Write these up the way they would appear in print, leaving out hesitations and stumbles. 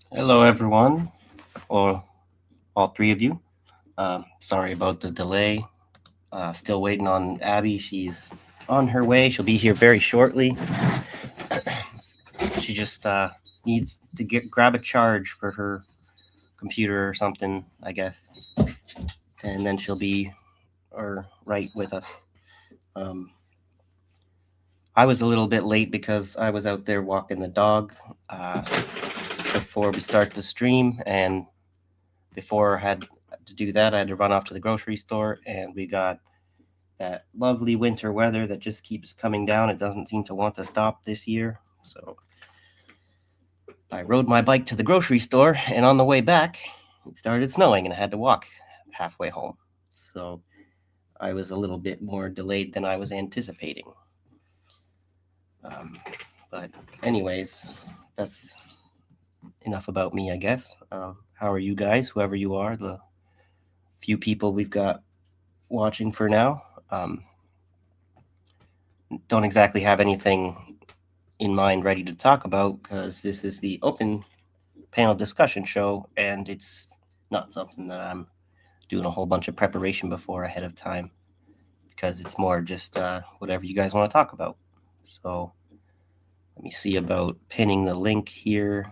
Hello, everyone, or all three of you. Sorry about the delay. Still waiting on Abby. She's on her way. She'll be here very shortly. She just needs to grab a charge for her computer or something, I guess, and then she'll be right with us. Um, I was a little bit late because I was out there walking the dog before we start the stream, and before I had to do that, I had to run off to the grocery store, and we got that lovely winter weather that just keeps coming down. It doesn't seem to want to stop this year. So I rode my bike to the grocery store, and on the way back, it started snowing, and I had to walk halfway home. So I was a little bit more delayed than I was anticipating. Um, but, anyways, that's enough about me, I guess. How are you guys, whoever you are, the few people we've got watching for now? Don't exactly have anything in mind ready to talk about because this is the open panel discussion show and it's not something that I'm doing a whole bunch of preparation before ahead of time because it's more just whatever you guys want to talk about. So let me see about pinning the link here.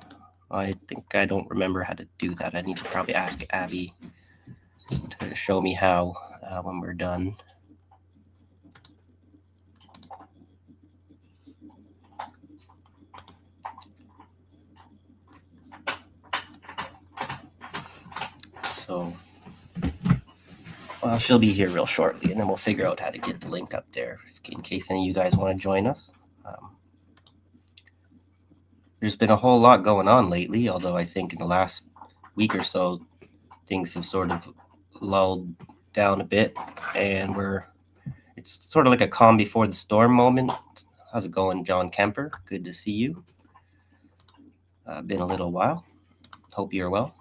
I think I don't remember how to do that. I need to probably ask Abby to show me how when we're done. So, well, she'll be here real shortly, and then we'll figure out how to get the link up there in case any of you guys want to join us. There's been a whole lot going on lately, although I think in the last week or so, things have sort of lulled down a bit, and it's sort of like a calm before the storm moment. How's it going, John Kemper? Good to see you. Been a little while. Hope you're well.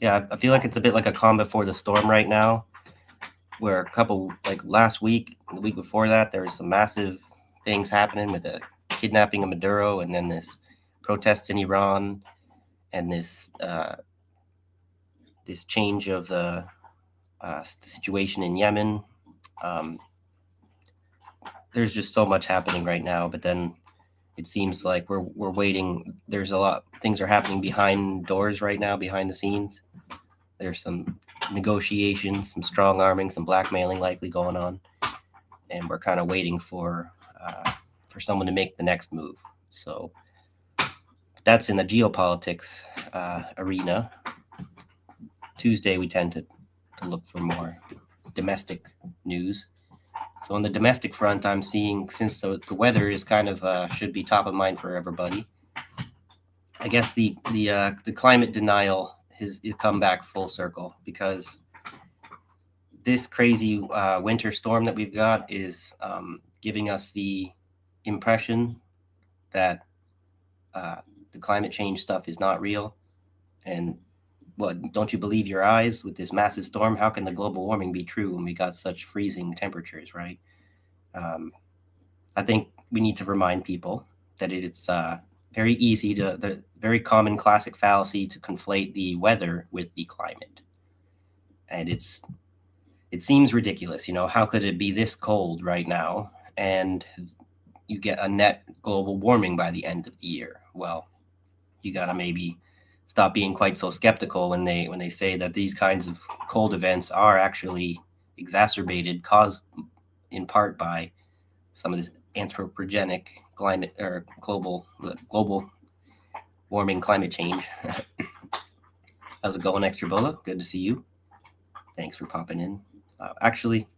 Yeah, I feel like it's a bit like a calm before the storm right now, where a couple, like last week, the week before that, there was some massive things happening with the kidnapping of Maduro, and then this protests in Iran, and this change of the situation in Yemen. Um, there's just so much happening right now, but then it seems like we're waiting. There's a lot things are happening behind doors right now, behind the scenes. There's some negotiations, some strong arming, some blackmailing likely going on, and we're kind of waiting for someone to make the next move. So that's in the geopolitics arena. Tuesday we tend to look for more domestic news. So on the domestic front, I'm seeing since the weather is kind of should be top of mind for everybody. I guess the climate denial is come back full circle because this crazy winter storm that we've got is giving us the impression that the climate change stuff is not real. And what, don't you believe your eyes with this massive storm? How can the global warming be true when we got such freezing temperatures, right? Um, I think we need to remind people that it's very easy the very common classic fallacy to conflate the weather with the climate. And it seems ridiculous, how could it be this cold right now and you get a net global warming by the end of the year? Well, you got to maybe stop being quite so skeptical when they say that these kinds of cold events are actually exacerbated, caused in part by some of this anthropogenic climate or global warming, climate change. How's it going, Extra Bola? Good to see you. Thanks for popping in. Actually,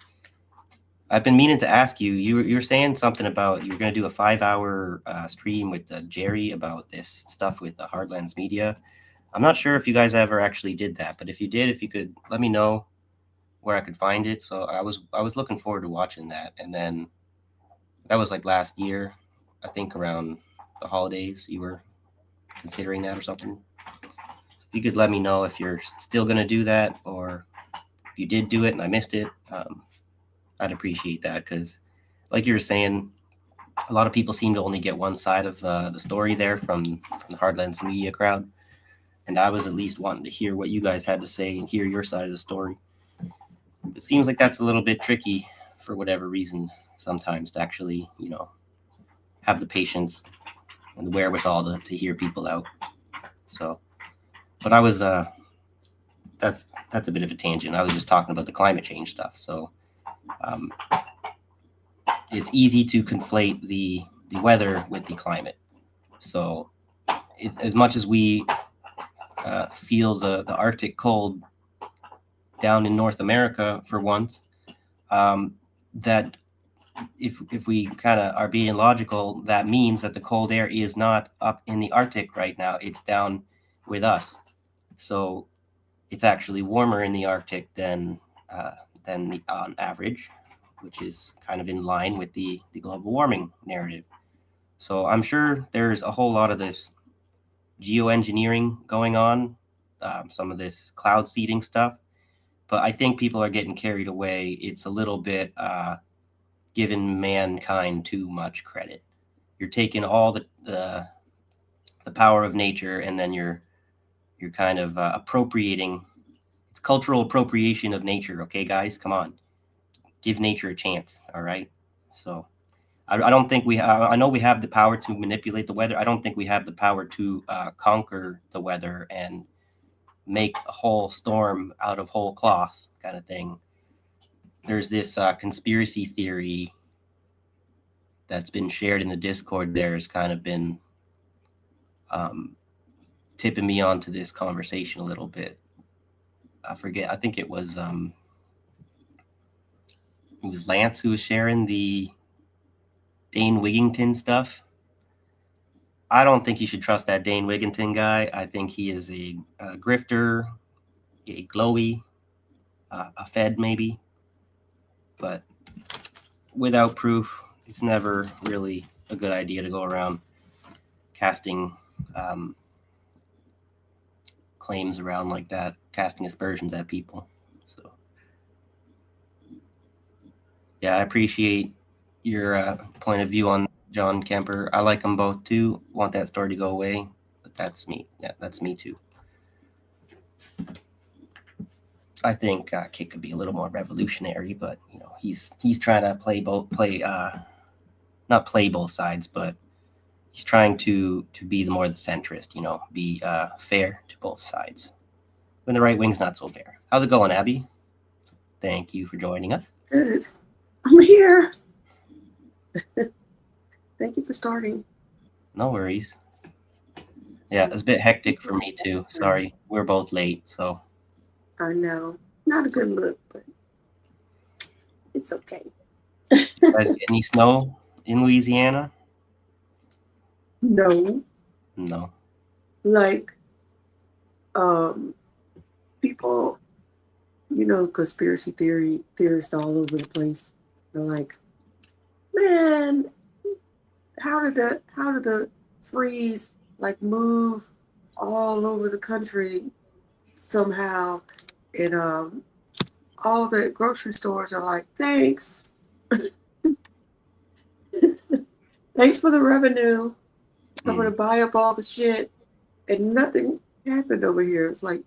I've been meaning to ask you. You're saying something about you're going to do a 5-hour stream with Jerry about this stuff with the Hardlands Media. I'm not sure if you guys ever actually did that, but if you did, if you could let me know where I could find it. So I was looking forward to watching that, and then that was like last year, I think around the holidays. You were considering that or something. So if you could let me know if you're still going to do that, or if you did do it and I missed it, I'd appreciate that because, like you were saying, a lot of people seem to only get one side of the story there from the Hardlands media crowd, and I was at least wanting to hear what you guys had to say and hear your side of the story. It seems like that's a little bit tricky for whatever reason sometimes to actually, have the patience and the wherewithal to hear people out. So, but I was that's a bit of a tangent. I was just talking about the climate change stuff. So, um, it's easy to conflate the weather with the climate. So, as much as we feel the Arctic cold down in North America for once, that if we kind of are being logical, that means that the cold air is not up in the Arctic right now. It's down with us. So it's actually warmer in the Arctic than the on average, which is kind of in line with the global warming narrative. So I'm sure there's a whole lot of this geoengineering going on, some of this cloud seeding stuff, but I think people are getting carried away. It's a little bit giving mankind too much credit. You're taking all the power of nature, and then you're kind of appropriating. It's cultural appropriation of nature. Okay, guys, come on, give nature a chance. All right. So I don't think we. I know we have the power to manipulate the weather. I don't think we have the power to conquer the weather and make a whole storm out of whole cloth, kind of thing. There's this conspiracy theory that's been shared in the Discord. There's kind of been tipping me onto this conversation a little bit. I forget. I think it was Lance who was sharing the Dane Wigington stuff. I don't think you should trust that Dane Wigington guy. I think he is a grifter, a glowy, a Fed maybe, but without proof, it's never really a good idea to go around casting claims around like that, casting aspersions at people. So, yeah, I appreciate your point of view on John Kemper. I like them both too. Want that story to go away, but that's me. Yeah, that's me too. I think Kit could be a little more revolutionary, but he's trying to not play both sides, but he's trying to be the centrist. Be fair to both sides. When the right wing's not so fair. How's it going, Abby? Thank you for joining us. Good. I'm here. Thank you for starting. No worries. Yeah, it's a bit hectic for me too. Sorry, we're both late, so. I know. Not a good look, but it's okay. You guys get any snow in Louisiana? No. No. Like, people, conspiracy theorists all over the place. They're like, man, how did the freeze move all over the country somehow? And all the grocery stores are like, thanks. Thanks for the revenue. I'm going to buy up all the shit. And nothing happened over here. It's like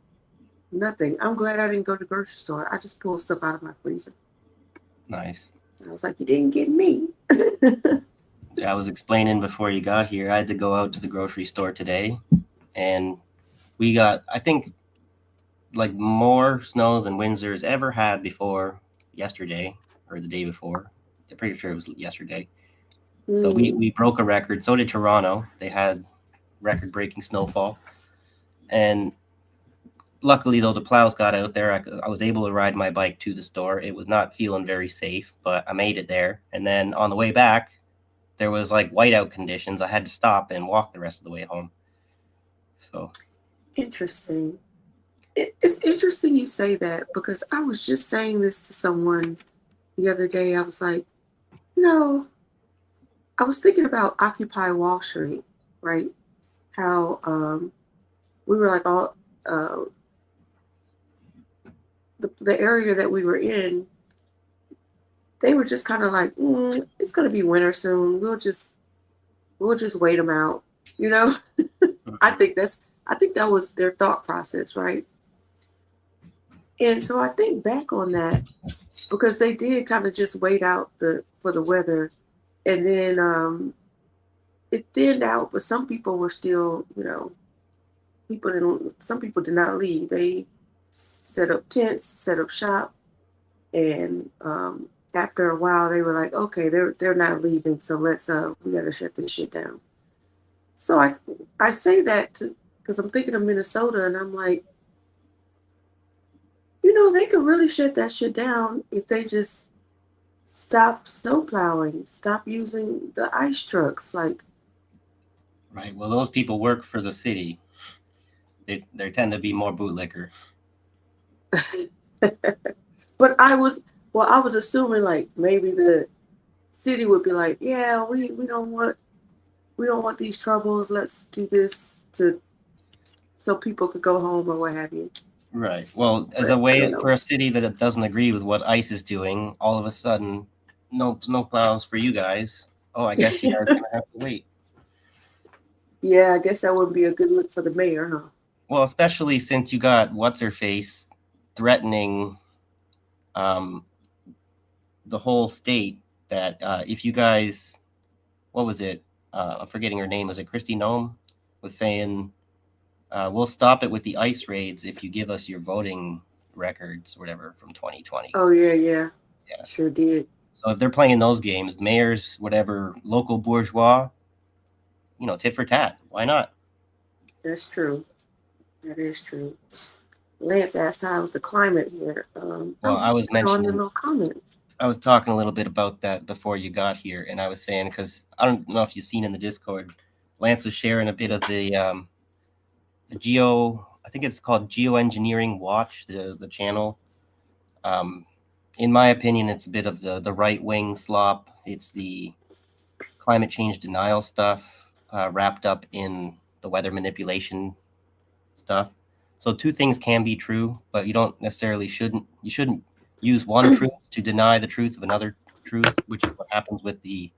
nothing. I'm glad I didn't go to the grocery store. I just pulled stuff out of my freezer. Nice. I was like, you didn't get me. I was explaining before you got here, I had to go out to the grocery store today, and we got, I think, more snow than Windsor's ever had before yesterday or the day before. I'm pretty sure it was yesterday. So we broke a record. So did Toronto. They had record-breaking snowfall. And luckily, though, the plows got out there. I was able to ride my bike to the store. It was not feeling very safe, but I made it there. And then on the way back, there was whiteout conditions. I had to stop and walk the rest of the way home. So interesting. It's interesting you say that, because I was just saying this to someone the other day. I was like, I was thinking about Occupy Wall Street, right? How we were all the area that we were in, they were just kind of like, it's gonna be winter soon. We'll just wait them out. You know, I think that was their thought process, right? And so I think back on that because they did kind of just wait out for the weather, and then it thinned out. But some people were still, people didn't. Some people did not leave. They set up tents, set up shop, and after a while, they were like, okay, they're not leaving, so we got to shut this shit down. So I say that because I'm thinking of Minnesota, and I'm like, they could really shut that shit down if they just stop snow plowing, stop using the ice trucks. Like, right. Well, those people work for the city. They tend to be more bootlicker. but I was assuming like maybe the city would be like, yeah, we don't want these troubles. Let's do this so people could go home or what have you. Right. Well, as a way for a city that doesn't agree with what ICE is doing, all of a sudden, no plows for you guys. Oh, I guess you guys are gonna have to wait. Yeah, I guess that wouldn't be a good look for the mayor, huh? Well, especially since you got what's her face threatening the whole state that if you guys, what was it? I'm forgetting her name. Was it Kristi Noem? Was saying we'll stop it with the ICE raids if you give us your voting records or whatever from 2020. Oh yeah, sure did. So if they're playing those games, the mayors, whatever, local bourgeois, tit for tat. Why not? That's true. That is true. Lance asked how's the climate here. Well, I was mentioning no comments. I was talking a little bit about that before you got here, and I was saying because I don't know if you've seen in the Discord, Lance was sharing a bit of the I think it's called Geoengineering Watch, the channel. In my opinion, it's a bit of the right wing slop. It's the climate change denial stuff wrapped up in the weather manipulation stuff. So two things can be true, but you don't necessarily shouldn't use one truth to deny the truth of another truth, which is what happens with the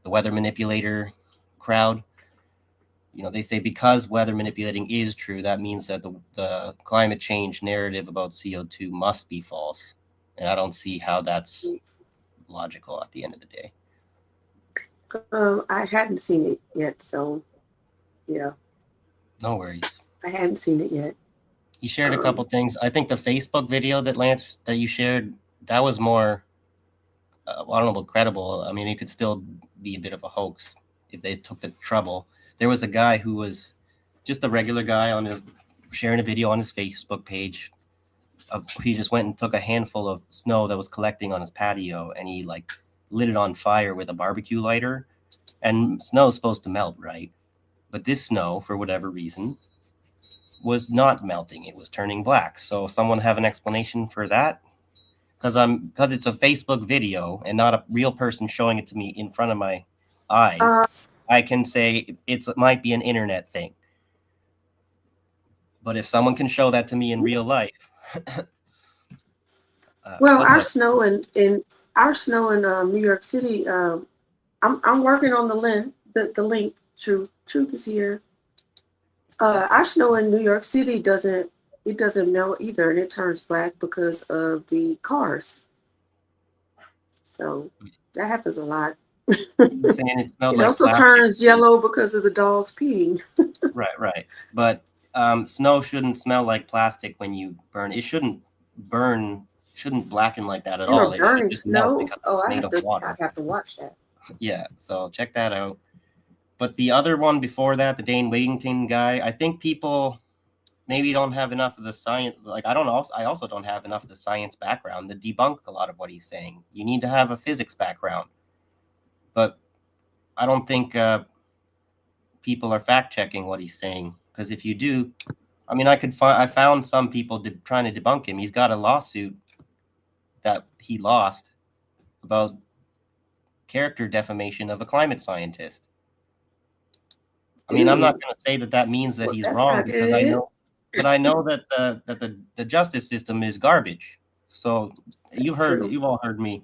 weather manipulator crowd. They say because weather manipulating is true, that means that the climate change narrative about CO2 must be false. And I don't see how that's logical at the end of the day. I hadn't seen it yet, so yeah. No worries. I hadn't seen it yet. He shared a couple things. I think the Facebook video that you shared, that was more, I don't know about credible. I mean, it could still be a bit of a hoax if they took the trouble. There was a guy who was just a regular guy sharing a video on his Facebook page. He just went and took a handful of snow that was collecting on his patio, and he lit it on fire with a barbecue lighter. And snow is supposed to melt, right? But this snow, for whatever reason, was not melting. It was turning black. So someone have an explanation for that? Because it's a Facebook video and not a real person showing it to me in front of my eyes. I can say it might be an internet thing. But if someone can show that to me in real life. Well, our snow in New York City, I'm working on the link. Truth is here. Our snow in New York City doesn't melt either, and it turns black because of the cars. So that happens a lot. Saying it smelled like also plastic. Turns yellow because of the dogs peeing. Right. But snow shouldn't smell like plastic when you burn. It shouldn't blacken like that at all. Burning it just snow. I have to watch that. Yeah, so check that out. But the other one before that, the Dane Wigington guy, I think people maybe don't have enough of the science. I also don't have enough of the science background to debunk a lot of what he's saying. You need to have a physics background. But I don't think people are fact checking what he's saying, because if you do, I mean, I found some people trying to debunk him. He's got a lawsuit that he lost about character defamation of a climate scientist. I mean, I'm not going to say that means that he's wrong, because I know that the justice system is garbage. So you've all heard me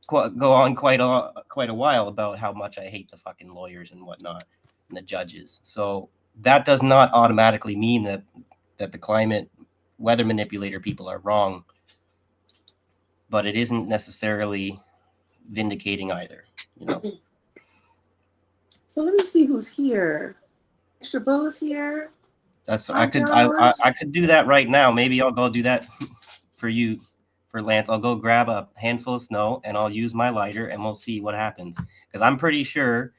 go on quite a while about how much I hate the fucking lawyers and whatnot and the judges. So that does not automatically mean that the climate weather manipulator people are wrong, but it isn't necessarily vindicating either, you know. So let me see who's here. Extra Bull's here. That's Hi, I could John. I could do that right now. Maybe I'll go do that for you, for Lance. I'll go grab a handful of snow and I'll use my lighter and we'll see what happens. Because I'm pretty sure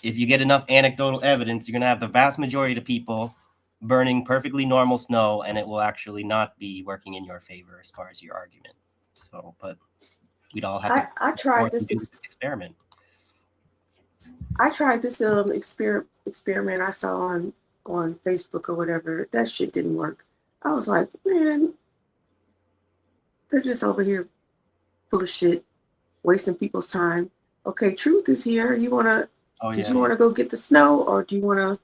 if you get enough anecdotal evidence, you're gonna have the vast majority of people burning perfectly normal snow, and it will actually not be working in your favor as far as your argument. So, but we'd all have to. I tried this experiment. I tried this experiment I saw on Facebook or whatever. That shit didn't work. I was like, man, they're just over here full of shit, wasting people's time. Okay, Truth is here. You wanna? Did you want to go get the snow, or do you want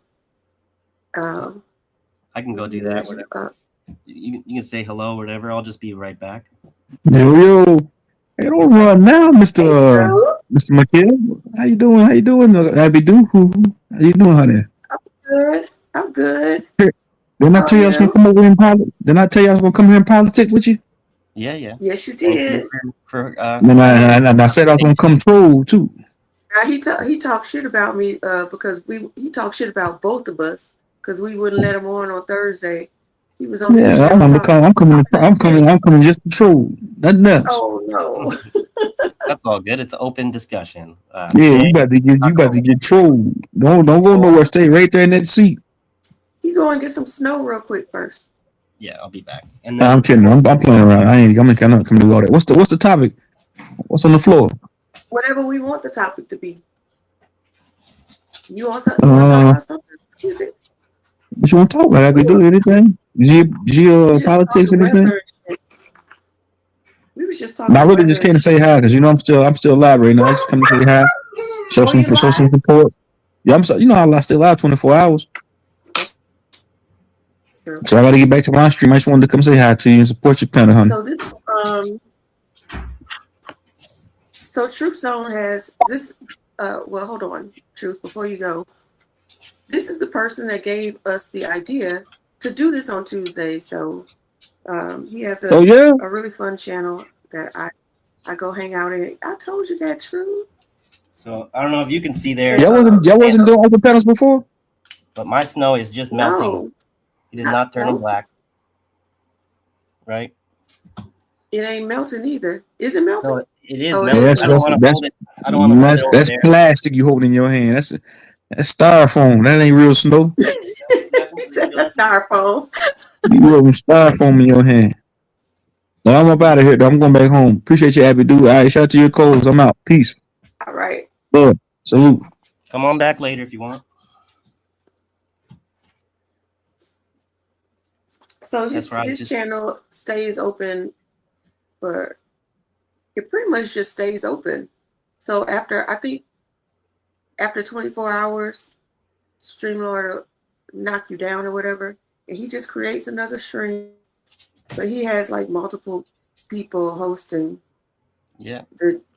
to? I can go do that. Whatever. You can say hello, or whatever. I'll just be right back. Yo. Hey, don't run now, Mr. McKill. How you doing? How you doing, Abby Doo? How you doing, honey? I'm good. Didn't I tell you I was gonna come over here and Didn't I tell you I was gonna come here and politic with you? Yeah. Yes, you did. And I said I was gonna come troll too. He talked shit about me because he talked shit about both of us because we wouldn't let him on Thursday. He was on. Yeah, I'm coming just to troll. Nothing else. Oh no. That's all good. It's an open discussion. Yeah, you about to get trolled. Don't go nowhere. Stay right there in that seat. You go and get some snow real quick first. Yeah, I'll be back. And then, I'm kidding. I'm playing around. I'm not coming to do all that. What's the topic? What's on the floor? Whatever we want the topic to be. You want something? You want to talk about something? What you want to talk about? Have we do anything? Geopolitics, anything? We was just talking. No, I really just came to say hi because I'm still live right now. I just come to say hi, show some support. Yeah, you know how I still live 24 hours. Sure. So I got to get back to my stream. I just wanted to come say hi to you and support your panel, honey. So this so Truth Zone has this. Well, hold on, Truth. Before you go, this is the person that gave us the idea to do this on Tuesday. So he has a really fun channel that I go hang out in. I told you that, Truth. So I don't know if you can see there. Y'all wasn't doing open panels before, but my snow is just melting. No, it is not turning black. Right? It ain't melting either. Is it melting? No, it is melting. I don't want to hold it. I don't want to hold it. That's plastic you holding in your hand. That's styrofoam. That ain't real snow. That's styrofoam. You holding styrofoam in your hand. So I'm up out of here, though. I'm going back home. Appreciate you, Abby Doo. All right, shout out to your calls. I'm out. Peace. All right. Yeah. Salute. Come on back later if you want. So his channel stays open for, it pretty much just stays open. So after 24 hours, Streamlord will knock you down or whatever, and he just creates another stream. But he has like multiple people hosting. Yeah.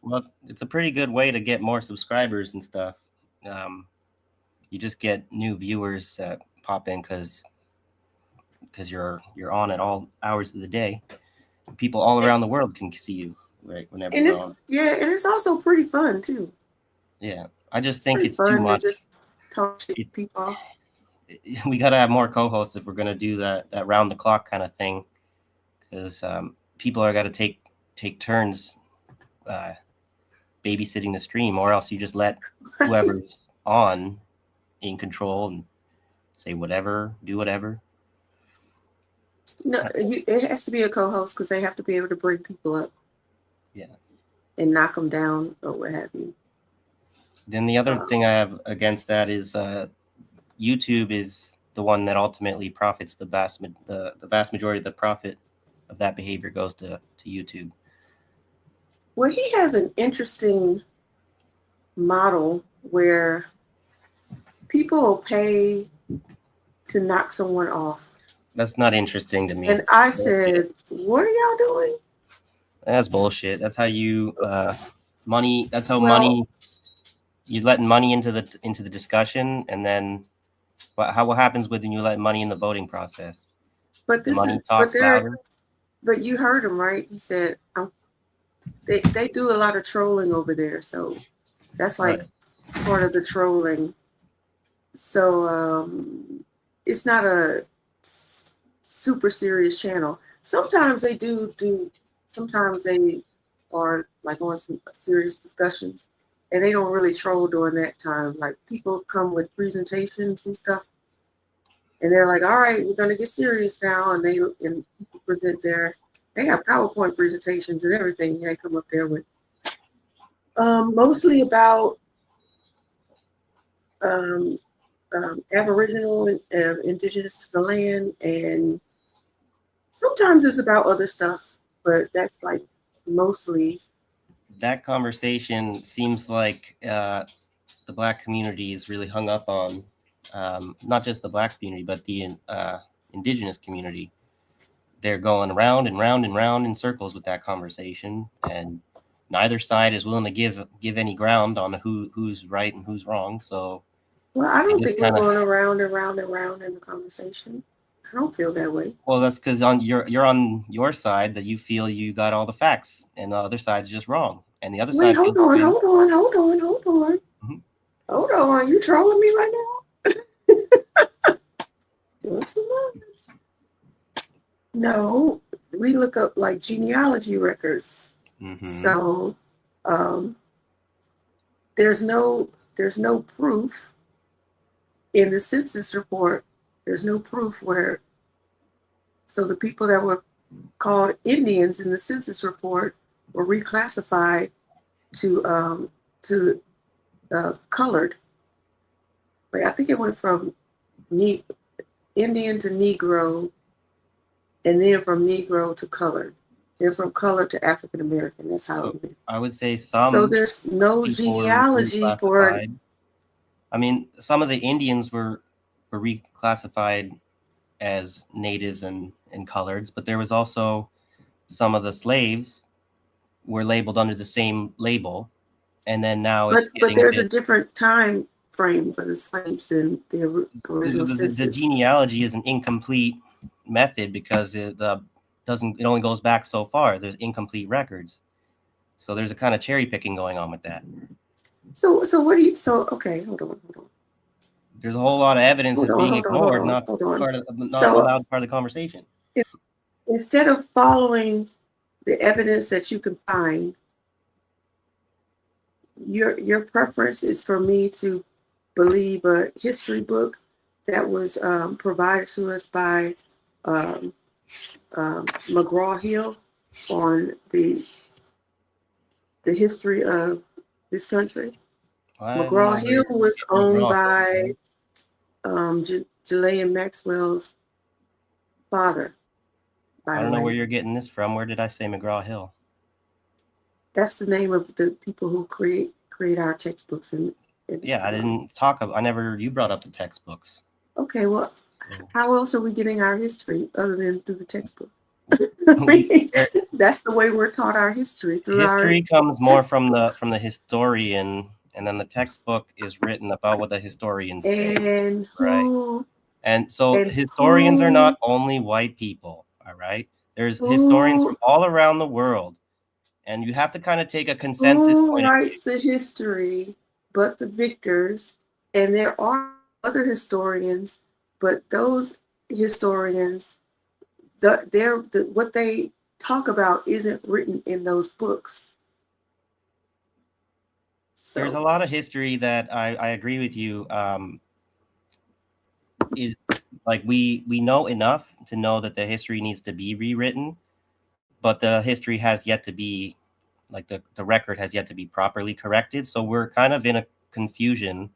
Well, it's a pretty good way to get more subscribers and stuff. You just get new viewers that pop in because you're on at all hours of the day. People all around the world can see you whenever you're on. Yeah, and it's also pretty fun too. Yeah, I just think it's too much. Just talk to people. We got to have more co-hosts if we're gonna do that round the clock kind of thing, because people are got to take turns babysitting the stream, or else you just let whoever's on in control and say whatever, do whatever. No, it has to be a co-host because they have to be able to bring people up. Yeah. And knock them down or what have you. Then the other thing I have against that is YouTube is the one that ultimately profits the vast majority of the profit of that behavior goes to YouTube. Well, he has an interesting model where people will pay to knock someone off. That's not interesting to me. And I said, what are y'all doing? That's bullshit. That's how you money. That's how Well, money. You're letting money into the discussion, and then what happens when you let money in the voting process? but The this money is talks louder. but you heard him, right? He said they do a lot of trolling over there, so that's like part of the trolling. So it's not a super serious channel. Sometimes they do. Sometimes they are like on some serious discussions, and they don't really troll during that time. Like people come with presentations and stuff, and they're like, "All right, we're gonna get serious now," and people present they have PowerPoint presentations and everything. They come up there with mostly about um, Aboriginal and indigenous to the land, and sometimes it's about other stuff, but that's like mostly. That conversation seems like the Black community is really hung up on not just the Black community, but the indigenous community. They're going round and round and round in circles with that conversation, and neither side is willing to give any ground on who's right and who's wrong. So, Well, I don't think we're going around and round and round in the conversation. I don't feel that way. Well, that's because you're on your side that you feel you got all the facts, and the other side's just wrong, and the other side. Hold on. Mm-hmm. Hold on, you trolling me right now? Doing too much. No, we look up like genealogy records. Mm-hmm. So there's no proof in the census report. There's no proof where. So the people that were called Indians in the census report were reclassified to colored. Like, I think it went from Indian to Negro, and then from Negro to colored, then from colored to African American. That's how it went. I would say some. So there's no genealogy for. I mean, some of the Indians were reclassified as natives and coloreds, but there was also some of the slaves were labeled under the same label, and then now but there's a different time frame for the slaves than the original census. The genealogy is an incomplete method because it only goes back so far. There's incomplete records, so there's a kind of cherry picking going on with that. So what do you? So okay, hold on. There's a whole lot of evidence that's being ignored, not allowed part of the conversation. Instead of following the evidence that you can find, your preference is for me to believe a history book that was provided to us by McGraw-Hill on the history of this country. McGraw-Hill was owned by Ghislaine Maxwell's father. I don't know where you're getting this from. Where did I say McGraw-Hill? That's the name of the people who create our textbooks. Yeah, I didn't talk about. You brought up the textbooks. Okay, well, how else are we getting our history other than through the textbook? That's the way we're taught our history. History comes more from the historian, and then the textbook is written about what the historians say. And so historians are not only white people, all right? There's historians from all around the world, and you have to kind of take a consensus point of view. Who writes the history but the victors? And there are other historians, but those historians, what they talk about isn't written in those books. So there's a lot of history that I agree with you. Is like we know enough to know that the history needs to be rewritten, but the history has yet to be, like the record has yet to be properly corrected. So we're kind of in a confusion,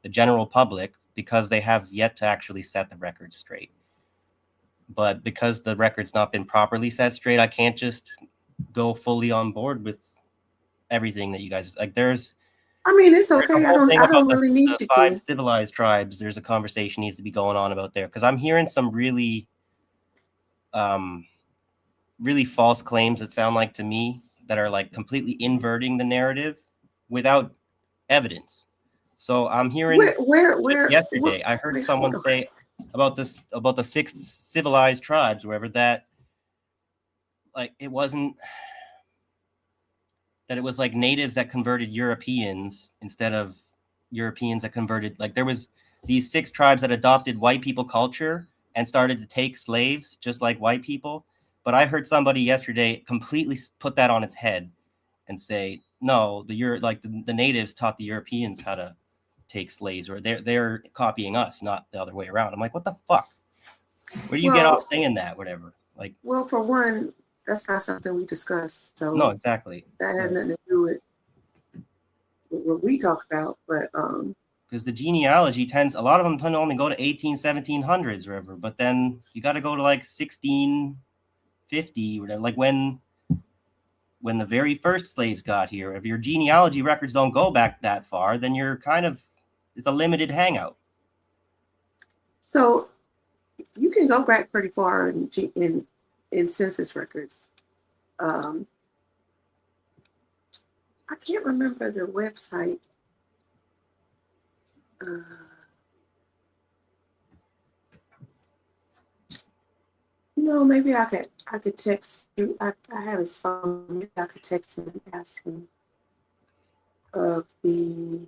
the general public, because they have yet to actually set the record straight. But because the record's not been properly set straight, I can't just go fully on board with everything that you guys like. It's okay. I don't really need you to. 5 civilized tribes. There's a conversation needs to be going on about there, because I'm hearing some really, really false claims that sound like to me that are like completely inverting the narrative without evidence. So I'm hearing yesterday, I heard someone say about the 6 civilized tribes, wherever that, like, it wasn't that it was like natives that converted Europeans instead of Europeans that converted, like there was these 6 tribes that adopted white people culture and started to take slaves just like white people. But I heard somebody yesterday completely put that on its head and say, no, the natives taught the Europeans how to take slaves, or they're copying us, not the other way around. I'm like, what the fuck? Where do you get off saying that? Whatever. Like, well, for one, that's not something we discuss. So no, exactly. That had nothing to do with what we talk about, but because the genealogy a lot of them tend to only go to 1700s or whatever, but then you got to go to like 1650 or whatever, like when the very first slaves got here. If your genealogy records don't go back that far, then you're it's a limited hangout. So you can go back pretty far in census records. I can't remember the website. No, maybe I could text you. I have his phone. Maybe I could text him and ask him of the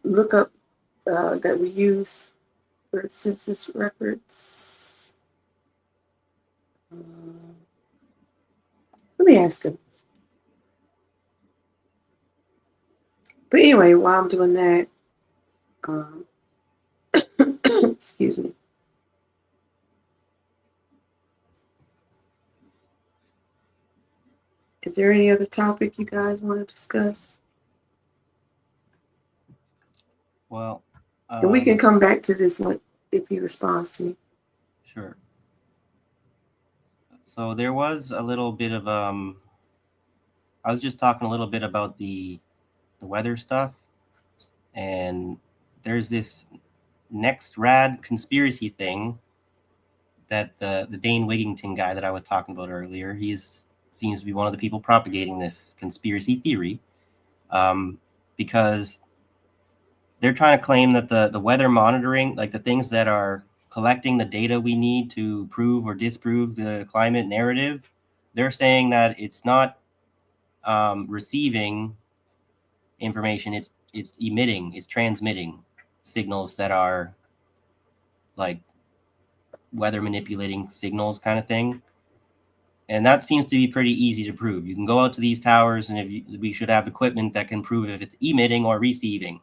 lookup that we use for census records. Let me ask him. But anyway, while I'm doing that, excuse me. Is there any other topic you guys want to discuss? Well, and we can come back to this one if he responds to me. Sure. So there was a little bit of I was just talking a little bit about the weather stuff, and there's this next rad conspiracy thing that the Dane Wigington guy that I was talking about earlier, seems to be one of the people propagating this conspiracy theory, because they're trying to claim that the weather monitoring, like the things that are collecting the data we need to prove or disprove the climate narrative, they're saying that it's not receiving information, it's emitting, it's transmitting signals that are like weather manipulating signals kind of thing. And that seems to be pretty easy to prove. You can go out to these towers, and we should have equipment that can prove if it's emitting or receiving.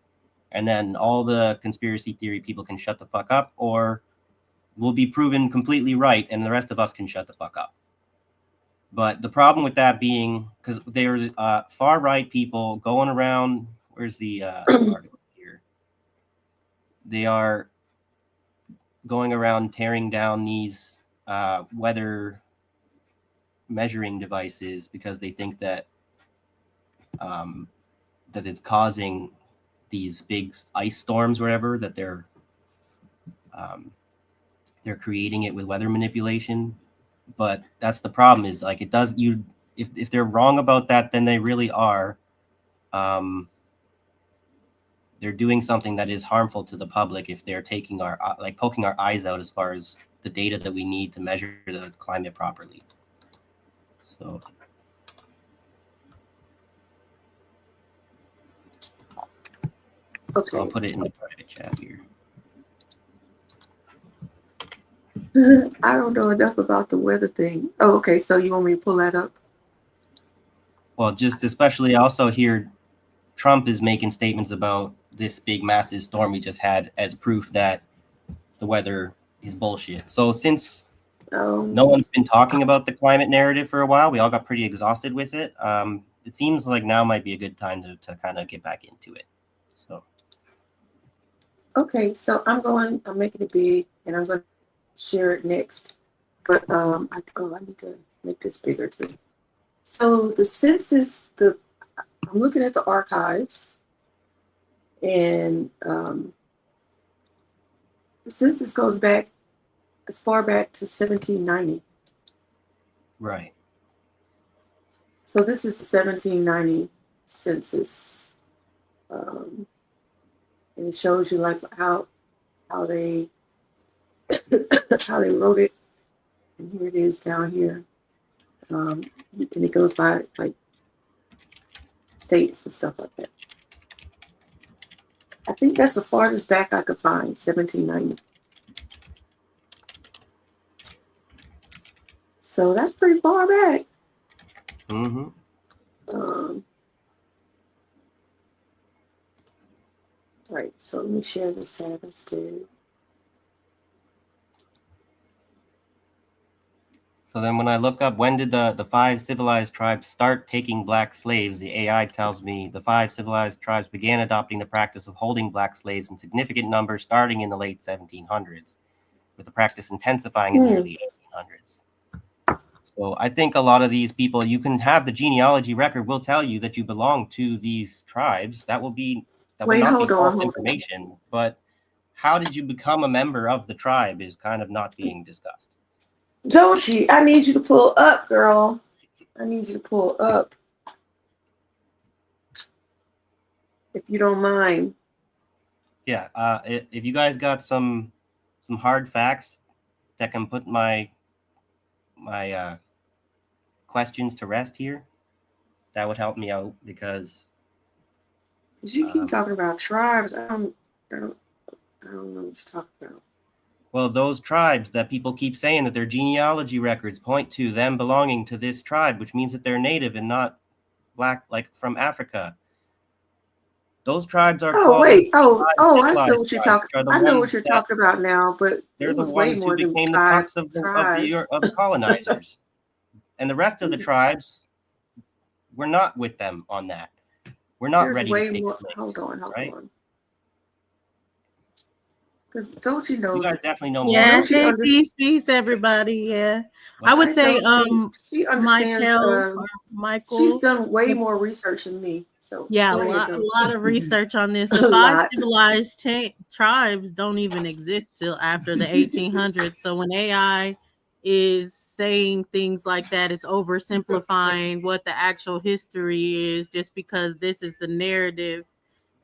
And then all the conspiracy theory people can shut the fuck up, or we'll be proven completely right, and the rest of us can shut the fuck up. But the problem with that being, because there's far right people going around, where's the article here? They are going around tearing down these weather measuring devices because they think that that it's causing these big ice storms, wherever, that they're creating it with weather manipulation. But that's the problem, is like it does you if they're wrong about that, then they really are they're doing something that is harmful to the public if they're taking our poking our eyes out as far as the data that we need to measure the climate properly. So okay. So I'll put it in the private chat here. I don't know enough about the weather thing. Oh, okay. So you want me to pull that up? Well, just especially I also hear Trump is making statements about this big massive storm we just had as proof that the weather is bullshit. So since no one's been talking about the climate narrative for a while, we all got pretty exhausted with it. It seems like now might be a good time to kind of get back into it. So okay, so I'm making it big, and I'm going to share it next. But I need to make this bigger too. So the census, I'm looking at the archives, and the census goes back as far back to 1790. Right. So this is the 1790 census, and it shows you like how they how they wrote it. And here it is down here, and it goes by like states and stuff like that. I think that's the farthest back I could find, 1790. So that's pretty far back. Mm-hmm. Right, so let me share this tab instead. So then when I look up when did the 5 civilized tribes start taking black slaves, the AI tells me the 5 civilized tribes began adopting the practice of holding black slaves in significant numbers starting in the late 1700s, with the practice intensifying in the early 1800s. So I think a lot of these people, you can have the genealogy record will tell you that you belong to these tribes. That will not be false information. But how did you become a member of the tribe is kind of not being discussed. Doshi, I need you to pull up, girl. I need you to pull up. If you don't mind. Yeah, if you guys got some hard facts that can put my questions to rest here, that would help me out because you keep talking about tribes. I don't know what you're talking about. Well, those tribes that people keep saying that their genealogy records point to them belonging to this tribe, which means that they're native and not black, like from Africa. Those tribes are called. Wait. I know what you're talking. I know what you're talking about now, but they're the ones who became the cucks of the colonizers, and the rest of the tribes, we're not with them on that. We're not ready to take slaves. Hold on. Because don't you know? You guys definitely know more. Yeah, peace, everybody. Yeah, I would say she understands. Michael. She's done way more research than me. So yeah, a lot of research on this. The 5 civilized tribes don't even exist till after the 1800s. So when AI is saying things like that, it's oversimplifying what the actual history is, just because this is the narrative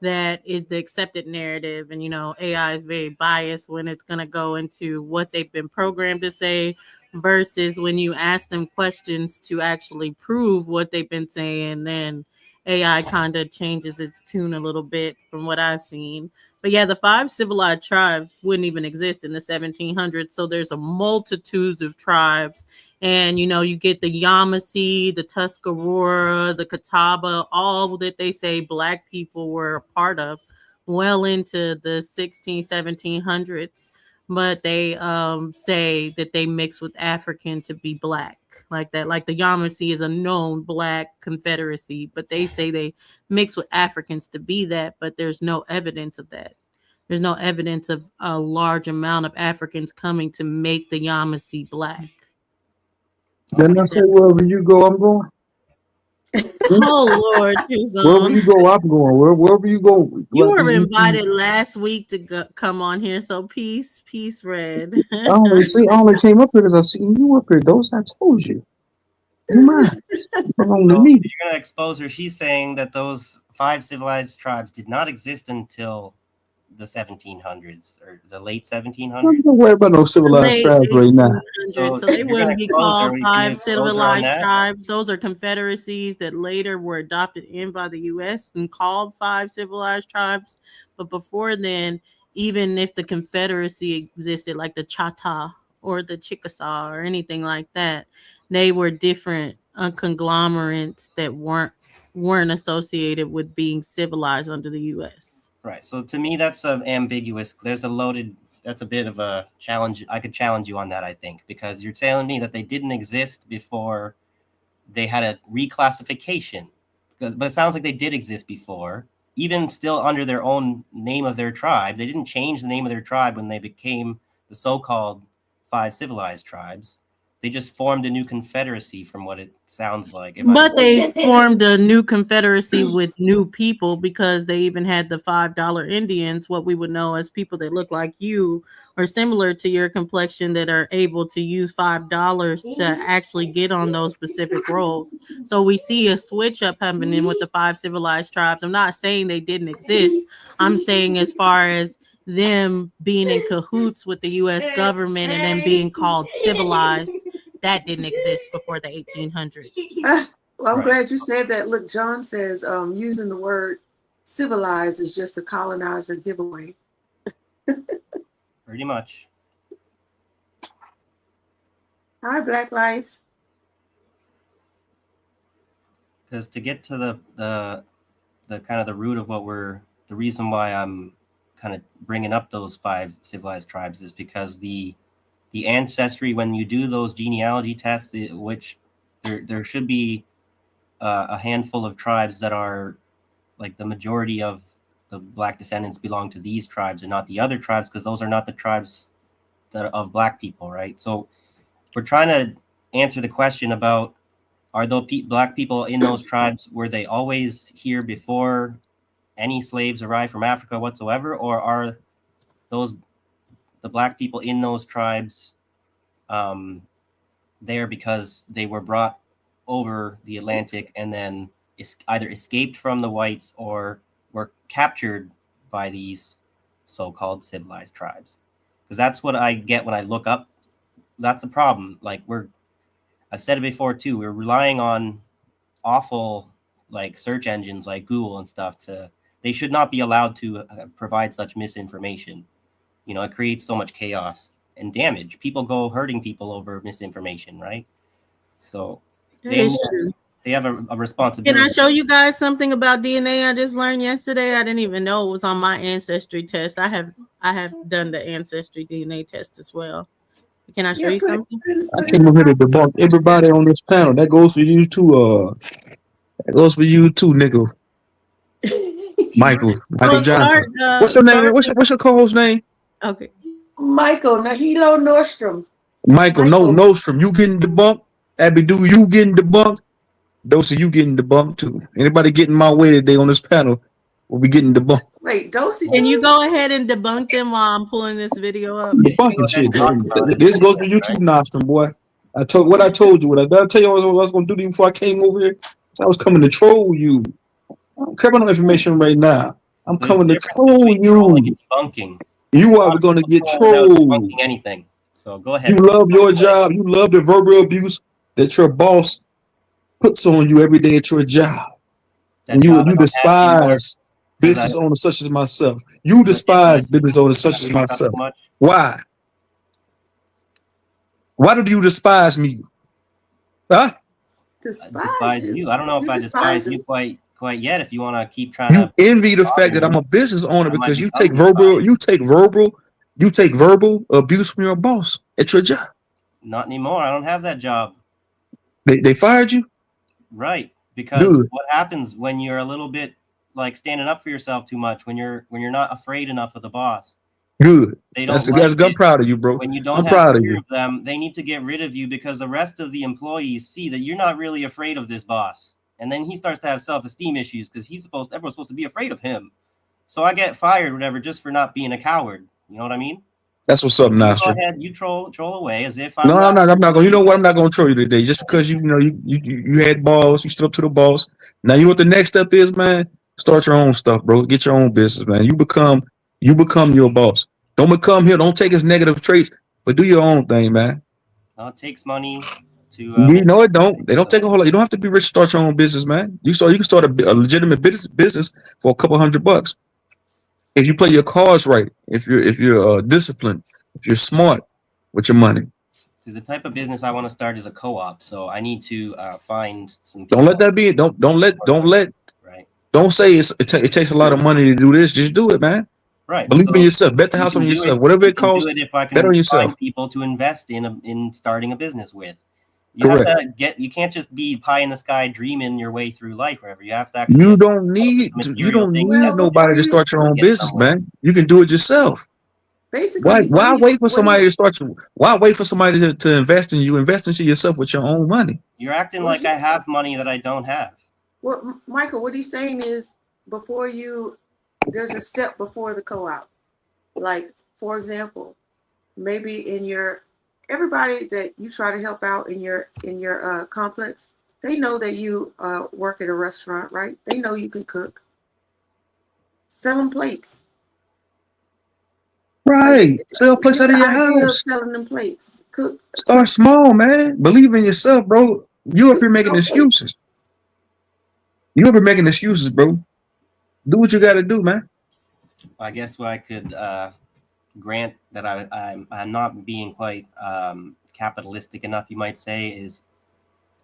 that is the accepted narrative. And AI is very biased when it's going to go into what they've been programmed to say versus when you ask them questions to actually prove what they've been saying, then AI kind of changes its tune a little bit from what I've seen. But yeah, the 5 civilized tribes wouldn't even exist in the 1700s. So there's a multitude of tribes. And, you get the Yamasee, the Tuscarora, the Catawba, all that they say Black people were a part of well into the 1700s. But they say that they mix with African to be Black. Like that, like the Yamasee is a known Black confederacy, but they say they mix with Africans to be that, but there's no evidence of that. There's no evidence of a large amount of Africans coming to make the Yamasee Black. Then I say, wherever you go, I'm going. Oh Lord, wherever you go, I'm going. Wherever you go, you were invited last week to come on here. So peace, Red. I only came up here because I seen you up here. Those I told you. You mind? Belong to me. You're gonna expose her. She's saying that those 5 civilized tribes did not exist until the 1700s or the late 1700s. Don't worry about no civilized tribes right now. So they wouldn't be called 5 civilized tribes. Those are confederacies that later were adopted in by the U.S. and called 5 civilized tribes. But before then, even if the confederacy existed, like the Chata or the Chickasaw or anything like that, they were different conglomerates that weren't associated with being civilized under the U.S. Right. So to me, that's ambiguous. That's a bit of a challenge. I could challenge you on that, I think, because you're telling me that they didn't exist before they had a reclassification. But it sounds like they did exist before, even still under their own name of their tribe. They didn't change the name of their tribe when they became the so-called 5 civilized tribes. They just formed a new confederacy from what it sounds like. But they formed a new confederacy with new people because they even had the $5 Indians, what we would know as people that look like you, or similar to your complexion that are able to use $5 to actually get on those specific roles. So we see a switch up happening with the 5 civilized tribes. I'm not saying they didn't exist. I'm saying as far as them being in cahoots with the US government and then being called civilized, that didn't exist before the 1800s. Well, I'm Right. glad you said that. Look, John says using the word civilized is just a colonizer giveaway. Pretty much. Hi, Black Life. Because to get to the kind of the root of the reason why I'm kind of bringing up those 5 civilized tribes is because the ancestry, when you do those genealogy tests, which there should be a handful of tribes that are like the majority of the Black descendants belong to these tribes and not the other tribes, because those are not the tribes that of Black people, right? So we're trying to answer the question about, are those Black people in those tribes, were they always here before any slaves arrived from Africa whatsoever, or are those the Black people in those tribes there because they were brought over the Atlantic and then either escaped from the whites or were captured by these so-called civilized tribes? Because that's what I get when I look up. That's the problem. Like I said it before too, we're relying on awful like search engines like Google and stuff they should not be allowed to provide such misinformation. You know, it creates so much chaos and damage. People go hurting people over misinformation, right? So That is true. They have a responsibility. Can I show you guys something about DNA I just learned yesterday? I didn't even know it was on my ancestry test. I have done the ancestry DNA test as well. Can I show you something? I came over here to debunk everybody on this panel. That goes for you too. That goes for you too, nigga. Michael Johnson. What's your name? What's your co-host name? Okay. Michael Nahilo Nordstrom. Michael. No Nordstrom. You getting debunked? Abidou, you getting debunked? Dosey, you getting debunked too. Anybody getting my way today on this panel will be getting debunked. Wait, Dosey. Can you go ahead and debunk them while I'm pulling this video up? Debunking shit. This goes for you too, Nostrum, boy. I told you. What I tell you what I was going to do before I came over here? I was coming to troll you. I'm grabbing no information right now. I'm coming to troll you. Debunking. You are going to get trolled. Debunking anything. So go ahead. You love your job. You love the verbal abuse that your boss puts on you every day at your job. And you despise business owners such as myself. You despise business owners such as myself. Why? Why do you despise me? Huh? Despise you. I don't know if I despise you quite yet. If you want to keep trying to envy the fact that I'm a business owner because you take verbal abuse from your boss at your job. Not anymore. I don't have that job. They fired you? Right. Because what happens when you're a little bit like standing up for yourself too much, when you're not afraid enough of the boss. Good. I'm proud of you, bro. When you don't I'm proud of you. Of them, they need to get rid of you because the rest of the employees see that you're not really afraid of this boss. And then he starts to have self-esteem issues because everyone's supposed to be afraid of him. So I get fired, whatever, just for not being a coward. You know what I mean? That's what's up, Nasser. Go ahead, you troll away as if I'm not going. You know what? I'm not going to troll you today just because you had balls. You stood up to the boss. Now you know what the next step is, man. Start your own stuff, bro. Get your own business, man. You become your boss. Don't become here. Don't take his negative traits, but do your own thing, man. No, it takes money to. No, it don't. They don't take a whole lot. You don't have to be rich to start your own business, man. You can start a legitimate business for a couple $100 if you play your cards right. If you're disciplined, if you're smart with your money. See, the type of business I want to start is a co-op, so I need to find some. Don't let that be. Don't let. Right. Don't say it takes a lot of money to do this. Just do it, man. Right. Believe in yourself. Bet the house on yourself. Whatever it costs, bet on yourself. Find people to invest in starting a business with. You have to you can't just be pie in the sky dreaming your way through life wherever. You have to actually. You don't need nobody to start your own business, man. You can do it yourself. Basically, why wait for somebody to start you? Why wait for somebody to invest in you? Invest into yourself with your own money. You're acting like I have money that I don't have. Well, Michael, what he's saying is there's a step before the co-op. Like, for example, maybe in your everybody that you try to help out in your complex, they know that you work at a restaurant, right? They know you can cook. Sell them plates. Right. Sell plates Get out the of your idea of house. selling them plates. Start small, man. Believe in yourself, bro. You up here making Okay. excuses. You up here making excuses, bro. Do what you got to do, man. I guess what I could grant that I'm not being quite capitalistic enough, you might say, is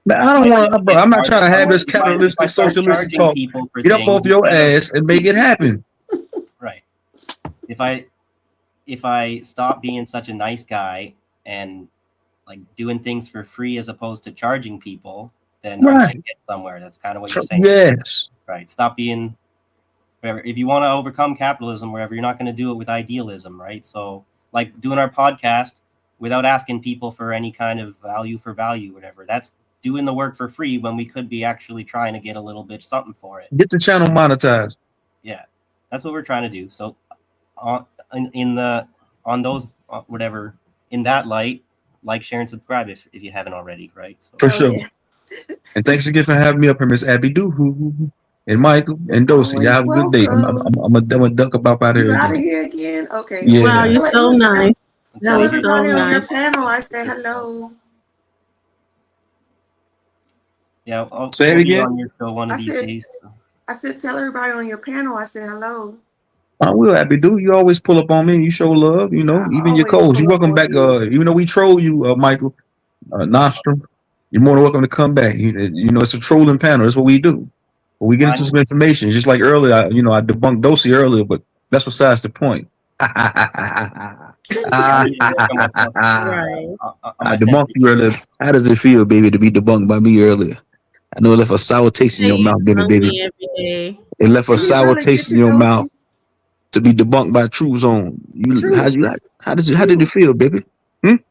Man, I if don't I want, bro. get I'm not charged, trying to have this if I capitalistic, start socialistic charging talk. people for Get up things off your instead of, ass and make it happen. right. If I stop being such a nice guy and like doing things for free as opposed to charging people, then I'm Right. gonna get somewhere. That's kind of what you're saying. Yes. Right. Stop being whatever. If you want to overcome capitalism, wherever, you're not going to do it with idealism, right? So, like doing our podcast without asking people for any kind of value for value, whatever. That's doing the work for free when we could be actually trying to get a little bit something for it. Get the channel monetized. Yeah, that's what we're trying to do. So, in that light, like, share, and subscribe if you haven't already, right? So, For sure. Yeah. And thanks again for having me up here, Miss Abby Doo and Michael and Dosey. Y'all have a good day. I'm a duck about out You here out of again. here again? Okay. Yeah. Wow, you're so nice. Tell That was so everybody on your nice. panel I say hello. Yeah, say it again. On your show one of these days. So. I said, tell everybody on your panel I say hello. I will, Abby Doo. You always pull up on me and you show love, you know, even your codes. You're welcome back. Even though we troll you, Michael, Nostrum, you're more than welcome to come back. You know, it's a trolling panel. That's what we do. But we get into some information. Just like earlier, I debunked Dosey earlier, but that's besides the point. I debunked you earlier. How does it feel, baby, to be debunked by me earlier? I know it left a sour taste in your mouth, baby. It left a sour taste in your mouth to be debunked by True Zone. How did it feel, baby? Did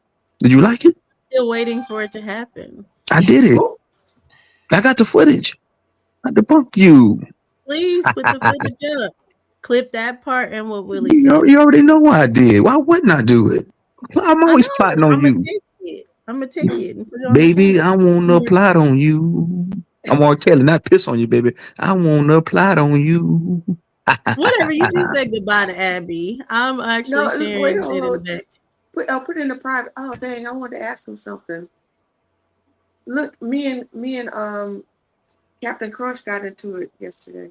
you like it? Still waiting for it to happen. I did it. I got the footage. I debunked you. Please put the footage up. Clip that part and what Willie said. You already know I did. Why wouldn't I do it? I'm always plotting on you. I'm gonna take it and put it on baby, I want to plot on you. I'm R. Kelly, not piss on you, baby. I want to plot on you. Whatever, you just said goodbye to Abby. I'm actually sharing it in the back. Put it in the private. Oh dang, I wanted to ask him something. Look, me and Captain Crunch got into it yesterday.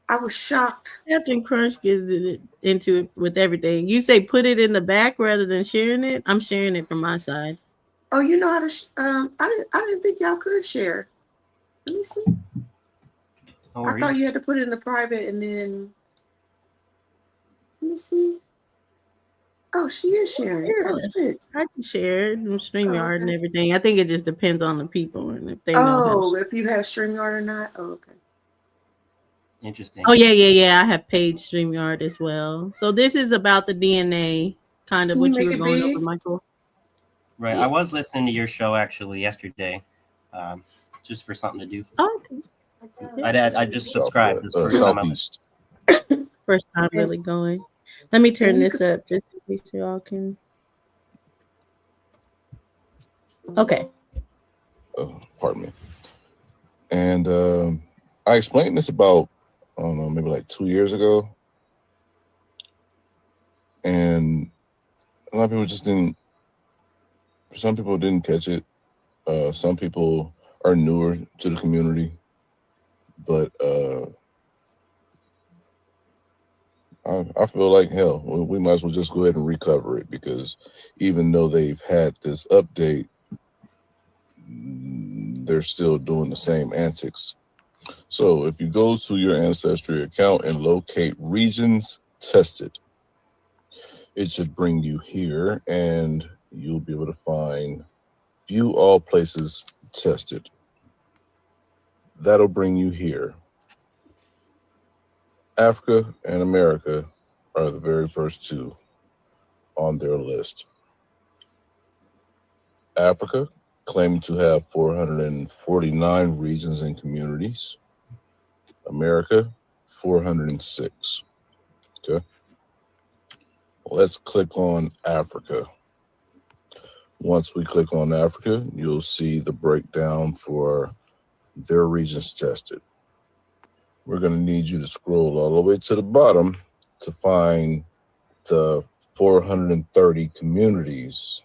I was shocked. Captain Crunch gets into it with everything. You say put it in the back rather than sharing it. I'm sharing it from my side. Oh, you know how to? I didn't think y'all could share. Let me see. I thought you had to put it in the private and then. Let me see. Oh, she is sharing. Yeah. That's good. I can share it, StreamYard and everything. I think it just depends on the people and if they know. If you have StreamYard or not. Oh, okay. Interesting. Oh yeah. I have paid StreamYard as well. So this is about the DNA, kind of what you were going over, Michael. Right. Yes. I was listening to your show actually yesterday, just for something to do. Oh, okay. I just subscribed. First time really going. Let me turn this up just in case you all can. Okay. Pardon me. And I explained this about, I don't know, maybe like 2 years ago. And a lot of people just didn't, some people didn't catch it. Some people are newer to the community. But I feel like, hell, we might as well just go ahead and recover it, because even though they've had this update, they're still doing the same antics. So if you go to your Ancestry account and locate regions tested, it should bring you here, and you'll be able to find view all places tested. That'll bring you here. Africa and America are the very first two on their list. Africa claiming to have 449 regions and communities. America, 406. Okay. let's click on Africa. Once we click on Africa, you'll see the breakdown for their regions tested. We're going to need you to scroll all the way to the bottom to find the 430 communities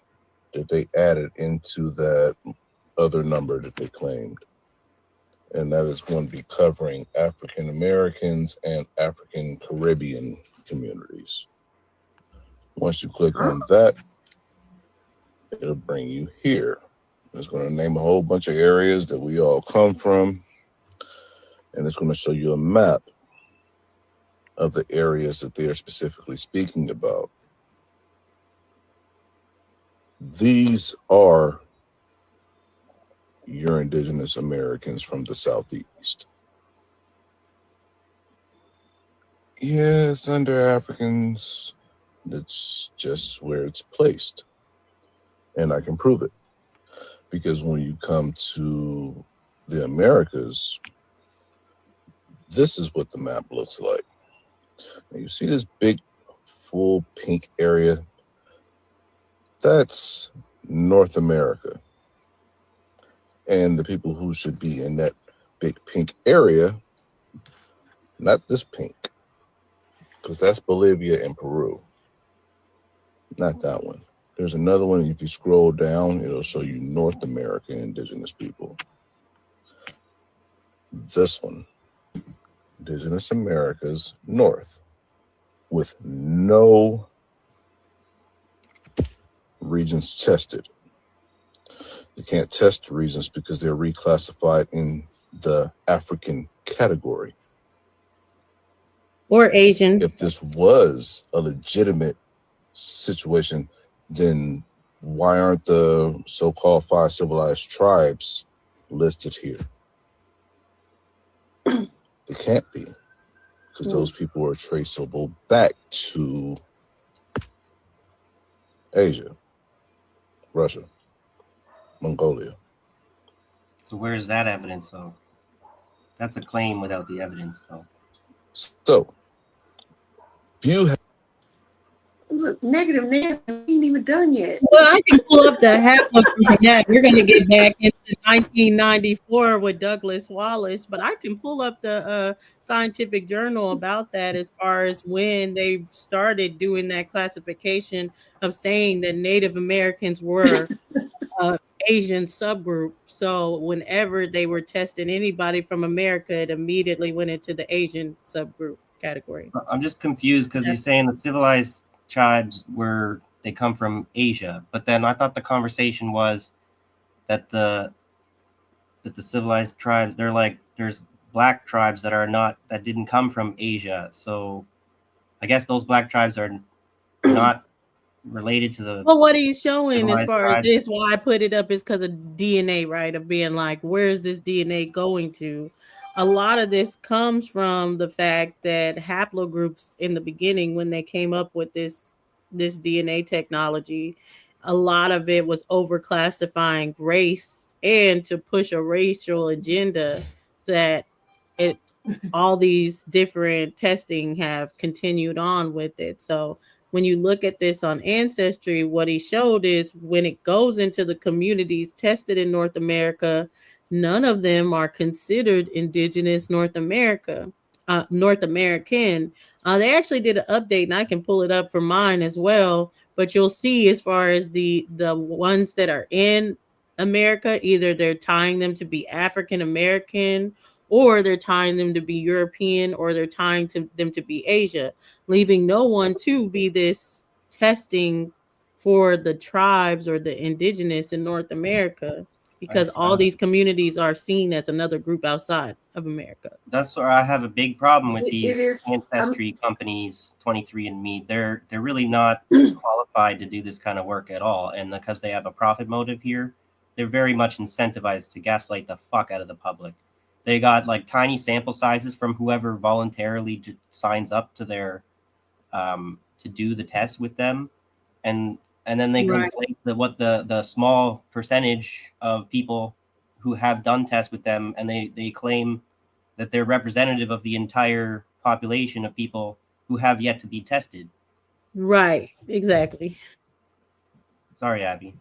that they added into that other number that they claimed. And that is going to be covering African Americans and African Caribbean communities. Once you click on that, it'll bring you here. It's going to name a whole bunch of areas that we all come from. And it's going to show you a map of the areas that they are specifically speaking about. These are your indigenous Americans from the Southeast. Yes, under Africans, that's just where it's placed. And I can prove it. Because when you come to the Americas, this is what the map looks like. Now you see this big, full pink area? That's North America. And the people who should be in that big pink area, not this pink, because that's Bolivia and Peru. Not that one. There's another one. If you scroll down, it'll show you North American indigenous people. This one, Indigenous Americas North, with no regions tested. They can't test the regions because they're reclassified in the African category. Or Asian. If this was a legitimate situation, then why aren't the so-called 5 civilized tribes listed here? They can't be, because those people are traceable back to Asia, Russia, Mongolia. So where's that evidence, though? That's a claim without the evidence, though. So, if you have Look, negative Nancy, we ain't even done yet. Well, I can pull up the haplogroup from that. We're going to get back into 1994 with Douglas Wallace, but I can pull up the scientific journal about that as far as when they started doing that classification of saying that Native Americans were Asian subgroup. So whenever they were testing anybody from America, it immediately went into the Asian subgroup category. I'm just confused because you're saying the civilized tribes they come from Asia, but then I thought the conversation was that the civilized tribes, they're like, there's black tribes that didn't come from Asia. So I guess those black tribes are not related to the. Well, what he's showing as far tribes. as this, why I put it up is because of DNA, right? Of being like, where's this DNA going to? A lot of this comes from the fact that haplogroups in the beginning, when they came up with this DNA technology, a lot of it was overclassifying race and to push a racial agenda that all these different testing have continued on with it. So when you look at this on Ancestry, what he showed is when it goes into the communities tested in North America, none of them are considered indigenous North American. They actually did an update, and I can pull it up for mine as well. But you'll see, as far as the ones that are in America, either they're tying them to be African American, or they're tying them to be European, or they're tying them to be Asia, leaving no one to be this testing for the tribes or the indigenous in North America, because all these communities are seen as another group outside of America. That's where I have a big problem with It these is- ancestry companies, 23andMe. They're really not qualified to do this kind of work at all, and because they have a profit motive here, they're very much incentivized to gaslight the fuck out of the public. They got like tiny sample sizes from whoever voluntarily signs up to their to do the test with them, and then they conflate what the small percentage of people who have done tests with them, and they claim that they're representative of the entire population of people who have yet to be tested. Right. Exactly. Sorry, Abby.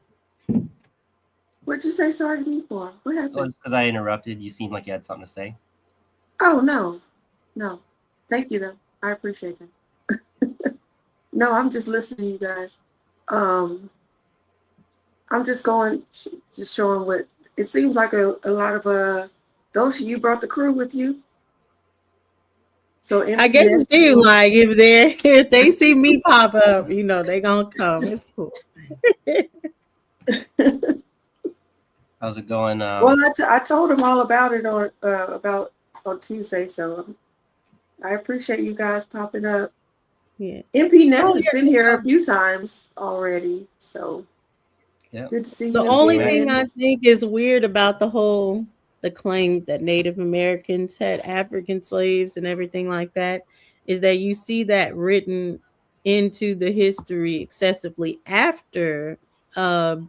What'd you say sorry to me for? What Oh, happened? just because I interrupted, you seemed like you had something to say. Oh, no. No. Thank you, though. I appreciate that. No, I'm just listening to you guys. I'm just just showing what it seems like a lot of Dosha, you brought the crew with you. So I empty guess nest. too, like if they see me pop up, they gonna come. It's cool. How's it going? Well, I told him all about it on Tuesday, so I appreciate you guys popping up. Yeah. MP Nest Oh, has yeah. been here a few times already, so Yeah. good to see The you only again. thing I think is weird about the claim that Native Americans had African slaves and everything like that is that you see that written into the history excessively after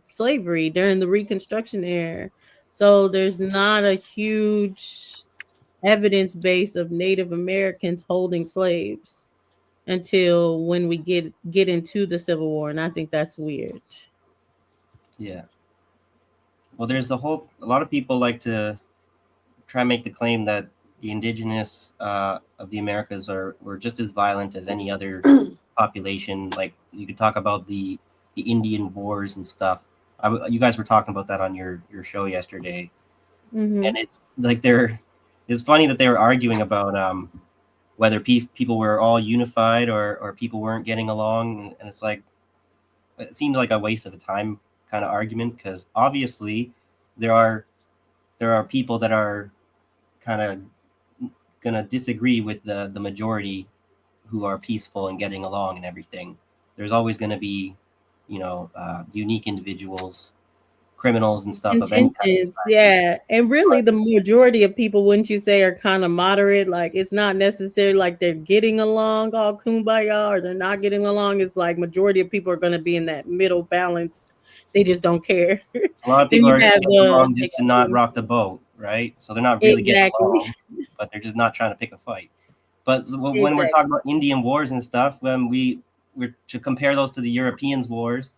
slavery during the Reconstruction era. So there's not a huge evidence base of Native Americans holding slaves until when we get into the Civil War, and I think that's weird. Yeah. Well, there's a lot of people like to try and make the claim that the indigenous of the Americas were just as violent as any other population. Like you could talk about the Indian wars and stuff. You guys were talking about that on your show yesterday, Mm-hmm. and it's like it's funny that they were arguing about whether people were all unified or people weren't getting along, and it's like it seems like a waste of a time kind of argument because obviously there are people that are kind of gonna disagree with the majority who are peaceful and getting along and everything. There's always going to be, unique individuals, criminals and stuff of any kind of Intentions, society. yeah. And really But the majority of people, wouldn't you say, are kind of moderate? Like it's not necessarily like they're getting along all kumbaya or they're not getting along. It's like majority of people are gonna be in that middle balance. They just don't care. a lot of Then people you are have getting the along just to not rock extremes. the boat, right? So they're not really getting Exactly. along, but they're just not trying to pick a fight. But when we're Exactly. talking about Indian wars and stuff, when we're to compare those to the Europeans' wars,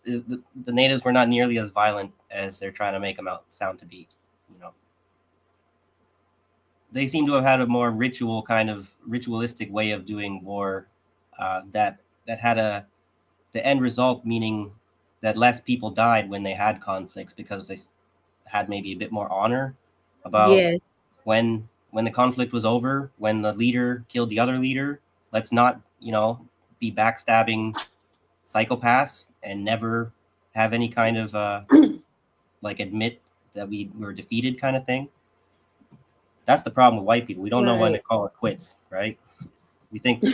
the natives were not nearly as violent as they're trying to make them out sound to be. You know, they seem to have had a more ritualistic way of doing war, that had the end result, meaning that less people died when they had conflicts because they had maybe a bit more honor about Yes. when the conflict was over, when the leader killed the other leader. Let's not be backstabbing psychopaths and never have any kind of like admit that we were defeated kind of thing. That's the problem with white people. We don't know when to Right. call it quits, right? We think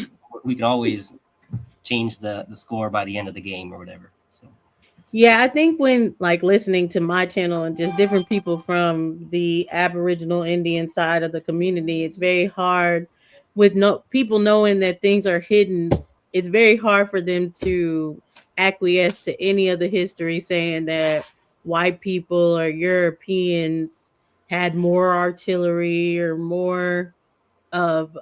we can always change the score by the end of the game or whatever. So Yeah, I think when like listening to my channel and just different people from the Aboriginal Indian side of the community, it's very hard with no people knowing that things are hidden. It's very hard for them to acquiesce to any of the history saying that white people or Europeans had more artillery or more of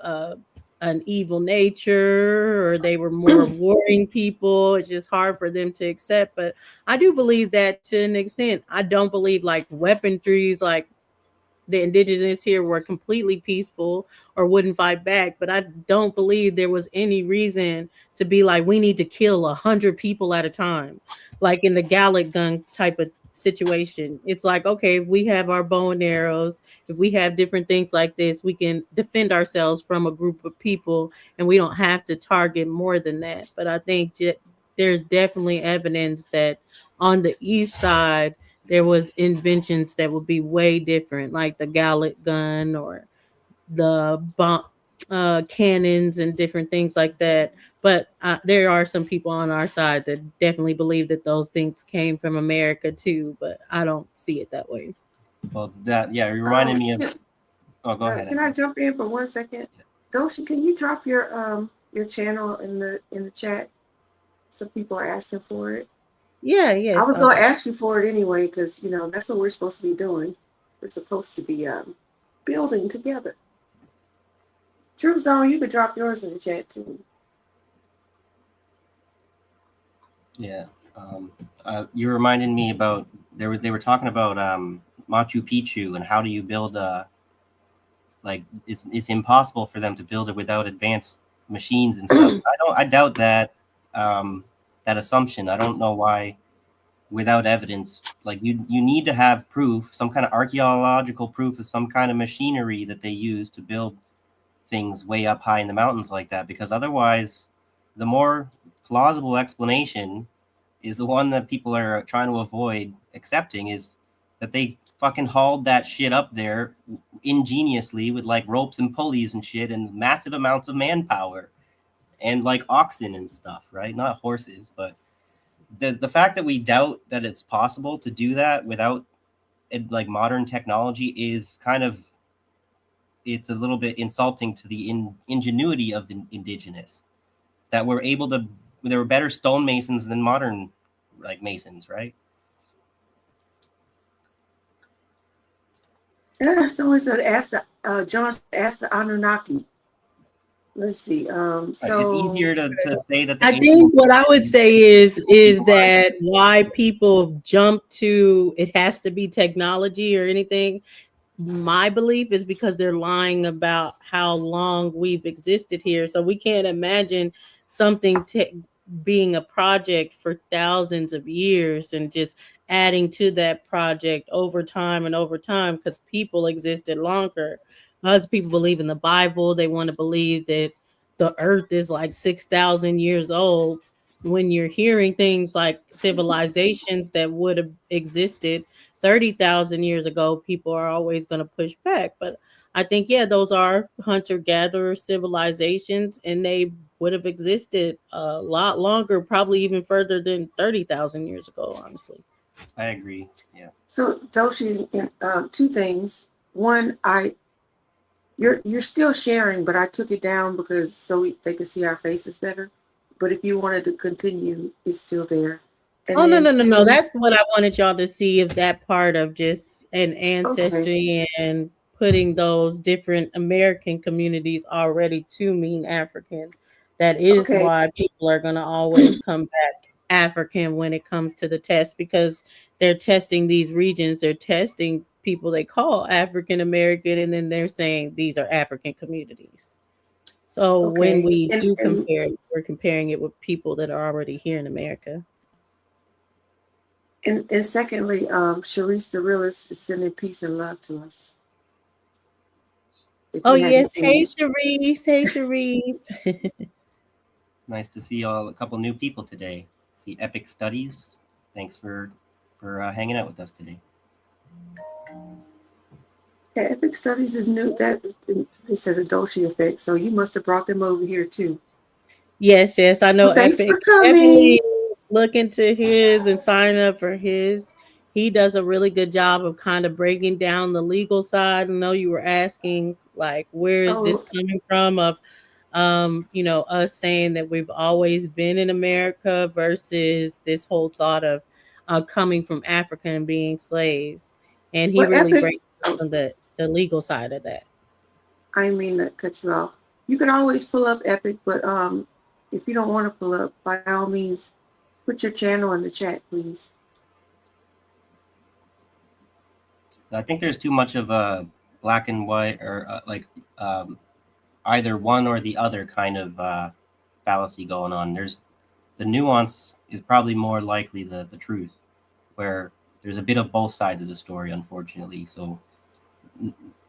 an evil nature or they were more warring people. It's just hard for them to accept. But I do believe that to an extent. I don't believe like weaponries like the indigenous here were completely peaceful or wouldn't fight back, but I don't believe there was any reason to be like we need to kill 100 people at a time, like in the Gallic gun type of situation. It's like okay, if we have our bow and arrows, if we have different things like this, we can defend ourselves from a group of people, and we don't have to target more than that. But I think there's definitely evidence that on the east side there was inventions that would be way different, like the Gallic gun or the bomb cannons and different things like that. But there are some people on our side that definitely believe that those things came from America too. But I don't see it that way. well, that yeah, it reminded me of. Can, Oh, go ahead, can I Abby. jump in for 1 second? Dosha, can you drop your channel in the chat? Some people are asking for it. Yeah, I yes. was gonna ask you for it anyway because that's what we're supposed to be doing. We're supposed to be building together. Troop Zone, you could drop yours in the chat too. Yeah. You reminded me about they were talking about Machu Picchu and how do you build like it's impossible for them to build it without advanced machines and stuff. I doubt that that assumption. I don't know why without evidence, like you need to have proof, some kind of archaeological proof of some kind of machinery that they use to build things way up high in the mountains like that, because otherwise the more plausible explanation is the one that people are trying to avoid accepting, is that they fucking hauled that shit up there ingeniously with like ropes and pulleys and shit and massive amounts of manpower and like oxen and stuff, right? Not horses, but the fact that we doubt that it's possible to do that without like modern technology is kind of, it's a little bit insulting to the ingenuity of the indigenous, that we're able to, there were better stonemasons than modern like masons, right? Yeah, someone said ask the John asked the Anunnaki. Let's see. It's So easier to say that the I think what I would say is that why people jump to it has to be technology or anything. My belief is because they're lying about how long we've existed here. So we can't imagine something being a project for thousands of years and just adding to that project over time and over time because people existed longer. Us people believe in the Bible. They want to believe that the earth is like 6,000 years old. When you're hearing things like civilizations that would have existed 30,000 years ago, people are always going to push back. But I think, yeah, those are hunter gatherer civilizations, and they would have existed a lot longer, probably even further than 30,000 years ago, honestly. I agree. Yeah. So Doshi, two things. One, you're still sharing, but I took it down because they could see our faces better. But if you wanted to continue, it's still there. And Oh, no, then no, no, no. two, That's what I wanted y'all to see, of that part of just an ancestry and putting those different American communities already to mean African. That is okay, why people are going to always come back African when it comes to the test, because they're testing these regions, they're testing people they call African American, and then they're saying these are African communities. So when okay, we do compare, we're comparing it with people that are already here in America. and secondly, Sharice the realist is sending peace and love to us. Oh yes, hey Sharice, hey Sharice. Nice to see a couple new people today. See Epic Studies. Thanks for hanging out with us today. Yeah, Epic Studies is new. That they said a Doshi effect, so you must have brought them over here too. Yes, I know. Well, thanks Epic. for coming. Definitely look into his and sign up for his. He does a really good job of kind of breaking down the legal side. I know you were asking, like, where is this coming from? Of us saying that we've always been in America versus this whole thought of coming from Africa and being slaves. And he really breaks down the legal side of that. I mean to cut you off. You can always pull up Epic, but if you don't want to pull up, by all means, put your channel in the chat, please. I think there's too much of a black and white or either one or the other kind of fallacy going on. There's the nuance is probably more likely the truth, where there's a bit of both sides of the story, unfortunately. So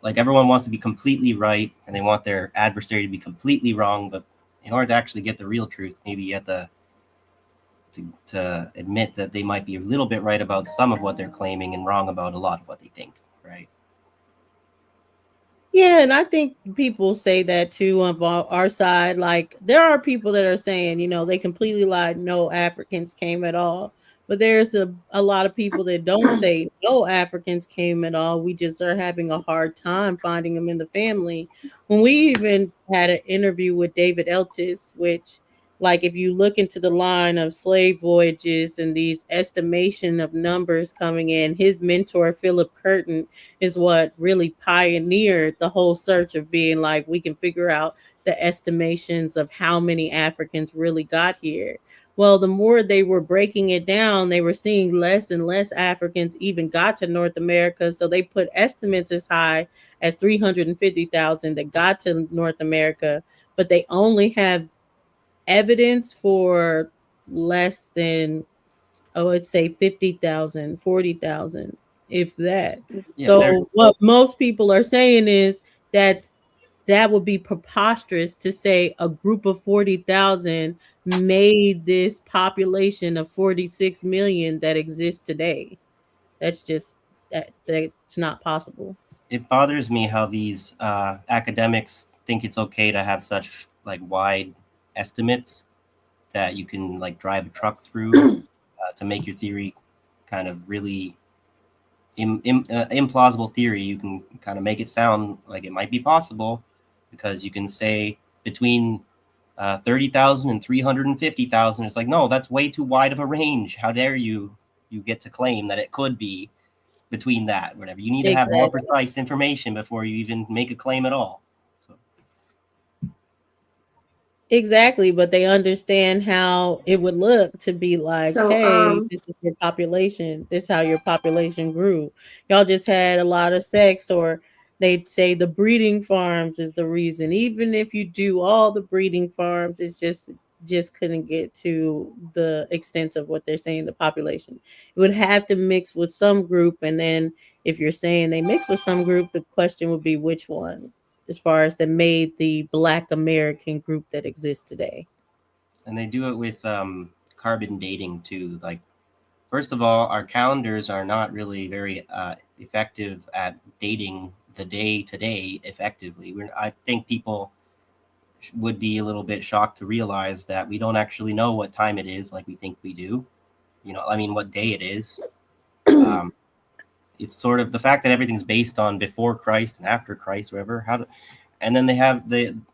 like everyone wants to be completely right and they want their adversary to be completely wrong, but in order to actually get the real truth, maybe you have to admit that they might be a little bit right about some of what they're claiming and wrong about a lot of what they think, right? Yeah, and I think people say that too on our side. Like, there are people that are saying, they completely lied, no Africans came at all. But there's a lot of people that don't say no Africans came at all. We just are having a hard time finding them in the family. When we even had an interview with David Eltis, which, like, if you look into the line of slave voyages and these estimation of numbers coming in, his mentor, Philip Curtin, is what really pioneered the whole search of being like, we can figure out the estimations of how many Africans really got here. Well, the more they were breaking it down, they were seeing less and less Africans even got to North America. So they put estimates as high as 350,000 that got to North America, but they only have evidence for less than, I would say 50,000, 40,000, if that. Yeah, there. So what most people are saying is that that would be preposterous to say a group of 40,000 made this population of 46 million that exists today. That's just that's not possible. It bothers me how these academics think it's okay to have such like wide estimates that you can like drive a truck through to make your theory kind of really implausible theory. You can kind of make it sound like it might be possible because you can say between 30,000 and 350,000. It's like, no, that's way too wide of a range. How dare you get to claim that it could be between that, whatever. You need to have more Exactly. precise information before you even make a claim at all. So, Exactly, but they understand how it would look to be like, So hey, this is your population. This is how your population grew. Y'all just had a lot of sex, or they'd say the breeding farms is the reason. Even if you do all the breeding farms, it's just couldn't get to the extent of what they're saying the population. It would have to mix with some group, and then if you're saying they mix with some group, the question would be which one, as far as that made the Black American group that exists today. and they do it with carbon dating too. Like, first of all, our calendars are not really very effective at dating the day to day effectively. I think people would be a little bit shocked to realize that we don't actually know what time it is like we think we do. I mean, what day it is. Um, it's sort of the fact that everything's based on before Christ and after Christ, whatever. And then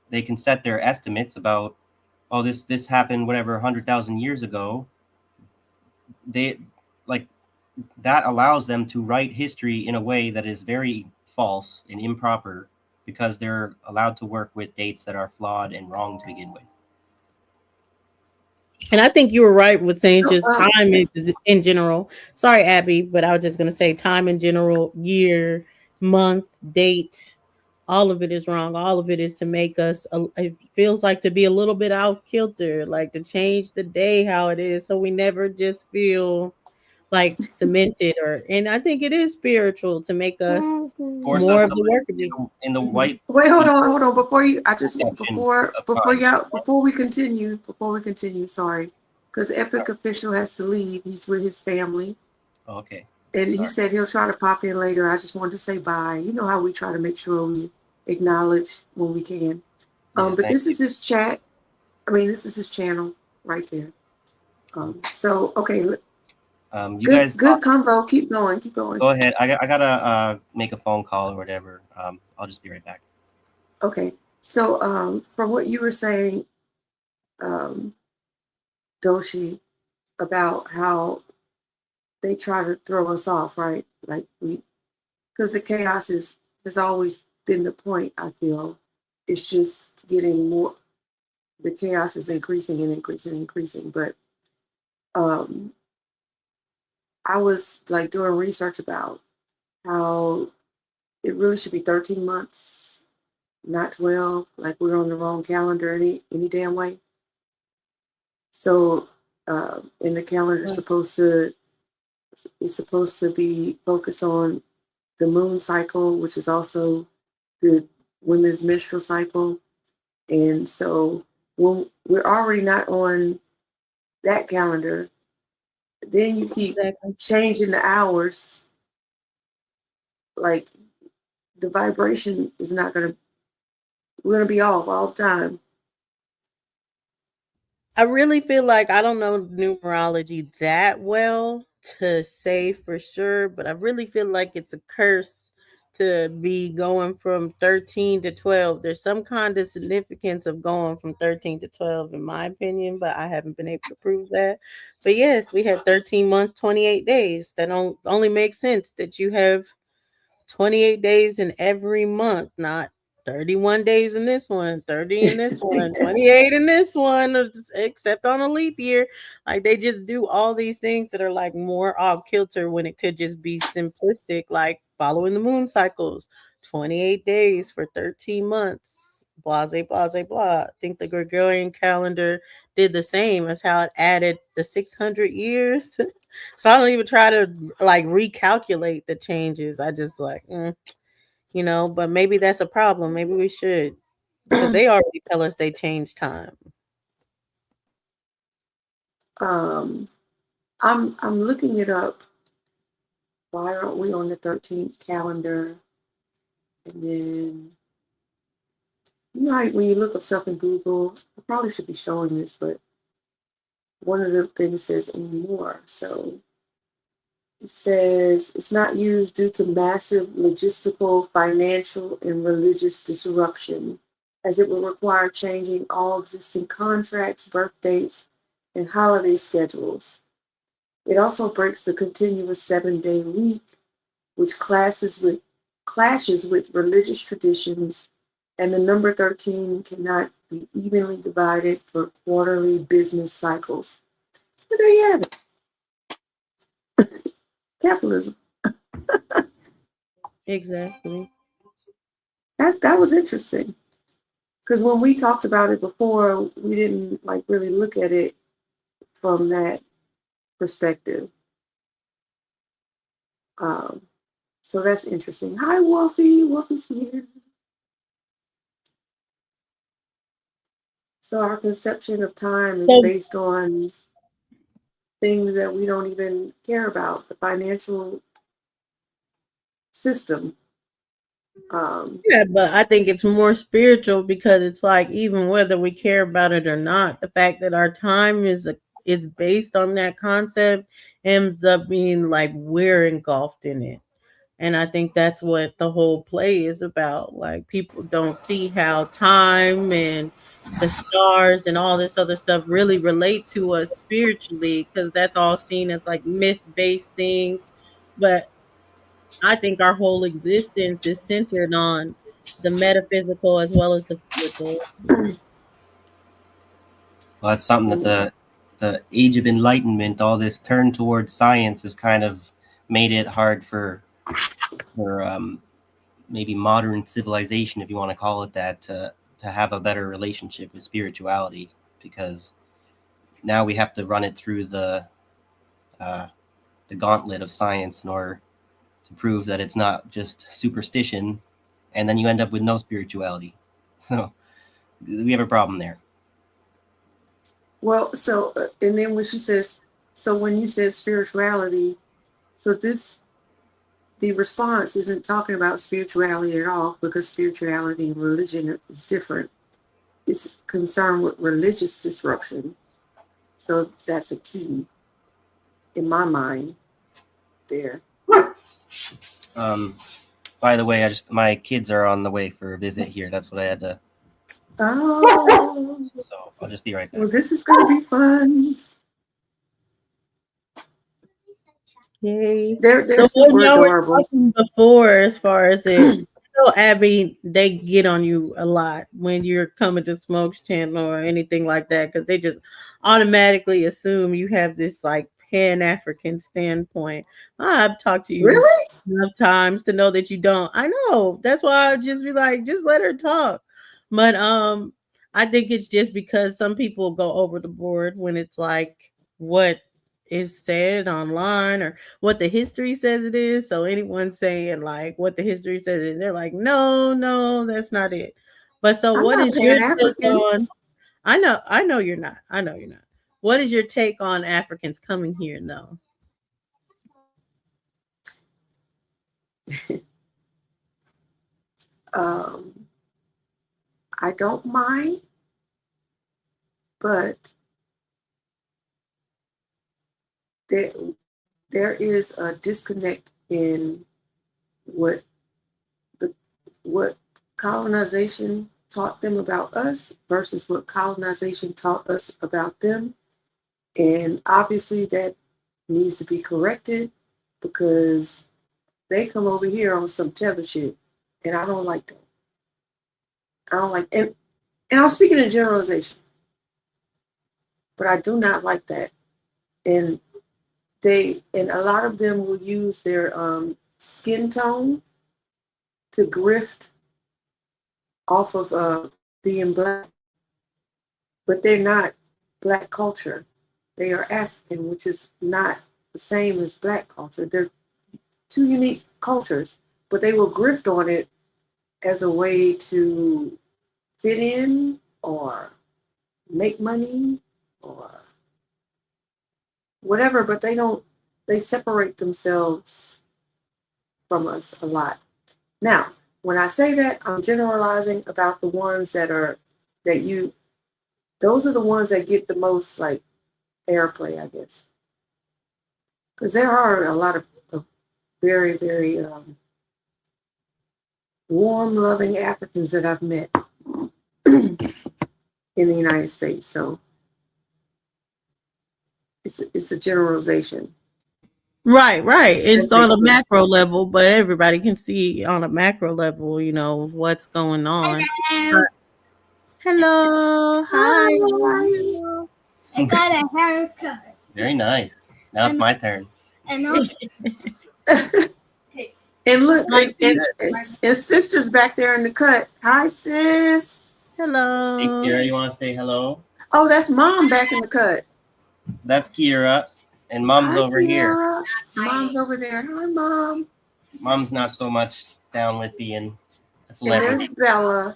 they can set their estimates about, oh, this happened whatever 100,000 years ago. They like that allows them to write history in a way that is very false and improper because they're allowed to work with dates that are flawed and wrong to begin with. And I think you were right with saying so, just time in general. Sorry, Abby, but I was just going to say time in general, year, month, date, all of it is wrong. All of it is to make us, it feels like to be a little bit out kilter, like to change the day how it is. So we never just feel like cemented, and I think it is spiritual to make us Force more us of to the live worker bee. in the Mhm. white wait, hold on. Before you, I just conception of before time. y'all before we continue. Sorry, because Epic Official has to leave. He's with his family, Okay. and he Sorry. said he'll try to pop in later. I just wanted to say bye. You know how we try to make sure we acknowledge when we can. Yeah, But thank this you. is his chat. I mean, this is his channel right there. So okay, You guys good convo. Keep going. go ahead. I gotta make a phone call or whatever. I'll just be right back. Okay. So from what you were saying, um, Doshi, about how they try to throw us off, right? Like because the chaos has always been the point. I feel it's just getting more. The chaos is increasing and increasing and increasing. But um, I was like doing research about how it really should be 13 months, not 12. Like we're on the wrong calendar any damn way. So in the calendar it's supposed to be focused on the moon cycle, which is also the women's menstrual cycle. And so when we're already not on that calendar, then you keep Exactly. changing the hours, like the vibration is not gonna we're gonna be off all the time. I really feel like I don't know numerology that well to say for sure, but I really feel like it's a curse to be going from 13 to 12. There's some kind of significance of going from 13 to 12, in my opinion, but I haven't been able to prove that. But yes, we had 13 months, 28 days. That only makes sense that you have 28 days in every month, not 31 days in this one, 30 in this one, 28 in this one, except on a leap year. Like they just do all these things that are like more off kilter when it could just be simplistic, like following the moon cycles, 28 days for 13 months, blase, blase, blah. I think the Gregorian calendar did the same as how it added the 600 years. So I don't even try to like recalculate the changes. I just like, but maybe that's a problem. Maybe we should, because they already tell us they change time. I'm looking it up. Why aren't we on the 13th calendar? And then when you look up stuff in Google, I probably should be showing this, but one of the things says anymore. So it says it's not used due to massive logistical, financial, and religious disruption, as it will require changing all existing contracts, birth dates, and holiday schedules. It also breaks the continuous 7-day week, which clashes with religious traditions, and the number 13 cannot be evenly divided for quarterly business cycles. But there you have it. Capitalism. Exactly. That was interesting. Because when we talked about it before, we didn't like really look at it from that perspective. So that's interesting. Hi, Wolfie. Wolfie's here. So our conception of time is based on things that we don't even care about, the financial system. Yeah, but I think it's more spiritual because it's like even whether we care about it or not, the fact that our time is based on that concept ends up being like we're engulfed in it. And I think that's what the whole play is about. Like people don't see how time and the stars and all this other stuff really relate to us spiritually because that's all seen as like myth-based things. But I think our whole existence is centered on the metaphysical as well as the physical. Well, that's something that the age of enlightenment, all this turn towards science, has kind of made it hard for maybe modern civilization, if you want to call it that, to have a better relationship with spirituality, because now we have to run it through the gauntlet of science in order to prove that it's not just superstition, and then you end up with no spirituality. So we have a problem there. Well, so and then when she says, so when you said spirituality, so the response isn't talking about spirituality at all, because spirituality and religion is different. It's concerned with religious disruption. So that's a key in my mind there. By the way, my kids are on the way for a visit here. That's what I had to. Oh. So I'll just be right back. Well, this is going to be fun. Yay. They're super adorable. Before, as far as it, Abby, they get on you a lot when you're coming to Smoke's channel or anything like that because they just automatically assume you have this like Pan-African standpoint. I've talked to you really enough times to know that you don't. I know. That's why I just be like, just let her talk. But I think it's just because some people go over the board when it's like what is said online or what the history says it is. So anyone saying like what the history says it, they're like, no, that's not it. But so what is your take on? I know you're not. I know you're not. What is your take on Africans coming here though? I don't mind, but there is a disconnect in what colonization taught them about us versus what colonization taught us about them. And obviously that needs to be corrected because they come over here on some tether shit, and I don't like that. I don't like, and I'm speaking in generalization, but I do not like that. And a lot of them will use their skin tone to grift off of being black, but they're not black culture. They are African, which is not the same as black culture. They're two unique cultures, but they will grift on it as a way to fit in or make money or whatever, but they separate themselves from us a lot. Now, when I say that, I'm generalizing about the ones those are the ones that get the most like airplay, I guess. Because there are a lot of very, very warm, loving Africans that I've met in the United States. So it's a generalization. Right. It's on a macro level, but everybody can see on a macro level, what's going on. Hello. Hi. I got a haircut. Very nice. Now it's my turn. And also, And look, and sister's back there in the cut. Hi, sis. Hello. Hey, Kira, you want to say hello? Oh, that's mom back in the cut. That's Kira, and mom's Hi, over here. Kiara. Mom's over there. Hi, mom. Mom's not so much down with being a And celebrity. there's Bella.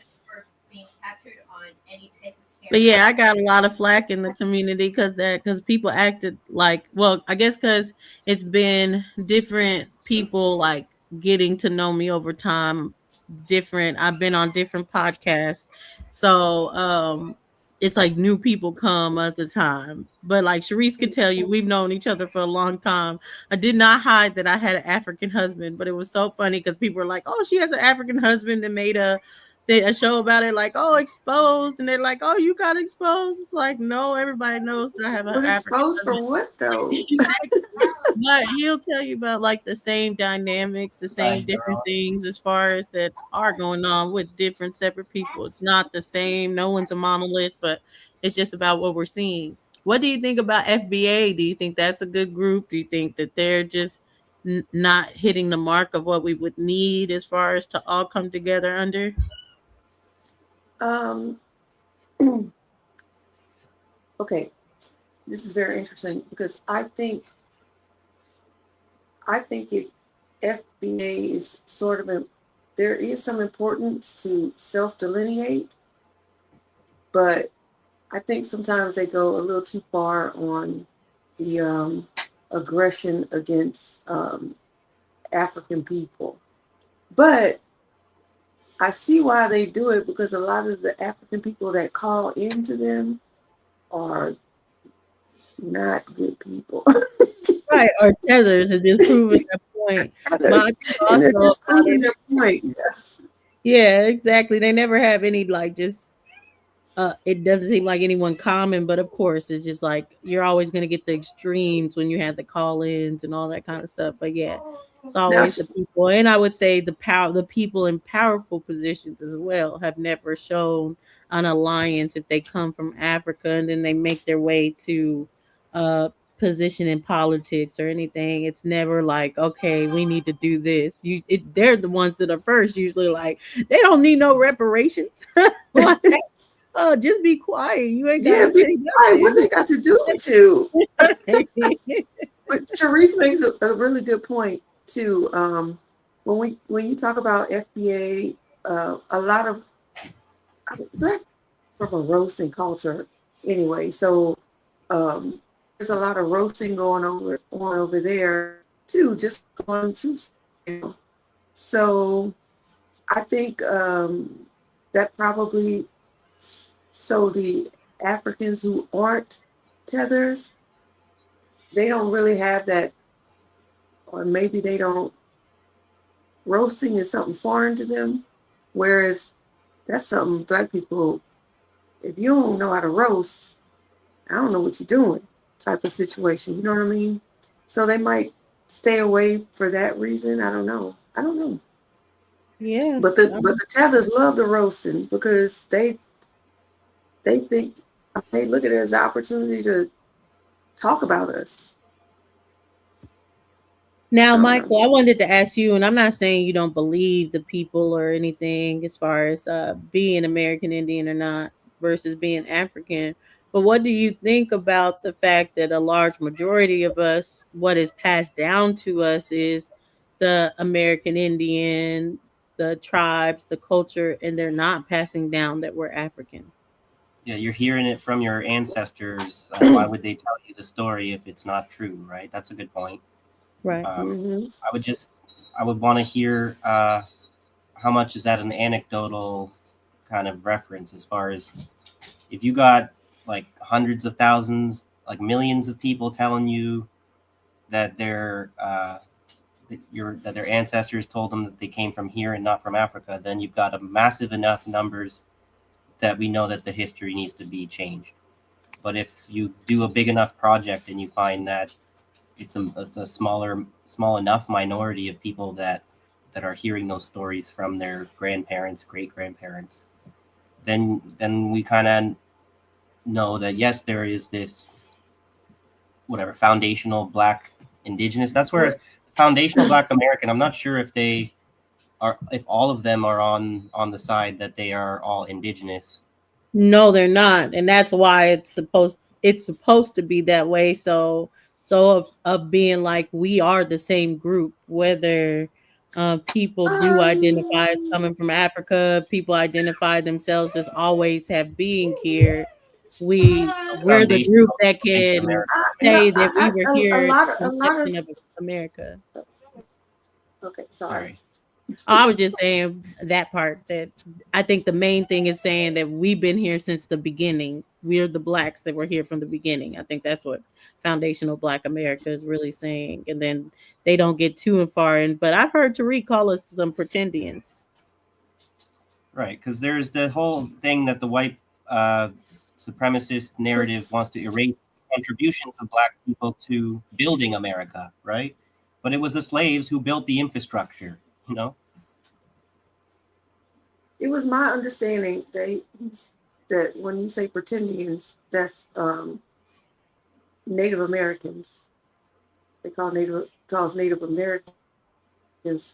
But yeah, I got a lot of flack in the community because people acted like, well, I guess because it's been different people like getting to know me over time. I've been on different podcasts, so it's like new people come at the time. But like Sharice could tell you, we've known each other for a long time. I did not hide that I had an African husband, but it was so funny because people were like, "Oh, she has an African husband," and made a show about it, like, "Oh, exposed," and they're like, "Oh, you got exposed." It's like, no, everybody knows that I have an But African exposed for husband. what though? But he'll tell you about like the same dynamics, the same different things as far as that are going on with different separate people. It's not the same. No one's a monolith, but it's just about what we're seeing. What do you think about FBA? Do you think that's a good group? Do you think that they're just not hitting the mark of what we would need as far as to all come together under? Okay, this is very interesting because I think FBA is sort of there is some importance to self-delineate, but I think sometimes they go a little too far on the aggression against African people. But I see why they do it because a lot of the African people that call into them are not good people. Right, or tethers is just proving their point. But I think And they're also just proving their point. yeah, exactly. They never have any like just it doesn't seem like anyone common, but of course it's just like you're always gonna get the extremes when you have the call-ins and all that kind of stuff. But yeah, it's always the people. And I would say the people in powerful positions as well have never shown an alliance if they come from Africa and then they make their way to position in politics or anything. It's never like, okay, we need to do this. They're the ones that are first usually like they don't need no reparations. Like, oh, just be quiet. You ain't got to say nothing. What they got to do with you? But Sharice makes a really good point too. When you talk about FBA, a lot of black from a roasting culture anyway. So there's a lot of roasting going on over there too, just on truth. So I think that probably. So the Africans who aren't tethers, they don't really have that, or maybe they don't. Roasting is something foreign to them, whereas that's something black people. If you don't know how to roast, I don't know what you're doing. Type of situation, you know what I mean? So they might stay away for that reason. I don't know. Yeah. But the tethers love the roasting because they think they look at it as an opportunity to talk about us. Now, I don't know. Michael, I wanted to ask you, and I'm not saying you don't believe the people or anything as far as being American Indian or not versus being African, but what do you think about the fact that a large majority of us, what is passed down to us is the American Indian, the tribes, the culture, and they're not passing down that we're African? Yeah, you're hearing it from your ancestors. Why would they tell you the story if it's not true, right? That's a good point. Right. Mm-hmm. I would want to hear how much is that an anecdotal kind of reference as far as if you got like hundreds of thousands, like millions of people telling you that that their ancestors told them that they came from here and not from Africa, then you've got a massive enough numbers that we know that the history needs to be changed. But if you do a big enough project and you find that it's a small enough minority of people that are hearing those stories from their grandparents, great grandparents, then we kind of know that yes, there is this whatever foundational Black Indigenous. That's where foundational Black American. I'm not sure if they are, if all of them are on the side that they are all Indigenous. No, they're not, and that's why it's supposed to be that way. So of being like we are the same group, whether people do identify as coming from Africa, people identify themselves as always have being here. We're the group Foundational that Native can American. say that we were A here at lot the of a lot of. conception of America. Okay, Sorry. sorry. I was just saying that part that I think the main thing is saying that we've been here since the beginning. We're the blacks that were here from the beginning. I think that's what foundational Black America is really saying. And then they don't get too far in. But I've heard Tariq call us some pretendians. Right, because there's the whole thing that the white supremacist narrative wants to erase contributions of Black people to building America, right? But it was the slaves who built the infrastructure, you know? It was my understanding that when you say pretendians, that's Native Americans. They calls Native Americans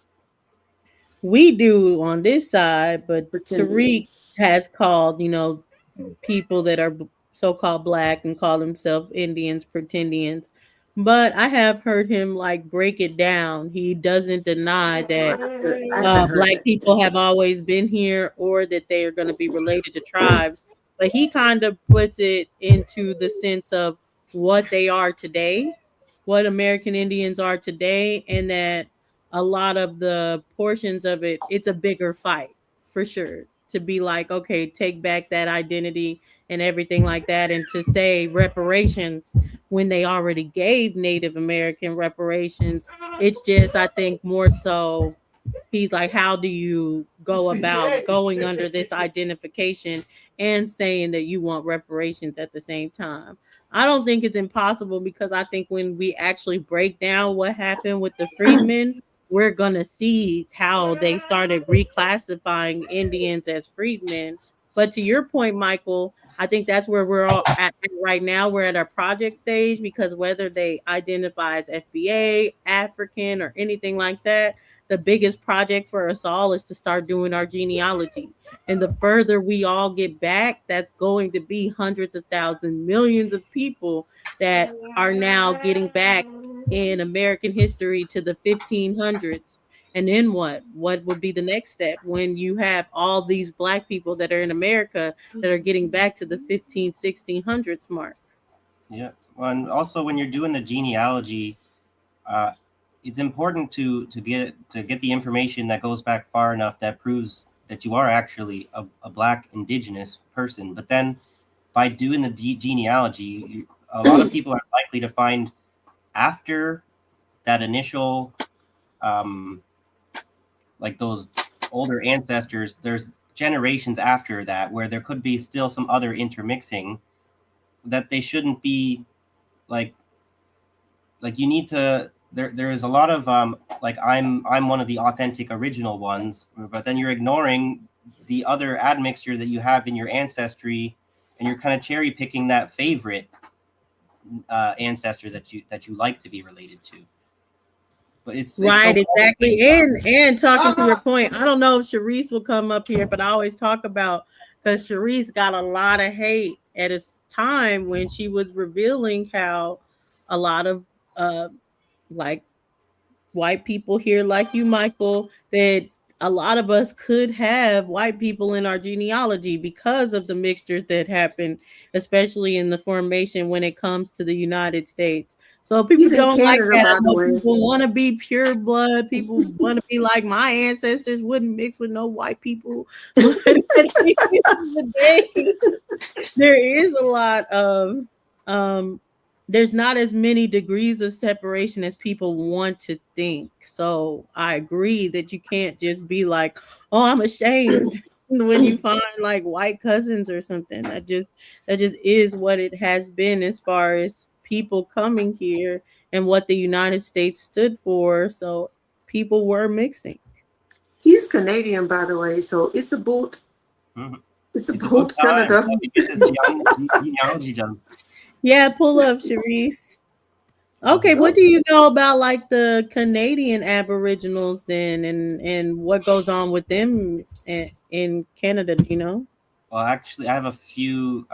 We do on this side, but Tariq pretendians. has called, people that are so-called black and call themselves Indians, pretendians. But I have heard him like break it down. He doesn't deny that I haven't heard black that. people have always been here or that they are going to be related to tribes. But he kind of puts it into the sense of what they are today, what American Indians are today, and that a lot of the portions of it, it's a bigger fight for sure. To be like, okay, take back that identity and everything like that, and to say reparations when they already gave Native American reparations. It's just, I think, more so he's like, how do you go about going under this identification and saying that you want reparations at the same time? I don't think it's impossible because I think when we actually break down what happened with the freedmen, we're going to see how they started reclassifying Indians as freedmen. But to your point, Michael, I think that's where we're all at right now. We're at our project stage because whether they identify as FBA, African, or anything like that, the biggest project for us all is to start doing our genealogy. And the further we all get back, that's going to be hundreds of thousands, millions of people that are now getting back in American history to the 1500s. And then what? What would be the next step when you have all these black people that are in America that are getting back to the 1600s mark? Yeah. Well, and also when you're doing the genealogy, uh, it's important to get the information that goes back far enough that proves that you are actually a Black Indigenous person. But then by doing the genealogy, a lot of people are likely to find after that initial, um, like those older ancestors, there's generations after that where there could be still some other intermixing that they shouldn't be like you need to there is a lot of like I'm one of the authentic original ones, but then you're ignoring the other admixture that you have in your ancestry, and you're kind of cherry picking that favorite ancestor that you like to be related to. But it's so Right, exactly. And talking to your point, I don't know if Sharice will come up here, but I always talk about because Sharice got a lot of hate at a time when she was revealing how a lot of like white people here, like you, Michael, that a lot of us could have white people in our genealogy because of the mixtures that happen, especially in the formation when it comes to the United States. So people He's in don't like Canada, that. I by the know way. people want to be pure blood. People want to be like my ancestors wouldn't mix with no white people. But at the end of the day, there is a lot of there's not as many degrees of separation as people want to think. So I agree that you can't just be like, oh, I'm ashamed when you find like white cousins or something. That just is what it has been as far as people coming here and what the United States stood for. So people were mixing. He's Canadian, by the way, so it's a boot. Mhm. It's a It's about boot, time Canada. that we get this genealogy done. Yeah, pull up, Sharice. Okay, what do you know about like the Canadian Aboriginals then, and what goes on with them in Canada? Do you know? Well, actually, I have a few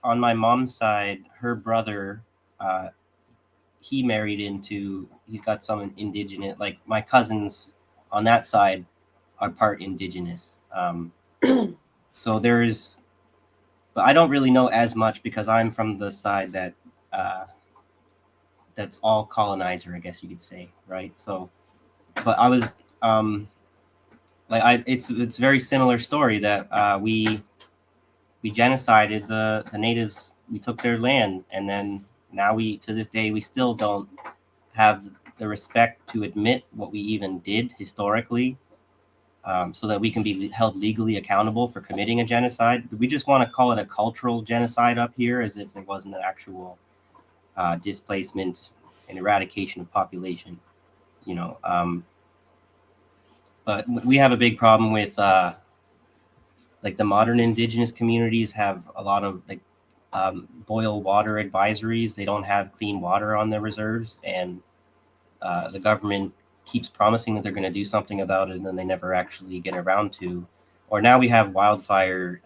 on my mom's side. Her brother, uh, he married into. He's got some indigenous. Like my cousins on that side are part indigenous. So there's, but I don't really know as much because I'm from the side that that's all colonizer, I guess you could say, right? So, but I was like it's a very similar story that we genocided the natives. We took their land, and then now we to this day we still don't have the respect to admit what we even did historically, so that we can be held legally accountable for committing a genocide. We just want to call it a cultural genocide up here, as if there wasn't an actual displacement and eradication of population. You know, but we have a big problem with like the modern indigenous communities have a lot of like boil water advisories. They don't have clean water on their reserves, and the government keeps promising that they're going to do something about it, and then they never actually get around to. Or now we have wildfire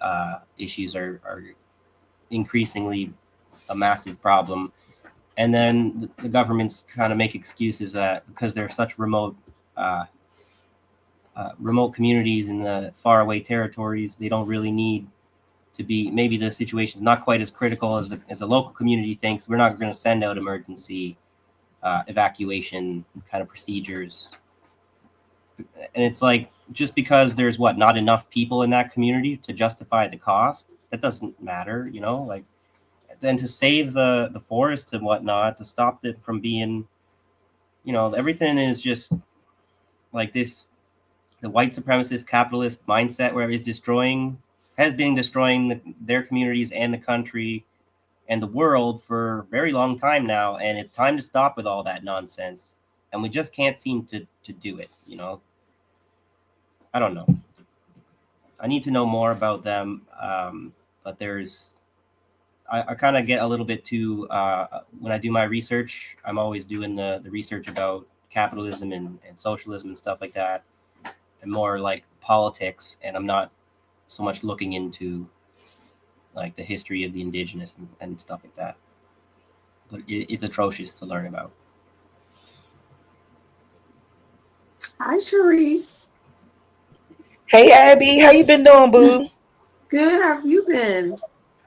issues are increasingly a massive problem, and then the government's trying to make excuses that because they're such remote communities in the faraway territories, they don't really need to be. Maybe the situation is not quite as critical as the local community thinks. We're not going to send out emergency evacuation kind of procedures. And it's like just because there's not enough people in that community to justify the cost, that doesn't matter, you know. Like then to save the forests and whatnot, to stop it from being, you know, everything is just like this. The white supremacist capitalist mindset where it's has been destroying their communities and the country and the world for a very long time now, and it's time to stop with all that nonsense, and we just can't seem to do it, you know. I don't know, I need to know more about them, but there's I kind of get a little bit too when I do my research, I'm always doing the research about capitalism and socialism and stuff like that, and more like politics, and I'm not so much looking into like the history of the indigenous and stuff like that. But it's atrocious to learn about. Hi, Sharice. Hey Abby, how you been doing, boo? Good. How have you been?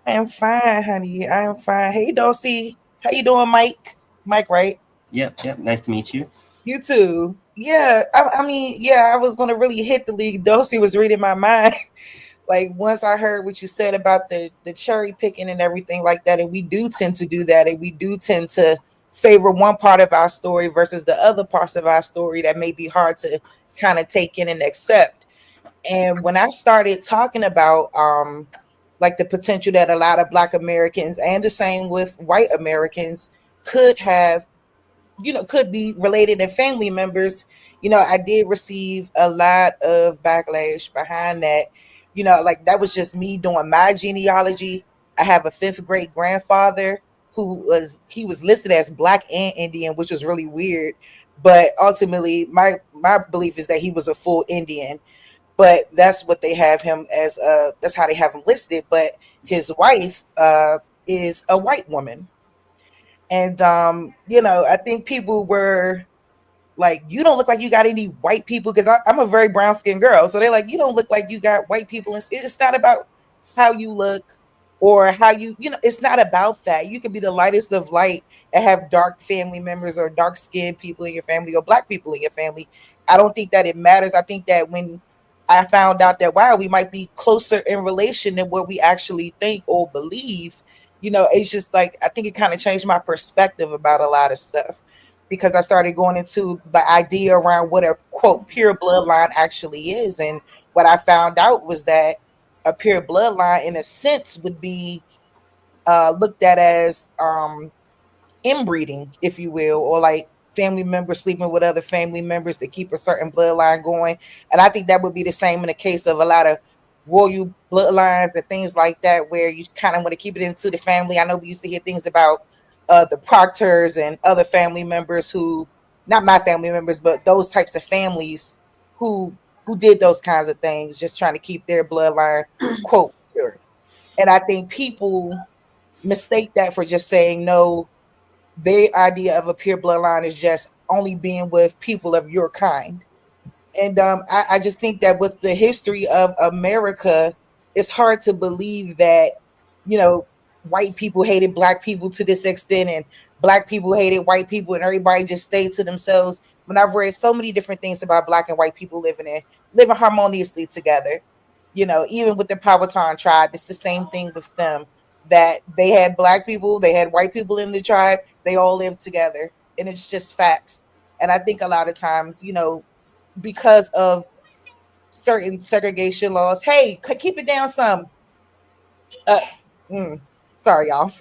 I am fine, honey. I am fine. Hey Dulcie, how you doing, Mike? Mike, right? Yep. Nice to meet you. You too. Yeah, I mean, yeah, I was gonna really hit the league. Dulcie was reading my mind. Like once I heard what you said about the cherry picking and everything like that, and we do tend to do that, and we do tend to favor one part of our story versus the other parts of our story that may be hard to kind of take in and accept. And when I started talking about like the potential that a lot of Black Americans and the same with white Americans could have could be related and family members. I did receive a lot of backlash behind that. Like that was just me doing my genealogy. I have a fifth great grandfather he was listed as black and Indian, which was really weird. But ultimately, my belief is that he was a full Indian. But that's what they have him as. That's how they have him listed. But his wife is a white woman. And I think people were like, you don't look like you got any white people, because I'm a very brown skinned girl. So they're like, you don't look like you got white people. And it's not about how you look or how it's not about that. You could be the lightest of light and have dark family members or dark skinned people in your family or black people in your family. I don't think that it matters. I think that when I found out that, wow, we might be closer in relation than what we actually think or believe, it's just like, I think it kind of changed my perspective about a lot of stuff, because I started going into the idea around what a quote pure bloodline actually is. And what I found out was that a pure bloodline, in a sense, would be looked at as inbreeding, if you will, or like family members sleeping with other family members to keep a certain bloodline going. And I think that would be the same in the case of a lot of royal bloodlines and things like that, where you kind of want to keep it into the family. I know we used to hear things about the Proctors and other family members who, not my family members, but those types of families who did those kinds of things, just trying to keep their bloodline quote pure. And I think people mistake that for just saying no. Their idea of a pure bloodline is just only being with people of your kind. And I just think that with the history of America, it's hard to believe that, white people hated black people to this extent, and black people hated white people, and everybody just stayed to themselves. When I've read so many different things about black and white people living harmoniously together, even with the Powhatan tribe, it's the same thing with them. That they had black people, they had white people in the tribe, they all lived together, and it's just facts. And I think a lot of times, because of certain segregation laws. Hey, keep it down some. Uh, sorry, y'all.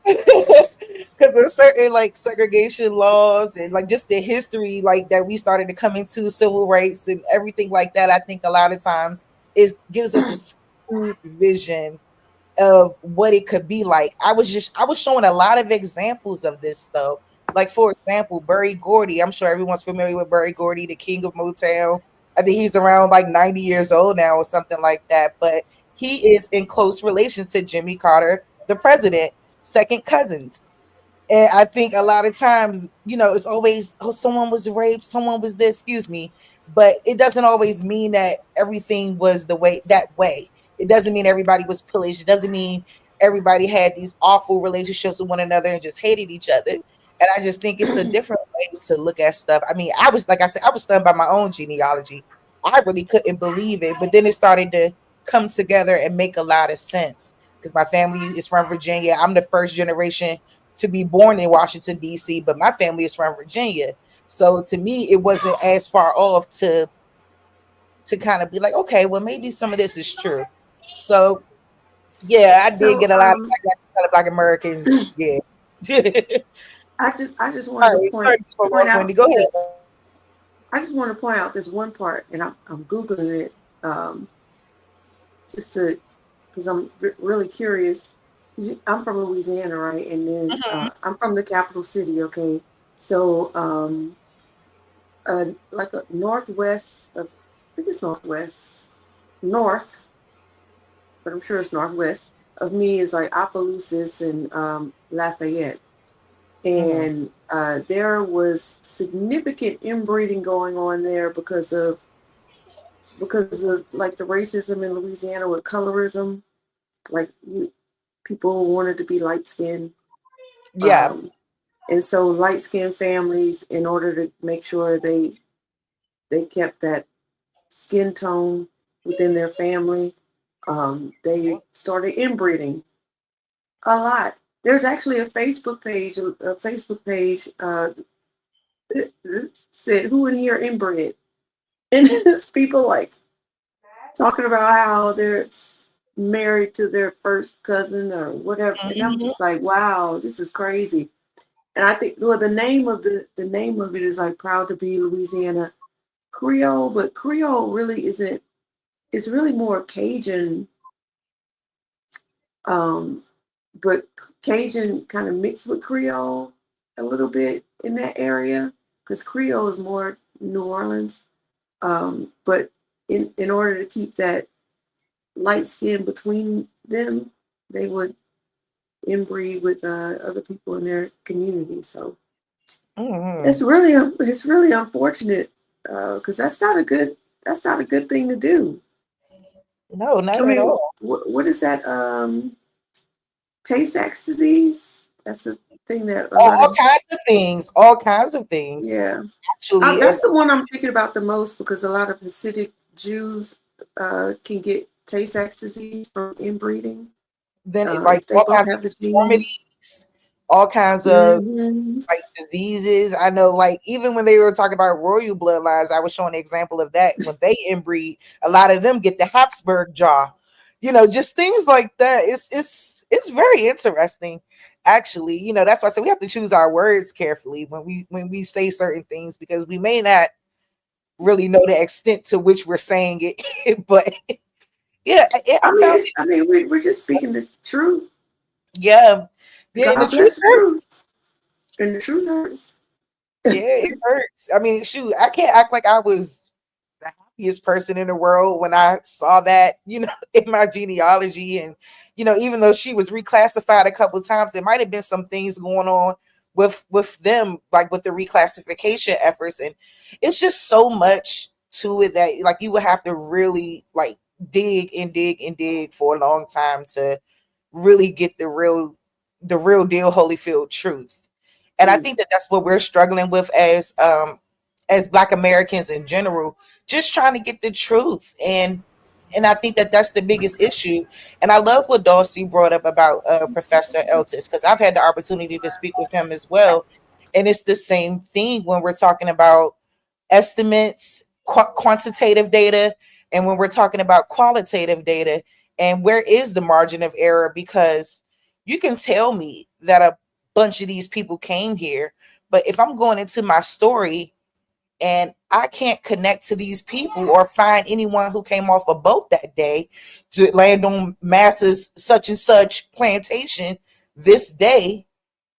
Because there's certain like segregation laws and like just the history like that we started to come into civil rights and everything like that. I think a lot of times it gives us a skewed vision of what it could be like. I was showing a lot of examples of this though. Like for example, Berry Gordy. I'm sure everyone's familiar with Berry Gordy, the king of Motown. I think he's around like 90 years old now or something like that. But he is in close relation to Jimmy Carter, the president, second cousins. And I think a lot of times, it's always, oh, someone was raped, someone was this, excuse me. But it doesn't always mean that everything was that way. It doesn't mean everybody was pillaged. It doesn't mean everybody had these awful relationships with one another and just hated each other. And I just think it's a different way to look at stuff. I mean, like I said, I was stunned by my own genealogy. I really couldn't believe it. But then it started to come together and make a lot of sense, because my family is from Virginia. I'm the first generation to be born in Washington, D.C., but my family is from Virginia. So to me, it wasn't as far off to kind of be like, okay, well, maybe some of this is true. So, yeah, I did get a lot of Black Americans. Yeah. I just wanted to point out. Go ahead. I just want to point out this one part, and I'm Googling it because I'm really curious. I'm from Louisiana, right? And then I'm from the capital city, okay? So, like a northwest, I think it's north, but I'm sure it's northwest of me is like Opelousas and Lafayette. And there was significant inbreeding going on there because of like the racism in Louisiana with colorism, like people wanted to be light skinned. Yeah. And so light skinned families, in order to make sure they kept that skin tone within their family, they started inbreeding a lot. There's actually a Facebook page that said, "Who in here inbred?" And it's people like talking about how they're married to their first cousin or whatever. And I'm just like, wow, this is crazy. And I think the name of the name of it is like Proud to Be Louisiana Creole, but Creole really isn't. It's really more Cajun, but Cajun kind of mixed with Creole a little bit in that area because Creole is more New Orleans. But in order to keep that light skin between them, they would inbreed with other people in their community. So it's really unfortunate because that's not a good thing to do. No, not I at mean, all. what is that? Tay-Sachs disease. That's the thing that a lot All of kinds of things. All kinds of things. yeah. Actually, That's the one I'm thinking about the most because a lot of Hasidic Jews can get Tay-Sachs disease from inbreeding. then If they all both kinds of have the gene. deformities, all kinds of like diseases. I know, like even when they were talking about royal bloodlines, I was showing an example of that. When they inbreed, a lot of them get the Habsburg jaw. Just things like that. It's very interesting, actually. That's why I say we have to choose our words carefully when we say certain things because we may not really know the extent to which we're saying it. But yeah, I mean, we're just speaking the truth. yeah, and the God truth bless the hurts. truth, and the truth hurts. Yeah, it hurts. I mean, shoot, I can't act like I was the happiest person in the world when I saw that, in my genealogy. And, even though she was reclassified a couple of times, there might have been some things going on with them, like with the reclassification efforts. And it's just so much to it that like you would have to really like dig and dig and dig for a long time to really get the real deal Holyfield truth. And I think that that's what we're struggling with as Black Americans in general, just trying to get the truth. And I think that that's the biggest issue. And I love what Dulcie brought up about Professor Eltis, because I've had the opportunity to speak with him as well. And it's the same thing when we're talking about estimates, quantitative data, and when we're talking about qualitative data. And where is the margin of error? Because you can tell me that a bunch of these people came here, but if I'm going into my story and I can't connect to these people or find anyone who came off a boat that day to land on Massa's such and such plantation this day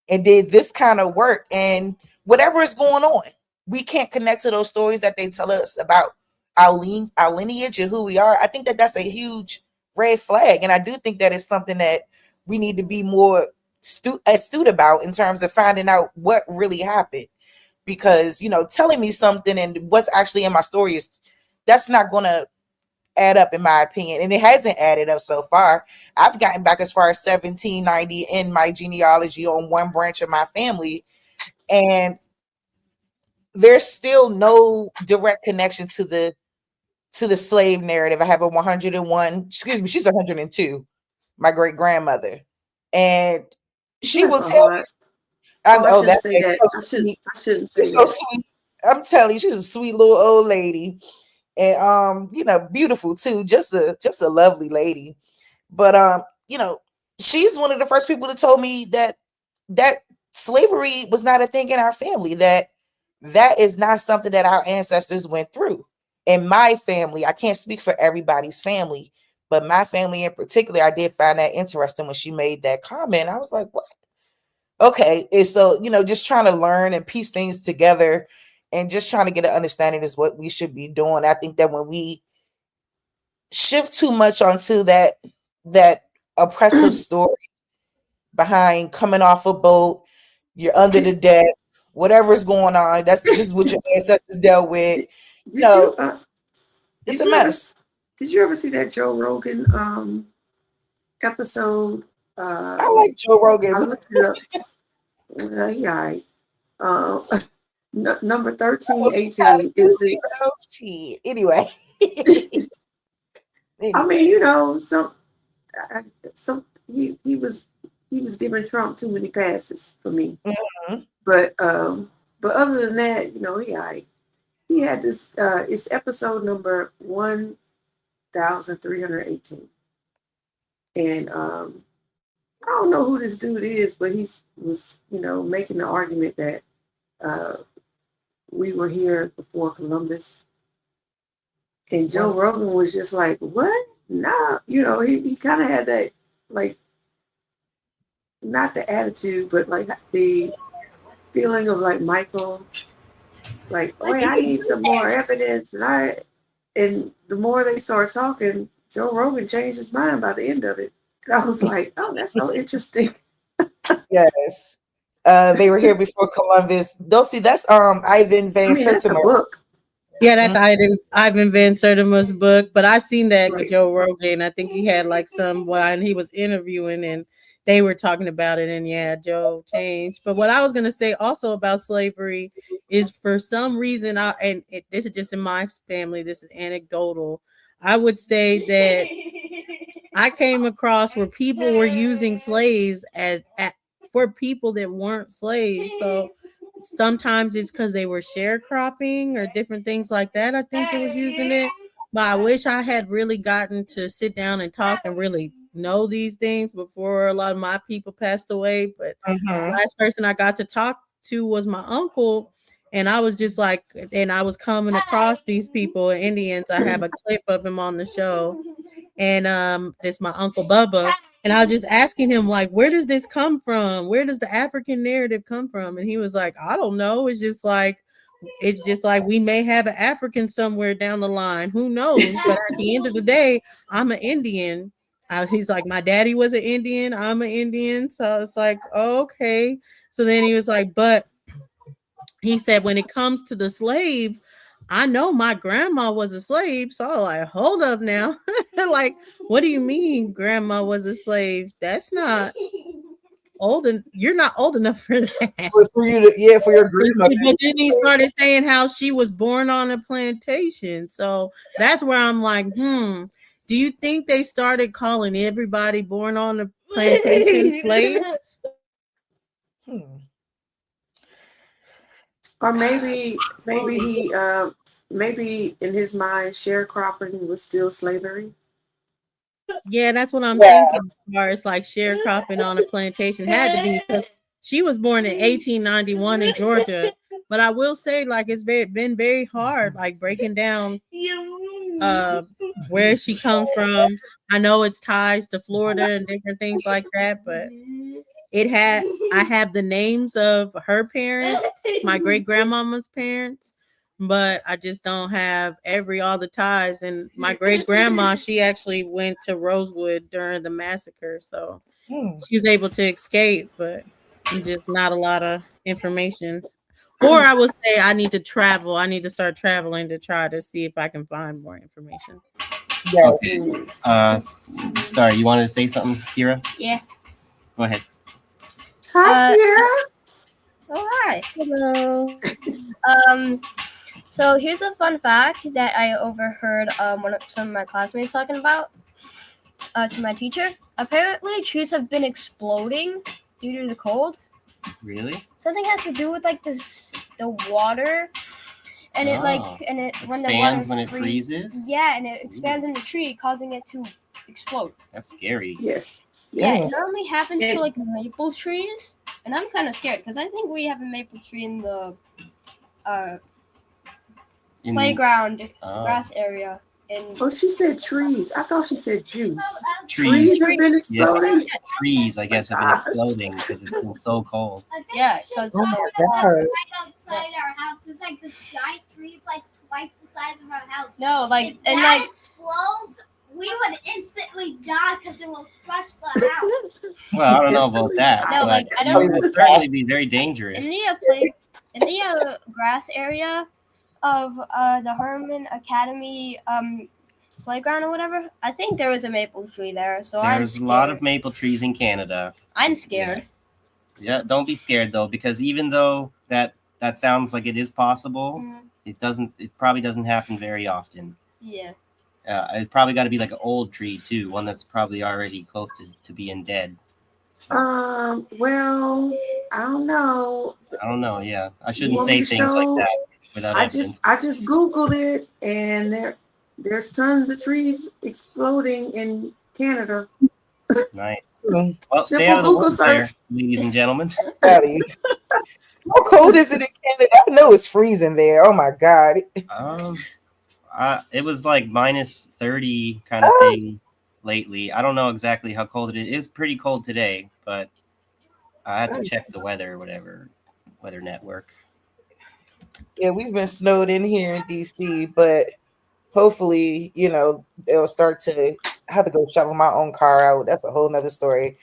and did this kind of work and whatever is going on, we can't connect to those stories that they tell us about our lineage and who we are. I think that that's a huge red flag. And I do think that it's something that we need to be more astute about in terms of finding out what really happened. Because, telling me something and what's actually in my story that's not going to add up in my opinion, and it hasn't added up so far. I've gotten back as far as 1790 in my genealogy on one branch of my family, and there's still no direct connection to the slave narrative. I have a 101, excuse me, she's 102, my great grandmother, and she Bless will her tell you. heart. I Oh, I know shouldn't that's say that. so I sweet. shouldn't say She's so that. sweet. I'm telling you, she's a sweet little old lady, and beautiful too. Just a lovely lady. But she's one of the first people that told me that slavery was not a thing in our family. That is not something that our ancestors went through. In my family, I can't speak for everybody's family, but my family in particular, I did find that interesting when she made that comment. I was like, what? Okay. And so, just trying to learn and piece things together and just trying to get an understanding is what we should be doing. I think that when we shift too much onto that oppressive story behind coming off a boat, you're under the deck, whatever's going on, that's just what your ancestors dealt with. Did you It's did a you ever mess. did you ever see that Joe Rogan episode? I like Joe I Rogan. looked it up. Yeah, number 1318 is it? Anyway. I mean, some he was giving Trump too many passes for me. Mm-hmm. But other than that, he had this. It's episode number 1318, and don't know who this dude is, but he was, making the argument that we were here before Columbus. And Joe Rogan was just like, what? No, he kind of had that, like, not the attitude, but like the feeling of like Michael, like, oh, I need some more evidence. And the more they start talking, Joe Rogan changed his mind by the end of it. And I was like, oh, that's so interesting. Yes. They were here before Columbus. Dulcie, that's Ivan Van That's a Sertima. book. Yeah, that's Ivan Van Sertima's book. But I seen that Right. with Joe Rogan. I think he had like and he was interviewing and they were talking about it. And yeah, Joe changed. But what I was gonna say also about slavery is for some reason, this is just in my family. This is anecdotal. I would say that I came across where people were using slaves for people that weren't slaves. So sometimes it's because they were sharecropping or different things like that. I think it was using it. But I wish I had really gotten to sit down and talk and really know these things before a lot of my people passed away. But the last person I got to talk to was my uncle. And I was just like, and I was coming across these people, Indians. I have a clip of him on the show. And it's my Uncle Bubba. And I was just asking him, like, where does this come from? Where does the African narrative come from? And he was like, I don't know. It's just like we may have an African somewhere down the line. Who knows? But at the end of the day, I'm an Indian. He's like, my daddy was an Indian. I'm an Indian. So it's like, oh, okay. So then he was like, but he said, when it comes to the slave, I know my grandma was a slave. So I was like, hold up now. Like, what do you mean grandma was a slave? That's not old, and you're not old enough for that. For you to, for your grandmother. But then he started saying how she was born on a plantation. So that's where I'm like, do you think they started calling everybody born on a plantation slaves? Or maybe he maybe in his mind sharecropping was still slavery. Yeah, that's what I'm thinking. As far as like sharecropping on a plantation had to be, because she was born in 1891 in Georgia. But I will say, like, it's been very hard, like breaking down where she comes from. I know it's ties to Florida and different things like that, but I have the names of her parents, my great grandmama's parents, but I just don't have all the ties. And my great grandma, she actually went to Rosewood during the massacre, so she was able to escape, but just not a lot of information. Or I would say I need to travel. I need to start traveling to try to see if I can find more information. Okay. Sorry, you wanted to say something, Kira? Yeah. Go ahead. Hi, Kira. Oh, hi. Hello. So here's a fun fact that I overheard some of my classmates talking about to my teacher. Apparently, trees have been exploding due to the cold. Really? Something has to do with like the water, and it expands when it freezes. Yeah, and it expands in the tree, causing it to explode. That's scary. Yes. Yeah, it normally happens to like maple trees, and I'm kind of scared because I think we have a maple tree in the playground grass area. She said trees. I thought she said juice. Trees have been exploding. Yeah. Trees, I guess, have been exploding because it's been so cold. Yeah, because right outside our house, there's like this giant tree. It's like twice the size of our house. No, like if that explodes, we would instantly die because it will crush the house. Well, I don't know about that. No, but I don't. It would certainly be very dangerous. In the grass area of the Herman Academy playground or whatever, I think there was a maple tree there. So there's a lot of maple trees in Canada. I'm scared. Yeah, don't be scared though, because even though that sounds like it is possible, it probably doesn't happen very often. Yeah. It's probably got to be like an old tree too, one that's probably already close to being dead. So. Well, I don't know. Yeah, I shouldn't say things like that without evidence. I just Googled it, and there's tons of trees exploding in Canada. Nice. Well, stay Simple out of the Google woods there, search. ladies and gentlemen. Sally. How cold is it in Canada? I know it's freezing there. Oh my god. It was like minus 30 kind of Oh, thing lately. I don't know exactly how cold it is. It's pretty cold today, but I had to check the weather or whatever, weather network. yeah, we've been snowed in here in DC, but hopefully, they'll start to have to go shovel my own car out. That's a whole nother story.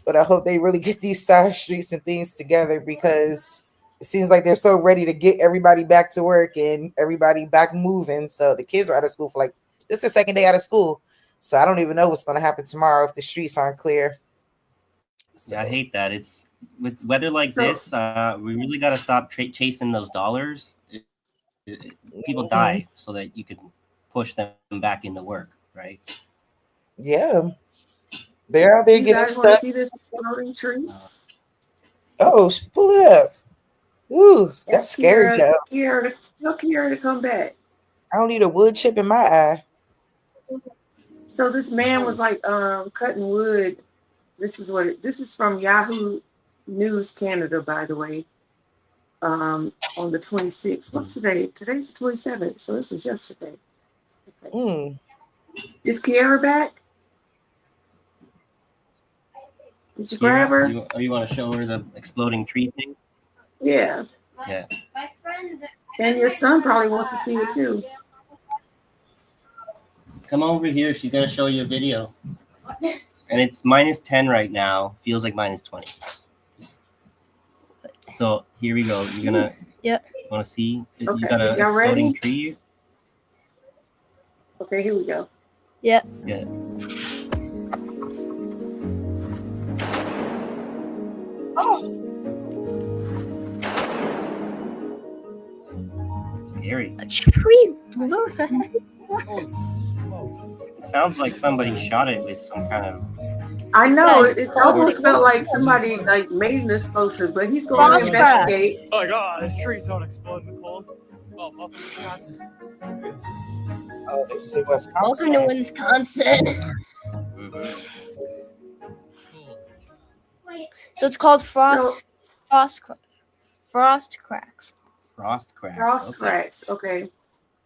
But I hope they really get these side streets and things together because it seems like they're so ready to get everybody back to work and everybody back moving. So the kids are out of school for like this is the second day out of school. So I don't even know what's going to happen tomorrow if the streets aren't clear. So, Yeah, I hate that. It's with weather like So- this. We really got to stop chasing those dollars. People die so that you can push them back into work, right? yeah. They're out there You getting guys want to stuck. see this exploding tree? Oh, pull it up. Ooh, that's scary, though. Tell Kiara to come back. I don't need a wood chip in my eye. So this man was like cutting wood. This is from Yahoo News Canada, by the way. On the 26th. What's today? Today's the 27th. So this was yesterday. Okay. Is Kiara back? Did you grab her? You want to show her the exploding tree thing? Yeah. Yeah. My friend. And your son probably wants to see it too. Come over here. She's gonna show you a video. And it's minus 10 right now. Feels like minus 20. So here we go. You're gonna. Yep. Want to see? Okay. You got an Y'all exploding ready? tree. Okay, here we go. Yeah. Yeah. Oh, Scary. A tree blew the It sounds like somebody shot it with some kind of. I know Guys, it almost felt like somebody like made an explosive, but he's going to Frost investigate. Oh my god, this trees don't explode in the cold. Oh, up in Wisconsin. oh, they say Welcome to Wisconsin. Wisconsin. Wait. So it's called frost cracks. Frost cracks. Frost Okay. cracks. Okay.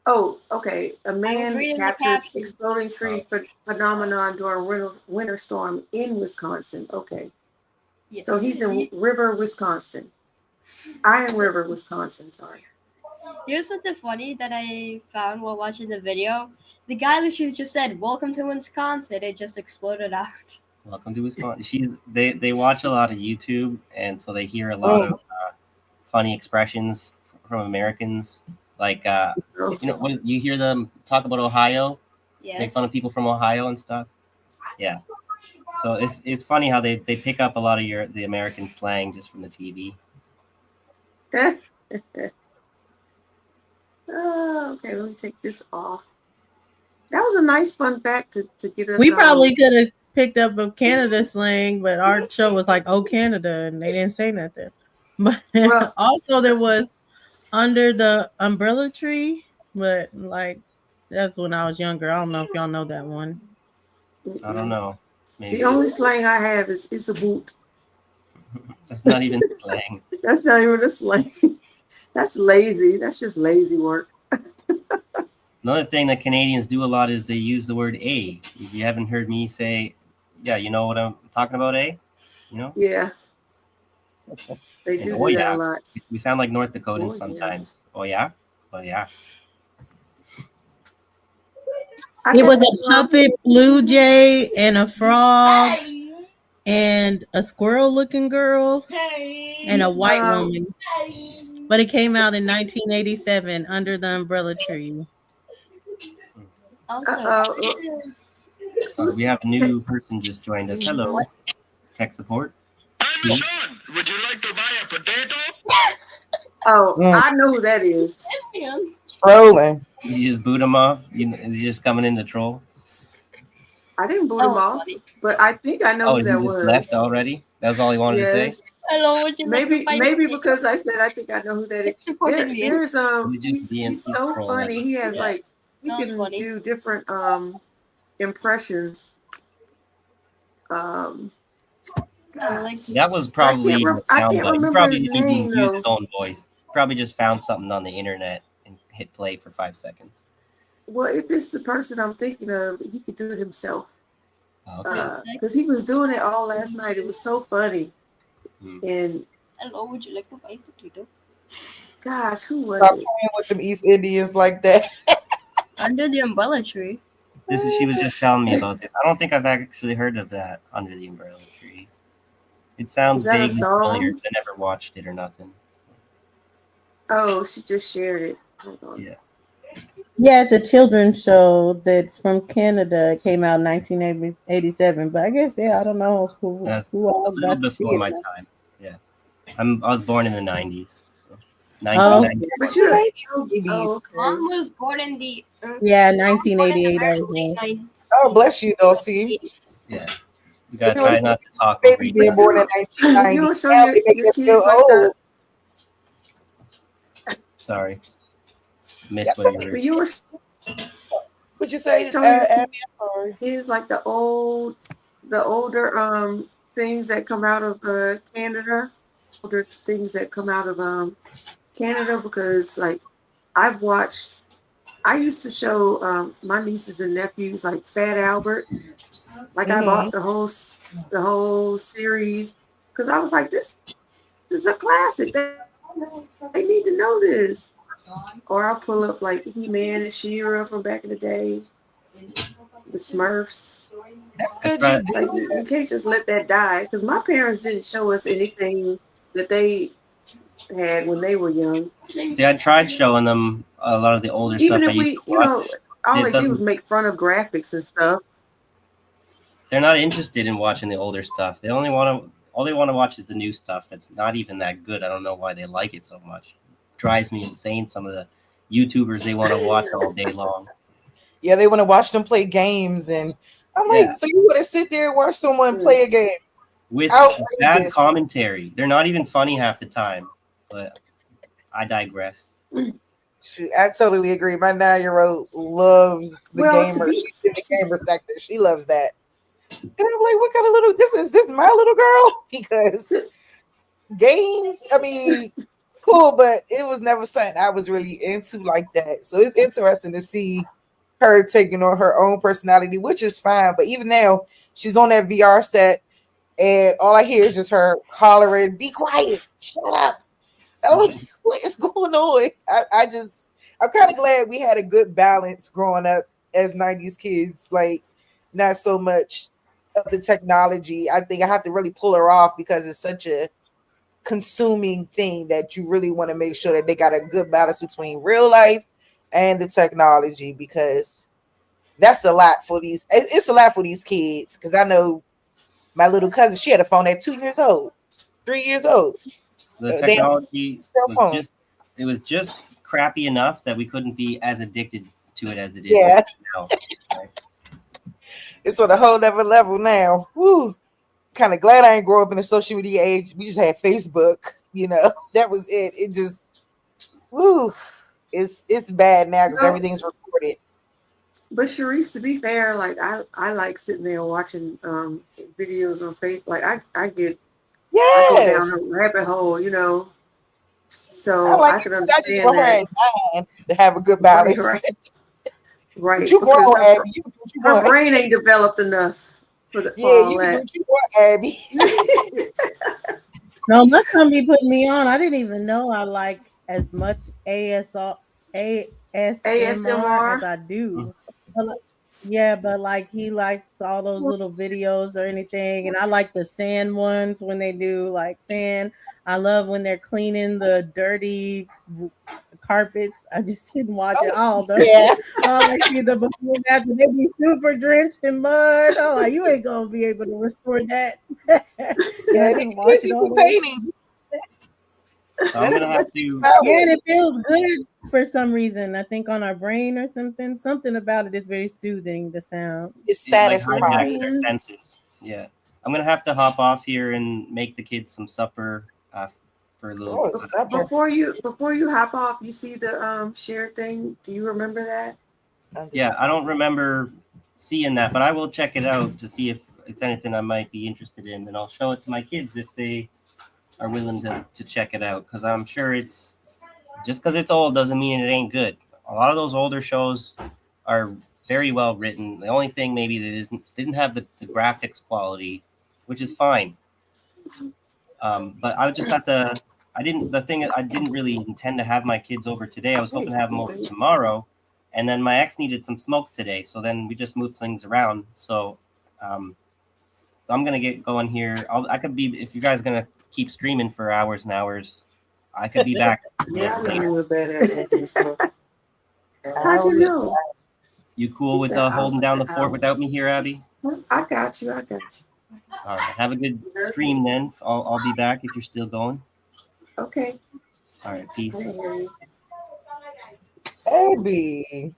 Oh, okay. A man reading the captures caption. exploding tree phenomenon during winter storm in Wisconsin. Okay. Yeah. So he's in River, Wisconsin. Iron River, Wisconsin. Sorry. Here's something funny that I found while watching the video. The guy literally just said, "Welcome to Wisconsin." It just exploded out. Welcome to Wisconsin. They watch a lot of YouTube, and so they hear a lot of funny expressions from Americans. Like what you hear them talk about Ohio, Yes. make fun of people from Ohio and stuff. Yeah. So it's funny how they pick up a lot of the American slang just from the TV. Oh, okay, let me take this off. That was a nice fun fact to get us. We probably could have picked up a Canada slang, but our show was like, "Oh, Canada," and they didn't say nothing. But Well- also there was Under the Umbrella Tree, but like that's when I was younger. I don't know if y'all know that one. I don't know. Maybe The only slang I have is "it's a boot." that's not even slang. That's not even a slang. That's lazy. That's just lazy work. Another thing that Canadians do a lot is they use the word "a." If you haven't heard me say, yeah, you know what I'm talking about, "a." You know, Yeah. They And do oh, that yeah. a lot. we sound like North Dakotans Oh, yeah. sometimes. Oh yeah, oh yeah. It was a puppet blue jay and a frog and a squirrel looking girl and a white woman. But it came out in 1987 Under the Umbrella Tree. Also, We have a new person just joined us. Hello, tech support. I'm John. Would you like to buy a potato? Oh, I know who that is. Trolling. Did you just boot him off? Is he just coming in to troll? I didn't boot him off, but I think I know Oh, who he that just was. left already? That was all he wanted to say? Yes. hello, would you like Maybe to buy maybe potato? because I said I think I know who that is. Supporting me. There's He's he's just so trolling. funny. He has Yeah. like he That was can funny. do different impressions. Gosh. That was probably the I sound can't bite. He remember probably his didn't even name use though. his own voice. Probably just found something on the internet and hit play for 5 seconds. Well, if it's the person I'm thinking of, he could do it himself. Okay. Because he was doing it all last night. It was so funny. And Hello, would you like to buy a potato? gosh, who was Stop it? playing with them East Indians like that. Under the umbrella tree. She was just telling me about this. I don't think I've actually heard of that Under the Umbrella Tree. It sounds Is that a vaguely familiar, song? but I never watched it or nothing. Oh, she just shared it. Hold on. Yeah. Yeah, it's a children's show that's from Canada. It came out in 1987. But I guess, I don't know who That's all a little got to see before it. my time. Yeah. I was born in the 90s. So Oh, 1990. But you Mom was born in the yeah, Mom was born in the 1988. I very was late born. 90s. Oh, bless you, Dulcie. Yeah. You gotta We try always not to talk over baby each being other. born in You 1990. don't show Now they make your us feel kids like old. Sorry. Missed what you were. But you were What'd you say, showing your Abby? I'm sorry. kids like the older things that come out of Canada, older things that come out of Canada, because like I used to show my nieces and nephews like Fat Albert. Like I bought the whole series because I was like, this is a classic. They need to know this. Or I'll pull up like He-Man and She-Ra from back in the day, the Smurfs. That's good. Right. You Like do. you can't just let that die because my parents didn't show us anything that they had when they were young. See, I tried showing them a lot of the older Even stuff I if used we, to watch. all It they did was doesn't. make fun of graphics and stuff. They're not interested in watching the older stuff. They only want to. All they want to watch is the new stuff. That's not even that good. I don't know why they like it so much. Drives me insane. Some of the YouTubers they want to watch all day long. Yeah, they want to watch them play games, and I'm Yeah. like, so you want to sit there and watch someone play a game? With Outrageous. bad commentary. They're not even funny half the time. But I digress. Shoot, I totally agree. My 9-year-old loves the Well, gamer. She's in the gamer sector. She loves that. And I'm like, what kind of little this is my little girl? Because games, I mean, cool, but it was never something I was really into like that. So it's interesting to see her taking on her own personality, which is fine. But even now, she's on that VR set, and all I hear is just her hollering, "Be quiet, shut up." And I'm like, what is going on? I'm kind of glad we had a good balance growing up as 90s kids. Like, not so much of the technology. I think I have to really pull her off because it's such a consuming thing that you really want to make sure that they got a good balance between real life and the technology, because that's a lot for these. It's a lot for these kids. Because I know my little cousin, she had a phone at 2 years old, 3 years old. The They have technology cell phone. was just crappy enough that we couldn't be as addicted to it as it is Yeah. now. Right? It's on a whole other level now. Woo. Kind of glad I ain't grow up in the social media age. We just had Facebook, that was it. It just, woo. It's bad now because No. everything's recorded. But Sharice, to be fair, like I like sitting there watching videos on Facebook. Like I go down Yes. a rabbit hole, So I like I it can too. I just understand want her that. at 9 to have a good balance. Right. But you grow, because Abby. You can do what you her want. brain ain't developed enough for Yeah, all you can do that. what you want, Abby. No, my son be putting me on. I didn't even know I like as much ASMR as ASMR. I do. But like he likes all those little videos or anything, and I like the sand ones when they do like sand. I love when they're cleaning the dirty carpets. I just sit and watch it all the Yeah. all I see the before and after. They be super drenched in mud. I'm like, you ain't gonna be able to restore that. Yeah, I just watch it's it all the way. entertaining. So I'm gonna have to. Yeah, and it feels good for some reason. I think on our brain or something. Something about it is very soothing. The sound. It's It like satisfying. hijacks their senses. Yeah, I'm gonna have to hop off here and make the kids some supper for a little. Oh, supper. Before you hop off, you see the share thing. Do you remember that? Yeah, I don't remember seeing that, but I will check it out to see it's anything I might be interested in, then I'll show it to my kids if they are willing to check it out. Because I'm sure it's just because it's old doesn't mean it ain't good. A lot of those older shows are very well written. The only thing maybe that didn't have the graphics quality, which is fine. But I would just have to. I didn't really intend to have my kids over today. I was hoping to have them over tomorrow, and then my ex needed some smokes today, so then we just moved things around. So I'm gonna get going here. I could be, if you guys are gonna keep streaming for hours and hours, I could be back. Yeah, I'm a later. little bad at this stuff. How'd Hours you and know? You cool He with said holding down the fort hours. without me here, Abby? I got you. I got you. All right. Have a good stream then. I'll be back if you're still going. Okay. All right. Peace. I hear you. Abby,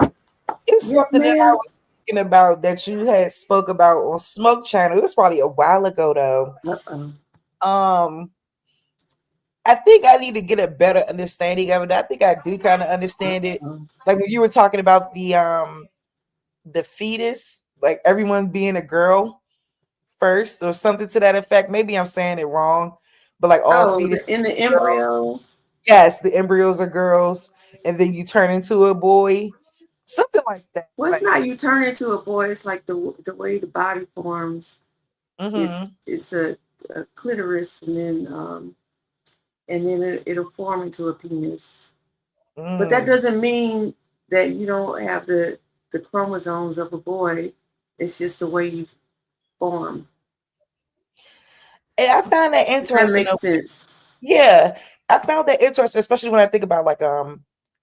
it's Yes, something that I ma'am. was thinking about that you had spoke about on Smoke Channel. It was probably a while ago though. Uh-oh. I think I need to get a better understanding of it. I think I do kind of understand it. Like when you were talking about the fetus, like everyone being a girl first or something to that effect. Maybe I'm saying it wrong, but like all Oh, fetuses in the are girls. embryo. Yes, the embryos are girls, and then you turn into a boy, something like that. Well, it's Like, not you turn into a boy. It's like the way the body forms. mhm. It's a clitoris, and then it'll form into a penis. But that doesn't mean that you don't have the chromosomes of a boy. It's just the way you form. And I found that If that interesting. makes sense. Yeah, I found that interesting, especially when I think about like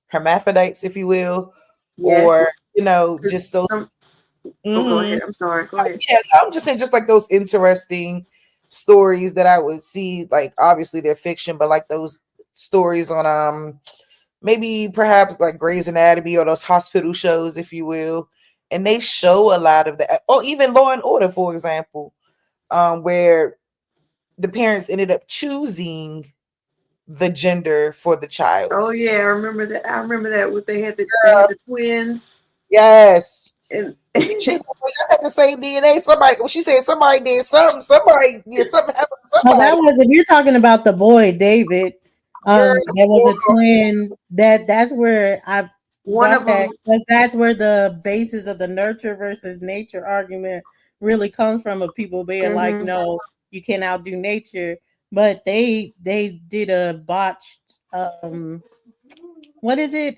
hermaphrodites, if you will, Yes. or just those. Go ahead. I'm sorry. Go ahead. Yeah, I'm just saying, just like those interesting stories that I would see. Like, obviously they're fiction, but like those stories on maybe perhaps like Grey's Anatomy or those hospital shows, if you will, and they show a lot of that. Or even Law and Order, for example, where the parents ended up choosing the gender for the child. Oh yeah, I remember that. I remember that. What they had the twins. Yes. And she's like, I got the same DNA. She said somebody did something. Something happened to somebody. Well, that was, if you're talking about the boy David, there was a twin. That's where I One got of that, them. because that's where the basis of the nurture versus nature argument really comes from, of people being like, no, you can't outdo nature. But they did a botched what is it?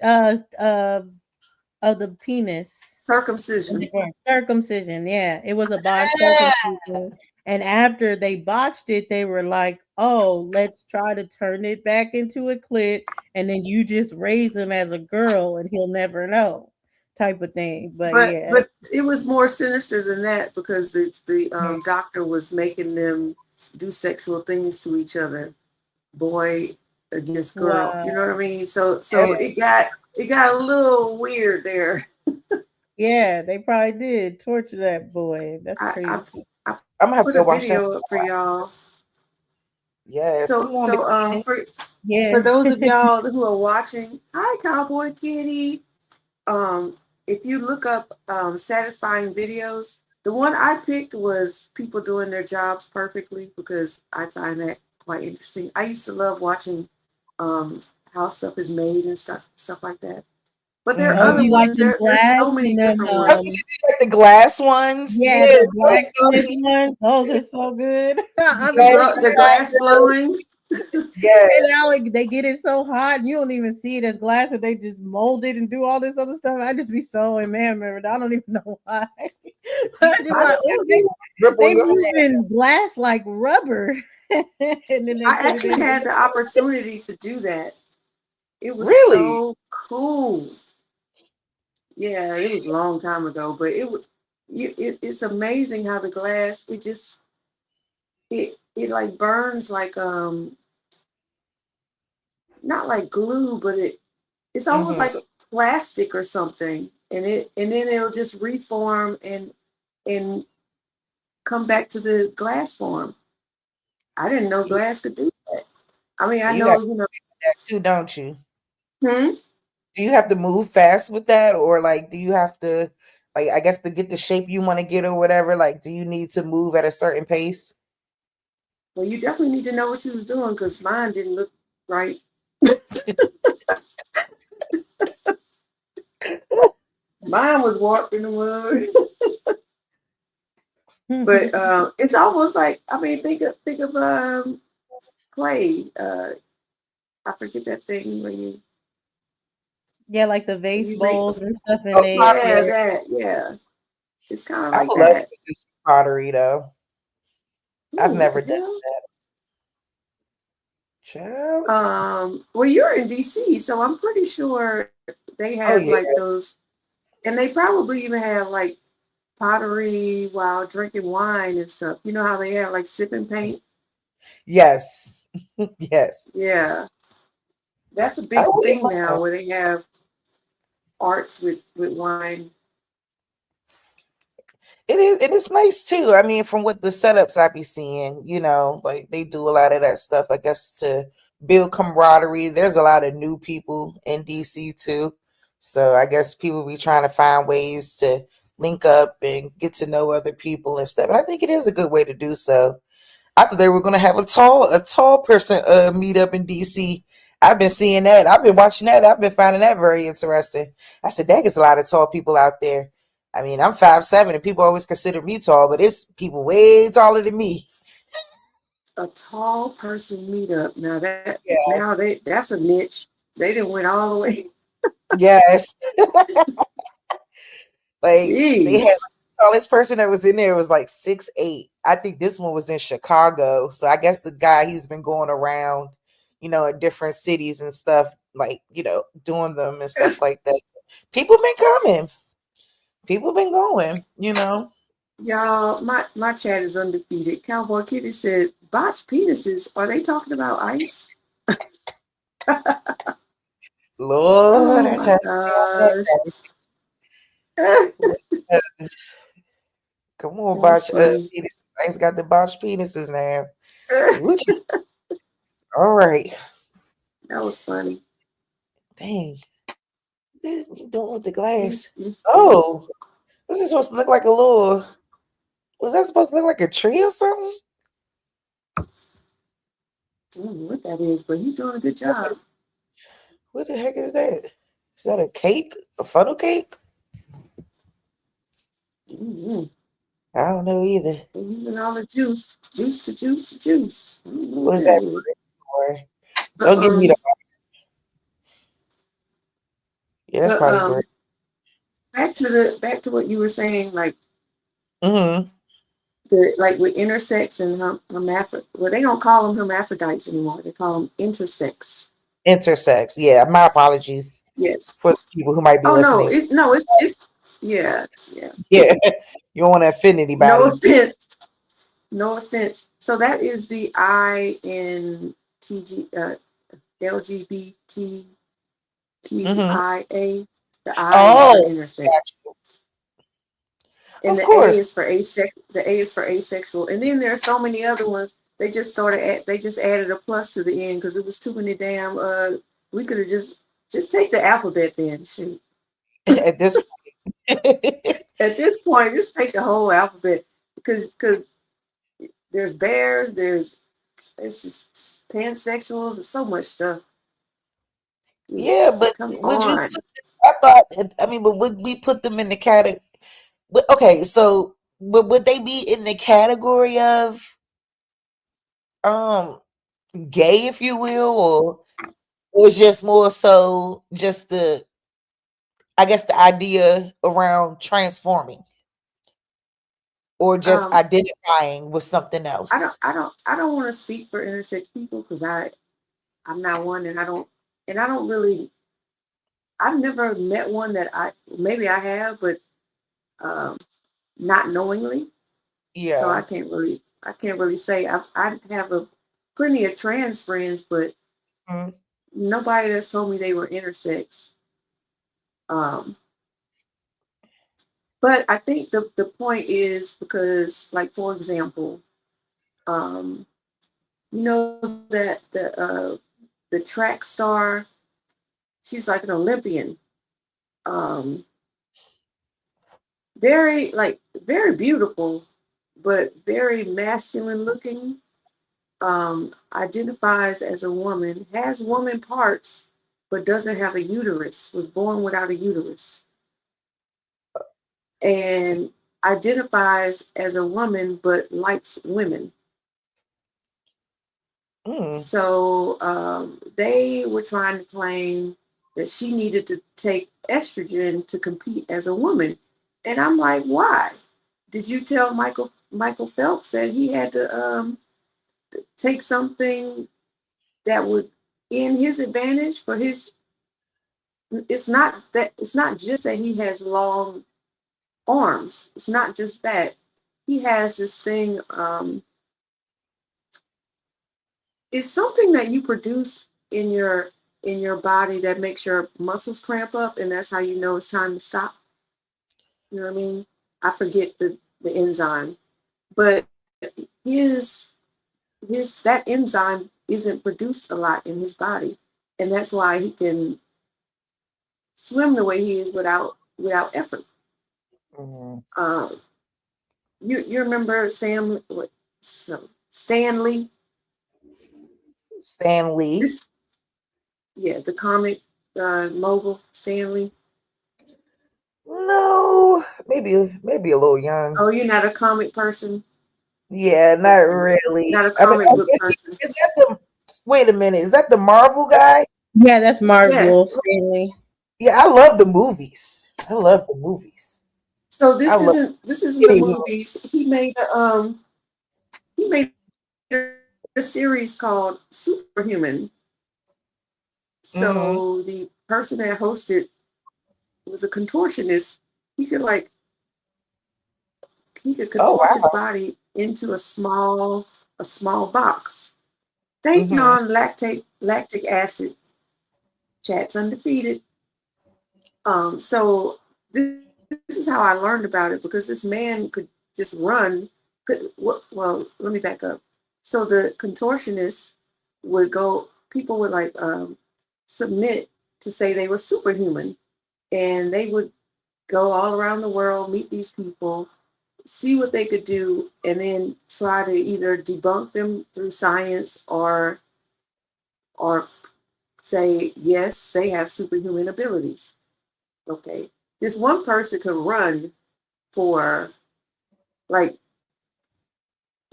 Of the penis. Circumcision. Circumcision, yeah. It was a botched circumcision. And after they botched it, they were like, oh, let's try to turn it back into a clit, and then you just raise him as a girl and he'll never know, type of thing. But yeah. But it was more sinister than that, because the doctor was making them do sexual things to each other, boy against girl. Wow. You know what I mean? So it got a little weird there. Yeah, they probably did torture that boy. That's crazy. I'm gonna have to go watch that video up for y'all. Yes. So for those of y'all who are watching, hi Cowboy Kitty. If you look up satisfying videos, the one I picked was people doing their jobs perfectly, because I find that quite interesting. I used to love watching how stuff is made and stuff like that. But there are other ones. There's so many different ones. Like the glass ones. Yeah, the blacksmith ones. Those are so good. The glass blowing. Yeah. And now they get it so hot, you don't even see it as glass, and they just mold it and do all this other stuff. I just be so enamored. I don't even know why. They moving glass like rubber. And then I actually had the opportunity to do that. It was so cool. Yeah, it was a long time ago, but it's amazing how the glass, it like burns like not like glue, but it's almost like plastic or something, and then it'll just reform and come back to the glass form. I didn't know glass could do that. I mean, I know that too, don't you? Hmm? Do you have to move fast with that, or like do you have to Like, I guess to get the shape you want to get or whatever, like, do you need to move at a certain pace? Well, you definitely need to know what you was doing because mine didn't look right. Mine was warped in the mud. But it's almost like, I mean, think of clay. I forget that thing when you Yeah, like the vase you make bowls and stuff, and Oh, they yeah, pottery. that, yeah. It's kind of I like would love to that. do some pottery though. I've Ooh, what never the done hell? that. Child. Well, you're in DC, so I'm pretty sure they Oh have yeah. like those, and they probably even have like pottery while drinking wine and stuff. You know how they have like sipping paint? Yes. Yes. Yeah, that's a I big wouldn't thing mind. now where they have arts with wine. It is nice too. I mean, from what the setups I be seeing, you know, like they do a lot of that stuff, I guess, to build camaraderie. There's a lot of new people in DC too. So I guess people be trying to find ways to link up and get to know other people and stuff. And I think it is a good way to do so. I thought they were gonna have a tall person meet up in DC. I've been seeing that. I've been watching that. I've been finding that very interesting. I said, dang, it's a lot of tall people out there. I mean, I'm 5'7", and people always consider me tall, but it's people way taller than me. A tall person meetup. Yeah. That's a niche. They didn't went all the way. Yes. Like they had Jeez. the tallest person that was in there was like 6'8". I think this one was in Chicago. So I guess the guy, he's been going around, you know, in different cities and stuff, like, you know, doing them and stuff like that. People been coming. People been going, you know. Y'all, my chat is undefeated. Cowboy Kitty said, botched penises. Are they talking about ice? Lord, Oh I my try to stay on that gosh. conversation. Come on, That's botch funny. penises. I just got the botched penises now. Which is all right. That was funny. Dang. What you doing with the glass? Mm. Oh, this is supposed to look like a little. Was that supposed to look like a tree or something? I don't know what that is, but he's doing a good job. What the heck is that? Is that a cake? A funnel cake? Mm-hmm. I don't know either. They're using all the juice. Juice to juice to juice. I don't know what What's that that is. for? But Don't give me the. Yeah, that's but probably bread. back to what you were saying, like Mm-hmm. like with intersex and well, they don't call them hermaphrodites anymore. They call them intersex. Intersex. Yeah, my apologies Yes. for the people who might be Oh no, listening. it's yeah. Yeah, you don't want to offend anybody. No offense. No offense. So that is the LGBTQIA. Mm-hmm. The I is for Oh, intersex. gotcha. And Of the A course. is for asexual. And then there are so many other ones. They just added a plus to the end because it was too many damn we could have just take the alphabet then. Shoot. At this At this point, just take the whole alphabet because there's bears, it's just pansexuals, there's so much stuff. yeah, but Come would you on. I thought I mean, but would we put them in the category? Okay, so would they be in the category of um gay, if you will, or it's just more so just the I guess the idea around transforming or just Um, identifying with something else? I don't want to speak for intersex people because I'm not one and I don't really I've never met one that maybe I have, but um, not knowingly. So Yeah. I can't really say I have plenty of trans friends, but Mhm. nobody that's told me they were intersex. Um, but I think the point is because, like for example, um, you know that the track star, she's like an Olympian. Um, very very beautiful, but very masculine looking. Identifies as a woman, has woman parts, but doesn't have a uterus. Was born without a uterus, and identifies as a woman, but likes women. So they were trying to claim that she needed to take estrogen to compete as a woman. And I'm like, why? Did you tell Michael Phelps that he had to take something that would in his advantage for his? It's not just that he has long arms. It's not just that. He has this thing. It's something that you produce in your body that makes your muscles cramp up, and that's how you know it's time to stop. You know what I mean? I forget the enzyme, but his that enzyme isn't produced a lot in his body, and that's why he can swim the way he is without effort. You remember Stanley? Stanley. Yeah, the comic mogul Stanley. No, maybe a little young. Oh, you're not a comic person? Yeah, not really. Not a comic book person. Is that the? Wait a minute. Is that the Marvel guy? Yeah, that's Marvel. Yes. Stanley. Yeah, I love the movies. So this isn't the movies. He made a series called Superhuman. So the person that hosted was a contortionist. He could contort his body into a small box. Thank you on lactic acid. Chat's undefeated. So this is how I learned about it, because this man could just run. Well, let me back up. So the contortionist would go. People would submit to say they were superhuman, and they would go all around the world, meet these people, see what they could do, and then try to either debunk them through science or say, yes, they have superhuman abilities. Okay. This one person could run for like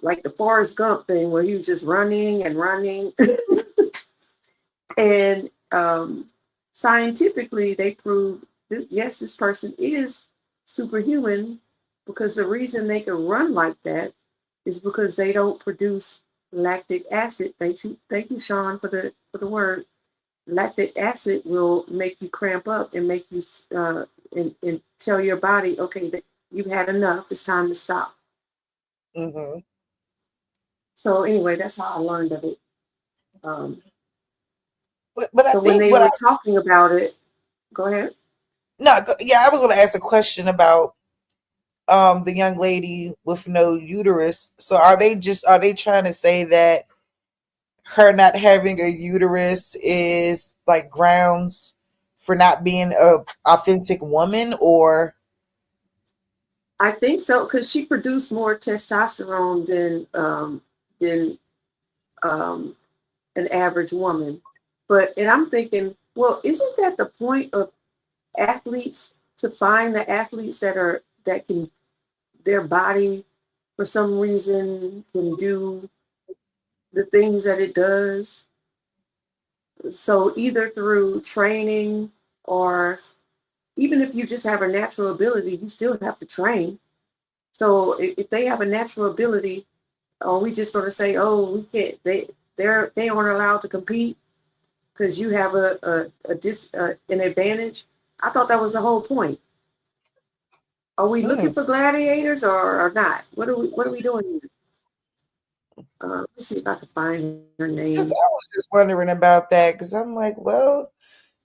the Forrest Gump thing where he was just running and running. And scientifically, they proved that, yes, this person is superhuman, because the reason they can run like that is because they don't produce lactic acid. Thank you, Sean, for the word. Lactic acid will make you cramp up and make you and tell your body, okay, that you've had enough. It's time to stop. So anyway, that's how I learned of it. But so I when think they were talking about it, go ahead. Yeah, I was going to ask a question about the young lady with no uterus. So are they trying to say that her not having a uterus is like grounds for not being a authentic woman, or? I think so, because she produced more testosterone than an average woman. And I'm thinking, well, isn't that the point of athletes, to find the athletes that can, their body for some reason can do the things that it does? So either through training, or even if you just have a natural ability, you still have to train. So if they have a natural ability, are we just going to say, oh, we can't? They aren't allowed to compete because you have an advantage? I thought that was the whole point. Are we looking for gladiators or not? What are we doing here? Let's see if I can find her name. I was just wondering about that, because I'm like, well,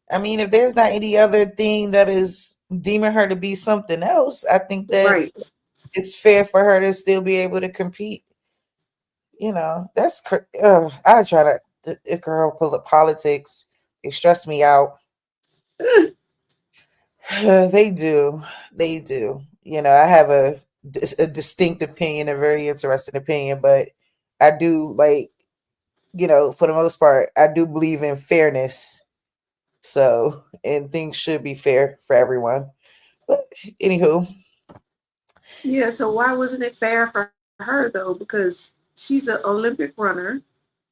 I mean, if there's not any other thing that is deeming her to be something else, I think that it's fair for her to still be able to compete. You know, that's I try to girl politics. They stress me out. They do. You know, I have a distinct opinion, a very interesting opinion, but I do like, you know, for the most part, I do believe in fairness. So, and things should be fair for everyone. But anywho, Yeah, so why wasn't it fair for her though? Because she's an Olympic runner.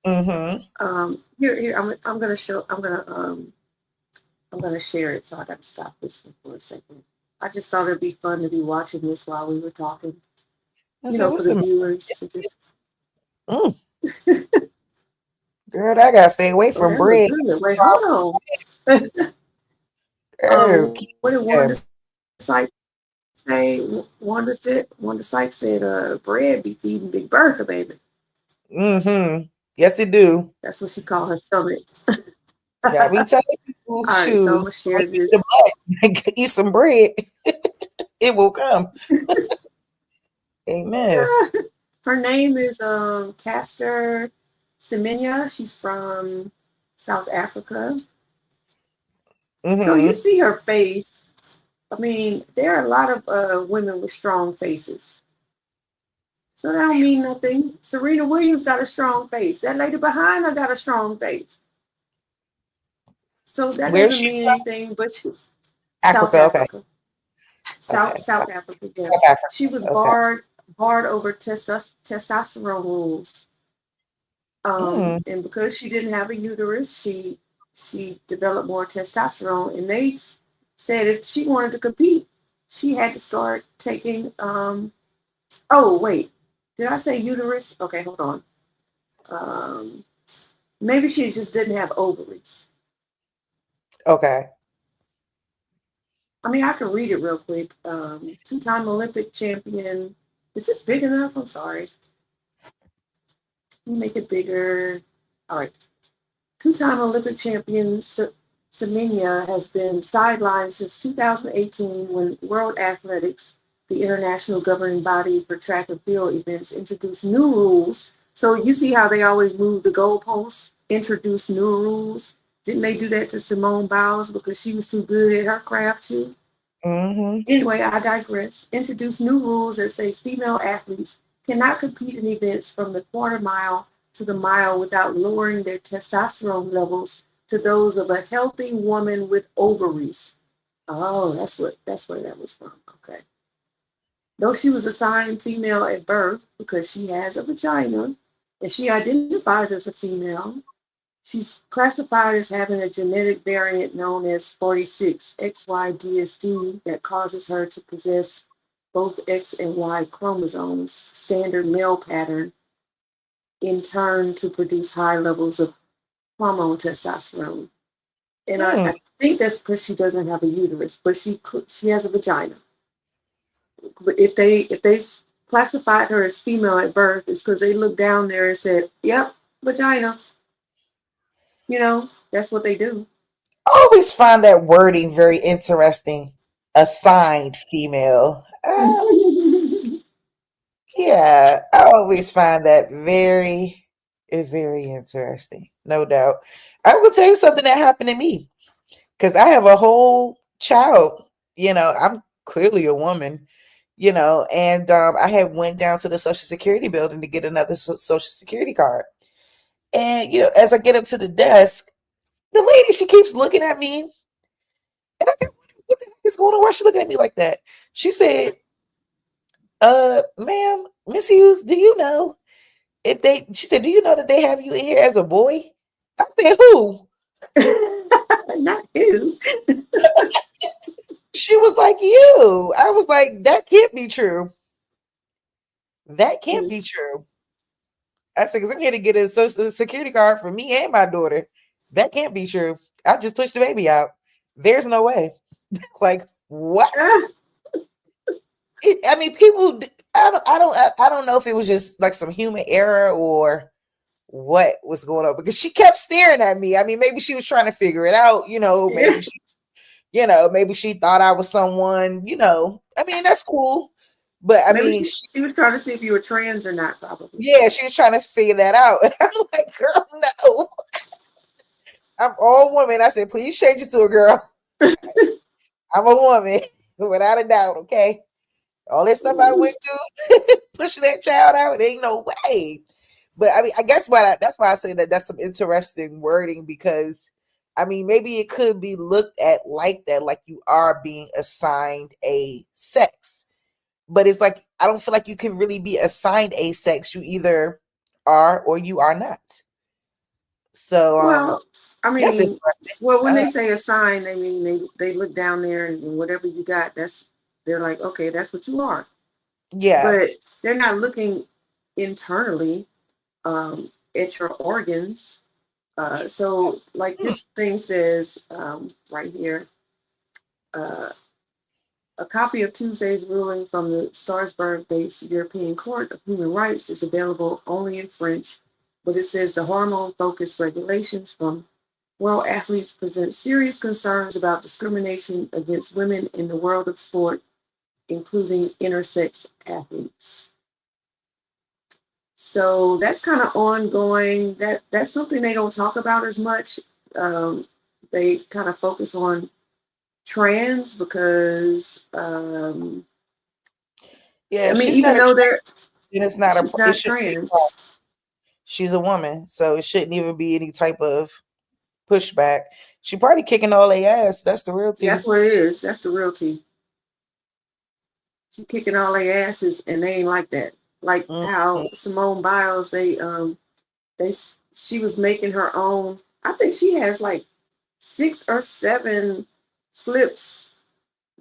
mm-hmm. Here, I'm gonna show. I'm gonna share it. So I got to stop this one for a second. I just thought it'd be fun to be watching this while we were talking. I You said, know, for what's the the viewers to just. mm, girl? I gotta stay away Oh, from that look bread. good. Wait, hold on. Girl, What did yeah. Wanda Sykes say? Wanda Sykes said, bread be feeding Big Bertha, baby. Mm-hmm. Yes, it do. That's what she called her stomach. Yeah, we telling people All right, so I'm to gonna share eat this. the butt, eat some bread. It will come. Amen. Her name is Caster Semenya. She's from South Africa. So you Mm-hmm. see her face. I mean, there are a lot of women with strong faces. So that don't mean nothing. Serena Williams got a strong face. That lady behind her got a strong face. So that Where is doesn't she mean from? anything. But South Africa. Okay. Africa, Okay. South Africa. Yeah, South Africa. she was Okay. barred over testosterone rules. Mm. And because she didn't have a uterus, she developed more testosterone, and they said if she wanted to compete, she had to start taking. Oh wait, did I say uterus? Okay, hold on. Um, maybe she just didn't have ovaries. Okay. I mean, I can read it real quick. Two-time Olympic champion. Is this big enough? I'm sorry. Let me make it bigger. All right. Two-time Olympic champion Semenya has been sidelined since 2018 when World Athletics, the international governing body for track and field events, introduced new rules. So you see how they always move the goalposts, introduce new rules. Didn't they do that to Simone Biles because she was too good at her craft too? Mm-hmm. Anyway, I digress. Introduce new rules that say female athletes cannot compete in events from the quarter mile to the mile without lowering their testosterone levels to those of a healthy woman with ovaries. Oh, that's where that was from. Okay. Though she was assigned female at birth because she has a vagina and she identifies as a female, she's classified as having a genetic variant known as 46XYDSD that causes her to possess both X and Y chromosomes, standard male pattern, in turn to produce high levels of hormone testosterone. And Mm. I think that's because she doesn't have a uterus, but she has a vagina. But if they classified her as female at birth, it's because they looked down there and said, "Yep, vagina." You know, that's what they do. I always find that wording very interesting. Assigned female. Yeah, I always find that very, very interesting. No doubt. I will tell you something that happened to me because I have a whole child. You know, I'm clearly a woman. You know, and I had went down to the Social Security building to get another Social Security card. And you know, as I get up to the desk, the lady she keeps looking at me, and I go, "What the heck is going on? Why is she looking at me like that?" She said, ma'am, Miss Hughes, do you know if they?" She said, "Do you know that they have you in here as a boy?" I said, "Who?" Not you. She was like, "You." I was like, "That can't be true. That can't be true." I said, "Because I'm here to get a Social Security card for me and my daughter. That can't be true. I just pushed the baby out. There's no way." Like, what? I mean, people. I don't know if it was just like some human error or what was going on because she kept staring at me. I mean, maybe she was trying to figure it out. You know, maybe she thought I was someone. You know, I mean, that's cool. But I Maybe mean, she was trying to see if you were trans or not, probably. yeah, she was trying to figure that out. And I'm like, girl, no. I'm all woman. I said, please change it to a girl. I'm a woman, without a doubt. Okay. All that stuff I went through, pushing that child out, ain't no way. But I mean, I guess that's why I say that that's some interesting wording, because I mean, maybe it could be looked at like that, like you are being assigned a sex. But it's like, I don't feel like you can really be assigned a sex. You either are or you are not. So Well, I that's mean, interesting. well, when they say assign, they mean they look down there and whatever you got, they're like, okay, that's what you are. Yeah. But they're not looking internally at your organs. So, like this thing says right here, a copy of Tuesday's ruling from the Strasbourg-based European Court of Human Rights is available only in French, but it says the hormone-focused regulations from world athletes present serious concerns about discrimination against women in the world of sport, including intersex athletes. So that's kind of ongoing. That's something they don't talk about as much. They kind of focus on trans because yeah, I mean, she's even not a though trans, it's not she's it not shouldn't be a trans. problem. She's a woman, so it shouldn't even be any type of pushback. She probably kicking all their ass. That's the real tea. That's what it is. That's the real tea. She kicking all their asses, and they ain't like that. Like how Simone Biles, she was making her own. I think she has like 6 or 7 flips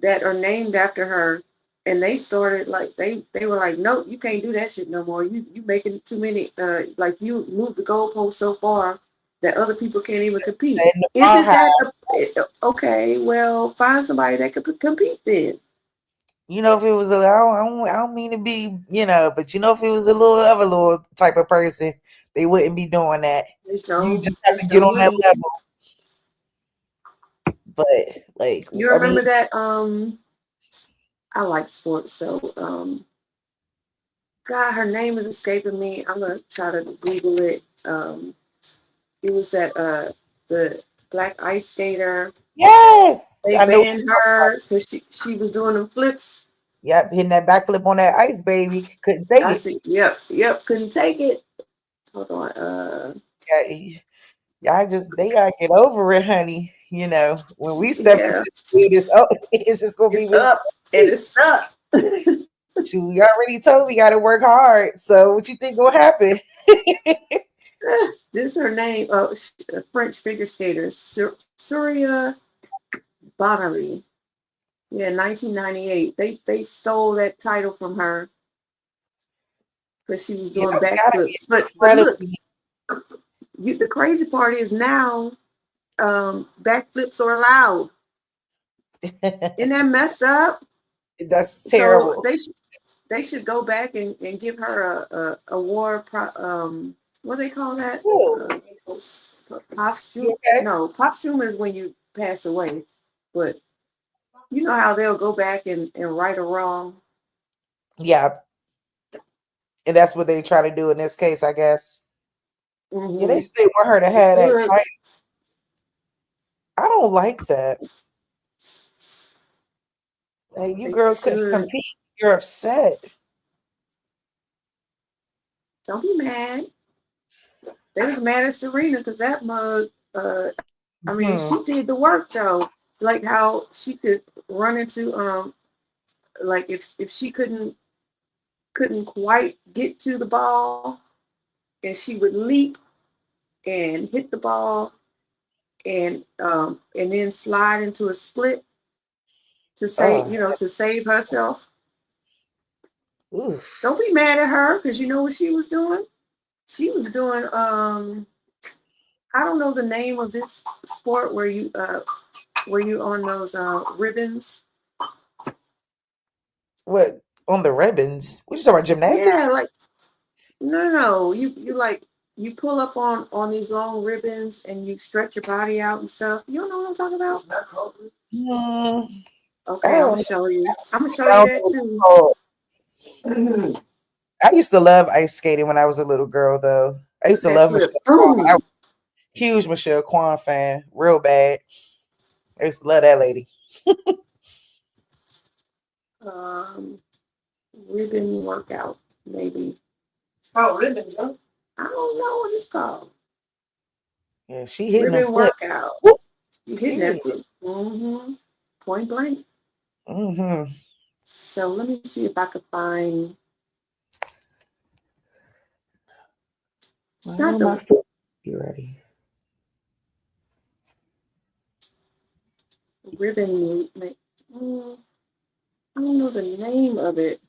that are named after her, and they started like they were like, nope, you can't do that shit no more. You making too many. Like you moved the goalpost so far that other people can't even compete. Isn't that okay? Well, find somebody that could compete then. You know, if it was I don't mean to be, but if it was a little type of person, they wouldn't be doing that. You just have to get on that level. But like, you remember that? I like sports, so God, her name is escaping me. I'm gonna try to Google it. It was that the black ice skater. Yes, they banned her because she was doing them flips. Yep, hitting that backflip on that ice, baby. Couldn't take it. See, yep, couldn't take it. Hold on. Yeah, they gotta get over it, honey. When we step into it, it's just gonna be up and it's stuck. You already told me gotta work hard. So what you think will happen? This is her name. Oh, a French figure skater, Surya Bonnery. Yeah, 1998. They stole that title from her because she was doing backflips. But look, the crazy part is now backflips are allowed. Isn't that messed up? That's terrible. So they should go back and give her a award. What do they call that? Posthum. Okay. No, posthum is when you pass away. But you know how they'll go back and right a wrong. Yeah. And that's what they try to do in this case, I guess. Mm-hmm. Yeah, they just didn't want her to have that title. I don't like that. Hey, you girls couldn't compete. You're upset. Don't be mad. They was mad at Serena because that mug. I mean, she did the work though. Like how she could run into like if she couldn't quite get to the ball, and she would leap and hit the ball, and then slide into a split to save to save herself. Oof. Don't be mad at her because you know what she was doing. She was doing I don't know the name of this sport where you on those ribbons. What, on the ribbons? What you talking about, gymnastics? Yeah, like no. You like you pull up on these long ribbons and you stretch your body out and stuff. You don't know what I'm talking about? Okay, I'm gonna show you. I'm gonna show you that too. I used to love ice skating when I was a little girl, though. I used to love Michelle Kwan. I was a huge Michelle Kwan fan, real bad. I used to love that lady. ribbon workout, maybe. It's called ribbon jump. I don't know what it's called. Yeah, she hitting them Ribbon flips. workout. Woo! You hitting that Period. flip. Point blank. Mm-hmm. So let me see if I could find. It's not the You ready? ribbon. I don't know the name of it.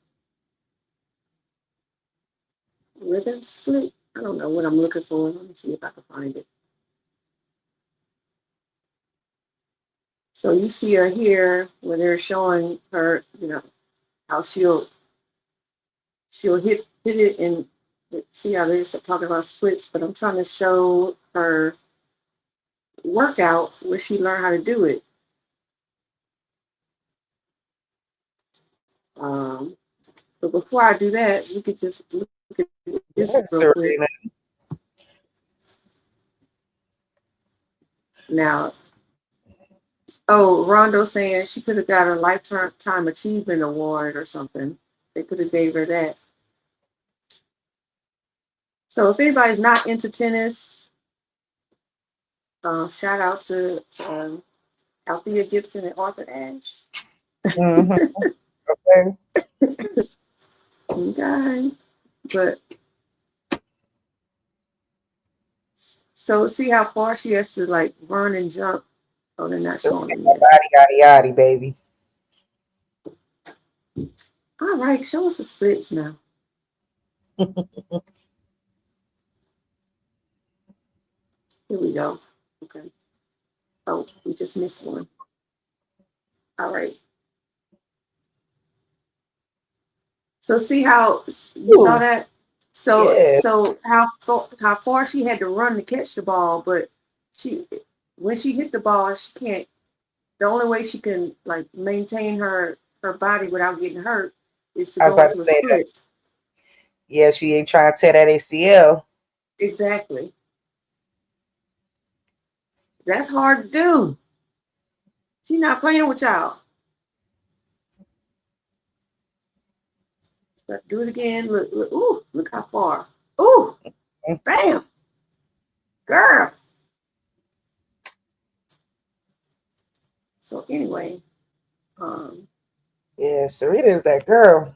Ribbon split. I don't know what I'm looking for. Let me see if I can find it. So you see her here when they're showing her, how she'll hit it and see how they're talking about splits, but I'm trying to show her workout where she learned how to do it. But before I do that, we could just look at this real quick. Now, Rondo saying she could have got a lifetime achievement award or something. They could have gave her that. So if anybody's not into tennis, shout out to Althea Gibson and Arthur Ashe. Mm-hmm. Okay. Okay. But so see how far she has to like run and jump. Oh, they're not showing them yet. Yaddy, baby. All right, show us the splits now. Here we go. Okay. Oh, we just missed one. All right. So see how you saw that? So Yeah. so how far she had to run to catch the ball, but when she hit the ball, she can't. The only way she can like maintain her body without getting hurt is to I was go about into to a say split. that. Yeah, she ain't trying to tear that ACL. Exactly. That's hard to do. She's not playing with y'all. But do it again. Look. Ooh, look how far. Ooh, bam, girl. So anyway, Yeah, Sarita's that girl.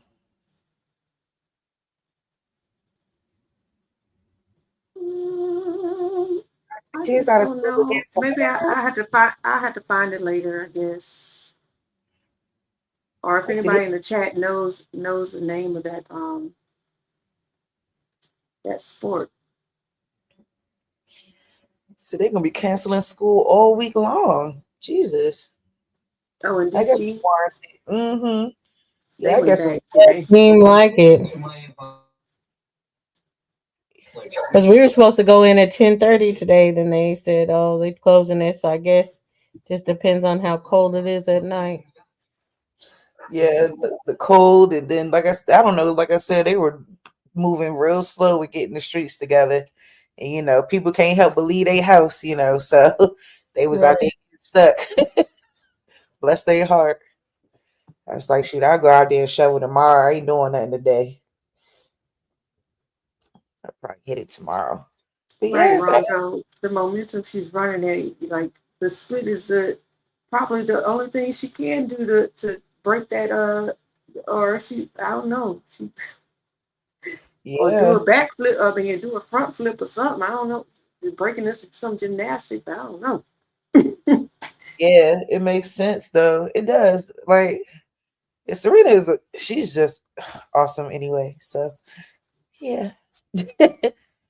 I She's just out of don't school know. Maybe I had to find it later, I guess. Or if anybody in the chat knows the name of that sport. So they're gonna be canceling school all week long. Jesus. Oh, in DC? I guess it's warranted. Mm-hmm. Yeah, I went guess back it today. Seemed like it. Because we were supposed to go in at 10:30 today. Then they said, oh, they're closing it. So I guess just depends on how cold it is at night. Yeah, the cold, and then I don't know, like I said, they were moving real slow with getting the streets together. And people can't help but leave their house, so they was out there getting stuck. Bless their heart. I was like, shoot, I'll go out there and shovel tomorrow. I ain't doing nothing today. I'll probably hit it tomorrow. But Right, yes, Rondo. The momentum she's running at, like the split is probably the only thing she can do to break that or I don't know. Or do a backflip, do a front flip or something. I don't know. Breaking this some gymnastics. I don't know. Yeah, it makes sense though. It does. Like Serena she's just awesome anyway. So yeah.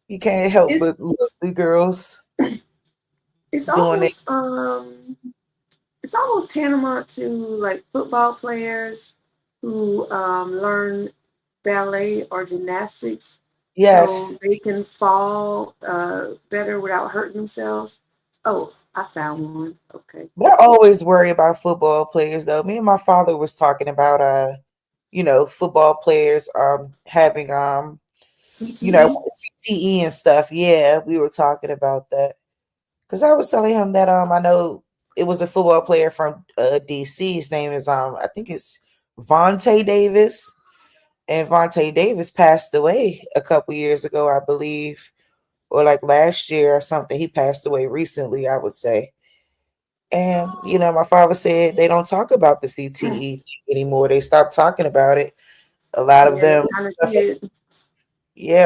You can't help but love the girls. It's doing almost it's almost tantamount to like football players who learn ballet or gymnastics. Yes. So they can fall better without hurting themselves. Oh, I found one. Okay. But I always worry about football players though. Me and my father was talking about football players having CTE? CTE and stuff. Yeah, we were talking about that. Because I was telling him that I know it was a football player from DC. His name is I think it's Vontae Davis. And Vontae Davis passed away a couple years ago, I believe, or like last year or something. He passed away recently, I would say. And my father said they don't talk about the CTE anymore. They stopped talking about it. A lot of Yeah, they them kind of did.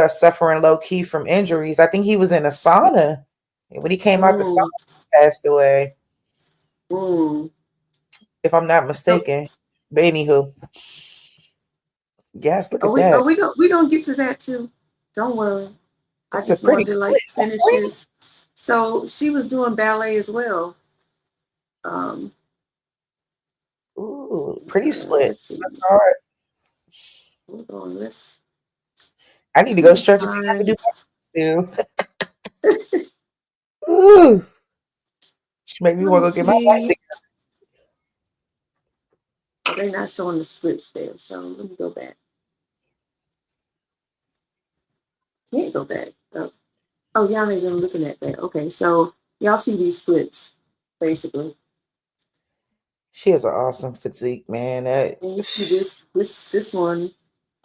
suffering low key from injuries. I think he was in a sauna. And when he came out the sauna, Mm, he passed away, mm. if I'm not So, mistaken. But anywho, yes, look are at we? that. We gonna get to that too. Don't worry. I It's a just pretty wanted to like split. finish this. So she was doing ballet as well. Um, Ooh, pretty split. let's see. That's hard. Hold on. Let's I need to let go me stretch and see if I can find. do my still. Ooh, she made me Let want me to go get my life see. fixed. Oh, they're not showing the splits there, so let me go back. Can't go back. Oh, y'all ain't even looking at that. Okay, so y'all see these splits, basically. She has an awesome physique, man. And you see this one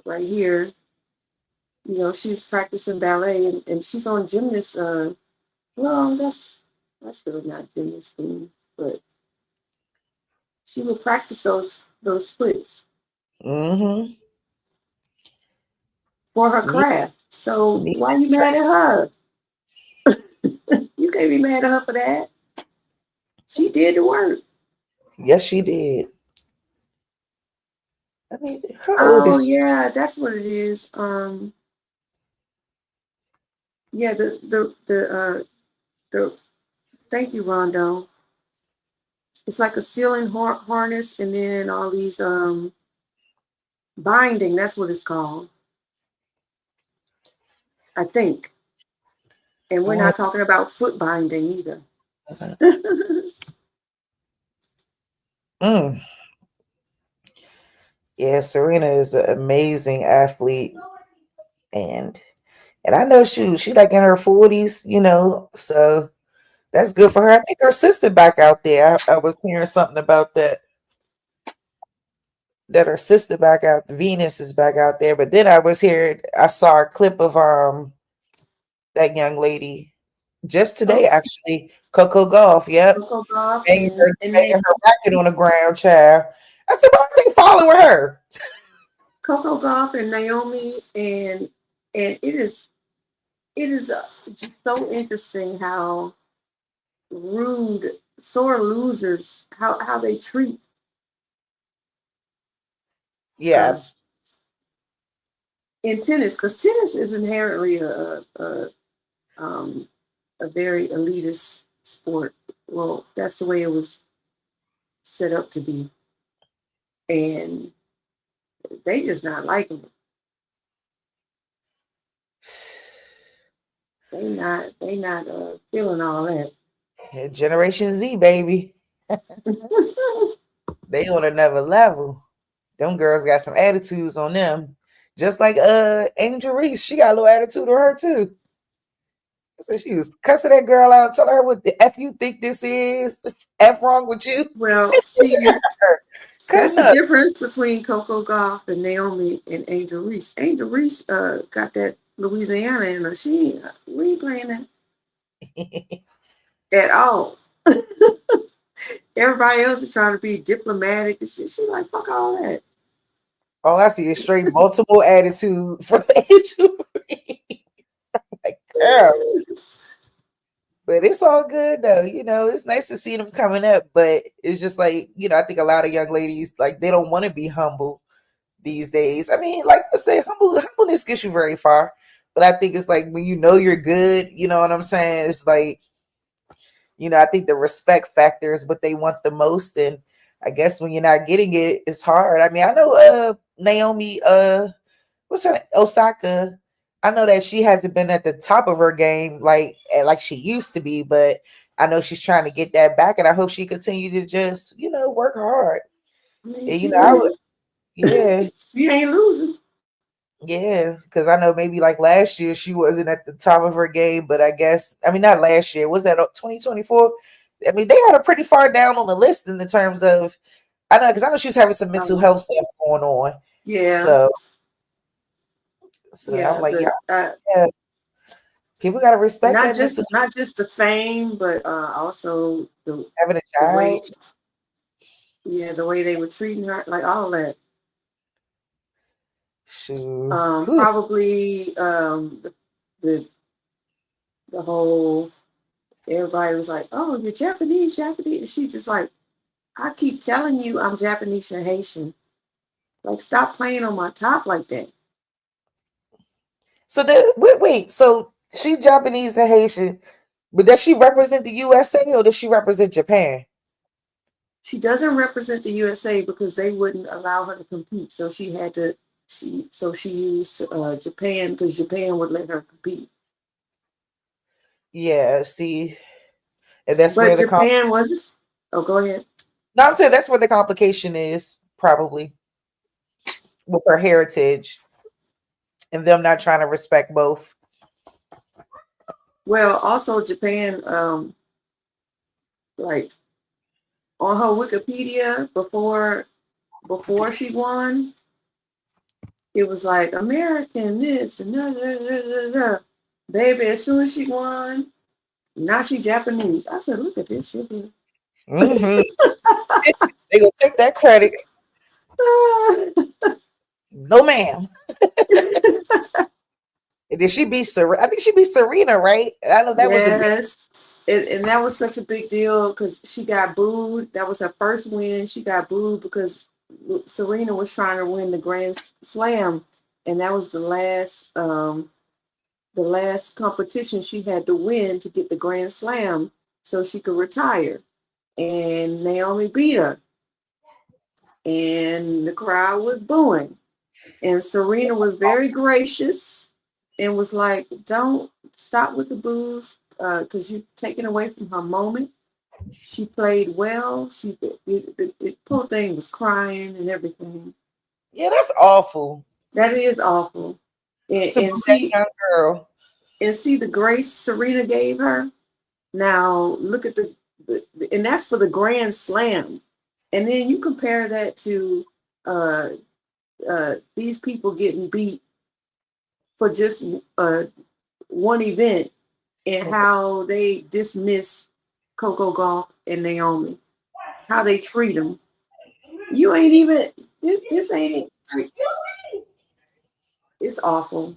right here. She's practicing ballet and she's on gymnast. Well, that's really not gymnast thing, but she would practice those splits Mm-hmm. for her craft. So why you mad at her? You can't be mad at her for that. She did the work. Yes, she did. I mean, her Oh oldest. yeah, that's what it is. Yeah, the thank you, Rondo. It's like a ceiling harness and then all these binding, that's what it's called. I think. And I we're not want to. talking about foot binding either. Mm. Yeah, Serena is an amazing athlete, and I know she like in her 40s, so that's good for her. I think her sister back out there. I was hearing something about that her sister back out, Venus is back out there. But then I saw a clip of that young lady just today, Oh, actually, Coco Golf. Yep, Coco Golf banging and banging her racket on the ground, child. I said, why are they following her? Coco Golf and Naomi and it is just so interesting how rude sore losers how they treat Yeah, us in tennis because tennis is inherently um, a very elitist sport. Well, that's the way it was set up to be, and they just not liking it. They not feeling all that. yeah, Generation Z, baby. They on another level. Them girls got some attitudes on them. Just like Angel Reese, she got a little attitude on her too. So she was cussing that girl out, telling her what the F you think this is. F wrong with you. Well, see, that's Cutting the up. difference between Coco Gauff and Naomi and Angel Reese. Angel Reese got that Louisiana in her. We ain't playing that at all. Everybody else is trying to be diplomatic and shit. She's like, fuck all that. All I see is straight multiple attitude from Angel Reese. Like, girl. But it's all good though. It's nice to see them coming up. But it's just like, I think a lot of young ladies, like, they don't want to be humble these days. I mean, like I say, humbleness gets you very far. But I think it's like when you know you're good, you know what I'm saying? It's like, I think the respect factor is what they want the most. And I guess when you're not getting it, it's hard. I mean, I know Naomi, what's her name? Osaka. I know that she hasn't been at the top of her game like she used to be, but I know she's trying to get that back, and I hope she continue to just work hard. I mean, And she yeah, she ain't losing. yeah, because I know maybe like last year she wasn't at the top of her game, but I mean not last year. Was that 2024? I mean they had her pretty far down on the list in the terms of I know because I know she was having some mental health stuff going on. Yeah. So So Yeah, I'm like, but yeah, people gotta respect that mental not just the fame, but also having a the way, child. the way they were treating her, like all that. Shoot. Probably the the whole, everybody was like, "Oh, you're Japanese, Japanese." She just like, I keep telling you, I'm Japanese and Haitian. Like, stop playing on my top like that. So wait, so she Japanese and Haitian, but does she represent the USA or does she represent Japan? She doesn't represent the USA because they wouldn't allow her to compete. So she had to. She used Japan because Japan would let her compete. Yeah, see, and that's But where the Japan wasn't. Oh, go ahead. no, I'm saying that's where the complication is probably with her heritage and them not trying to respect both. Well, also Japan, like on her Wikipedia before she won, it was like American this and that. Baby, as soon as she won, now she Japanese. I said, look at this shit here. Mm-hmm. They gonna take that credit. No, ma'am. Did she beat Serena? I think she beat Serena, right? I know that was a big. And that was such a big deal because she got booed. That was her first win. She got booed because Serena was trying to win the Grand Slam, and that was the last competition she had to win to get the Grand Slam so she could retire. And Naomi beat her, and the crowd was booing. And Serena was very gracious and was like, "Don't stop with the boos because you're taking away from her moment." She played well. The poor thing was crying and everything. Yeah, that's awful. That is awful. And see, that young girl. And see the grace Serena gave her. Now look at and that's for the Grand Slam. And then you compare that to these people getting beat for just one event and how they dismiss Coco Gauff and Naomi, how they treat them. You ain't even, this ain't, it's awful.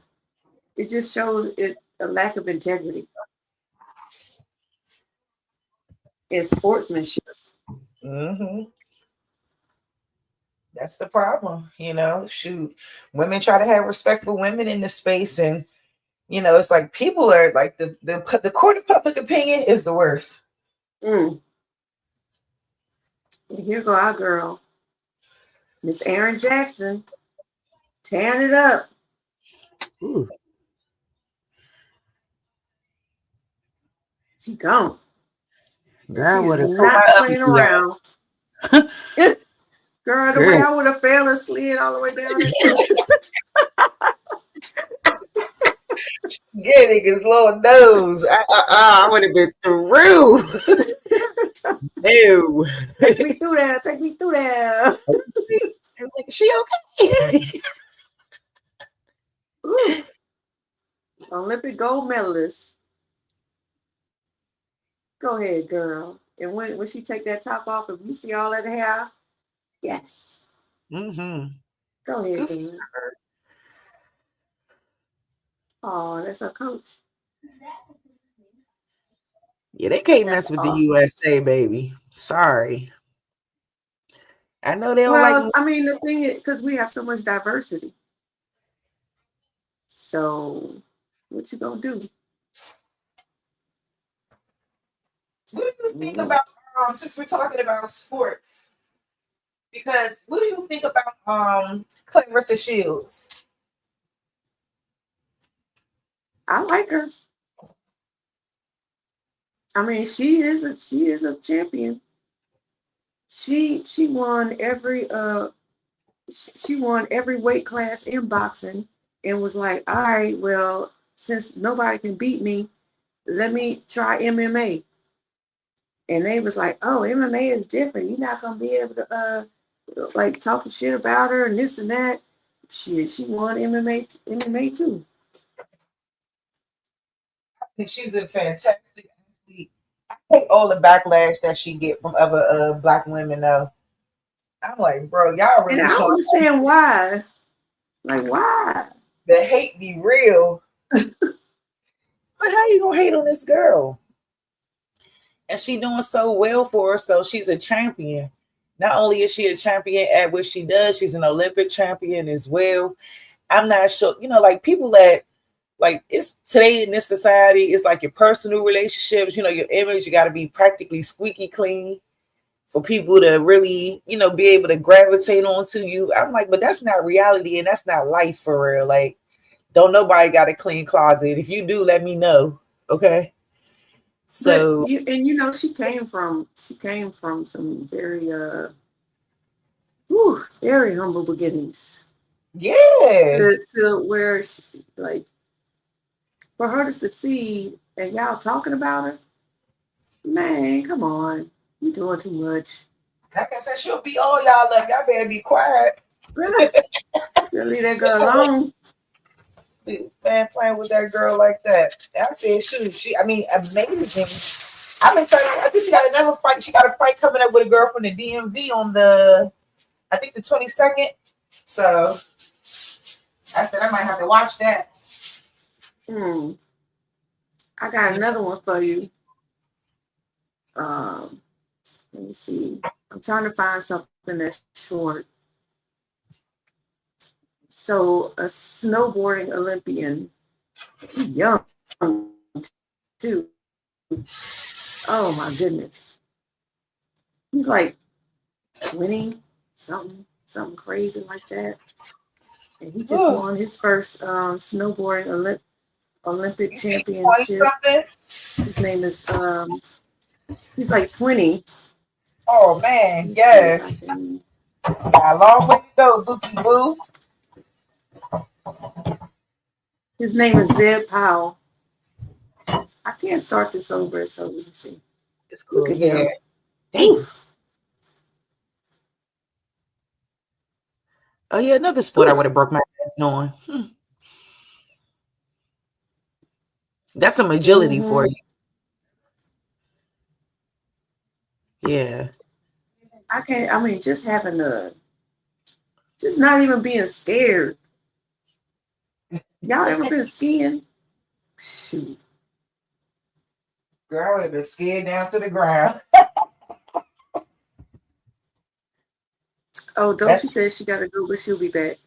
It just shows a lack of integrity and sportsmanship. Mm-hmm. That's the problem, shoot. Women try to have respect for women in this space, and it's like people are like the court of public opinion is the worst. And here go our girl, Miss Erin Jackson, tearing it up. Ooh. She gone. Girl, She's would have not playing around. Girl, the way I would have fell and slid all the way down Get it, because Lord knows I would have been through. No. Take me through there. Take me through there. Like, she okay? Olympic gold medalist. Go ahead, girl. And when she take that top off, if you see all that hair, yes. Mm-hmm. Go ahead, girl. Oh, that's our coach. Yeah, they can't mess with the USA, baby. Sorry. I know they don't like. I mean, the thing is, because we have so much diversity. So, what you gonna do? What do you think about since we're talking about sports? Because what do you think about Clarissa Shields? I like her. I mean, she is a champion. She won every weight class in boxing and was like, all right, well, since nobody can beat me, let me try MMA. And they was like, oh, MMA is different. You're not gonna be able to like talking shit about her and this and that. She won MMA too. She's a fantastic athlete. I hate all the backlash that she get from other black women though. I'm like, bro, y'all And really I don't showing understand why. Like, why? the hate be real. Like, how you gonna hate on this girl? And she doing so well for herself. She's a champion. Not only is she a champion at what she does, she's an Olympic champion as well. I'm not sure, like people that like it's today in this society, it's like your personal relationships, your image, you got to be practically squeaky clean for people to really, be able to gravitate onto you. I'm like, but that's not reality and that's not life for real. Like, don't nobody got a clean closet. If you do, let me know. Okay. So but she came from some very very humble beginnings. Yeah. To where she, like, for her to succeed and y'all talking about her, man, come on. You doing too much. Like I said, she'll beat all y'all up. Y'all better be quiet. Leave that girl alone. Man, playing with that girl like that. I said, shoot, amazing. I've been telling you, I think she got another fight. She got a fight coming up with a girl from the DMV on the 22nd. So I said I might have to watch that. I got another one for you. Let me see. I'm trying to find something that's short. So a snowboarding Olympian, young too. Oh my goodness. He's like 20 something crazy like that. And he just won his first snowboarding Olympic championship. His name is he's like 20. Oh man, yes. Got a long way to go, Bookie Boo. His name is Zeb Powell. I can't start this over, so let me see. It's cool. Look at him. Dang. Oh yeah, another sport I would have broke my ass on. That's some agility for you. Yeah. I can't. I mean, just not even being scared. Y'all ever been skiing? Shoot. Girl, I would have been scared down to the ground. Oh, don't she say she got to go, but she'll be back.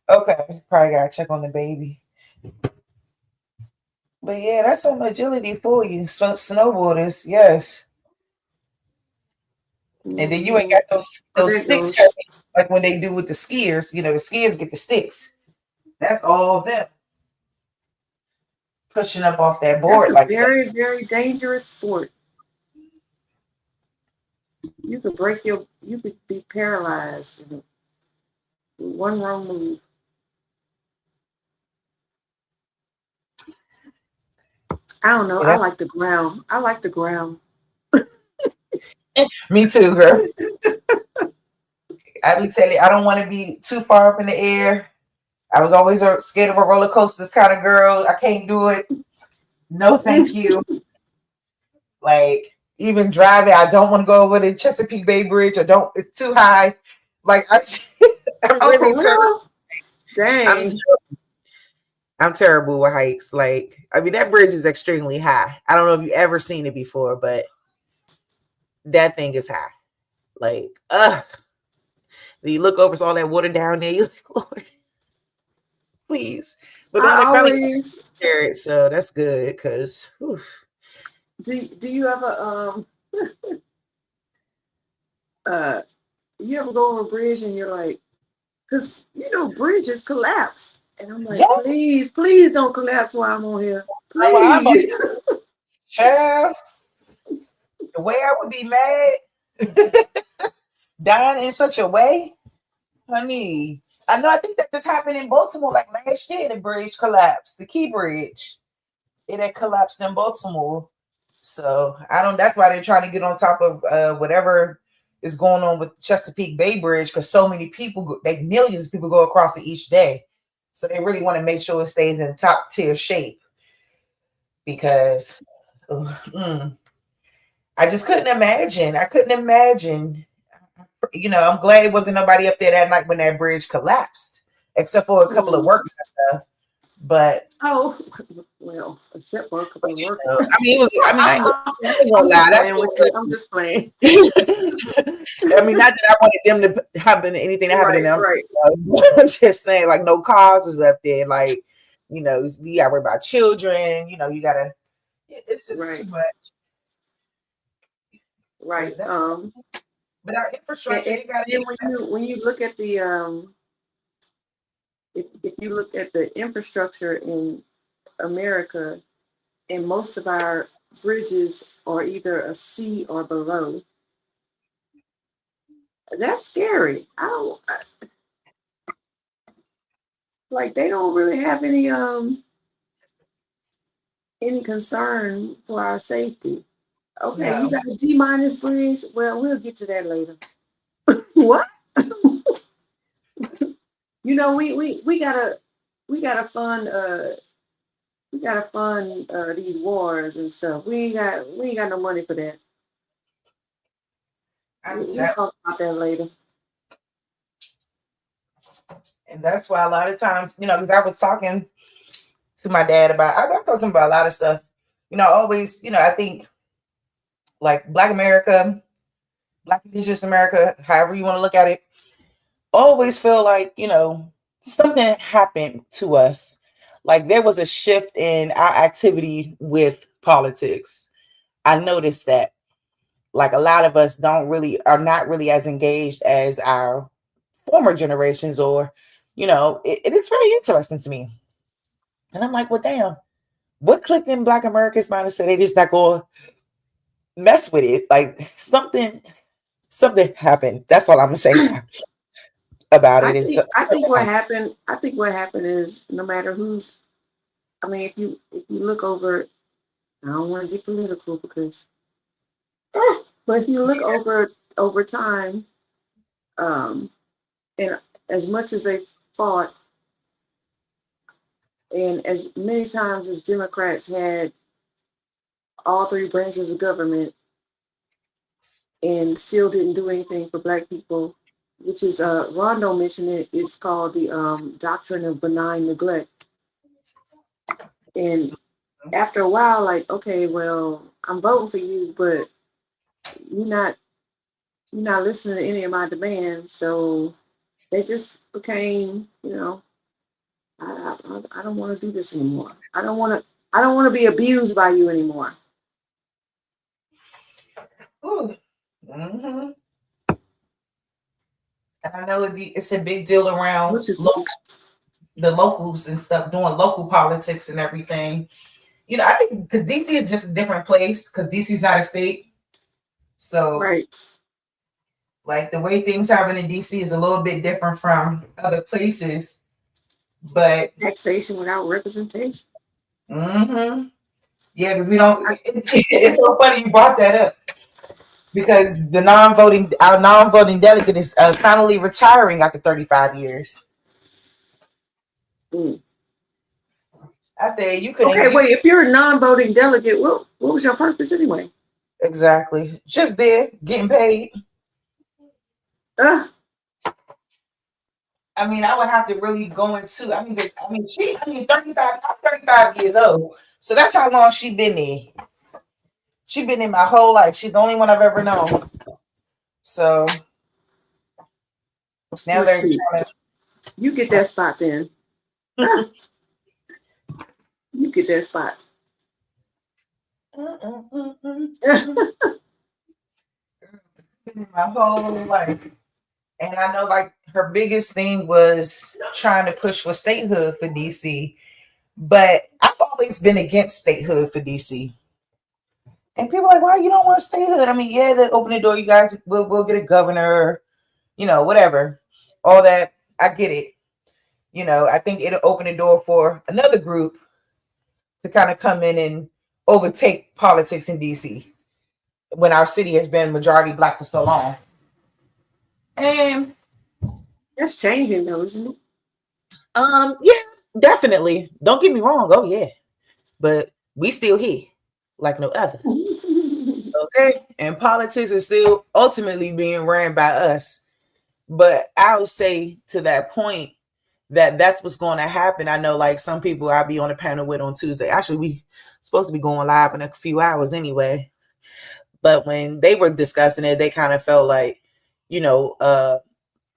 Okay, probably got to check on the baby. But yeah, that's some agility for you. Snowboarders, yes. And then you ain't got those sticks heavy, like when they do with the skiers. The skiers get the sticks. That's all them pushing up off that board. That's a very, very dangerous sport. You could be paralyzed in one wrong move. I don't know. I like the ground. Me too, girl. I be telling you, I don't want to be too far up in the air. I was always scared of a roller coasters kind of girl. I can't do it. No, thank you. Like, even driving, I don't want to go over the Chesapeake Bay Bridge. It's too high. Like, I'm really terrible. Dang. I'm terrible with heights. Like, that bridge is extremely high. I don't know if you've ever seen it before, but that thing is high. Like, you look over, it's all that water down there. You're like, Lord, please. But I always scared, so that's good because. Do you ever you ever go on a bridge and you're like, because bridges collapsed, and I'm like, yes. please don't collapse while I'm on here, please. Child, the way I would be mad, dying in such a way, honey. I think that this happened in Baltimore like last year. The bridge collapsed, the Key Bridge. It had collapsed in Baltimore. So that's why they're trying to get on top of whatever is going on with Chesapeake Bay Bridge because so many people, millions of people go across it each day. So they really want to make sure it stays in top tier shape because I just couldn't imagine. I couldn't imagine. You know, I'm glad it wasn't nobody up there that night when that bridge collapsed, except for a couple of workers and stuff. But well, except for a couple of workers. I mean, it was. I mean, I ain't gonna lie. That's what I'm just playing. I mean, not that I wanted them to happen anything to happen to them. Right. I'm just saying, like, no causes up there. Like, you know, you gotta worry about children. You know, you gotta. It's just too much. Right. But our infrastructure, you gotta. When you look at the if you look at the infrastructure in America, and most of our bridges are either a C or below, that's scary. Like they don't really have any concern for our safety. Okay, No. you got a D- bridge. Well, we'll get to that later. What? You know, we gotta fund these wars and stuff. We ain't got no money for that. We'll talk about that later. And that's why a lot of times, you know, because I was talking to my dad about, I was talking about a lot of stuff. You know, always, you know, I think like Black America, Black Indigenous America, however you want to look at it, always feel like, you know, something happened to us. Like there was a shift in our activity with politics. I noticed that. Like a lot of us are not really as engaged as our former generations, or, you know, it is very interesting to me. And I'm like, well, damn, what clicked in Black America's mind and said they just not going to mess with it? Like something happened. That's all I'm gonna say about it. I think what happened is no matter who's, I mean, if you look over, I don't want to get political because, but if you look over time, and as much as they fought, and as many times as Democrats had all three branches of government and still didn't do anything for Black people, which is Rondo mentioned it, it's called the doctrine of benign neglect. And after a while, like, okay, well, I'm voting for you, but you're not listening to any of my demands. So they just became, you know, I don't want to do this anymore. I don't want to be abused by you anymore. Mm-hmm. And I know it's a big deal around the locals and stuff, doing local politics and everything. You know, I think because DC is just a different place because DC is not a state. So, right. Like the way things happen in DC is a little bit different from other places. But taxation without representation. Mm-hmm. Yeah, because we don't. It's so funny you brought that up because our non-voting delegate is finally retiring after 35 years. I said you couldn't. Okay, wait. If you're a non-voting delegate, what was your purpose anyway? Exactly. Just there, getting paid. I mean, I would have to really go into. 35. I'm 35 years old, so that's how long she's been there. She's been in my whole life. She's the only one I've ever known. So now they're trying to. You get that spot then. You get that spot. My whole life. And I know like her biggest thing was trying to push for statehood for DC. But I've always been against statehood for DC. And people are like, why you don't want statehood? I mean, yeah, they open the door, you guys will get a governor, you know, whatever. All that. I get it. You know, I think it'll open the door for another group to kind of come in and overtake politics in DC when our city has been majority Black for so long. And That's changing though, isn't it? yeah, definitely. Don't get me wrong. Oh yeah, but we still here like no other. Okay, and politics is still ultimately being ran by us. But I'll say to that point that that's what's going to happen. I know, like some people I'll be on a panel with on Tuesday. Actually, we supposed to be going live in a few hours anyway. But when they were discussing it, they kind of felt like,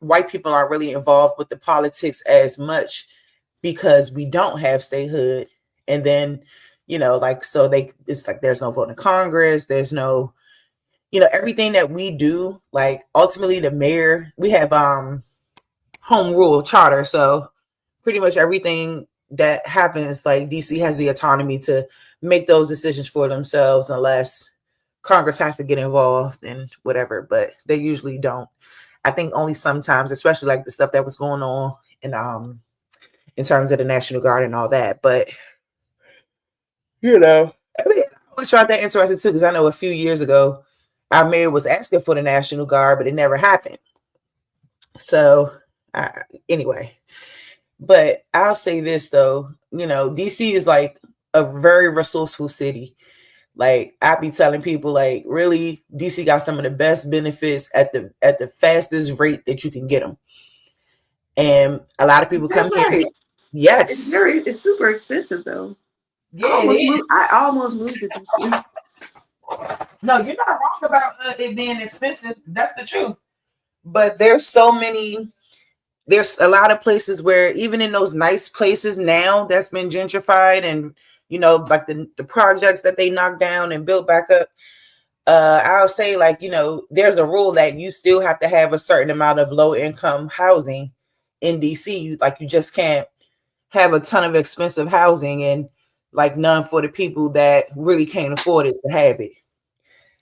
white people aren't really involved with the politics as much because we don't have statehood. And then, so it's like there's no vote in Congress, there's no, everything that we do, like ultimately the mayor, we have home rule charter. So pretty much everything that happens, like DC has the autonomy to make those decisions for themselves unless Congress has to get involved and whatever, but they usually don't. I think only sometimes, especially like the stuff that was going on in terms of the National Guard and all that. But I always found that interesting too, because I know a few years ago our mayor was asking for the National Guard, but it never happened. So anyway, but I'll say this though, DC is like a very resourceful city. Like I be telling people, like really, DC got some of the best benefits at the fastest rate that you can get them. And a lot of people come here. Yes, it's super expensive though. Yeah, I almost moved to DC. No, you're not wrong about it being expensive. That's the truth. But there's a lot of places where even in those nice places now that's been gentrified and like the projects that they knocked down and built back up, I'll say like, there's a rule that you still have to have a certain amount of low income housing in DC. You just can't have a ton of expensive housing and like none for the people that really can't afford it to have it.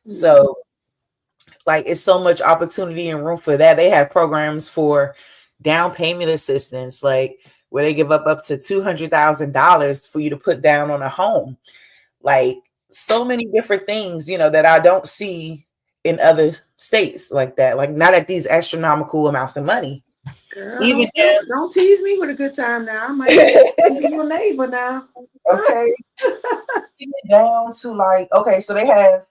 So like it's so much opportunity and room for that. They have programs for down payment assistance, like where they give up to $200,000 for you to put down on a home. Like so many different things, that I don't see in other states like that. Like not at these astronomical amounts of money. Girl, even don't tease me with a good time now. I might be your neighbor now. Okay. Even down to like, okay, so they have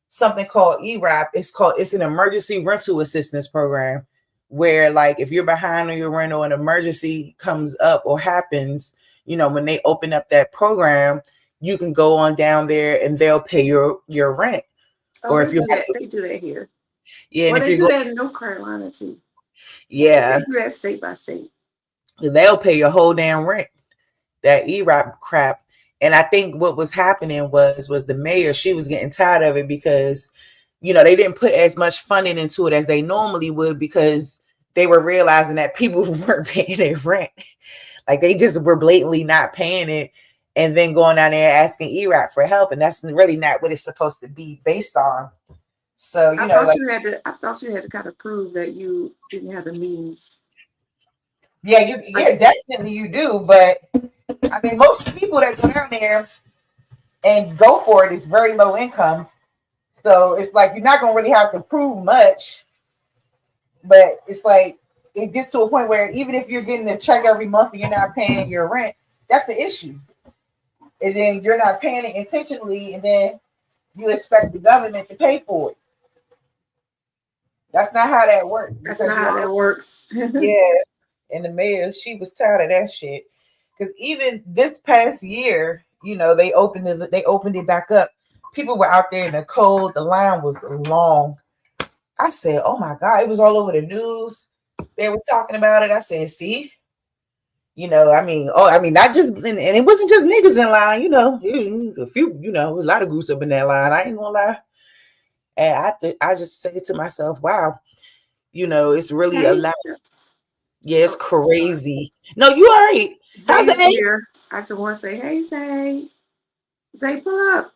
something called ERAP. It's an emergency rental assistance program where like if you're behind on your rent or an emergency comes up or happens, when they open up that program, you can go on down there and they'll pay your rent. Or if they do that here. Yeah, well, they do that in North Carolina too. Yeah, they do that state by state. They'll pay your whole damn rent. That ERAP crap. And I think what was happening was the mayor, she was getting tired of it because, they didn't put as much funding into it as they normally would because they were realizing that people weren't paying their rent. Like they just were blatantly not paying it and then going down there asking ERAP for help. And that's really not what it's supposed to be based on. So, I thought you had to kind of prove that you didn't have the means. Yeah, definitely you do. But I mean, most people that go down there and go for it is very low income. So it's like you're not gonna really have to prove much. But it's like it gets to a point where even if you're getting a check every month and you're not paying your rent, that's the issue. And then you're not paying it intentionally, and then you expect the government to pay for it. That's not how that works. That's not how that works. Yeah. And the mayor, she was tired of that shit. Because even this past year, they opened it back up. People were out there in the cold. The line was long. I said, "Oh my God!" It was all over the news. They were talking about it. I said, "See, not just, and it wasn't just niggas in line. A few, a lot of groups up in that line. I ain't gonna lie." And I just say to myself, "Wow, it's really a lot." Yeah, it's crazy. No, you all right. Zay's here. I just want to say, hey, Zay. Zay, pull up.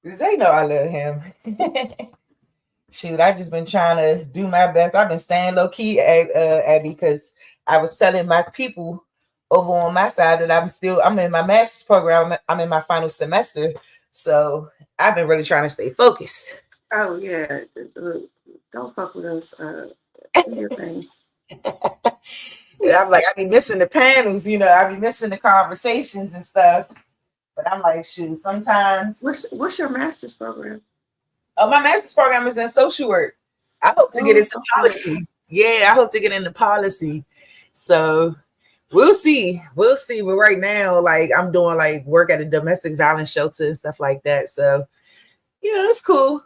Zay know I love him. Shoot, I just been trying to do my best. I've been staying low key, Abby, because I was telling my people over on my side that I'm in my master's program. I'm in my final semester. So I've been really trying to stay focused. Oh, yeah. Don't fuck with us. Do your thing. And I'm like, I be missing the panels, I be missing the conversations and stuff. But I'm like, shoot, sometimes. What's your master's program? Oh, my master's program is in social work. I hope to get into policy. Yeah, I hope to get into policy. So we'll see. We'll see. But right now, like, I'm doing like work at a domestic violence shelter and stuff like that. So yeah, it's cool.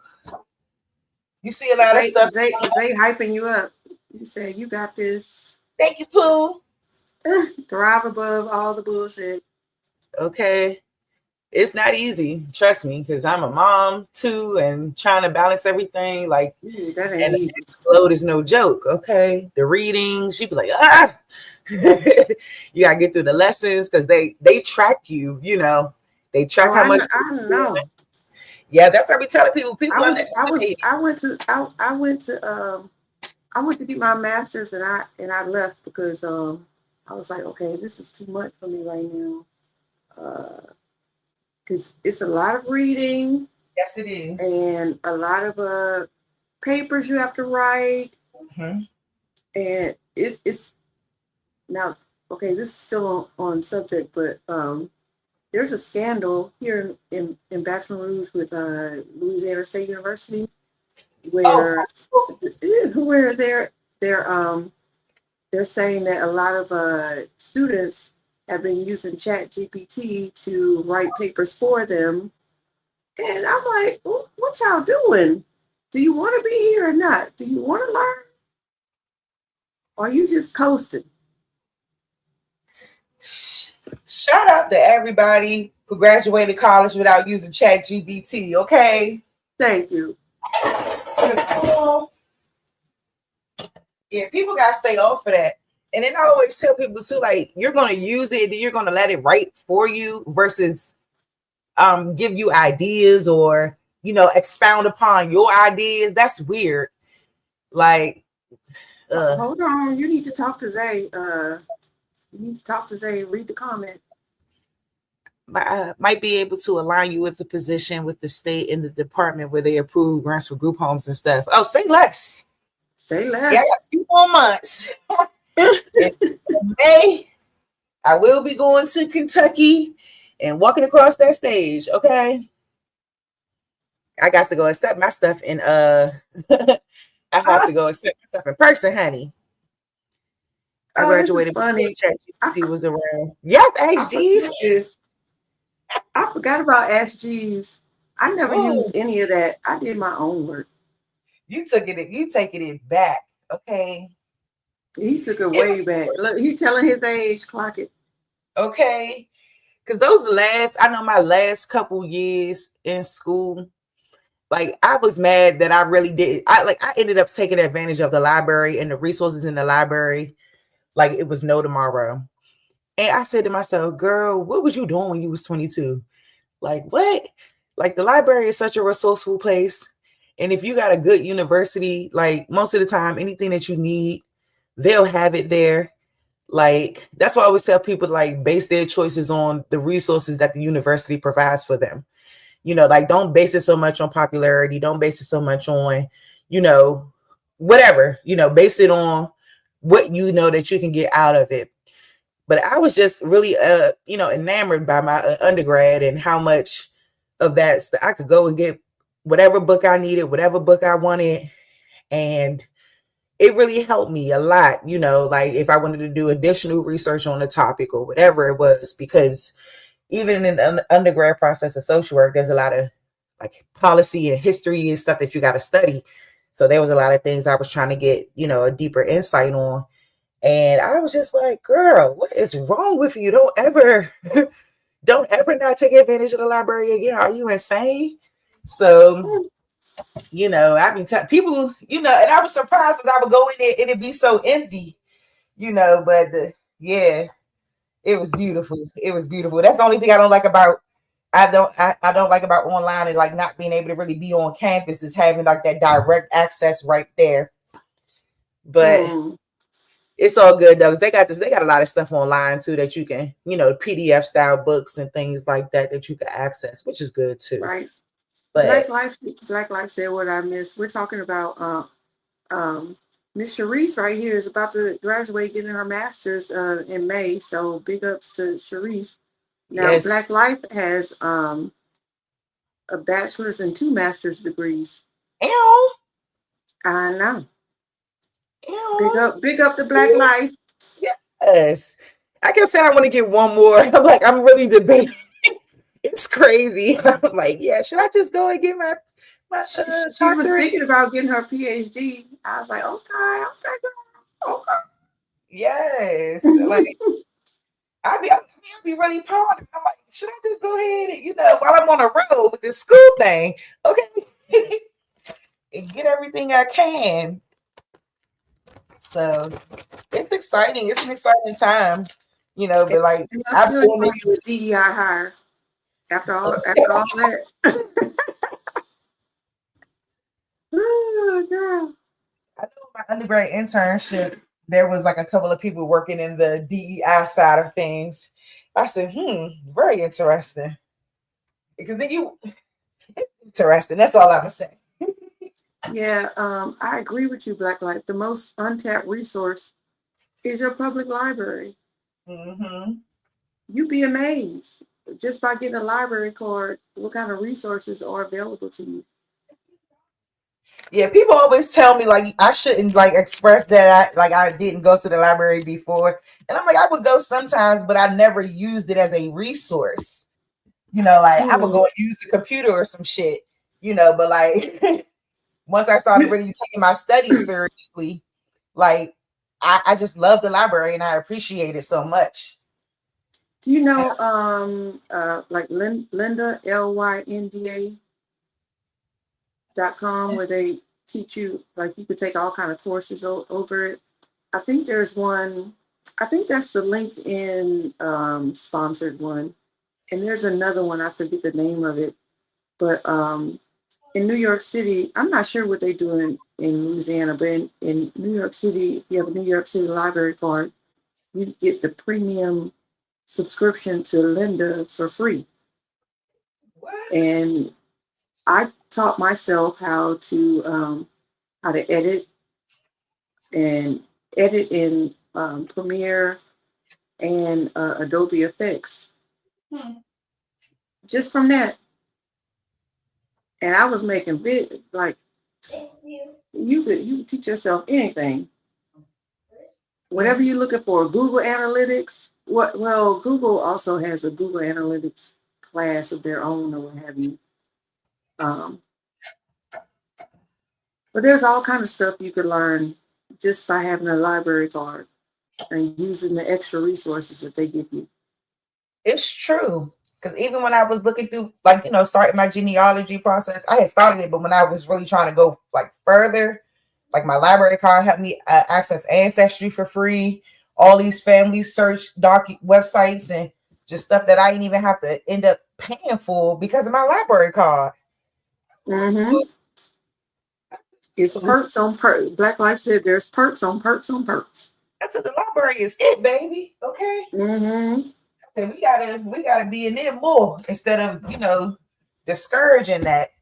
You see a lot of stuff. They hyping you up. You said you got this. Thank you, Pooh. Thrive above all the bullshit. Okay. It's not easy, trust me, because I'm a mom too and trying to balance everything. Like, that ain't easy. Load is no joke. Okay. The reading, she'd be like, you gotta get through the lessons because they track you, they track how much. I don't know. Yeah, that's what we telling people. I went to get my master's and I left because I was like, okay, this is too much for me right now. Because it's a lot of reading. Yes, it is. And a lot of papers you have to write. Mm-hmm. And it's now, okay, this is still on subject, but there's a scandal here in Baton Rouge with Louisiana State University where they're saying that a lot of students have been using ChatGPT to write papers for them. And I'm like, what y'all doing? Do you want to be here or not? Do you want to learn? Or are you just coasting? Shout out to everybody who graduated college without using ChatGPT, okay? Thank you. Yeah, people got to stay off of that. And then I always tell people too, like, you're going to use it, then you're going to let it write for you versus give you ideas or, expound upon your ideas. That's weird. Like, hold on. You need to talk to Zay. Read the comment. Might be able to align you with the position with the state and the department where they approve grants for group homes and stuff. Oh, say less. Say less. Yeah, I got a few more months. In May, I will be going to Kentucky and walking across that stage. Okay, I got to go accept my stuff in I have to go accept my stuff in person, honey. I graduated before ChatGPT was around. Yes, Ask Jeeves. I forgot about Ask Jeeves. I never used any of that. I did my own work. You taking it back, okay? He took it way back. Look, he telling his age. Clock it. Okay, because my last couple years in school, like I was mad that I really did. I ended up taking advantage of the library and the resources in the library, like it was no tomorrow. And I said to myself, "Girl, what was you doing when you was 22? Like what? Like the library is such a resourceful place, and if you got a good university, like most of the time, anything that you need, they'll have it there." Like that's why I always tell people to like base their choices on the resources that the university provides for them. Like don't base it so much on popularity. Don't base it so much on, whatever, base it on what that you can get out of it. But I was just really, enamored by my undergrad and how much of that I could go and get whatever book I needed, whatever book I wanted. And it really helped me a lot, like if I wanted to do additional research on the topic or whatever it was, because even in the undergrad process of social work, there's a lot of like policy and history and stuff that you got to study. So there was a lot of things I was trying to get, a deeper insight on. And I was just like, girl, what is wrong with you? Don't ever not take advantage of the library again. Are you insane? So I mean, people, and I was surprised that I would go in there and it'd be so empty, but yeah, it was beautiful. It was beautiful. That's the only thing I don't like about, I don't like about online and like not being able to really be on campus is having like that direct access right there. But it's all good though, because they got a lot of stuff online too that you can, PDF style books and things like that you can access, which is good too. Right. But Black Life said what I missed. We're talking about Miss Sharice right here is about to graduate, getting her master's in May. So big ups to Sharice. Now, Yes. Black Life has a bachelor's and 2 master's degrees. Ew. I know. Ew. Big up the Black Life. Yes. I kept saying I want to get one more. I'm really debating. It's crazy. I'm like, yeah, should I just go and get my She was doctorate? thinking about getting her PhD. I was like, okay, girl. Okay. Yes. Like I'll be really pondering. I'm like, should I just go ahead and, while I'm on the road with this school thing, okay, and get everything I can. So it's exciting. It's an exciting time, but like And I'm still doing trying this. to do a DEI hire after all that. Oh, girl. I know my undergrad internship, there was like a couple of people working in the DEI side of things. I said, very interesting. Because then it's interesting. That's all I'm saying. Yeah, I agree with you, Black Life. The most untapped resource is your public library. Mm-hmm. You'd be amazed just by getting a library card what kind of resources are available to you. Yeah, people always tell me like I shouldn't like express that I didn't go to the library before, and I'm like I would go sometimes, but I never used it as a resource. I would go and use the computer or some shit. But like once I started really taking my studies seriously, like I just love the library and I appreciate it so much. Do you know like Lynda LYNDA.com where they teach you, like you could take all kind of courses over it? I think there's one, I think that's the LinkedIn sponsored one. And there's another one, I forget the name of it. But in New York City, I'm not sure what they do in Louisiana, but in New York City, if you have a New York City library card, you get the premium subscription to Lynda for free. What? And I taught myself how to edit in Premiere and Adobe Effects. Just from that. And I was making big, like, you could teach yourself anything. Whatever you're looking for, Google Analytics. Well, Google also has a Google Analytics class of their own or what have you. But there's all kind of stuff you could learn just by having a library card and using the extra resources that they give you. It's true. Because even when I was looking through, like, starting my genealogy process, I had started it, but when I was really trying to go like further, like my library card helped me access Ancestry for free, all these family search websites and just stuff that I didn't even have to end up paying for because of my library card. Mm-hmm. It's perks on perks. Black Life said there's perks on perks on perks. I said the library is it, baby. Okay. Mm-hmm. And we gotta be in there more instead of discouraging that.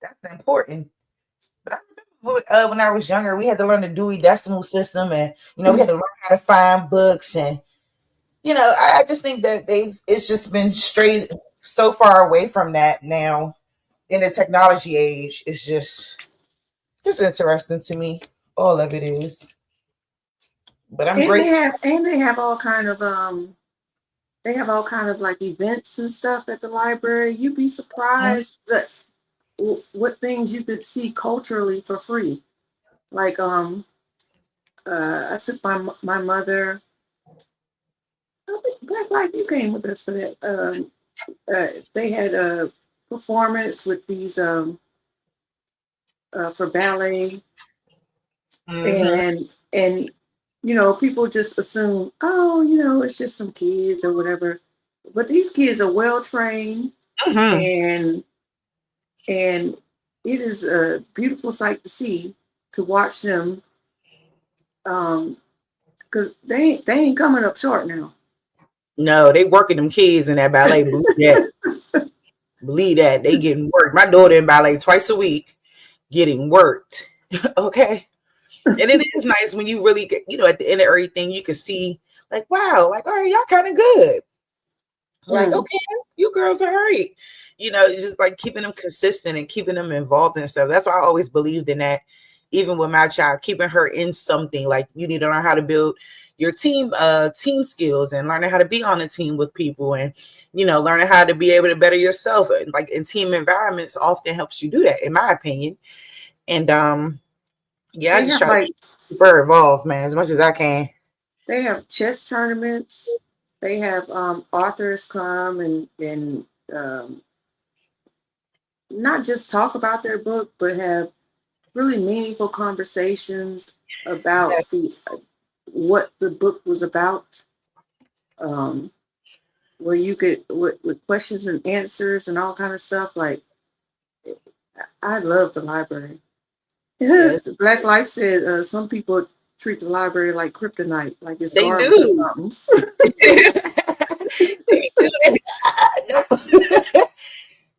That's important. But I remember when I was younger, we had to learn the Dewey Decimal System, and we had to learn how to find books, and I just think that it's just been straight so far away from that now in the technology age. It's just interesting to me. All of it is. But I'm grateful. They have all kind of like events and stuff at the library. You'd be surprised that what things you could see culturally for free. Like I took my mother. Black Life, you came with us for that. They had a performance with these for ballet, and people just assume, oh, it's just some kids or whatever. But these kids are well trained, and it is a beautiful sight to see, to watch them, because they ain't coming up short now. No, they working them kids in that ballet. Believe that they getting worked. My daughter in ballet twice a week, getting worked. Okay. And it is nice when you really get, at the end of everything, you can see like, wow, like, all right, y'all kind of good. Like, okay, you girls are right. Just like keeping them consistent and keeping them involved and stuff. That's why I always believed in that. Even with my child, keeping her in something, like you need to learn how to build your team skills and learning how to be on a team with people, and learning how to be able to better yourself. And like in team environments often helps you do that, in my opinion. And I just try to keep her involved, man, as much as I can. They have chess tournaments. They have authors come and not just talk about their book, but have really meaningful conversations about what the book was about. Where you could with questions and answers and all kind of stuff. Like, I love the library. Yes. Black Life said some people treat the library like kryptonite, like it's garbage or something.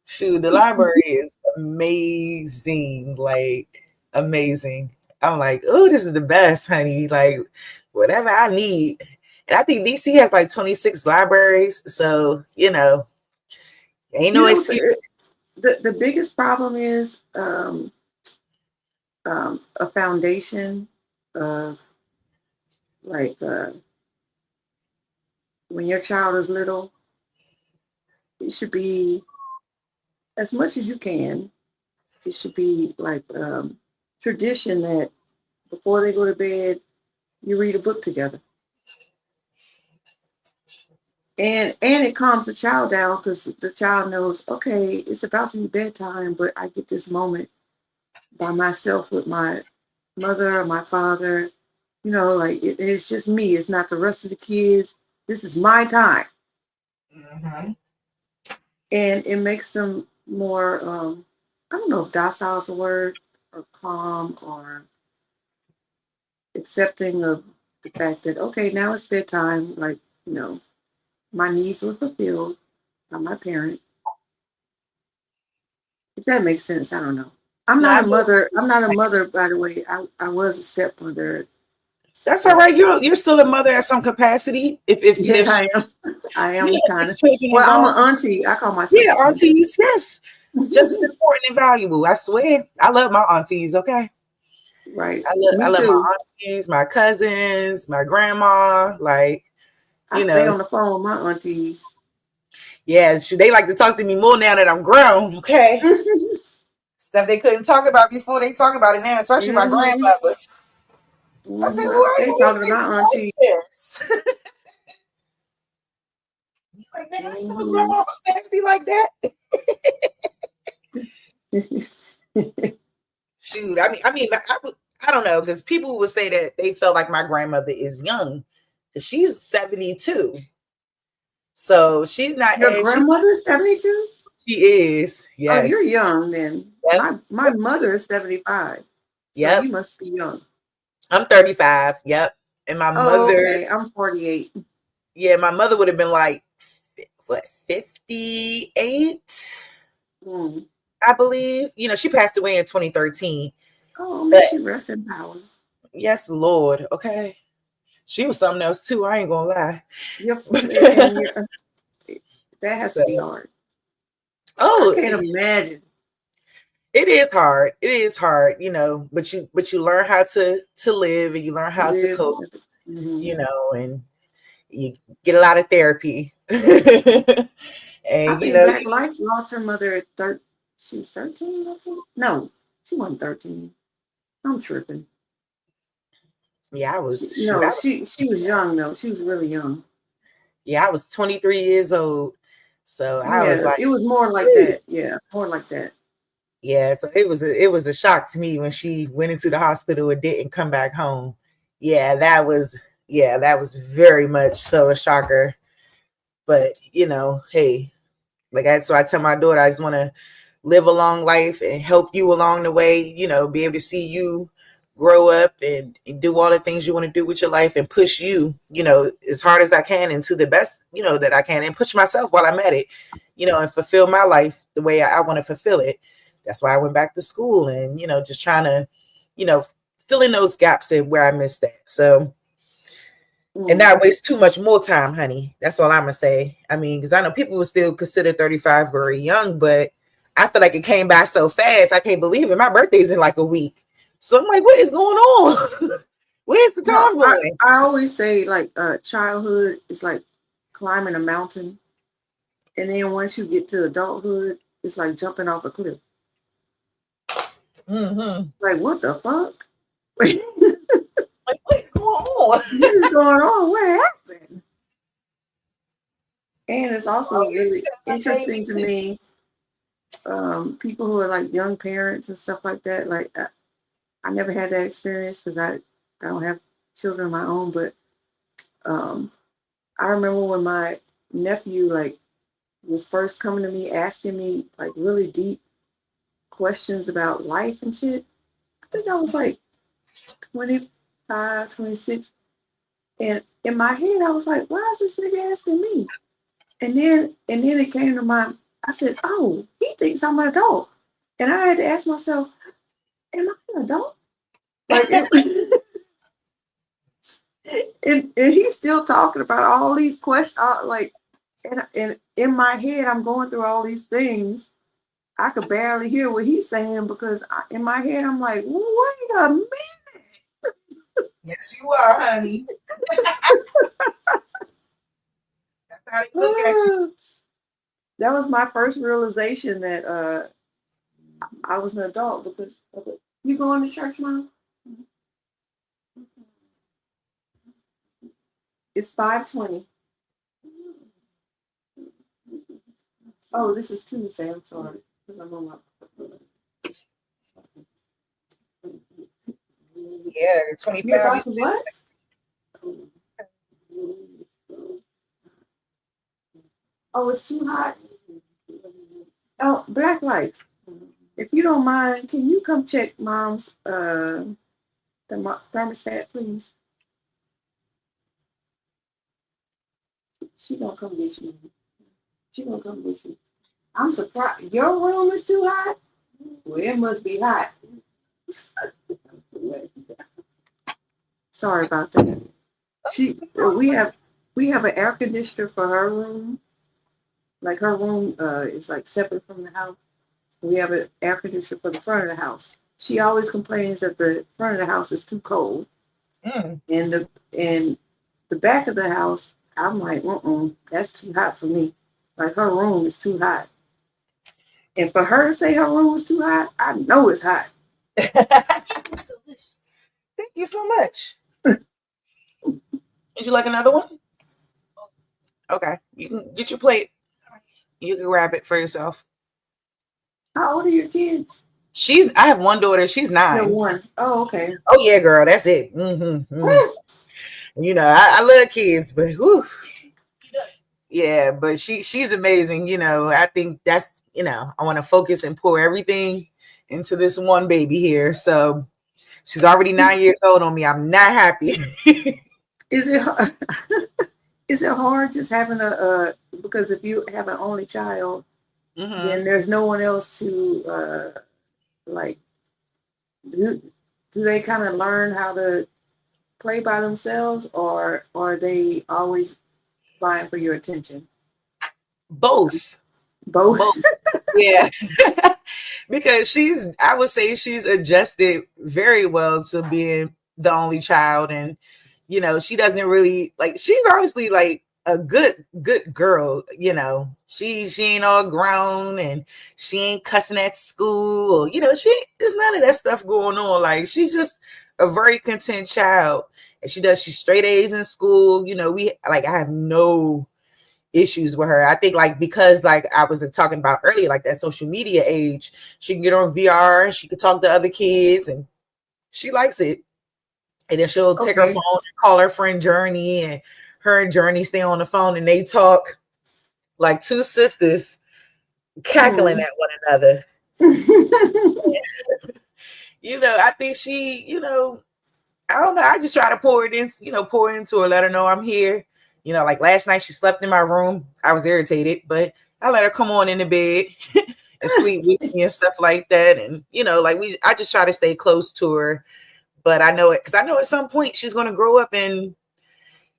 Shoot, the library is amazing, like amazing. I'm like, oh, this is the best, honey. Like, whatever I need. And I think DC has like 26 libraries, so ain't no excuse. The biggest problem is a foundation of like when your child is little, it should be, as much as you can, it should be like tradition that before they go to bed, you read a book together. And it calms the child down because the child knows, okay, it's about to be bedtime, but I get this moment by myself with my mother or my father. Like it's just me. It's not the rest of the kids. This is my time. Mm-hmm. And it makes them more, I don't know if docile is a word, or calm, or accepting of the fact that, okay, now it's bedtime. Like, my needs were fulfilled by my parent. If that makes sense, I don't know. I'm not a mother, by the way. I was a stepmother. That's all right. You're still a mother at some capacity. If I am. I am kind of. Well, I'm an auntie. I call myself. Yeah, aunties. Yes, just as important and valuable. I swear. I love my aunties. Okay. Right. I love my aunties, my cousins, my grandma. Like, I stay on the phone with my aunties. Yeah, they like to talk to me more now that I'm grown. Okay. Stuff they couldn't talk about before, they talk about it now, especially my grandmother. I stay talking to my auntie. Like that, I know grandma was nasty like that. Shoot, I don't know, because people would say that they felt like my grandmother is young, because she's 72. So she's not. Your grandmother's 72? She is. Yes. Oh, you're young then. Yep. My mother is 75. So you must be young. I'm 35. Yep. And my mother. Okay. I'm 48. Yeah, my mother would have been like, what, 58? I believe. She passed away in 2013. Oh, may she rest in power. Yes, Lord. Okay. She was something else too. I ain't gonna lie. That has to be hard. Oh, I can't imagine. It is hard. It is hard, but you learn how to live, and you learn how to cope, and you get a lot of therapy. And I think Black Life lost her mother at 13. She was 13, I think. No, she wasn't 13. I'm tripping. Yeah, I was. She was young though. She was really young. Yeah, I was 23 years old. So I was like, it was more like that. Yeah, more like that. Yeah, so it was a shock to me when she went into the hospital and didn't come back home. Yeah, that was very much so a shocker. But hey, so I tell my daughter, I just want to live a long life and help you along the way. Be able to see you grow up and do all the things you want to do with your life, and push you, as hard as I can and to the best, that I can, and push myself while I'm at it, and fulfill my life the way I want to fulfill it. That's why I went back to school, and just trying to, fill in those gaps and where I missed that. So, and not waste too much more time, honey. That's all I'm gonna say. I mean, because I know people would still consider 35 very young, but I feel like it came by so fast. I can't believe it. My birthday's in like a week. So I'm like, what is going on? Where's the time going? I always say like childhood is like climbing a mountain. And then once you get to adulthood, it's like jumping off a cliff. Mm-hmm. Like, what the fuck? Like, what's going on? What is going on? What happened? And it's also really interesting to me, people who are like young parents and stuff like that. Like, I never had that experience because I don't have children of my own. But I remember when my nephew like was first coming to me asking me like really deep questions about life and shit. I think I was like 25, 26. And in my head, I was like, why is this nigga asking me? And then it came to mind. I said, oh, he thinks I'm an adult. And I had to ask myself, am I an adult? Like, and he's still talking about all these questions. Like, and in my head, I'm going through all these things. I could barely hear what he's saying because in my head, I'm like, wait a minute. Yes, you are, honey. That's how they look at you. That was my first realization that I was an adult because you going to church, Mom? It's 5:20. Oh, this is Tuesday. I'm sorry. I'm on my... Yeah, 25. What? Oh, it's too hot. Oh, black light. If you don't mind, can you come check Mom's thermostat, please? She gonna come get you. She gonna come get you. I'm surprised. Your room is too hot? Well, it must be hot. Sorry about that. We have an air conditioner for her room. Like her room is like separate from the house. We have an air conditioner for the front of the house. She always complains that the front of the house is too cold. And the back of the house, I'm like, that's too hot for me. Like her room is too hot. And for her to say her room is too hot, I know it's hot. Thank you so much. Would you like another one? Okay. You can get your plate. You can grab it for yourself. How old are your kids? I have one daughter. She's 9. No, one. Oh, okay. Oh, yeah, girl. That's it. You know, I love kids, but whew. Yeah, but she's amazing. You know, I think that's, I want to focus and pour everything into this one baby here. So she's already 9 years old on me. I'm not happy. Is it hard just having because if you have an only child, then there's no one else to like, do they kind of learn how to play by themselves, or are they always vying for your attention? Both. Yeah. Because I would say she's adjusted very well to being the only child, and she doesn't really she's honestly like a good girl. She ain't all grown and she ain't cussing at school, there's none of that stuff going on. Like, she's just a very content child, and she's straight A's in school. I have no issues with her. I think because I was talking about earlier, that social media age, she can get on VR and she can talk to other kids, and she likes it. And then she'll take her phone and call her friend Journey, and her and Journey stay on the phone and they talk like two sisters cackling at one another. I think she, I don't know. I just try to pour into her, let her know I'm here. Last night she slept in my room. I was irritated, but I let her come on in the bed and sleep with me and stuff like that. And I just try to stay close to her. But I know it because I know at some point she's going to grow up and,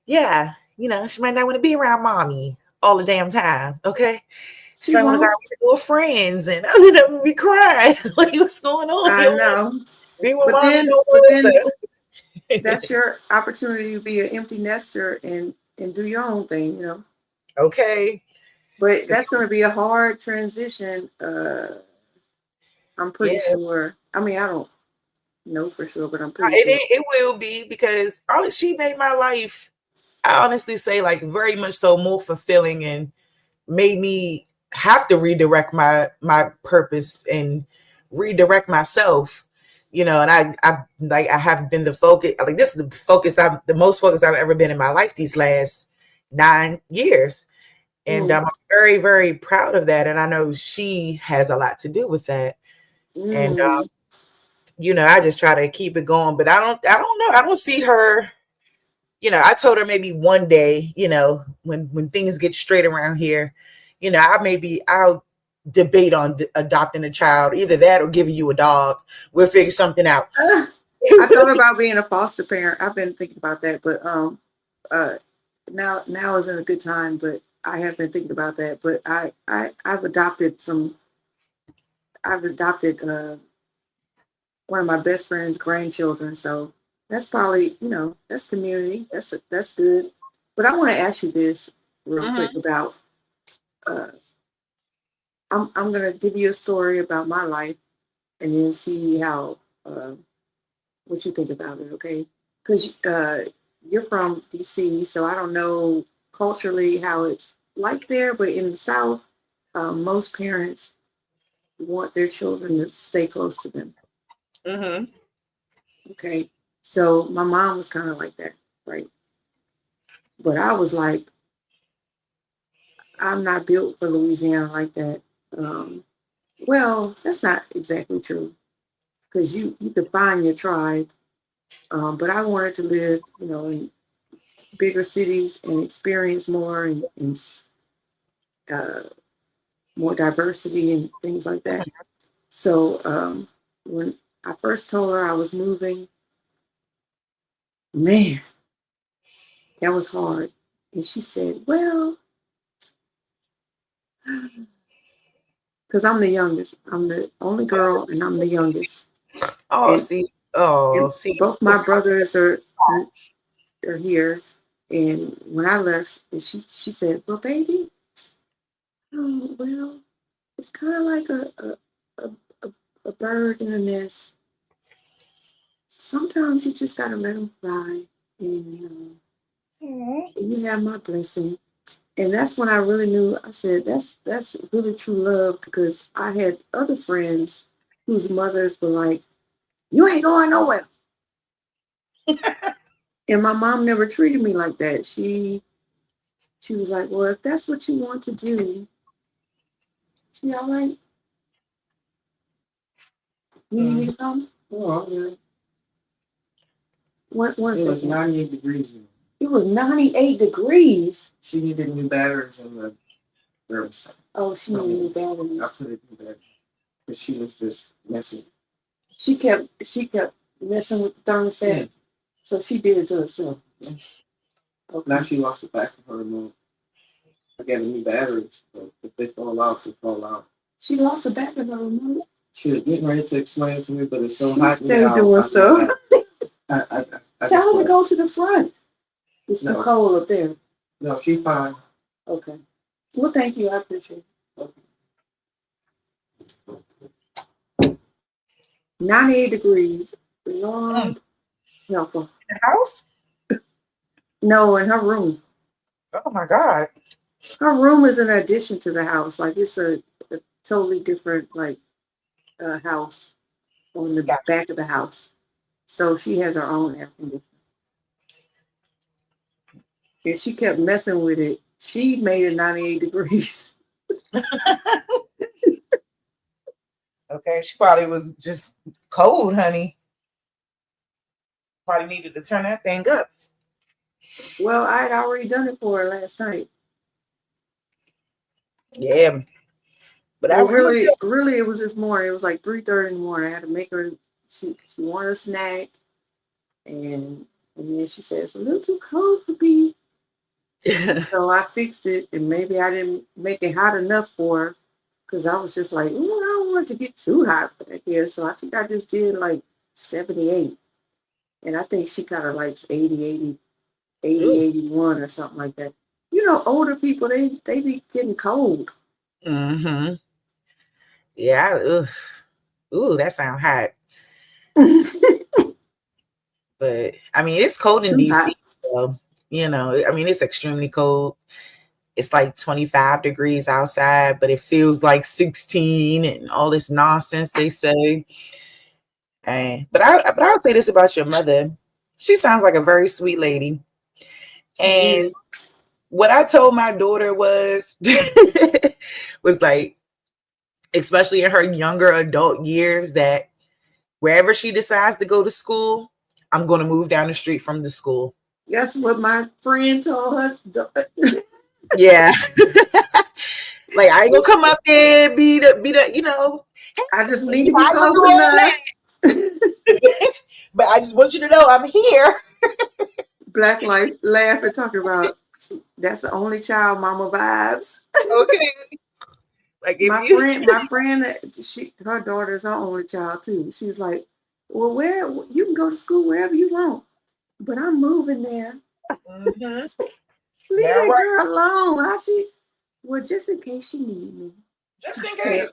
yeah, you know, she might not want to be around mommy all the damn time. Okay. She might want to go with friends and you know, be crying. Like, what's going on? I know. Be with But mommy, then, no but then Melissa. that's your opportunity to be an empty nester and do your own thing, you know. Okay. But that's going to be a hard transition. I'm pretty sure. I mean, I don't know for sure, but I'm pretty sure. It will be because she made my life, I honestly say, like very much so more fulfilling and made me have to redirect my purpose and redirect myself. You know, and I have been the focus. Like this is the most focused I've ever been in my life these last 9 years. And I'm very, very proud of that. And I know she has a lot to do with that. And you know, I just try to keep it going. But I don't know. I don't see her. You know, I told her maybe one day, you know, when things get straight around here, you know, I'll debate on adopting a child, either that or giving you a dog. We'll figure something out. I thought about being a foster parent. I've been thinking about that, but now isn't a good time. But I have been thinking about that. But I've adopted one of my best friend's grandchildren, so that's probably, you know, that's community. That's good. But I want to ask you this real quick about. I'm gonna give you a story about my life, and then see how what you think about it. Okay, because you're from DC, so I don't know culturally how it's like there, but in the South, most parents want their children to stay close to them. Okay, so my mom was kind of like that, right? But I was like, I'm not built for Louisiana like that. Well, that's not exactly true because you could find your tribe, but I wanted to live, you know, in bigger cities and experience more and more diversity and things like that. So when I first told her I was moving, man, that was hard. And she said, well, because I'm the youngest. I'm the only girl and I'm the youngest. See. Both my brothers are here. And when I left, she said, well, baby, oh, well, it's kind of like a bird in a nest. Sometimes you just got to let them fly. And you have my blessing. And that's when I really knew, I said, that's really true love, because I had other friends whose mothers were like, you ain't going nowhere. And my mom never treated me like that. She was like, well, if that's what you want to do, she all right. You need me to come? Oh, yeah. One it was 98 degrees. It was 98 degrees. She needed new batteries in the thermostat. Oh, she needed new batteries. I put it in there because she was just messing. She kept messing with the thermostat. Yeah. So she did it to herself. Yeah. Okay. Now she lost the back of her remote. I got new batteries, but if they fall out, they fall out. She lost the back of her remote? She was getting ready to explain it to me, but it's so hot. She's still doing stuff. I Tell her to go to the front. It's too cold up there. No, she's fine. Okay. Well, thank you. I appreciate it. Okay. 98 degrees. Lord help her. In the house? No, in her room. Oh my God. Her room is an addition to the house. Like, it's a totally different, like, house on the back of the house. So she has her own air conditioner. And she kept messing with it. She made it 98 degrees. Okay, she probably was just cold, honey. Probably needed to turn that thing up. Well, I had already done it for her last night. Yeah. But well, really, it was this morning. It was like 3:30 in the morning. I had to make her, she wanted a snack. And then she said, it's a little too cold for me. So I fixed it, and maybe I didn't make it hot enough for her because I was just like, I don't want it to get too hot back here. So I think I just did like 78. And I think she kind of likes 80, 81 or something like that. You know, older people, they be getting cold. Mm-hmm. Yeah. Ooh, that sounds hot. But I mean, it's cold in Too DC. hot. So, you know, I mean, it's extremely cold. It's like 25 degrees outside, but it feels like 16 and all this nonsense they say. But I'll say this about your mother. She sounds like a very sweet lady. And what I told my daughter was like, especially in her younger adult years, that wherever she decides to go to school, I'm going to move down the street from the school. That's what my friend told her. Yeah. Like, I ain't gonna come up there, be the, you know. I just need to be close enough. But I just want you to know I'm here. Black light laugh and talking about that's the only child mama vibes. Okay. Like my friend, her daughter's her only child too. She's like, well, where you can go to school wherever you want, but I'm moving there. Mm-hmm. Leave that girl alone. How she? Well, just in case you need me. Just in case.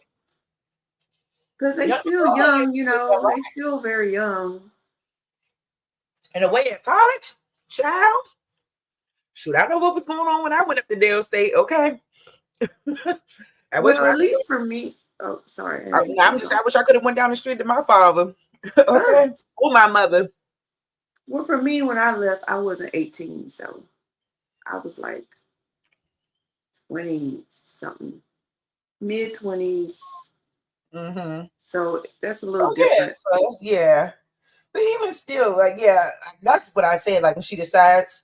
Because they still young, you know. They still very young. And away at college, child. Shoot, I know what was going on when I went up to Dale State. Okay. At least for me. Oh, sorry. I wish I could have went down the street to my father. Okay. Or my mother. Well, for me, when I left, I wasn't 18, so I was like 20 something, mid 20s. Mm-hmm. So that's a little different. So yeah, but even still, like, yeah, that's what I said. Like, when she decides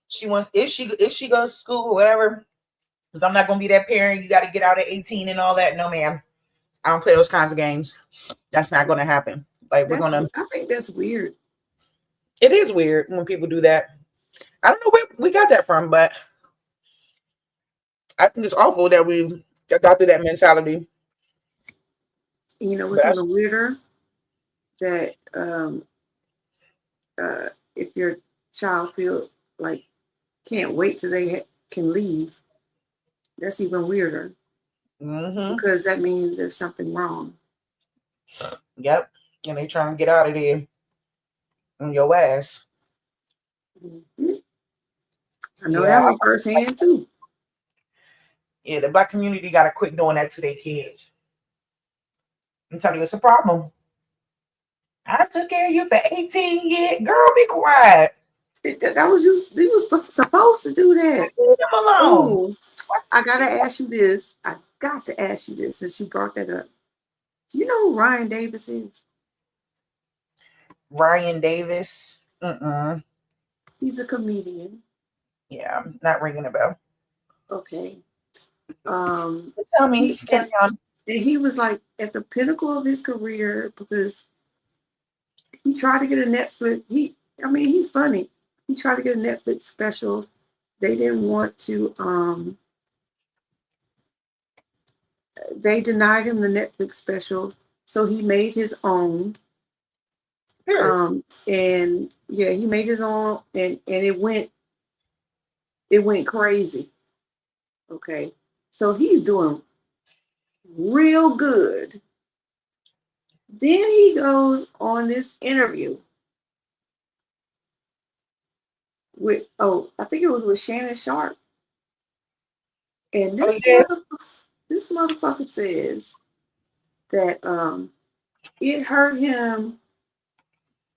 she wants, if she goes to school or whatever, because I'm not gonna be that parent. You got to get out at 18 and all that. No, ma'am, I don't play those kinds of games. That's not gonna happen. Like, I think that's weird. It is weird when people do that. I don't know where we got that from, but I think it's awful that we adopted that mentality. You know what's even weirder? That if your child feel like can't wait till they can leave, that's even weirder. Mm-hmm. Because that means there's something wrong. Yep, and they trying to get out of there on your ass. Mm-hmm. I know that one firsthand too. Yeah, the Black community got to quit doing that to their kids. I'm telling you, it's a problem. I took care of you for 18 years. Girl, be quiet. That was you. You was supposed to do that. Leave them alone. Ooh, I gotta ask you this. I got to ask you this since you brought that up. Do you know who Ryan Davis is? Ryan Davis? He's a comedian. Yeah, I'm not ringing a bell. Okay. Tell me, carry on. And he was like at the pinnacle of his career because he tried to get a Netflix. He's funny. He tried to get a Netflix special. They didn't want to. They denied him the Netflix special, so he made his own. Sure. And yeah, he made his own, and it went crazy. Okay, so he's doing real good. Then he goes on this interview with, I think it was with Shannon Sharp. And this motherfucker says that it hurt him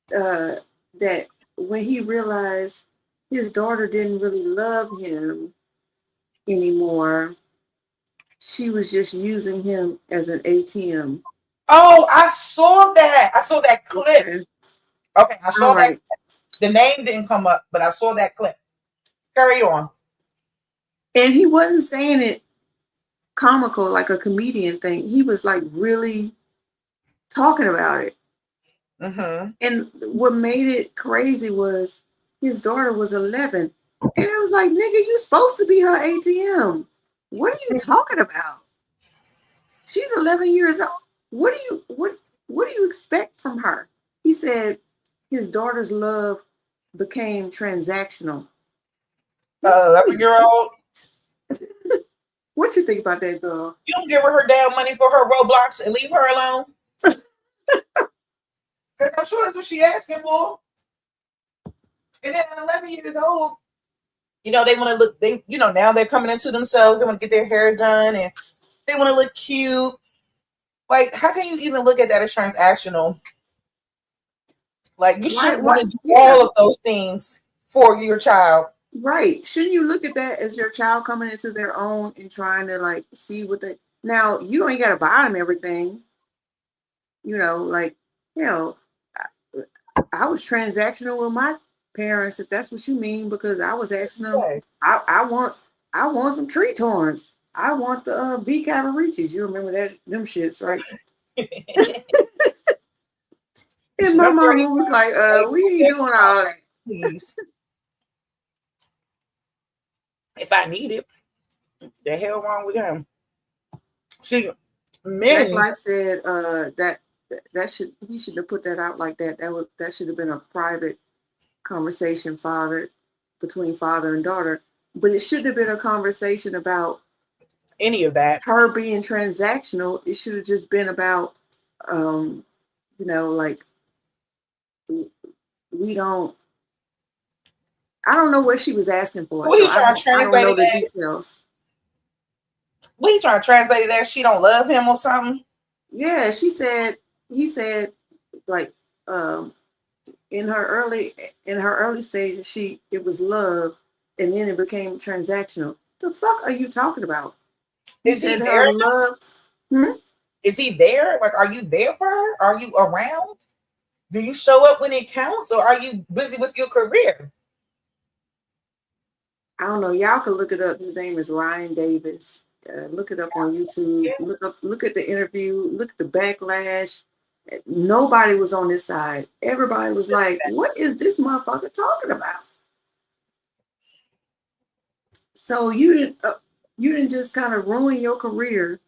that when he realized his daughter didn't really love him anymore, she was just using him as an ATM. Oh, I saw that. I saw that clip. Okay, I saw that. The name didn't come up, but I saw that clip. Carry on. And he wasn't saying it comical like a comedian thing. He was like really talking about it. Mm-hmm. And what made it crazy was his daughter was 11. And it was like, nigga, you supposed to be her ATM. What are you talking about? She's 11 years old. What do you expect from her? He said his daughter's love became transactional. 11-year-old. What you think about that, girl? You don't give her damn money for her Roblox and leave her alone. Because I'm sure that's what she asking for. And then at 11 years old, you know, they want to look, now they're coming into themselves. They want to get their hair done and they want to look cute. Like, how can you even look at that as transactional? Like, you shouldn't want to do all of those things for your child. Right. Shouldn't you look at that as your child coming into their own and trying to like see what they now you ain't gotta buy them everything. You know, like, I was transactional with my parents, if that's what you mean, because I was asking them, I want some tree torns. I want the B Cavalriches. You remember them shits, right? And my mama was like, we ain't doing all that. Please. If I need it, the hell wrong with him? See, Black Life said he should have put that out like that. That should have been a private conversation between father and daughter. But it shouldn't have been a conversation about any of that. Her being transactional. It should have just been about like we don't. I don't know what she was asking for. What are you trying to translate I don't know the it details. What are you trying to translate it as? She don't love him or something? Yeah, he said like in her early stages, it was love, and then it became transactional. The fuck are you talking about? Is he there? Is he there? Like, are you there for her? Are you around? Do you show up when it counts, or are you busy with your career? I don't know. Y'all can look it up. His name is Ryan Davis. Look it up on YouTube. Look at the interview. Look at the backlash. Nobody was on this side. Everybody was like, "What is this motherfucker talking about?" So you didn't just kind of ruin your career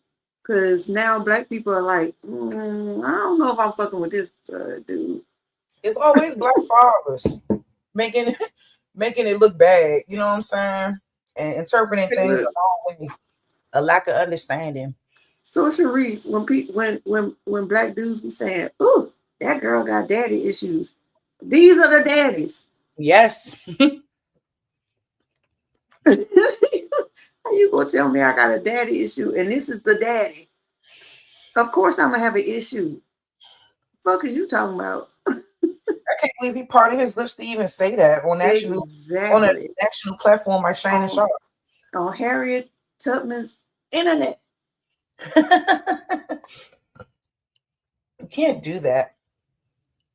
because now Black people are like, I don't know if I'm fucking with this dude. It's always Black fathers making it look bad. You know what I'm saying? And interpreting things the wrong way. A lack of understanding. So Sharice, when Black dudes be saying, "Ooh, that girl got daddy issues," these are the daddies. Yes. How you gonna tell me I got a daddy issue and this is the daddy? Of course I'm gonna have an issue. Fuck is you talking about? I can't believe he parted his lips to even say that on a national platform like Shannon Sharp. On Harriet Tubman's internet. You can't do that.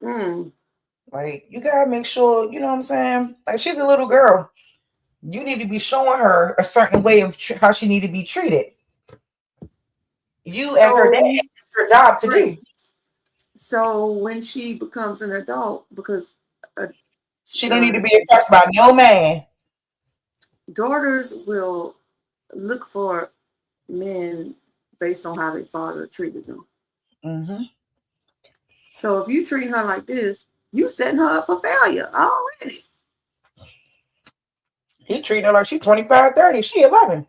Like, you gotta make sure, you know what I'm saying? Like, she's a little girl. You need to be showing her a certain way of how she need to be treated. You as her dad, it's your job to do. So when she becomes an adult, because she don't need to be impressed by no man. Daughters will look for men based on how their father treated them. Mm-hmm. So if you treat her like this, you setting her up for failure already. He treated her like she's 25, 30. She 11.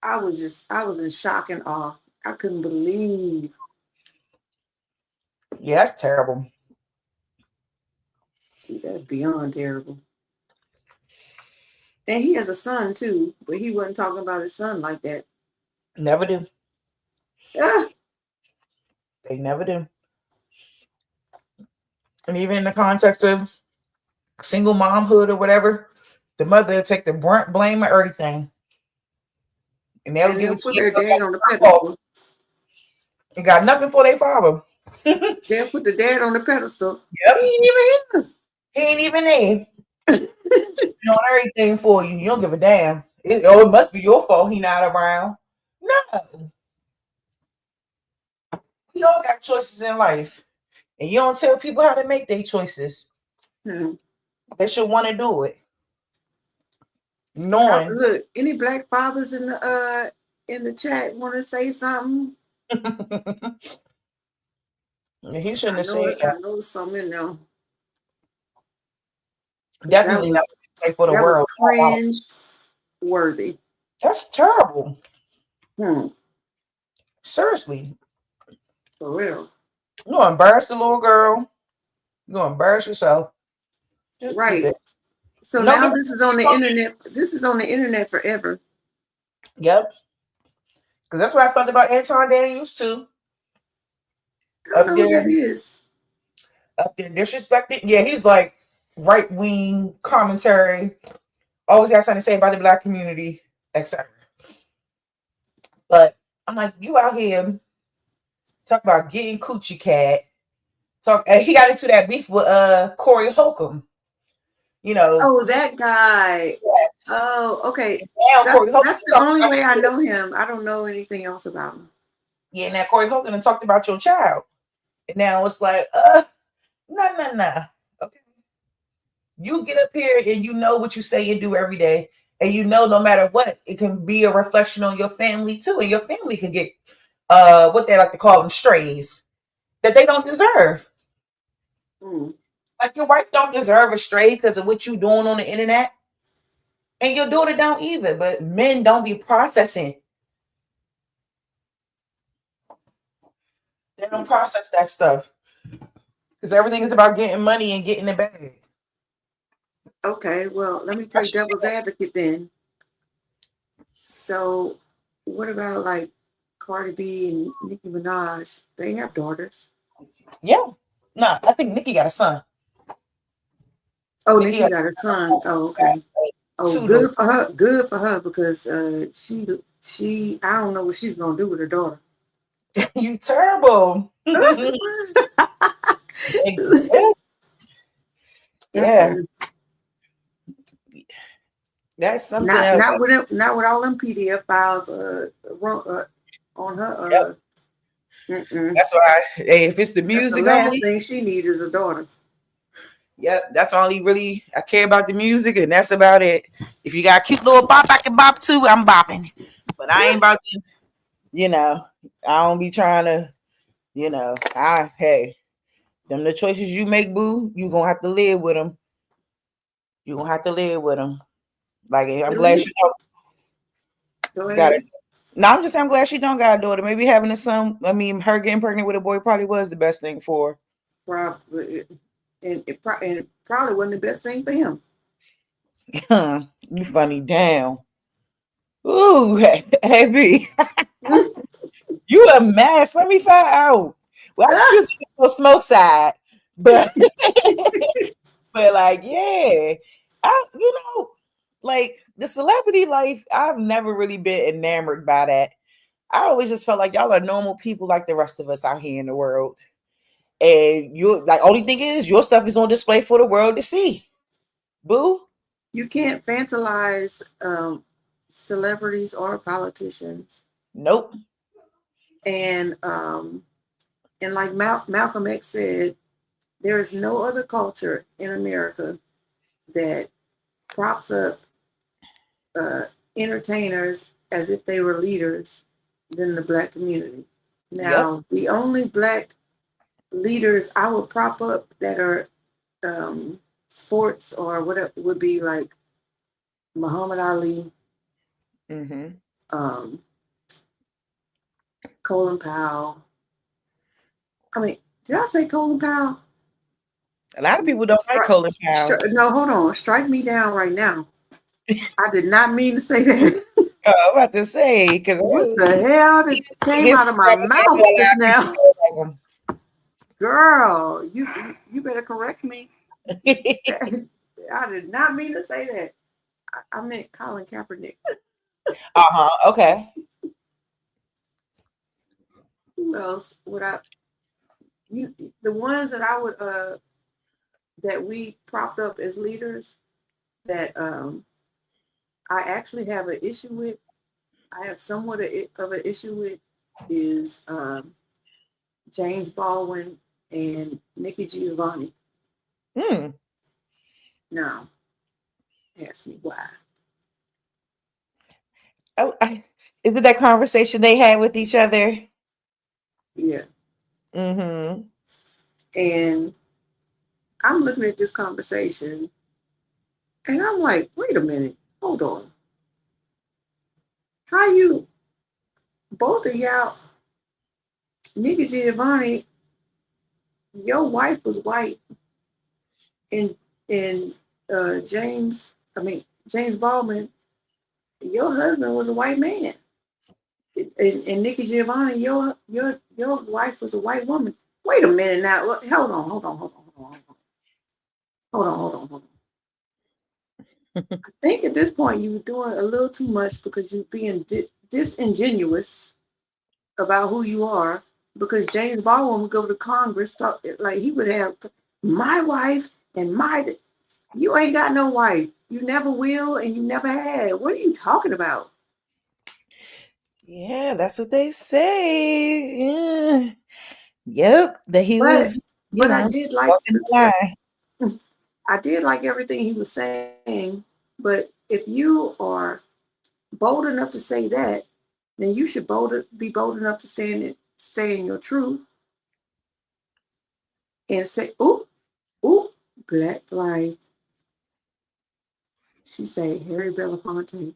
I was in shock and awe. I couldn't believe. Yeah, that's terrible. That's beyond terrible. And he has a son too, but he wasn't talking about his son like that. Never do. Ah. They never do. And even in the context of single momhood or whatever, the mother will take the brunt blame of everything. And they'll give it to their dad on the pedestal. They got nothing for their father. They'll put the dad on the pedestal. Yep. He ain't even here. He ain't even there. Doing everything for you. You don't give a damn. It must be your fault he not around. No. We all got choices in life, and you don't tell people how to make their choices. They should want to do it, knowing. Look, any black fathers in the chat want to say something? He shouldn't have said I know something in there. Definitely not for the that world. was cringe worthy. That's terrible. Hmm. Seriously. For real. You're gonna embarrass the little girl. You're gonna embarrass yourself. Just right. keep it. So now this is on the internet. This is on the internet forever. Yep. Because that's what I felt about Anton Daniels too. I don't know who that is. Up there disrespected. Yeah, he's like right-wing commentary. Always has something to say about the black community, etc. But I'm like, you out here talk about getting coochie cat. And he got into that beef with Corey Holcomb. You know. Oh, that guy. Yes. Oh, okay. Now, that's the only way I know him. I don't know anything else about him. Yeah, now Corey Holcomb talked about your child. And now it's like, no. Okay. You get up here and you know what you say and do every day. And you know, no matter what, it can be a reflection on your family too. And your family can get what they like to call them strays that they don't deserve. Like your wife don't deserve a stray because of what you doing on the internet. And your daughter don't either. But men don't be processing. They don't process that stuff. Because everything is about getting money and getting the bag. Okay, well, let me play devil's advocate then. So, what about like Cardi B and Nicki Minaj? They have daughters. Yeah. Nah, I think Nicki got a son. Oh, Nicki got a son. Oh, okay. Oh, good for her. Good for her because she I don't know what she's gonna do with her daughter. You terrible. Yeah. That's something else. Not with all them PDF files on her. That's why. Hey, if it's the music, the last thing she needs is a daughter. Yep, that's only really I care about the music, and that's about it. If you got a cute little bop I can bop too, I'm bopping. But I ain't about to, I don't be trying to, hey, them the choices you make, boo. You gonna have to live with them. You gonna have to live with them. Like I'm glad she don't got it. No, I'm just saying I'm glad she don't got a daughter. Maybe having a son. I mean, her getting pregnant with a boy probably was the best thing for her. Probably, and it probably wasn't the best thing for him. You funny, damn. Ooh, heavy. You a mess. Let me find out. Well, I was on the smoke side, but but like, yeah, like the celebrity life. I've never really been enamored by that. I always just felt like y'all are normal people like the rest of us out here in the world. And you like only thing is your stuff is on display for the world to see. Boo. You can't fantasize celebrities or politicians. Nope. And like Malcolm X said, there is no other culture in America that props up entertainers as if they were leaders than the black community. Now, the only black leaders I would prop up that are sports or whatever would be like Muhammad Ali, Colin Powell. I mean, did I say Colin Powell? A lot of people don't like Colin Powell. No, hold on. Strike me down right now. I did not mean to say that. I'm about to say, because what the hell that came out of my mouth just now? Girl, you better correct me. I did not mean to say that. I meant Colin Kaepernick. Okay. Who else would the ones that I would that we propped up as leaders that I actually have an issue with. I have somewhat of an issue with is James Baldwin and Nikki Giovanni. Now, ask me why. Oh, is it that conversation they had with each other? Yeah. Mm-hmm. And I'm looking at this conversation and I'm like, wait a minute, hold on. How you, both of y'all, Nikki Giovanni, your wife was white, and James Baldwin, your husband was a white man, and Nikki Giovanni, your wife was a white woman. Wait a minute now. Hold on. I think at this point you were doing a little too much because you're being disingenuous about who you are. Because James Baldwin would go to Congress, talk like he would have my wife and my. You ain't got no wife. You never will, and you never had. What are you talking about? Yeah, that's what they say. Yeah. Yep, that he was. But I did like walking the line. I did like everything he was saying. But if you are bold enough to say that, then you should be bold enough to stay in your truth and say, "Ooh, Black life." She said, "Harry Belafonte."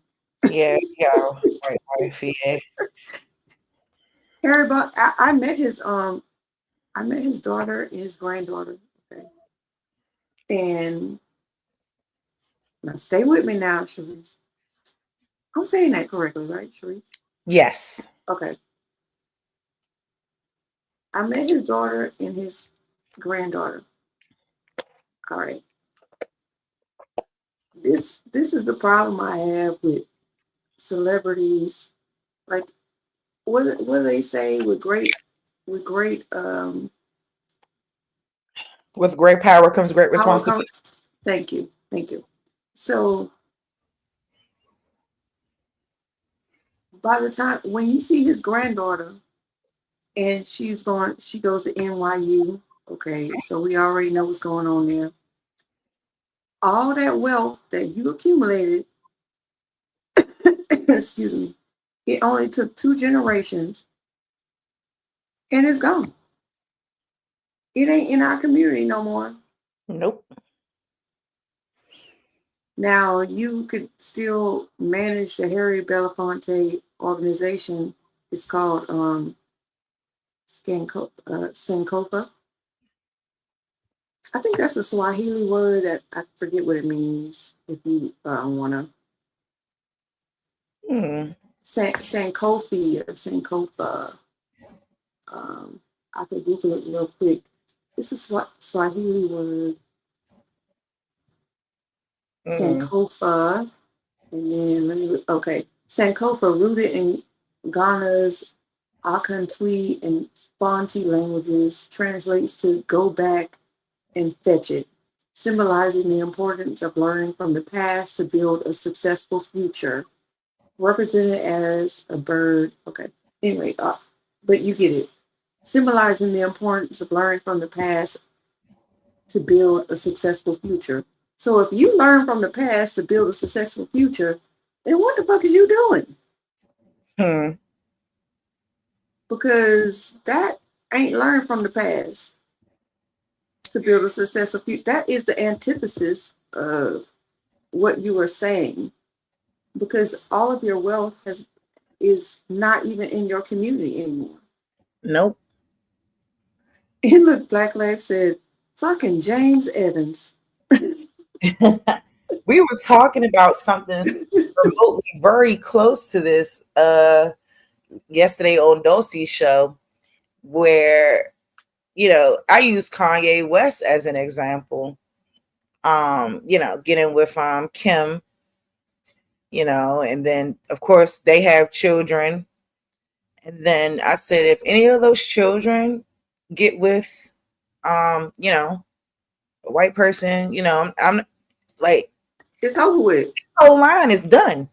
Yeah, white wife. Yeah. Harry, but I met his daughter and his granddaughter. Okay, and now stay with me now, Sharice. I'm saying that correctly, right, Sharice? Yes. Okay. I met his daughter and his granddaughter. All right. This is the problem I have with celebrities. Like, what do they say with great with great power comes great responsibility. Thank you. So by the time when you see his granddaughter and she goes to NYU, okay, so we already know what's going on there. All that wealth that you accumulated, excuse me, it only took 2 generations and it's gone. It ain't in our community no more. Nope. Now you could still manage the Harry Belafonte organization. It's called Sankofa. I think that's a Swahili word that I forget what it means. If you want to, Sankofi or Sankofa. I could Google it real quick. It's a Swahili word. Sankofa. And then Sankofa, rooted in Ghana's Akantwi and Sponti languages, translates to go back and fetch it, symbolizing the importance of learning from the past to build a successful future. Represented as a bird. Okay. Anyway, but you get it. Symbolizing the importance of learning from the past to build a successful future. So if you learn from the past to build a successful future, then what the fuck is you doing? Because that ain't learning from the past to build a successful future. That is the antithesis of what you are saying. Because all of your wealth is not even in your community anymore. Nope. And look, Black Lab said, fucking James Evans. We were talking about something remotely very close to this yesterday on Dulcie's show, where I use Kanye West as an example. Getting with Kim, and then of course they have children. And then I said, if any of those children get with a white person, I'm like, it's over with. The whole line is done.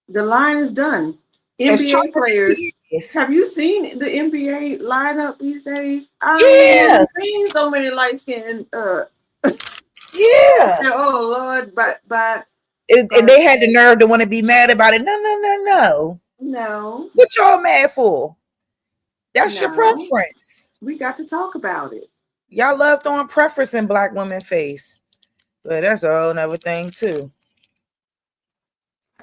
The line is done. As NBA charming as players. he is. Have you seen the NBA lineup these days? I Yeah. ain't never seen so many light skinned. Yeah. Oh Lord, but And they had the nerve to want to be mad about it. No. no, What y'all mad for? That's your no. preference. We got to talk about it. Y'all love throwing preference in black women's face. But that's a whole nother thing too.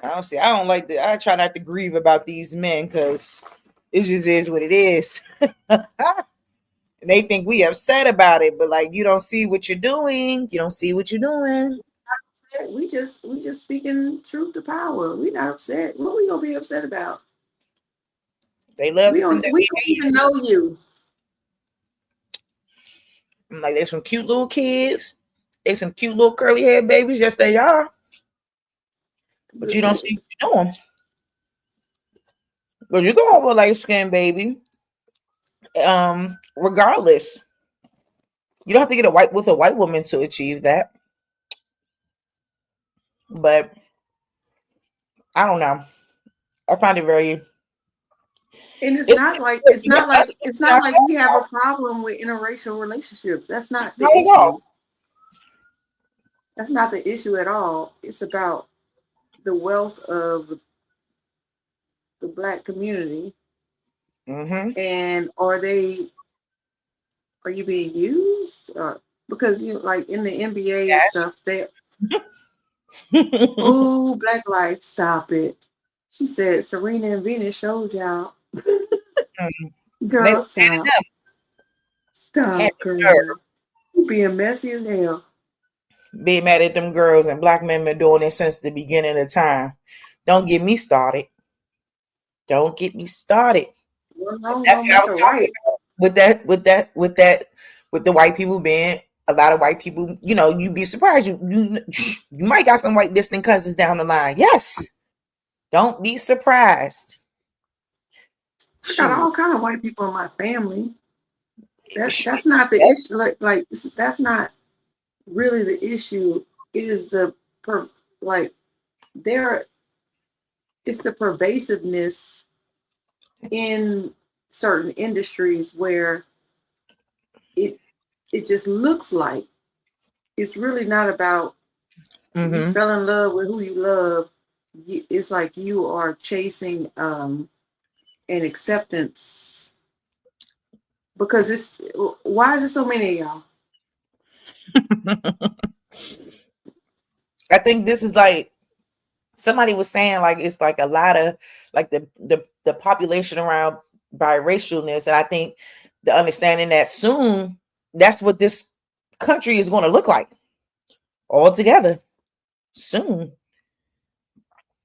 I don't like that. I try not to grieve about these men because it just is what it is. And they think we upset about it, but like you don't see what you're doing. You don't see what you're doing. We just speaking truth to power. We not upset. What we gonna be upset about? They love We them. don't even know you. I'm like, there's some cute little kids. There's some cute little curly haired babies. Yes, they are. But you don't see what you're doing. But you go over a light skinned baby. Regardless, you don't have to get a white woman to achieve that. But I don't know. I find it very. And it's not like we have a problem with interracial relationships. That's not the issue. That's not the issue at all. It's about the wealth of the black community. Mm-hmm. And are you being used? Because like in the NBA and stuff, they ooh, Black Life, stop it. She said Serena and Venus showed y'all. Girl, stop. Stop, girl. You being messy as hell. Being mad at them girls, and black men been doing it since the beginning of time. Don't get me started. Don't get me started. That's what I was talking about with the white people being a lot of white people. You know, you'd be surprised. You might got some white distant cousins down the line. Yes, don't be surprised. I got all kind of white people in my family. That's not the issue. Like that's not really the issue. It is it's the pervasiveness in certain industries where it just looks like it's really not about you fell in love with who you love. It's like you are chasing an acceptance because why is there so many of y'all? I think this is like somebody was saying, like it's like a lot of like the population around biracialness, and I think the understanding that soon that's what this country is going to look like all together soon.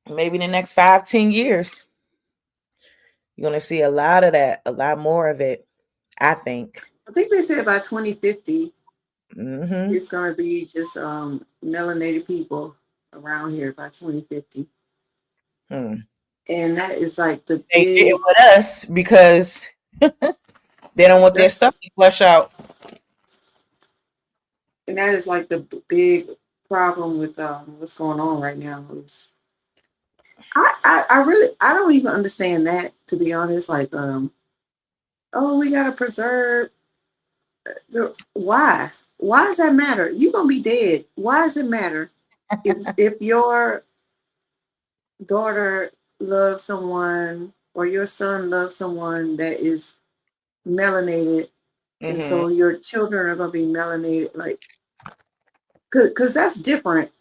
Maybe in the next 5-10 years, you're going to see a lot of that, a lot more of it. I think they said by 2050 it's going to be just melanated people around here by 2050. And that is like they did it with us because they don't want their stuff to flush out. And that is like the big problem with what's going on right now. I don't even understand that, to be honest. Like, we gotta preserve why? Why does that matter? You're gonna be dead. Why does it matter if your daughter loves someone or your son loves someone that is melanated, and so your children are gonna be melanated? Like, because that's different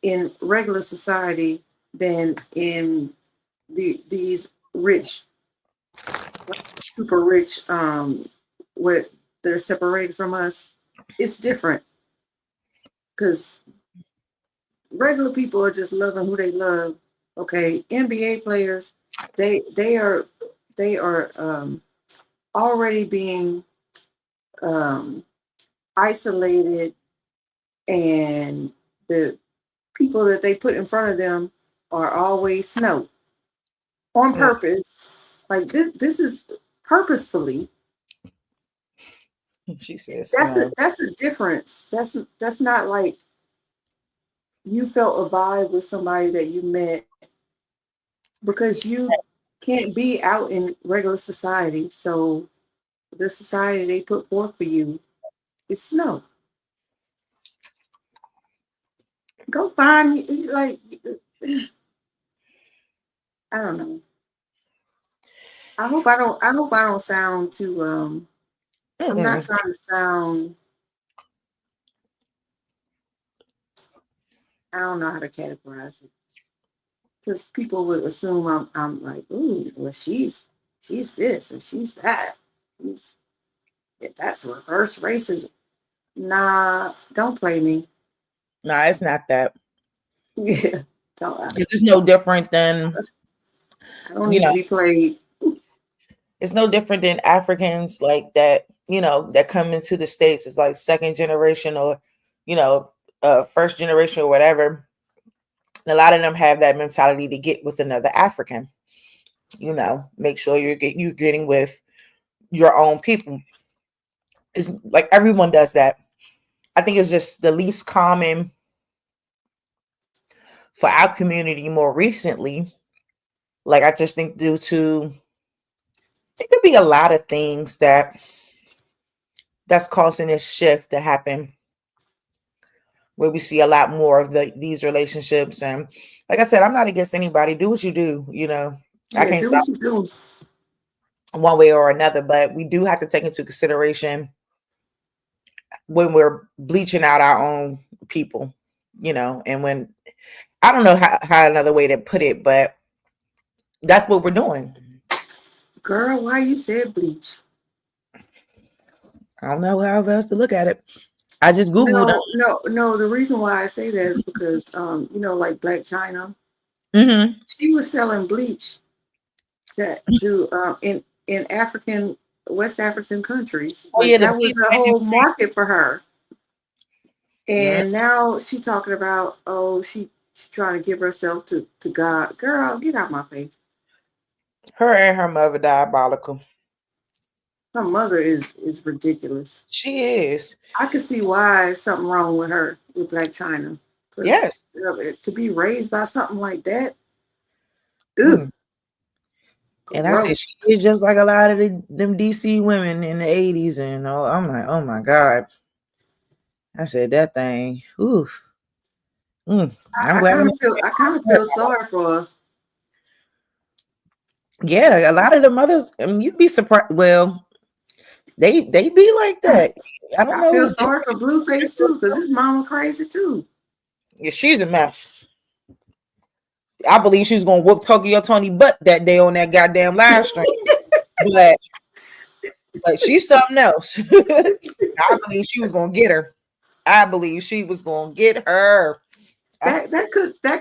in regular society than in these rich, super rich, where they're separated from us. It's different because regular people are just loving who they love. Okay, NBA players, they are already being isolated, and the people that they put in front of them are always snow on purpose. Like this is purposefully. She says that's a difference. That's not like you felt a vibe with somebody that you met because you can't be out in regular society. So the society they put forth for you is snow. Go find like I don't know. I hope I don't sound too I'm not trying to sound I don't know how to categorize it. Because people would assume I'm like, ooh, well she's this and she's that. She's, that's reverse racism. Nah, don't play me. Nah, it's not that. Yeah. Don't It's just no different than I don't need to be played. It's no different than Africans like that, that come into the States. It's like second generation or, first generation or whatever. And a lot of them have that mentality to get with another African. Make sure you're getting with your own people. It's like everyone does that. I think it's just the least common for our community more recently. Like I just think due to it could be a lot of things that's causing this shift to happen, where we see a lot more of these relationships. And like I said, I'm not against anybody. Do what you do. I can't do stop what you do. one way or another, but we do have to take into consideration when we're bleaching out our own people, and when I don't know how another way to put it, but that's what we're doing. Girl, why you said bleach? I don't know how else to look at it. I just Googled it. No. The reason why I say that is because, like Black China, she was selling bleach to in African, West African countries. Like, that was a whole market for her. And now she talking about, she's trying to give herself to God. Girl, get out my face. Her and her mother diabolical. Her mother is ridiculous. She is. I could see why something wrong with her, with Black China. Yes. To be raised by something like that. And I said she is just like a lot of them DC women in the 80s and all. I'm like, oh my God. I said that thing. Oof. I'm glad. I kind of feel sorry for her. Yeah, a lot of the mothers, you'd be surprised. Well, they be like that. I don't know. I feel sorry for Blueface too, because his mama crazy too. Yeah, she's a mess. I believe she's gonna whoop Tokyo Tony butt that day on that goddamn live stream. but she's something else. I believe she was gonna get her. I believe she was gonna get her. That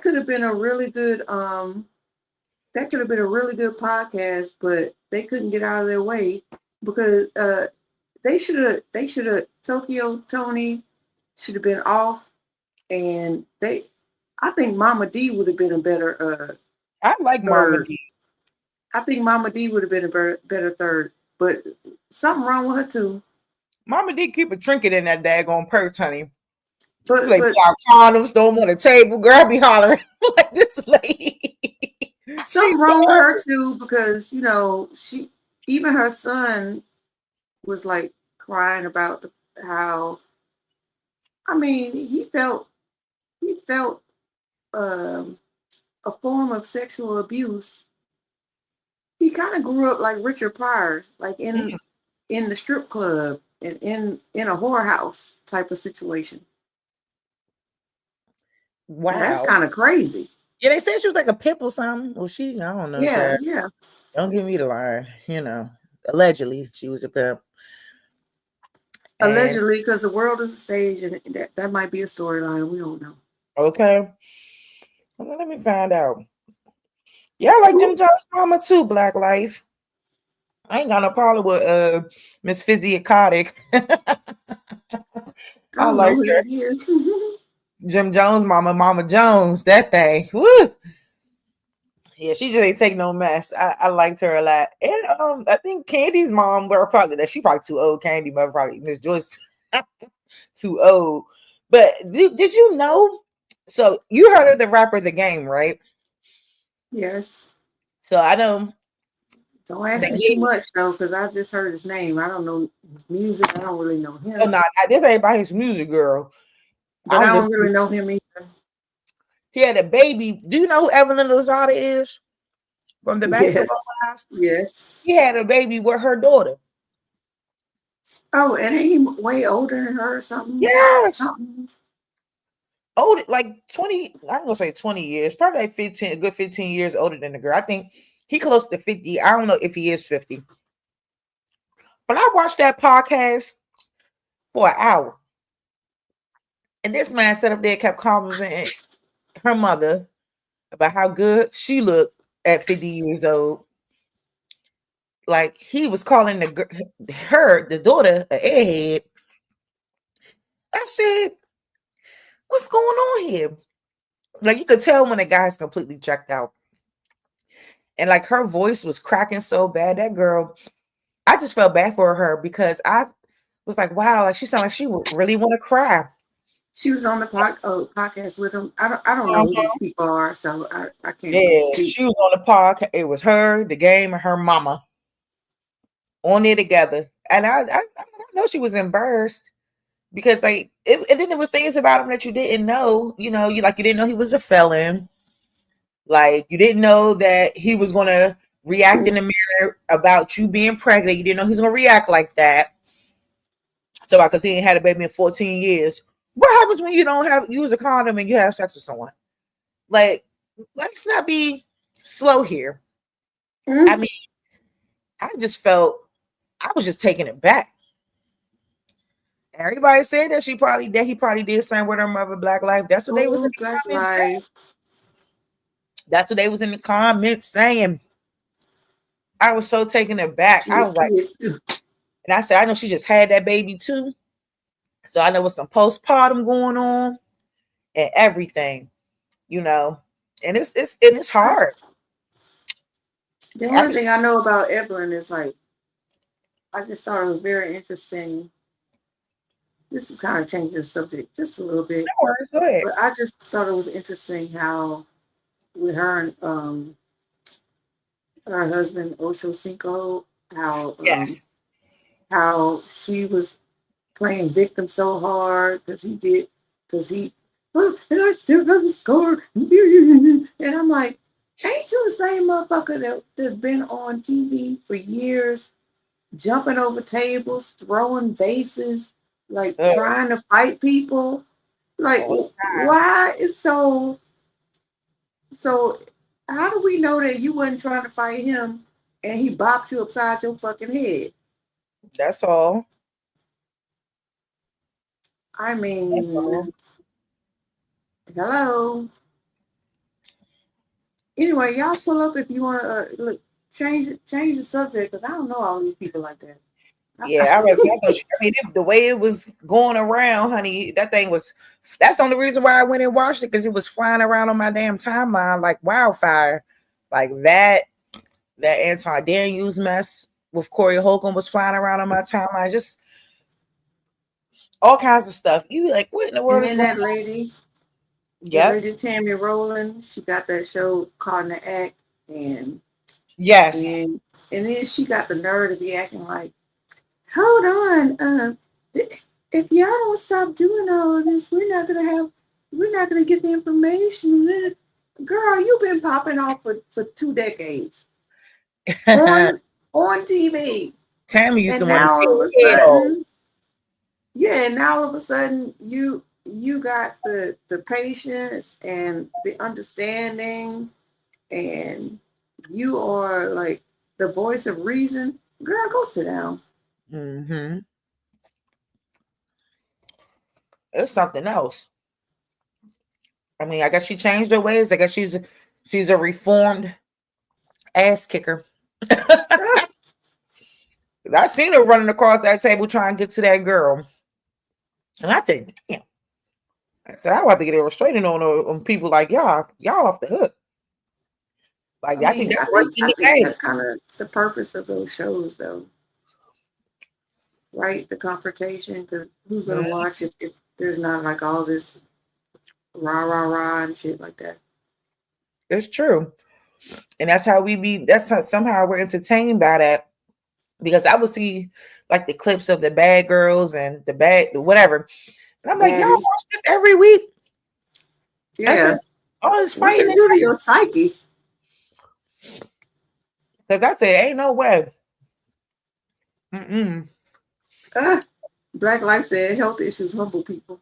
could have been a really good podcast, but they couldn't get out of their way because they should have Tokyo Tony should have been off, and I think Mama D would have been a better I like third. Mama D. I think Mama D would have been a better third, but something wrong with her too. Mama D keep a trinket in that daggone purse, honey. But like condoms, throw them on the table, girl, be hollering like this lady. Something wrong with her too, because she, even her son was like crying about how, I mean, he felt a form of sexual abuse. He kind of grew up like Richard Pryor, like in the strip club and in a whorehouse type of situation. Wow, now, that's kind of crazy. Yeah, they said she was like a pimp or something. Well, I don't know. Yeah. Don't give me the lie. Allegedly she was a pimp. Allegedly, because the world is a stage, and that might be a storyline. We don't know. Okay. Well, let me find out. Yeah, I like Jim Jones' mama too, Black Life. I ain't got no problem with Miss Physiocotic. I like her. Jim Jones' Mama Jones, that thing. Woo! Yeah, she just ain't take no mess. I liked her a lot. And I think Candy's mom, she probably too old. Candy mother probably Miss Joyce too old. But did you know? So you heard of the rapper The Game, right? Yes. So I know Don't ask That me lead- too much though, because I just heard his name. I don't know his music. I don't really know him. Oh no, this ain't about his music, girl. But I don't really know him either. He had a baby. Do you know who Evelyn Lozada is from the Yes. Basketball Wives? Yes. He had a baby with her daughter. Oh, and ain't he way older than her or something? Yes. Something. Old, like 20, I'm gonna say 20 years, probably like 15, a good 15 years older than the girl. I think he close to 50. I don't know if he is 50. But I watched that podcast for an hour. And this man sat up there, kept complimenting her mother about how good she looked at 50 years old. Like he was calling the daughter, an airhead. I said, what's going on here? Like you could tell when a guy's completely checked out. And like her voice was cracking so bad. That girl, I just felt bad for her because I was like, wow, like she sounded like she would really want to cry. She was on the podcast with him. I don't know who these people are, so I can't really speak. She was on the podcast. It was her, the game, and her mama on there together. And I know she was embarrassed because like and then there was things about him that you didn't know. You know, you didn't know he was a felon. Like you didn't know that he was gonna react in a manner about you being pregnant. You didn't know he was gonna react like that. So because he ain't had a baby in 14 years. What happens when you don't use a condom and you have sex with someone? Like, let's not be slow here. I mean, I just felt I was just taking it back. Everybody said that he probably did something with her mother, Black Life. That's what they was in the comments saying. That's what they was in the comments saying. I was so taken aback. I was like, and I said, I know she just had that baby too. So I know with some postpartum going on and everything, you know, and it's hard. The only thing I know about Evelyn is like, I just thought it was very interesting. This is kind of changing the subject just a little bit. No worries, go ahead. But I just thought it was interesting how with her and her husband Ocho Cinco, how how she was playing victim so hard because he and I still got the score. And I'm like, ain't you the same motherfucker that's been on TV for years, jumping over tables, throwing vases, like trying to fight people? Like, why is so how do we know that you wasn't trying to fight him and he bopped you upside your fucking head? That's all. I mean, hello. Anyway, y'all pull up if you want to look. Change the subject because I don't know all these people like that. Yeah, I mean, the way it was going around, honey, that's the only reason why I went and watched it because it was flying around on my damn timeline like wildfire. Like that Anton Daniels mess with Corey Holcomb was flying around on my timeline. Just all kinds of stuff. You like, what in the world and is then going that on? lady, Yep. lady Tammy Rowland, she got that show Caught in the Act, and yes, and then she got the nerve to be acting like, hold on, if y'all don't stop doing all of this, we're not gonna get the information. Girl, you've been popping off for 2 decades on TV. Tammy used And to want now to all of a tear sudden, yeah, and now all of a sudden you got the patience and the understanding, and you are like the voice of reason. Girl, go sit down. Mm-hmm. It's something else. I mean, I guess she changed her ways. I guess she's a reformed ass kicker. I seen her running across that table trying to get to that girl. And I said, damn. I said, I have to get a restraining on people like y'all off the hook. Like, I think that's worse than the case. That's kind of the purpose of those shows, though. Right? The confrontation, because who's going to watch if there's not like all this rah, rah, rah and shit like that? It's true. And that's how we be. That's how somehow we're entertained by that. Because I would see like the clips of the bad girls and the bad whatever, and I'm like, y'all Baddies. watch this every week. I Yeah. said, all this What fighting, they do to your psyche? because I said, ain't no way. Mm-mm. Black Life said health issues humble people.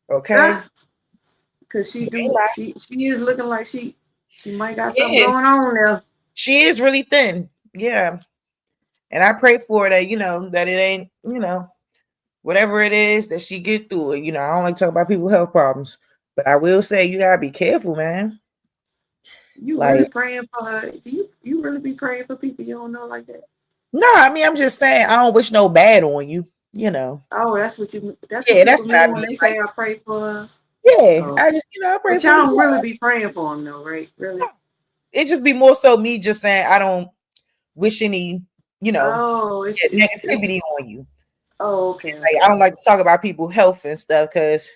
Okay. Because she is looking like she might got something Yeah, going on there. she is really thin. Yeah. And I pray for her that, that it ain't, whatever it is that she get through it. I don't like to talk about people's health problems, but I will say you gotta be careful, man. You Like, really praying for her? Do you really be praying for people you don't know like that? no, I mean I'm just saying I don't wish no bad on you, Oh, that's what people that's what I mean when mean. they say I pray for her. Yeah, Oh. I just I pray But for y'all you. don't really be praying for them though, right? Really? It just be more so me just saying I don't wish any, Oh, it's negativity on you. Oh, okay. Like, I don't like to talk about people's health and stuff because,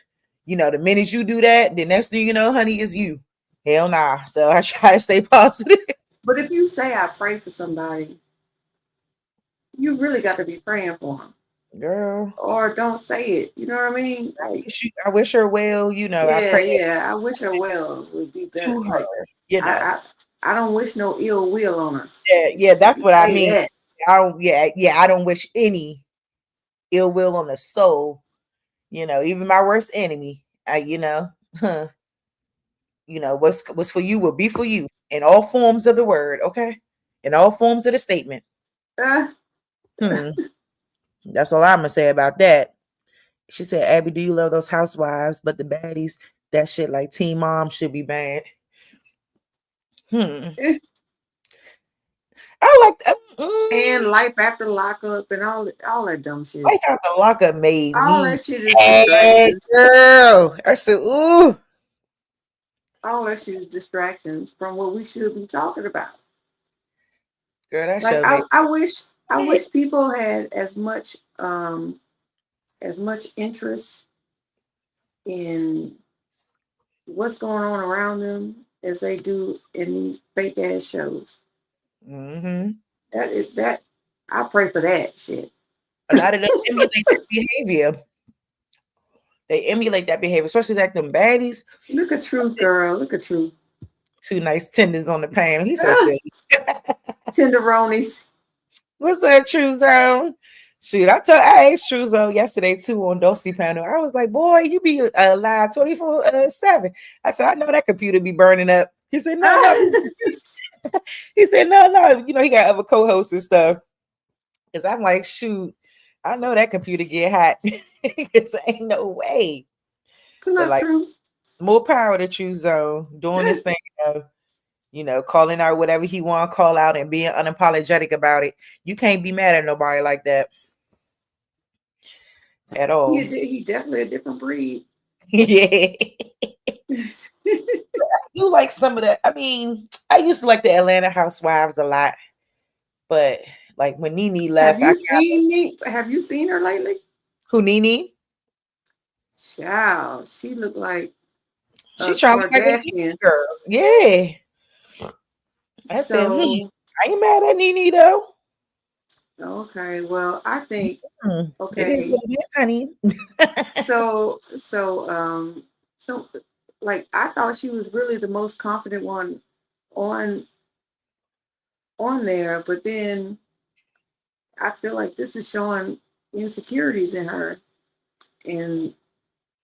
the minute you do that, the next thing you know, honey, is you. Hell nah. So I try to stay positive. But if you say I pray for somebody, you really got to be praying for them. Girl. Or don't say it. You know what I mean? Like, I wish her well, I pray I wish her well would be better. to her, I don't wish no ill will on her. Yeah, that's what I mean. That. I don't wish any ill will on the soul. Even my worst enemy. What's for you will be for you in all forms of the word, okay? In all forms of the statement. That's all I'm gonna say about that. She said, Abby, do you love those housewives? But the baddies, that shit like Teen Mom should be banned. I like and Life After Lockup and all that dumb shit. Life After Lockup made all me that shit is distractions. Girl. I said, ooh. All that shit is distractions from what we should be talking about. Girl, that like show I wish people had as much interest in what's going on around them as they do in these fake ass shows. That I pray for that shit. A lot of them emulate that behavior. They emulate that behavior, especially like them baddies. Look at Truth, girl. Look at Truth. Two nice tenders on the pan. He's so silly. Tenderonis. What's up, Truzo? Shoot, I asked Truzo yesterday too on Dosey panel. I was like, boy, you be alive 24/7. I said, I know that computer be burning up. He said, no. He said, no. He got other co-hosts and stuff. Because I'm like, shoot, I know that computer get hot. Because ain't no way. But like, more power to Truzo doing this thing of, calling out whatever he want to call out and being unapologetic about it. You can't be mad at nobody like that at all. He definitely a different breed. Yeah. I do like some of that. I mean, I used to like the Atlanta Housewives a lot, but like when Nene left, have you seen her lately? Who, Nene? Child, she looked like she trying to look like a girls. Yeah. I said, I ain't mad at Nene though. Okay, well, I think it is what it is, honey. so like I thought she was really the most confident one on there, but then I feel like this is showing insecurities in her, and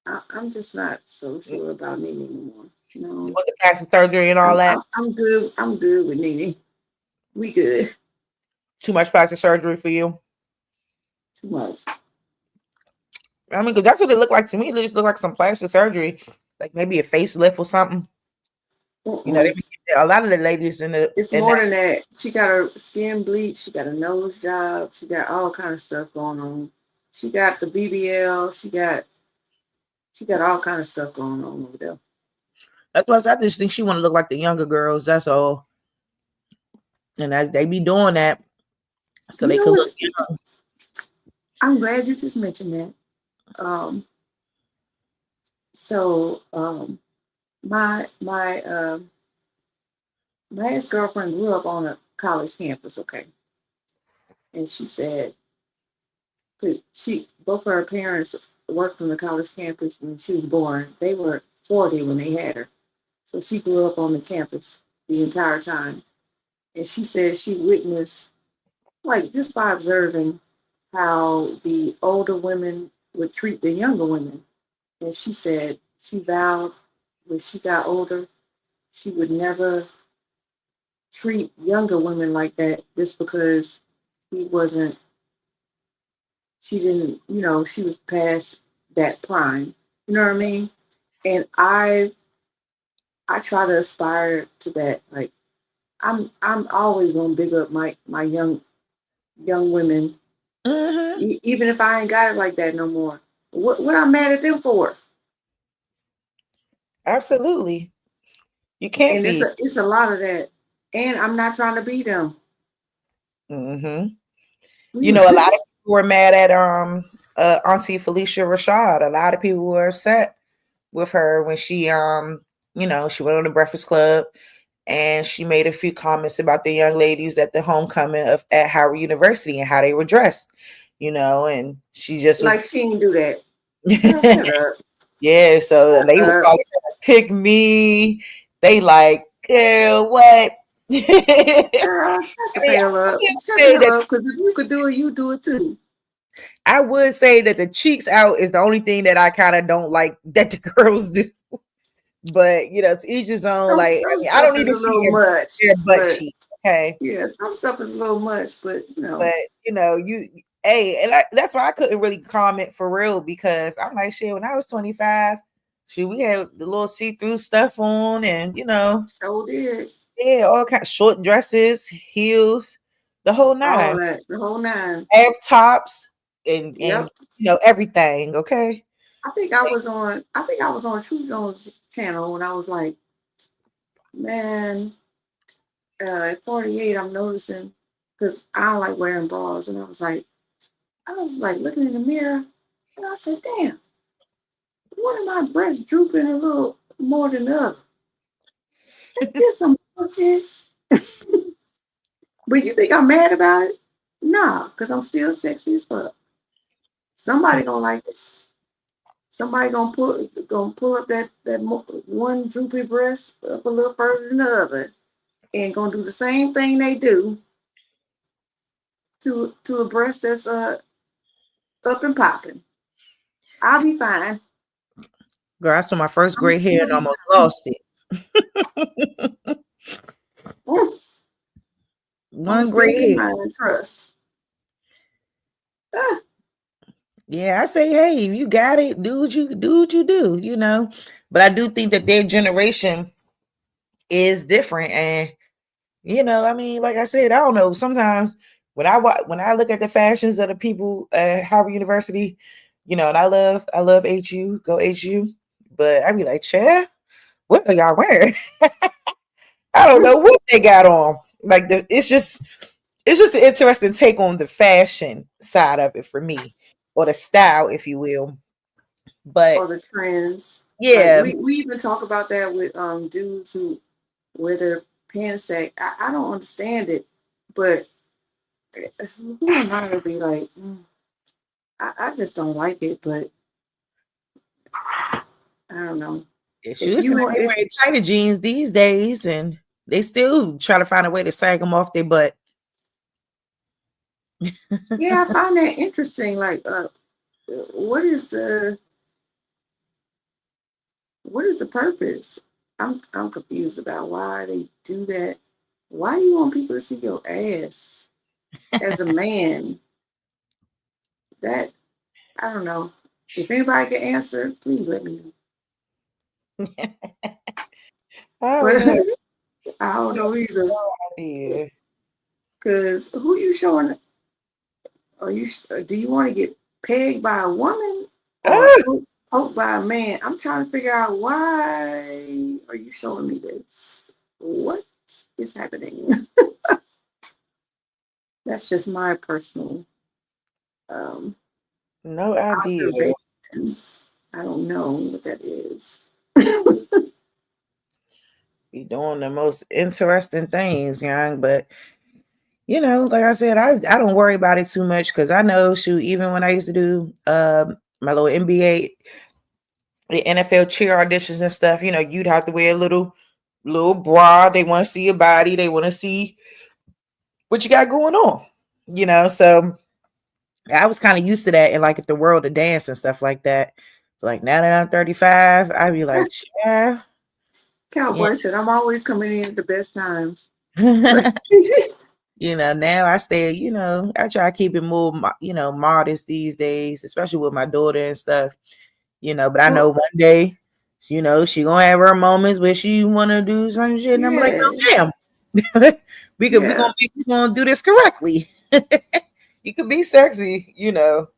I'm just not so sure about Nene anymore. With the plastic surgery and all that. I'm good. I'm good with Nene. We good. Too much plastic surgery for you? Too much. I mean, because that's what it looked like to me. It just looked like some plastic surgery, like maybe a facelift or something. A lot of the ladies in the it's more than that. She got her skin bleached. She got a nose job. She got all kind of stuff going on. She got the BBL. She got all kind of stuff going on over there. That's why I just think she want to look like the younger girls. That's all. And as they be doing that, so they could look young. I'm glad you just mentioned that. My My ex-girlfriend grew up on a college campus, okay? And she said both of her parents worked on the college campus when she was born. They were 40 when they had her. So she grew up on the campus the entire time. And she said she witnessed, like just by observing how the older women would treat the younger women. And she said she vowed when she got older, she would never treat younger women like that just because she wasn't, she didn't, she was past that prime. You know what I mean? And I try to aspire to that. Like I'm always gonna big up my young women, even if I ain't got it like that no more. What I'm mad at them for? Absolutely. You can't And be. it's a lot of that. And I'm not trying to be them. Mm-hmm. You know, a lot of people were mad at Auntie Felicia Rashad. A lot of people were upset with her when she she went on the Breakfast Club and she made a few comments about the young ladies at the homecoming at Howard University and how they were dressed, and she just like was she didn't do that. Girl, shut up. yeah, so they were calling her pick me. They like, girl, what? Girl, shut the hell up. Shut the hell up, because if you could do it, you do it too. I would say that the cheeks out is the only thing that I kind of don't like that the girls do. But to each his own. I don't need to see their butt cheeks. Okay. Yeah, some stuff is a little much, but But that's why I couldn't really comment for real because I'm like, shit, when I was 25, we had the little see-through stuff on and so did. Yeah, all kinds of short dresses, heels, the whole nine. All that, the whole nine. Half tops and Yep. everything. Okay. I think I was on True Jones channel when I was like, man, at 48, I'm noticing because I don't like wearing bras, and I was like looking in the mirror, and I said, damn, one of my breasts drooping a little more than the other. There's some bullshit. But you think I'm mad about it? Nah, because I'm still sexy as fuck. Somebody gonna like it. Somebody gonna pull up that one droopy breast up a little further than the other, and gonna do the same thing they do to a breast that's up and popping. I'll be fine. Girl, I saw my first gray hair and almost lost it. One gray hair. Trust. Yeah, I say, hey, you got it. Do what you do, But I do think that their generation is different, and I mean, like I said, I don't know. Sometimes when I look at the fashions of the people at Howard University, and I love HU, go HU, but I be like, Chad, what are y'all wearing? I don't know what they got on. Like it's just an interesting take on the fashion side of it for me, or the style, if you will. But or the trends. Yeah, like we even talk about that with dudes who wear their pants sag. I don't understand it, but who am I to be like? I just don't like it, but I don't know. they wear tighter jeans these days, and they still try to find a way to sag them off their butt. Yeah, I find that interesting. Like, what is the purpose? I'm confused about why they do that. Why do you want people to see your ass as a man? That I don't know. If anybody can answer, please let me know. I don't know either. Yeah. Because who you showing? Do you want to get pegged by a woman or poked by a man? I'm trying to figure out why are you showing me this? What is happening? That's just my personal no idea. I don't know what that is. be doing the most interesting things, young. But you know, like I said, I don't worry about it too much because I know, shoot, even when I used to do my little NBA, the NFL cheer auditions and stuff, you know, you'd have to wear a little bra. They want to see your body. They want to see what you got going on, you know. So I was kind of used to that in like the world of dance and stuff like that. Like now that I'm 35, I'd be like, yeah. Cowboy said, I'm always coming in at the best times. You know, now I stay, you know, I try to keep it more, you know, modest these days, especially with my daughter and stuff, you know, but I know one day, you know, she gonna have her moments where she want to do some shit. And I'm like, no, damn, we gonna do this correctly. You can be sexy, you know,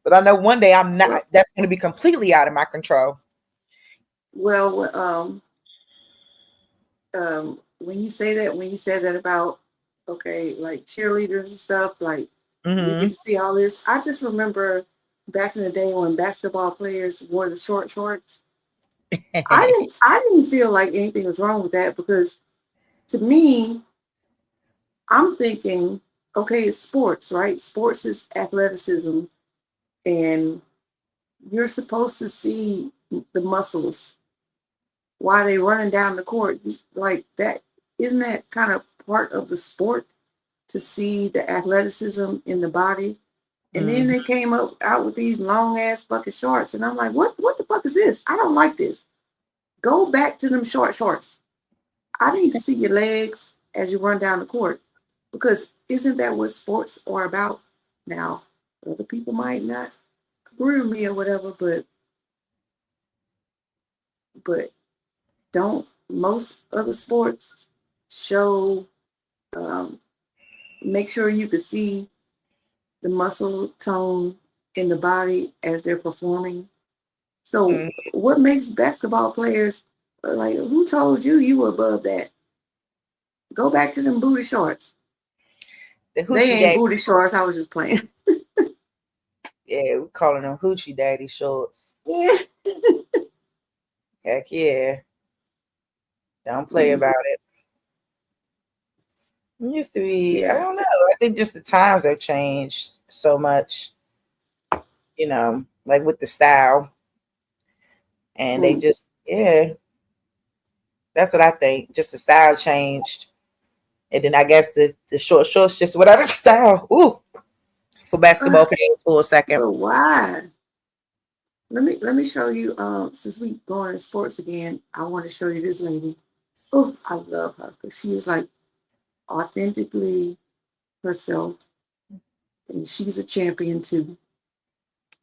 but I know one day I'm not, that's going to be completely out of my control. Well, when you said that about, okay, like cheerleaders and stuff, like you get to see all this. I just remember back in the day when basketball players wore the short shorts. I didn't feel like anything was wrong with that because to me, I'm thinking, okay, it's sports, right? Sports is athleticism, and you're supposed to see the muscles while they running down the court. Like that, isn't that kind of part of the sport to see the athleticism in the body? And then they came out with these long ass fucking shorts, and I'm like, what the fuck is this? I don't like this. Go back to them short shorts. I need to see your legs as you run down the court, because isn't that what sports are about? Now, other people might not agree with me or whatever, but don't most other sports show, make sure you can see the muscle tone in the body as they're performing? So what makes basketball players, like, who told you were above that? Go back to them booty shorts. They ain't booty shorts. I was just playing. Yeah, we're calling them hoochie daddy shorts. Yeah. Heck yeah. Don't play about it. It used to be, I don't know. I think just the times have changed so much, you know, like with the style. And they just, that's what I think. Just the style changed. And then I guess the short shorts just whatever style. Ooh, for basketball players for a second. So why? Let me show you. Since we going to sports again, I want to show you this lady. Oh, I love her because she is like authentically herself, and she's a champion too.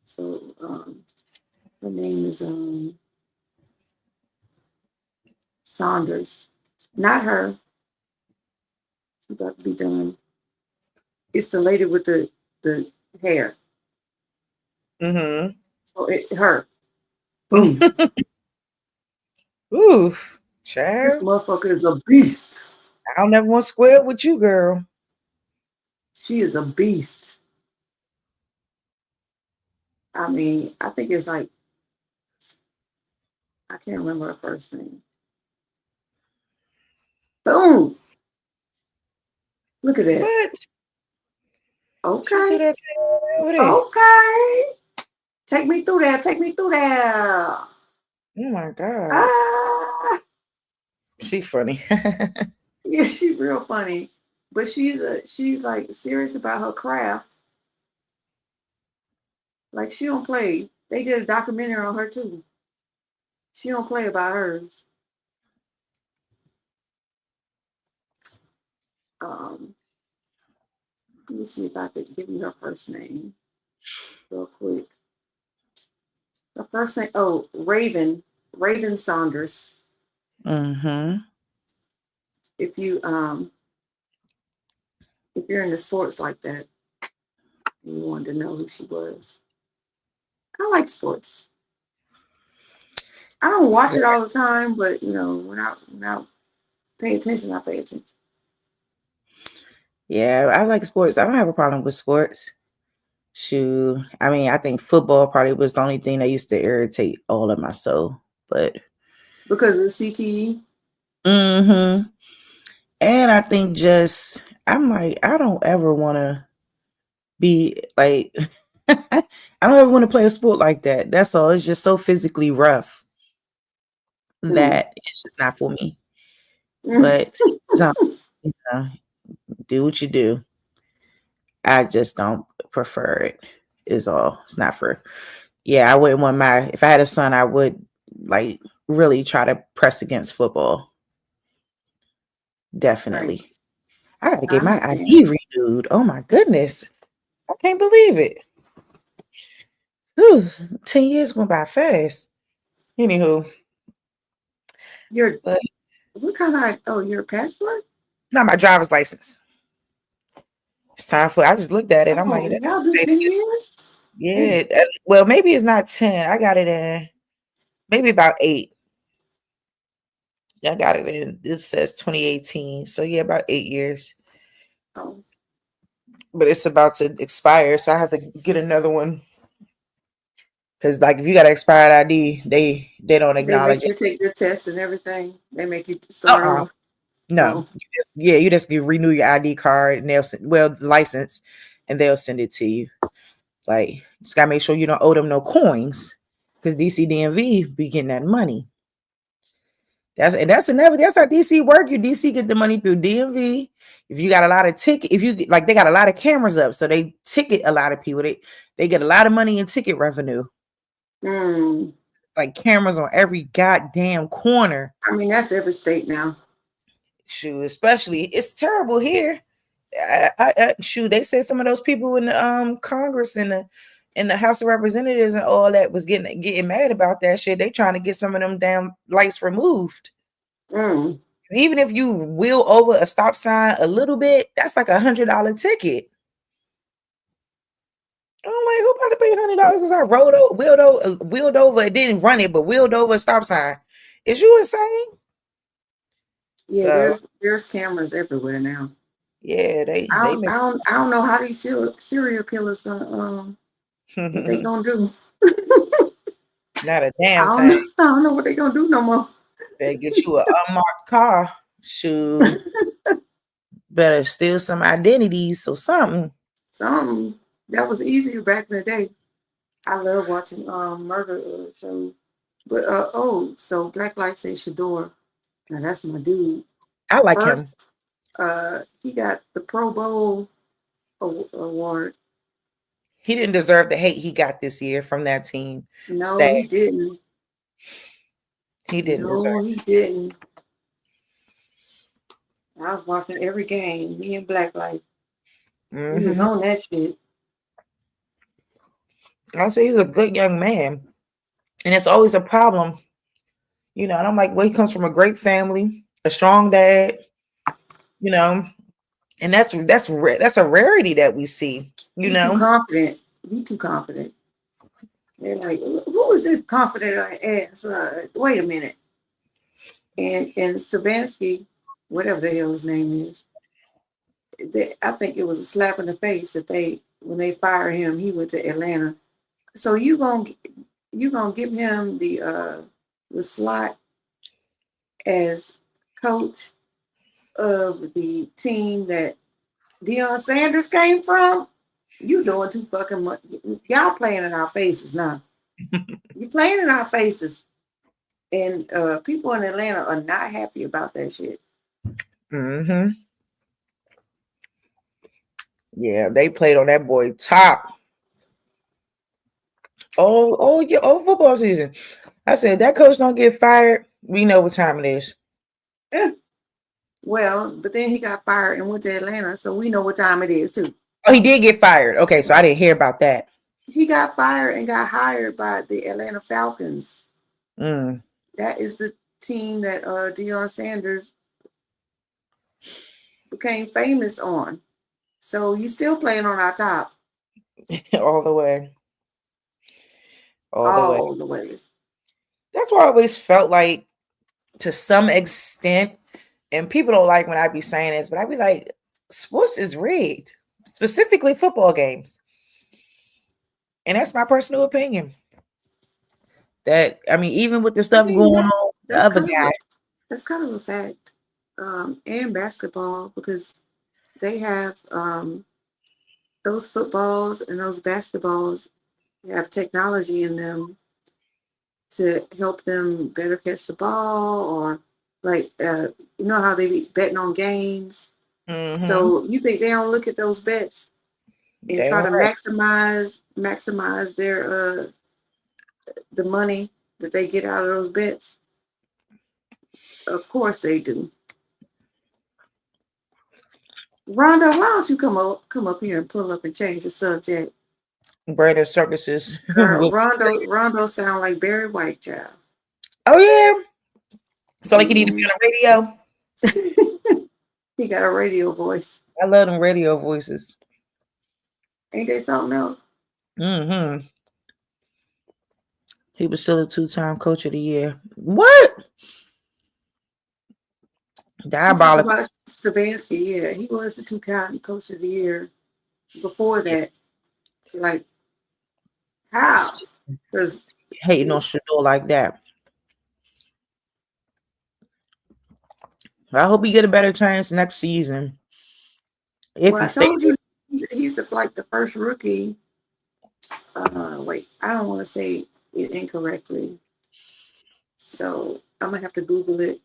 So her name is Saunders. Not her. She's about to be done. It's the lady with the hair. So her. Boom. Oof. Child. This motherfucker is a beast. I don't ever want to square with you, girl. She is a beast. I mean, I think it's like, I can't remember her first name. Boom. Look at that. What? Okay. Okay. Take me through there. Take me through there. Oh my God. Ah. She funny. Yeah, she's real funny. But she's like serious about her craft. Like, she don't play. They did a documentary on her too. She don't play about hers. Let me see if I could give you her first name real quick. Her first name, Raven Saunders. If you're into sports like that, and you wanted to know who she was. I like sports. I don't watch it all the time, but you know, when I pay attention, I pay attention. Yeah, I like sports. I don't have a problem with sports. Shoot, I mean, I think football probably was the only thing that used to irritate all of my soul, but because of the CTE. Mm-hmm. And I think just I'm like, I don't ever want to be like I don't ever want to play a sport like that. That's all. It's just so physically rough that it's just not for me. But some, you know, do what you do. I just don't prefer it. Is all. It's not for. Yeah, I wouldn't want my. If I had a son, I would like really try to press against football. Definitely. I gotta I get my understand. ID renewed. Oh my goodness. I can't believe it. Whew, 10 years went by fast. Anywho, Your but what kind of your passport? not my driver's license. It's time for I just looked at it. I'm like, Oh, that y'all do say 10 two. years? Yeah. Well, maybe it's not 10. I got it in maybe about 8. I got it in. It says 2018. So yeah, about 8 years. Oh. But it's about to expire, so I have to get another one. Because like if you got an expired ID, they don't They acknowledge make it. you take your tests and everything. They make you start over. No. Oh. You just renew your ID card and they'll send license and they'll send it to you. Like just gotta make sure you don't owe them no coins because DC DMV be getting that money. That's how DC work. Your DC get the money through DMV. If you got a lot of they got a lot of cameras up, so they ticket a lot of people. They get a lot of money in ticket revenue. Like cameras on every goddamn corner. I mean, that's every state now. Shoot, especially it's terrible here. Shoot, they said some of those people in the Congress and the House of Representatives and all that was getting mad about that shit. They trying to get some of them damn lights removed. Even if you wheel over a stop sign a little bit, that's like $100 ticket. I'm like, who about to pay $100 because I wheeled over, it didn't run it, but wheeled over a stop sign? Is you insane? Yeah, there's cameras everywhere now. Yeah, I don't know how these serial killers gonna what they gonna do. Not a damn thing. I don't know what they gonna do no more. Better get you an unmarked car. Shoot. Better steal some identities or something. Something that was easier back in the day. I love watching murder shows. But so Black Lives Say Shador. Now that's my dude. I like him. He got the Pro Bowl award. He didn't deserve the hate he got this year from that team. No, he didn't. He didn't deserve he didn't. I was watching every game. Me and Black Life. He was on that shit. I say he's a good young man. And it's always a problem. You know, and I'm like, well, he comes from a great family, a strong dad, you know, and that's a rarity that we see, you know. Too confident. He too confident. They're like, who is this confident ass? Wait a minute. And Stefanski, whatever the hell his name is, I think it was a slap in the face that when they fired him, he went to Atlanta. So you gonna give him the slot as coach of the team that Deion Sanders came from? You doing too fucking much. Y'all playing in our faces now. You playing in our faces. And people in Atlanta are not happy about that shit. Yeah, they played on that boy top. Oh, yeah, football season. I said that coach don't get fired. We know what time it is. Yeah. Well, but then he got fired and went to Atlanta, so we know what time it is too. Oh, he did get fired. Okay, so I didn't hear about that. He got fired and got hired by the Atlanta Falcons. That is the team that Deion Sanders became famous on. So you still playing on our top. All the way. All the way. That's why I always felt like, to some extent, and people don't like when I be saying this, but I be like, sports is rigged, specifically football games. And that's my personal opinion. That, I mean, even with the stuff going on, the other guy. That's kind of a fact. And basketball, because they have those footballs and those basketballs have technology in them to help them better catch the ball, or like you know how they be betting on games. So you think they don't look at those bets and try to maximize their the money that they get out of those bets? Of course they do. Rhonda, why don't you come up here and pull up and change the subject? Brandon circuses. Rondo sound like Barry White, child. Oh yeah. So like you need to be on the radio. He got a radio voice. I love them radio voices. Ain't they something else? Mm-hmm. He was still a 2-time coach of the year. What? Diabolical. About Stefanski, yeah, he was the 2-time coach of the year. Before that, like, how? Because hating on Shador like that. I hope he get a better chance next season. If well, I told you he's like the first rookie. Wait, I don't want to say it incorrectly, so I'm gonna have to Google it.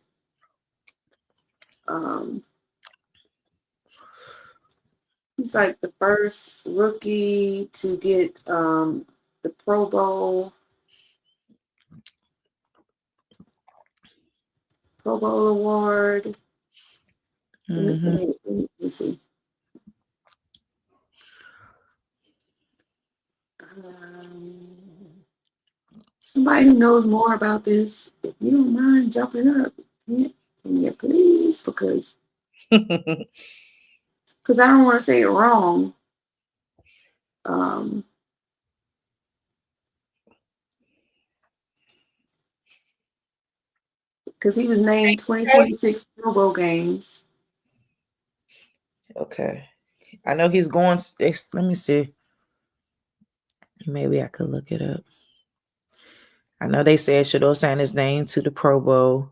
He's like the first rookie to get the Pro Bowl award. Let me see. Somebody who knows more about this, if you don't mind jumping up, can you please? Because I don't want to say it wrong. Because he was named 2026 Pro Bowl games. Okay. I know he's going. Let me see. Maybe I could look it up. I know they said Shador signed his name to the Pro Bowl.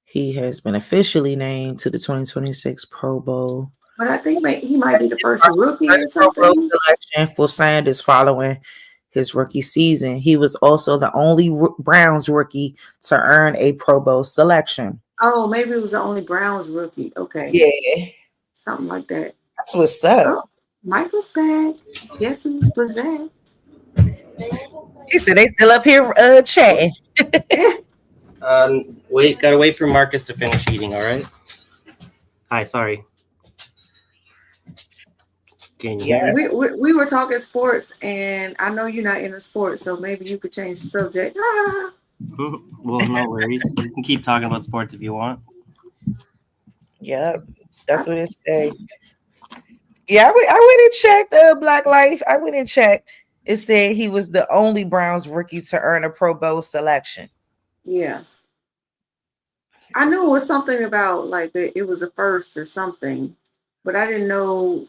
He has been officially named to the 2026 Pro Bowl. But I think he might be the first rookie or something. Pro Bowl selection for Sanders following his rookie season. He was also the only Browns rookie to earn a Pro Bowl selection. Oh, maybe it was the only Browns rookie. Okay. Yeah. Something like that. That's what's up. Oh, Michael's back. Guess who's Bazak? He said they still up here chatting. Gotta wait for Marcus to finish eating, all right? Hi, sorry. Can you hear me? We were talking sports, and I know you're not into sports, so maybe you could change the subject. Well, no worries. You can keep talking about sports if you want. Yep, that's what it said. Yeah, I went and checked Black Life. I went and checked. It said he was the only Browns rookie to earn a Pro Bowl selection. Yeah. I knew it was something about like it was a first or something, but I didn't know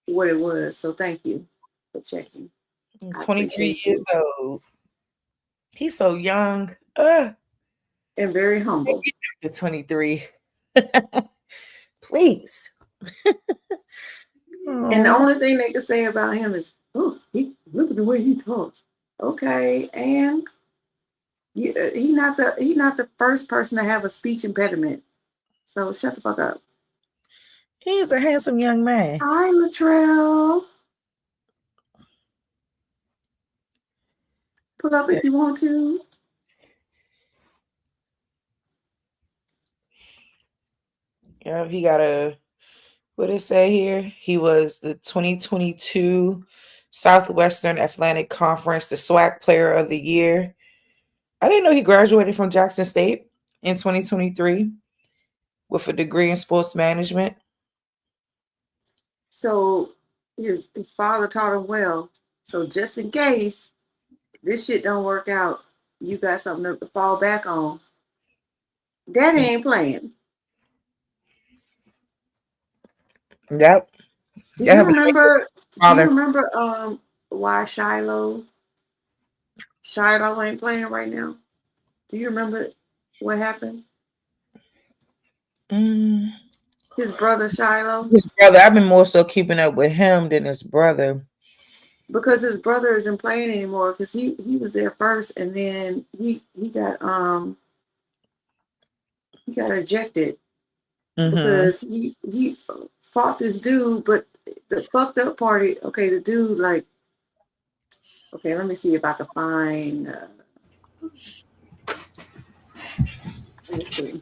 what it was. So thank you for checking. 23 years old. He's so young. And very humble. The 23. Please. And the only thing they could say about him is, oh, look at the way he talks. Okay, and he's not the first person to have a speech impediment. So shut the fuck up. He's a handsome young man. Hi, Latrell. Pull up if you want to. Yeah, he got what did it say here? He was the 2022 Southwestern Athletic Conference, the SWAC Player of the Year. I didn't know he graduated from Jackson State in 2023 with a degree in sports management. So his father taught him well. So just in case this shit don't work out, you got something to fall back on. Daddy ain't playing. Yep. Do you remember why Shiloh ain't playing right now? Do you remember what happened? His brother Shiloh. His brother. I've been more so keeping up with him than his brother. Because his brother isn't playing anymore because he was there first and then he got ejected because he fought this dude, but the fucked up party, okay, the dude like, okay, let me see if I can find let me see.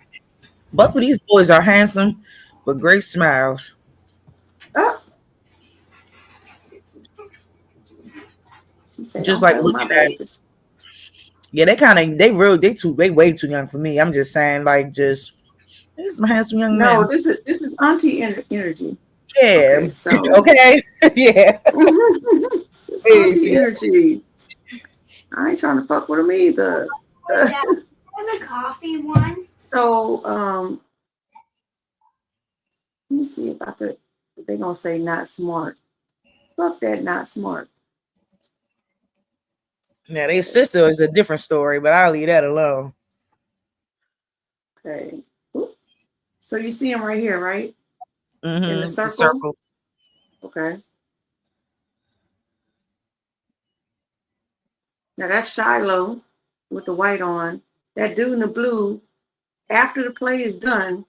Both of these boys are handsome with great smiles. Oh. She said, Just don't like play with my looking at it. babies. Yeah, they way too young for me. I'm just saying, like, just this is some handsome young No, man. this is auntie energy. Yeah. Okay, so okay. Yeah. it's auntie energy. I ain't trying to fuck with him either. There's a coffee one. So let me see if I could. They're gonna say not smart. Fuck that, not smart. Now their sister is a different story, but I'll leave that alone. Okay. Oop. So you see him right here, right? In the circle. Okay. Now that's Shiloh with the white on. That dude in the blue, after the play is done,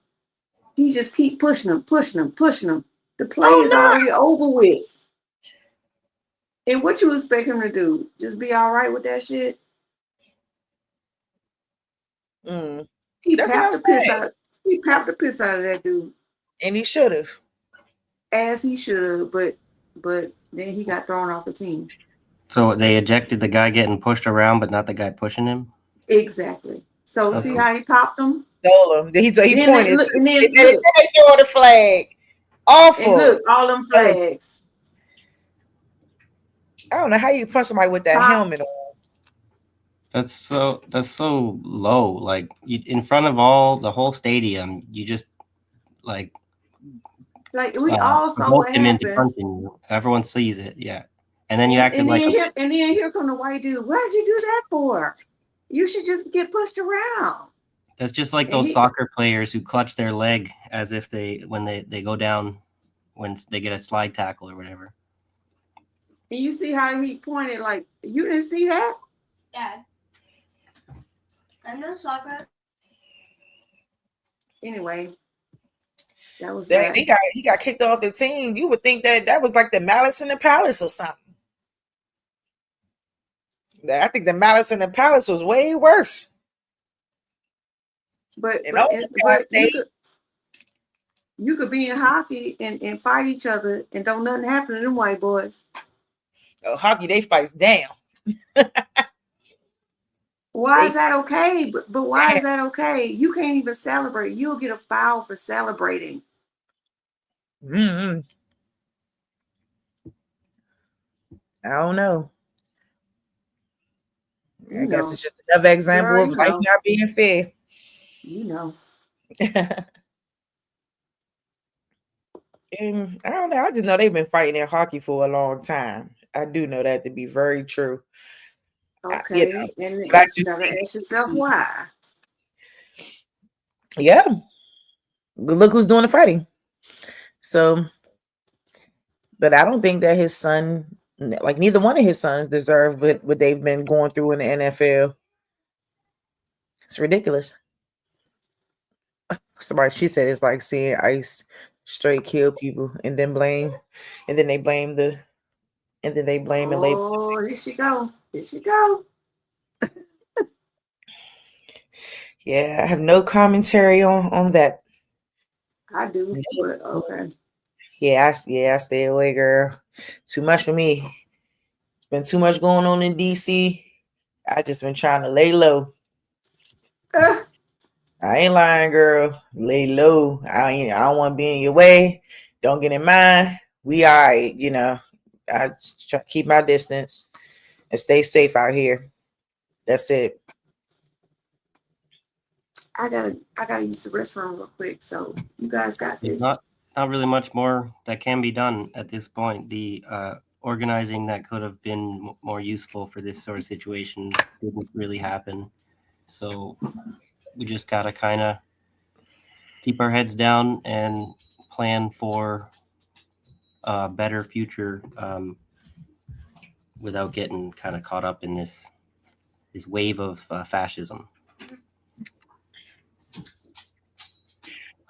he just keep pushing him. The play is already over with. And what you expect him to do? Just be all right with that shit? He papped the piss out of that dude. And he should have. As he should, but then he got thrown off the team. So they ejected the guy getting pushed around, but not the guy pushing him? Exactly. So see how he popped him? Stole him. He pointed. And then they throw the flag. Awful. And look, all them flags. I don't know how you punch somebody with that helmet on. That's so low. Like in front of the whole stadium, you just like we all saw what him into happened. punching you. Everyone sees it, yeah. And then you acted like and then here come the white dude. What'd you do that for? You should just get pushed around. That's just like those soccer players who clutch their leg as if when they go down when they get a slide tackle or whatever. And you see how he pointed like, you didn't see that? Dad. I know soccer. Anyway, that was that. He got kicked off the team. You would think that was like the Malice in the Palace or something. I think the Malice in the Palace was way worse. But you could be in hockey and fight each other and don't nothing happen to them white boys. Oh, hockey, they fights down. Why is that okay? But why is that okay? You can't even celebrate. You'll get a foul for celebrating. I don't know. I guess it's just another example of life not being fair. You know. And I don't know. I just know they've been fighting in hockey for a long time. I do know that to be very true. Okay, and you gotta ask yourself why. Yeah. Look who's doing the fighting. So, but I don't think that his son, like neither one of his sons, deserve what they've been going through in the NFL. It's ridiculous. Somebody, she said it's like seeing ICE straight kill people and then they blame and label. Oh, here she go. Yeah, I have no commentary on that. I do, but okay. Yeah, I stay away, girl. Too much for me. It's been too much going on in DC. I just been trying to lay low. I ain't lying, girl. Lay low. I don't want to be in your way. Don't get in mine. We all right, I try to keep my distance and stay safe out here. That's it. I gotta use the restroom real quick. So you guys got this. Not really much more that can be done at this point. The organizing that could have been more useful for this sort of situation didn't really happen. So we just gotta kind of keep our heads down and plan for a better future, without getting kind of caught up in this wave of fascism.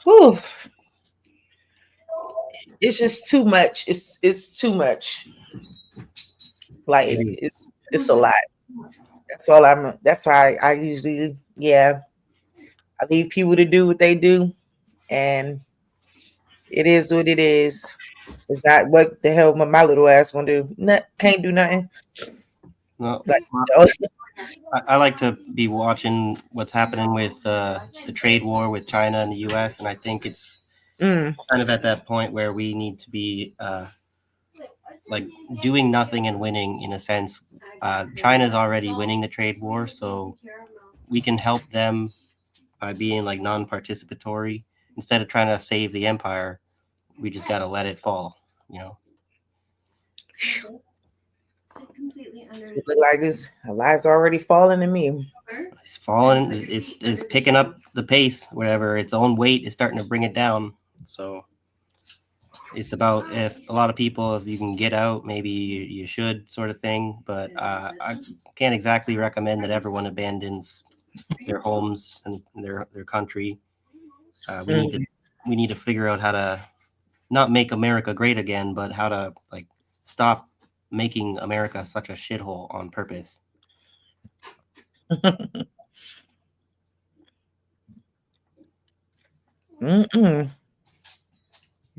Whew. It's just too much. It's too much. Like it's a lot. That's why I usually, I leave people to do what they do, and it is what it is. It's not what the hell my little ass gonna do. Can't do nothing. No, But I like to be watching what's happening with the trade war with China and the U.S., and I think it's kind of at that point where we need to be like doing nothing and winning in a sense. China's already winning the trade war, so we can help them by being like non-participatory instead of trying to save the empire. We just got to let it fall, you know. It look like it's a lot's already falling to me. It's falling. It's picking up the pace. Wherever its own weight is starting to bring it down. So it's about, if a lot of people, if you can get out, maybe you should, sort of thing. But I can't exactly recommend that everyone abandons their homes and their country. We need to figure out how to not make America great again, but how to like stop making America such a shithole on purpose.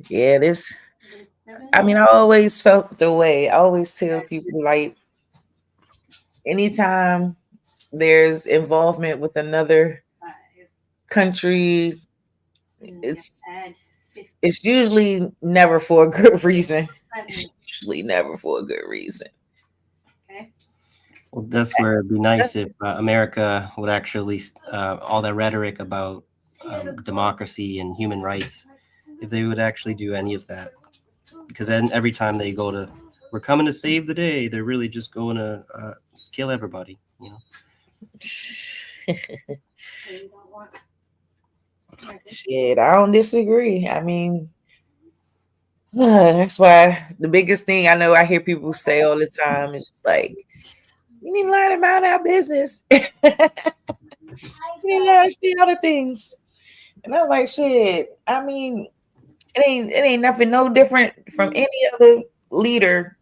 Yeah, I mean, I always felt the way. I always tell people, like, anytime there's involvement with another country, it's usually never for a good reason. It's usually never for a good reason. Well, that's where it'd be nice if America would actually, all that rhetoric about democracy and human rights, if they would actually do any of that. Because then every time they go to, we're coming to save the day, they're really just going to kill everybody, you know. Shit, I don't disagree. I mean, that's why the biggest thing I know I hear people say all the time is just like, you need to learn to mind our business. You need to learn to see other things. And I'm like, shit, I mean, it ain't nothing no different from any other leader,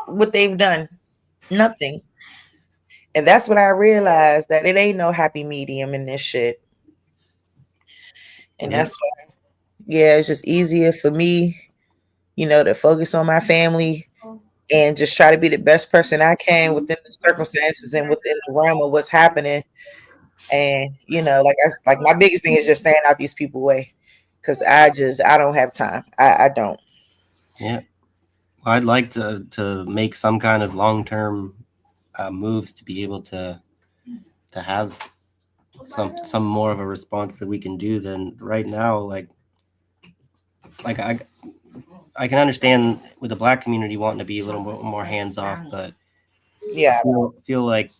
what they've done. Nothing. And that's what I realized, that it ain't no happy medium in this shit. And that's why, it's just easier for me, to focus on my family and just try to be the best person I can within the circumstances and within the realm of what's happening. And like my biggest thing is just staying out these people's way, because I don't have time. I don't. Yeah, well, I'd like to make some kind of long-term moves to be able to have some more of a response that we can do than right now. Like I can understand with the Black community wanting to be a little more hands off, but yeah, I feel like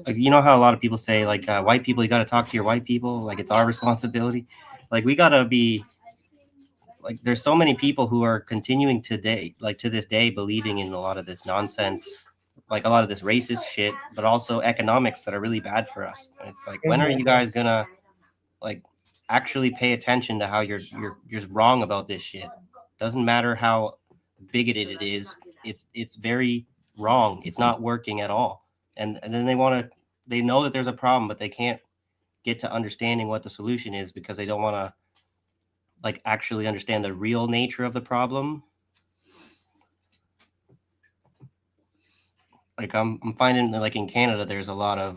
you know how a lot of people say, like, white people, you got to talk to your white people, like it's our responsibility. Like we got to be like, there's so many people who are continuing today, like to this day, believing in a lot of this nonsense, like a lot of this racist shit, but also economics that are really bad for us. And it's like, when are you guys gonna like actually pay attention to how you're just wrong about this shit? Doesn't matter how bigoted it is, it's very wrong. It's not working at all. And then they know that there's a problem, but they can't get to understanding what the solution is because they don't want to like actually understand the real nature of the problem. Like I'm finding that, like, in Canada, there's a lot of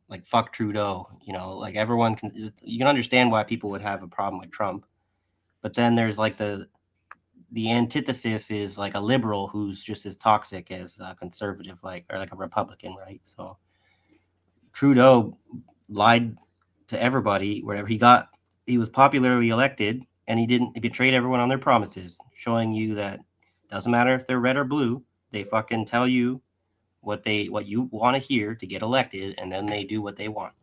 like fuck Trudeau, like you can understand why people would have a problem with Trump, but then there's like the antithesis is like a liberal who's just as toxic as a conservative, like, or like a Republican, right? So Trudeau lied to everybody wherever he was popularly elected, and he betrayed everyone on their promises, showing you that doesn't matter if they're red or blue, they fucking tell you what you want to hear to get elected, and then they do what they want.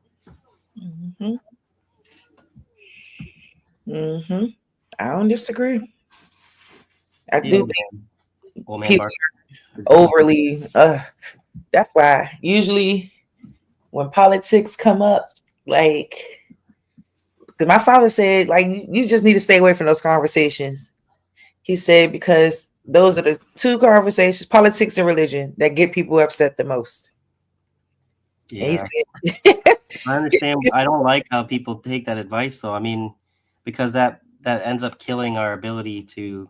Mm-hmm. Mm-hmm. I don't disagree. I Yeah, do think old man people Bart. are overly. That's why usually when politics come up, like, because my father said, like, you just need to stay away from those conversations. He said because those are the two conversations, politics and religion, that get people upset the most. And he Yeah, said, I understand. I don't like how people take that advice, though. I mean, because that ends up killing our ability to,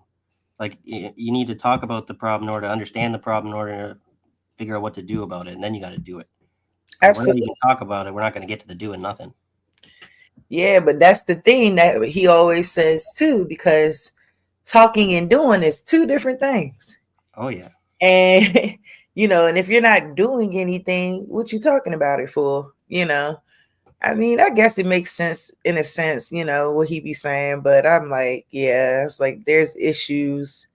like, you need to talk about the problem in order to understand the problem in order to figure out what to do about it, and then you got to do it. If we're not absolutely. even talk about it, we're not going to get to the doing nothing. Yeah, but that's the thing that he always says too, because talking and doing is two different things. Oh yeah. And and if you're not doing anything, what you talking about it for? I mean, I guess it makes sense in a sense, what he be saying, but I'm like, yeah, it's like there's issues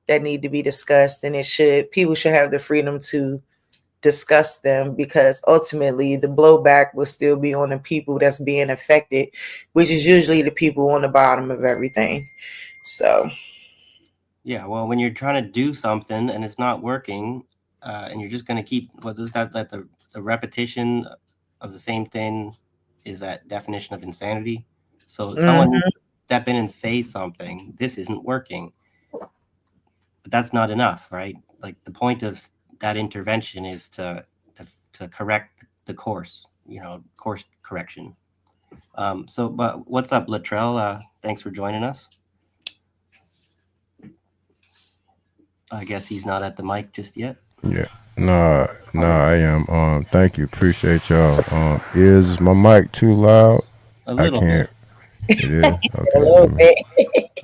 that need to be discussed, and people should have the freedom to discuss them, because ultimately the blowback will still be on the people that's being affected, which is usually the people on the bottom of everything. So Yeah, well, when you're trying to do something and it's not working, and you're just going to keep what is that the repetition of the same thing is that definition of insanity. So someone needs to step in and say something. This isn't working, but that's not enough, right? Like the point of that intervention is to correct the course, course correction. But what's up, Latrell? Thanks for joining us. I guess he's not at the mic just yet. Yeah. Nah, I am. Thank you. Appreciate y'all. Is my mic too loud? A I little can't. bit. It is? a Okay. little bit.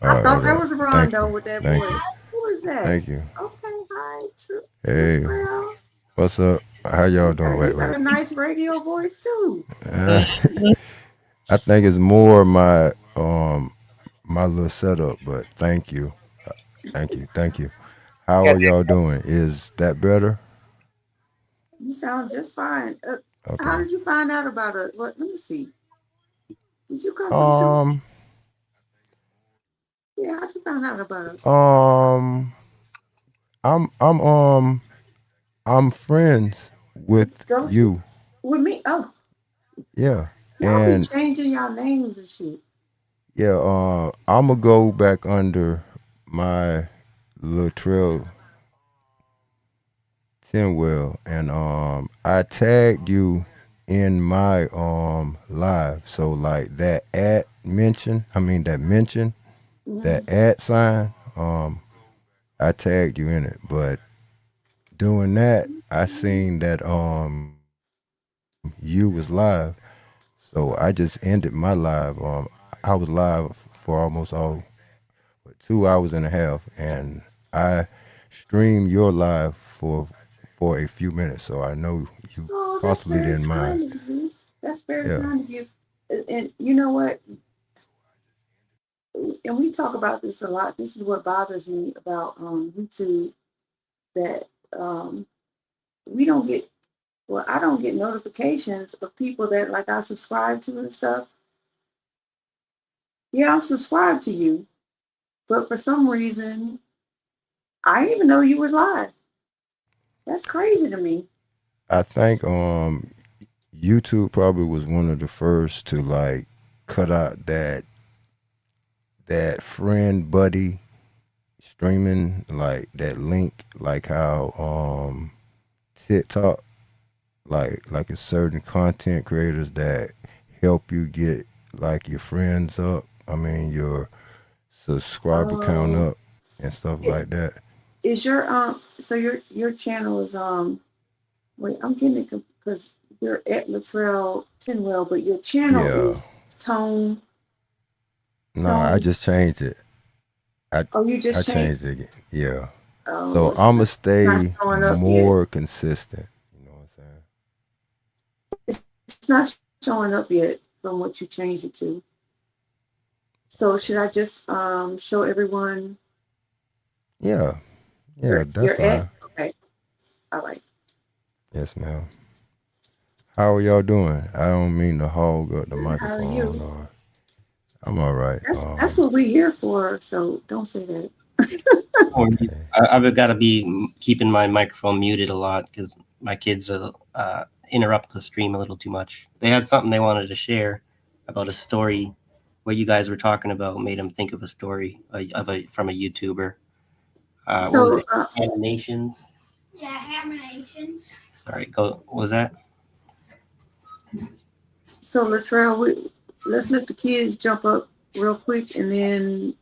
I thought that Okay. was Thank Rondo you. with that Thank voice. you. Who is that? Thank you. Okay, hi, Hey, Latrell. what's up? How y'all You doing? got a nice radio voice too. Uh, I think it's more my little setup, but thank you. Thank you. How are y'all doing? Is that better? You sound just fine. How Okay. did you find out about it? What? Let me see. Did you come from Tulsa? Um, Yeah, how'd you find out about us? um, I'm friends with Don't you you. with me? Oh, Yeah. y'all be And changing y'all names and shit. yeah, I'm gonna go back under my Latrell Tinwell, and I tagged you in my live. So like that mention, that ad sign, I tagged you in it. But doing that, I seen that you was live. So I just ended my live. I was live for almost 2 hours and a half, and I streamed your live for a few minutes. So I know you Oh, that's possibly very didn't mind. kind of you. That's very Yeah. kind of you. And you know what? And we talk about this a lot. This is what bothers me about YouTube, that we don't get, well, I don't get notifications of people that like I subscribe to and stuff. Yeah, I'm subscribed to you, but for some reason, I didn't even know you was live. That's crazy to me. I think YouTube probably was one of the first to like cut out that friend buddy streaming, like that link, like how TikTok, like a certain content creators that help you get like your friends up. I mean your subscriber count Oh, up and stuff it, like that. is your so your channel is wait, I'm getting it because you're at Latrell Tinwell, but your channel Yeah. is Tone Nah, I Tone. just changed it. I Oh, you I just changed. changed it again. Yeah. Oh, So I'ma it's not stay showing up yet. more consistent. You know what I'm saying? It's not showing up yet from what you changed it to. So should I just show everyone Yeah. Yeah, that's you're at? fine. Okay, all right. Yes, ma'am. How are y'all doing? I don't mean to hog up the Good. How are you? microphone or I'm all right. That's what we're here for. So don't say that. I've got to be keeping my microphone muted a lot because my kids interrupt the stream a little too much. They had something they wanted to share about a story. What you guys were talking about made them think of a story from a YouTuber. What was it? Animations. Yeah, Hammer-nations. Sorry, go. What was that? So Latrell, let's let the kids jump up real quick, and then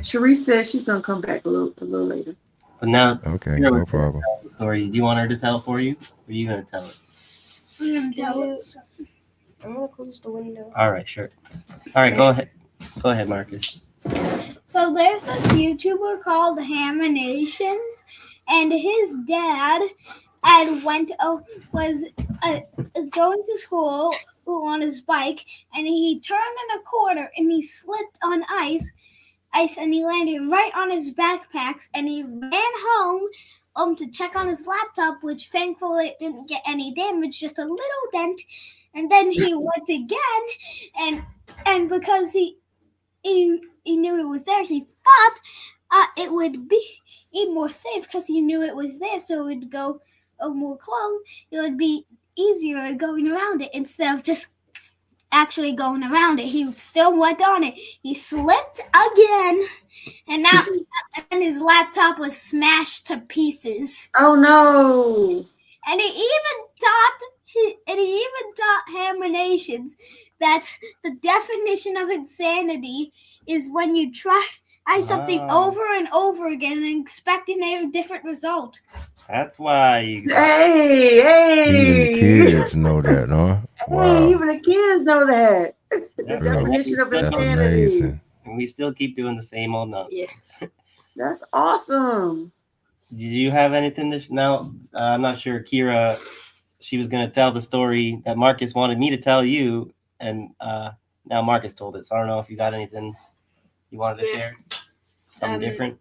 Sharice says she's gonna come back a little later. But now, Okay, no problem. tell the story. Do you want her to tell for you, or are you gonna tell it? I'm gonna tell it. I'm gonna close the window. All right, sure. All right, go ahead. Go ahead, Marcus. So there's this YouTuber called Hammer-nations, and his dad is going to school on his bike, and he turned in a corner and he slipped on ice, and he landed right on his backpacks, and he ran home to check on his laptop, which thankfully it didn't get any damage, just a little dent. And then he went again, and because he knew it was there, he thought it would be more safe because he knew it was there, so it would go more close. It would be easier going around it instead of just actually going around it. He still went on it. He slipped again, and now and his laptop was smashed to pieces. Oh no! And he even taught Hammer-nations that the definition of insanity is when you try something over and over again and expecting a different result. That's why you. Hey! Even the kids know that, huh? Wow. Hey, even the kids know that. The Really? definition of That's insanity. amazing. And we still keep doing the same old nonsense. Yeah. That's awesome. Did you have anything to now? I'm not sure. Kira, she was going to tell the story that Marcus wanted me to tell you, and now Marcus told it. So I don't know if you got anything you wanted to share. Something different.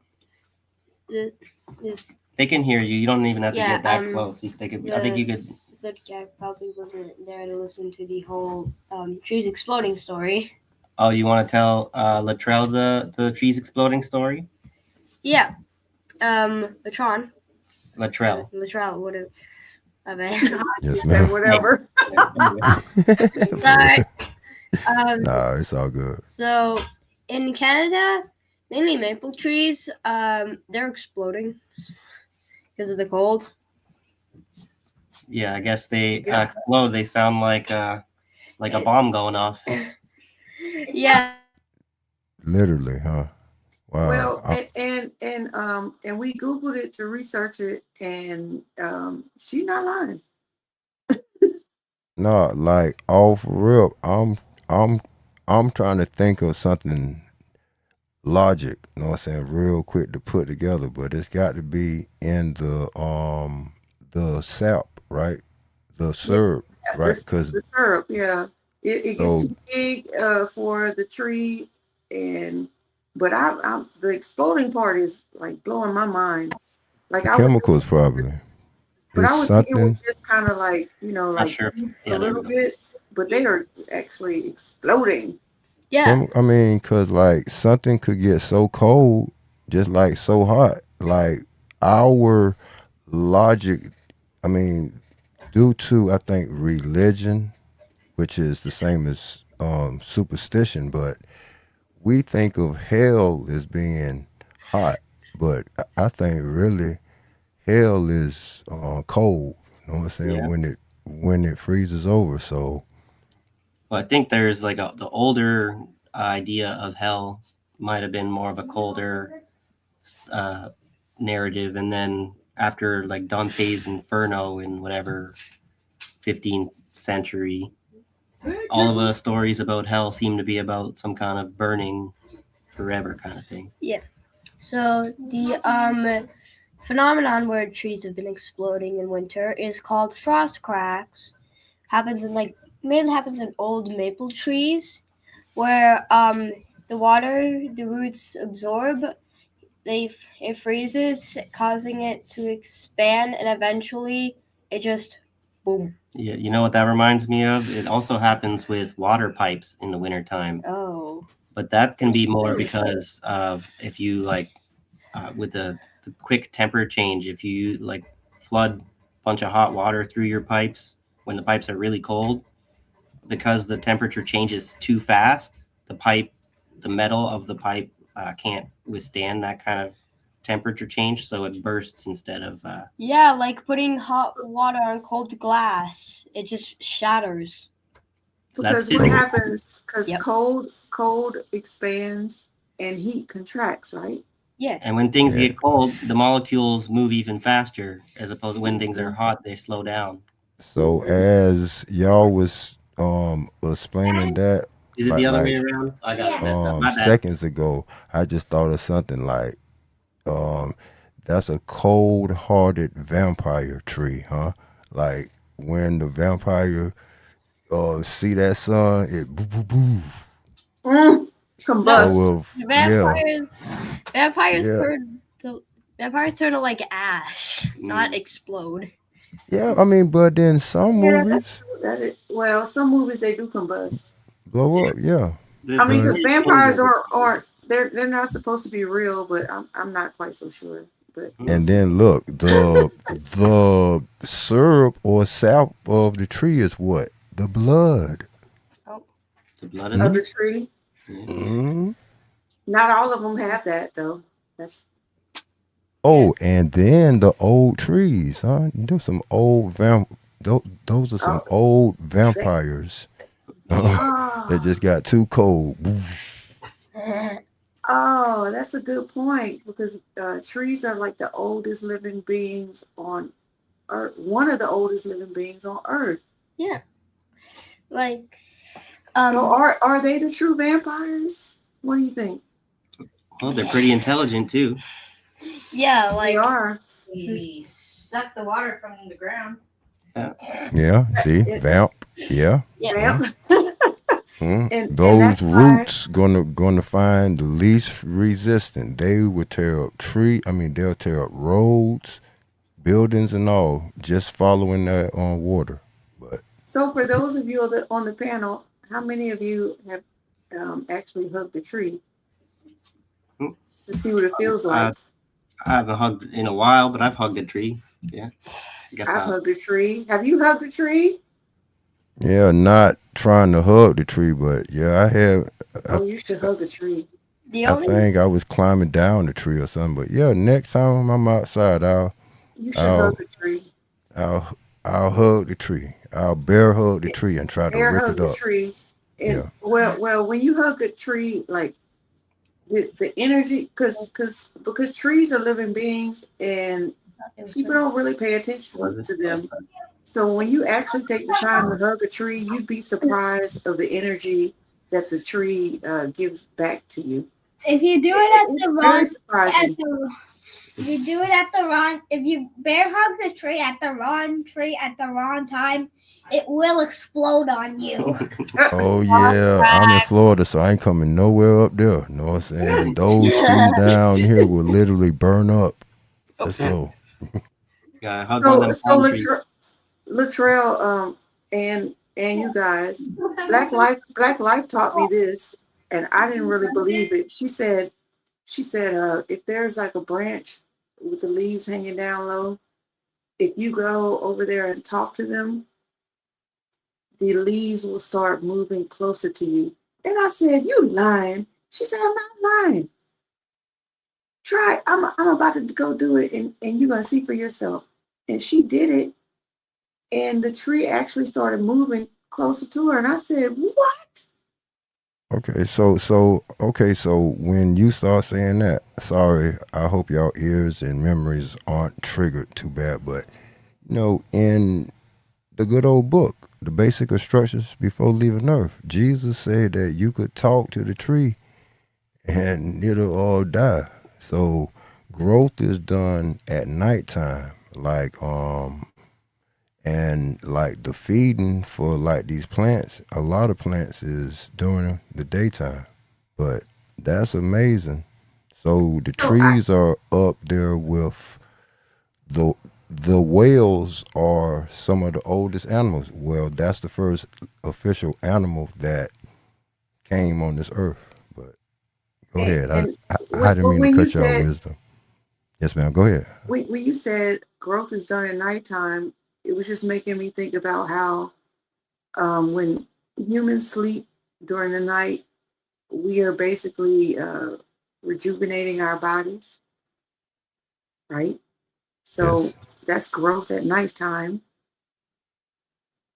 They can hear you. You don't even have to get that close. They could. I think you could. The guy probably wasn't there to listen to the whole trees exploding story. Oh, you want to tell Latrell the trees exploding story? Yeah. Latron. Latrell. Latrell would have. I bet. Yes, Said ma'am. whatever. Sorry. No, it's all good. So in Canada, mainly maple trees, they're exploding because of the cold. Yeah, I guess they explode. They sound like a bomb going off. Yeah. Literally, huh? Wow. Well, and we Googled it to research it, and she's not lying. No, like off real. I'm trying to think of something logic, you know what I'm saying, real quick to put together, but it's got to be in the sap, right? The syrup, right? Because the syrup, yeah, it gets too big for the tree, but I the exploding part is like blowing my mind. Like the chemicals probably. But I It's would think it something. was just kind of like, like sure. a little bit, but they are actually exploding. Yeah. I mean, because like something could get so cold, just like so hot. Like our logic, I mean, due to, I think, religion, which is the same as superstition, but we think of hell as being hot, but I think really hell is cold. You know what I'm saying? Yeah. When it freezes over. So Well, I think there's like the older idea of hell might have been more of a colder narrative, and then after like Dante's Inferno in whatever 15th century, all of the stories about hell seem to be about some kind of burning forever kind of thing. Yeah. So the phenomenon where trees have been exploding in winter is called frost cracks. Mainly happens in old maple trees, where the water the roots absorb. It freezes, causing it to expand, and eventually it just boom. Yeah, you know what that reminds me of? It also happens with water pipes in the wintertime. Oh. But that can be more because of if you like with the quick temperature change, if you like flood a bunch of hot water through your pipes when the pipes are really cold, because the temperature changes too fast, the metal of the pipe can't withstand that kind of temperature change, so it bursts instead of. Yeah, like putting hot water on cold glass. It just shatters. So that's Because what physics. happens? Because Yep. cold expands and heat contracts, right? Yeah. And when things Yeah. get cold, the molecules move even faster, as opposed to when things are hot, they slow down. So as y'all was explaining that, Is it the other way like around? I got it messed up. My bad. seconds ago, I just thought of something like that's a cold-hearted vampire tree, huh? Like when the vampire see that sun, it boo boo boo. Combust. So Vampires turn to like ash, not explode. yeah, I mean, but then some movies Well, some movies they do combust. blow up, yeah. I mean, because vampires aren't they're not supposed to be real, but I'm not quite so sure. But And then look, the syrup or sap of the tree is what? The blood. Oh. The blood of the tree. Mm-hmm. Not all of them have that though. That's Oh, and then the old trees, huh? Them some old those are some old vampires. That just got too cold. Oh, that's a good point because trees are like the oldest living beings on Earth. One of the oldest living beings on Earth. Yeah. Like. So are they the true vampires? What do you think? Well, they're pretty intelligent too. Yeah, like they are. We suck the water from the ground. Yeah, see, vamp. Yeah. Yeah. Those roots gonna find the least resistant. They would tear up they'll tear up roads, buildings, and all just following that on water. But so for those of you on the panel, how many of you have actually hugged a tree to see what it feels like? I haven't hugged in a while, but I've hugged a tree. Yeah, I guess I've hugged a tree. Have you hugged a tree? yeah, not trying to hug the tree, but yeah, I have. Oh, you should hug a tree. I think I was climbing down the tree or something. But yeah, next time I'm outside, you should hug a tree. I'll hug the tree. I'll bear hug the tree and try to rip hug it the up. tree. And Yeah. Well, when you hug a tree, like the energy, because trees are living beings and people don't really pay attention to them. So when you actually take the time to hug a tree, you'd be surprised of the energy that the tree gives back to you. If you do it at the wrong, if you bear hug the tree at the wrong time, it will explode on you. Oh yeah, I'm in Florida, so I ain't coming nowhere up there. Know what I'm saying? Those trees down here will literally burn up. Let's go. So Latrell, and you guys, Black Life taught me this, and I didn't really believe it. She said, if there's like a branch with the leaves hanging down low, if you go over there and talk to them, the leaves will start moving closer to you. And I said, you lying. She said, I'm not lying. Try. I'm about to go do it, and you're going to see for yourself. And she did it. And the tree actually started moving closer to her. And I said, what? Okay, so when you start saying that, sorry, I hope y'all ears and memories aren't triggered too bad, but in the good old book, the basic instructions before leaving Earth, Jesus said that you could talk to the tree and it'll all die. So growth is done at nighttime, and like the feeding for like these plants, a lot of plants is during the daytime, but that's amazing. So the trees are up there with the whales are some of the oldest animals. Well, that's the first official animal that came on this earth. But go ahead. I didn't mean to when you cut y'all said wisdom. Yes, ma'am. Go ahead. when you said growth is done at nighttime, it was just making me think about how when humans sleep during the night, we are basically rejuvenating our bodies, right? So Yes. that's growth at nighttime.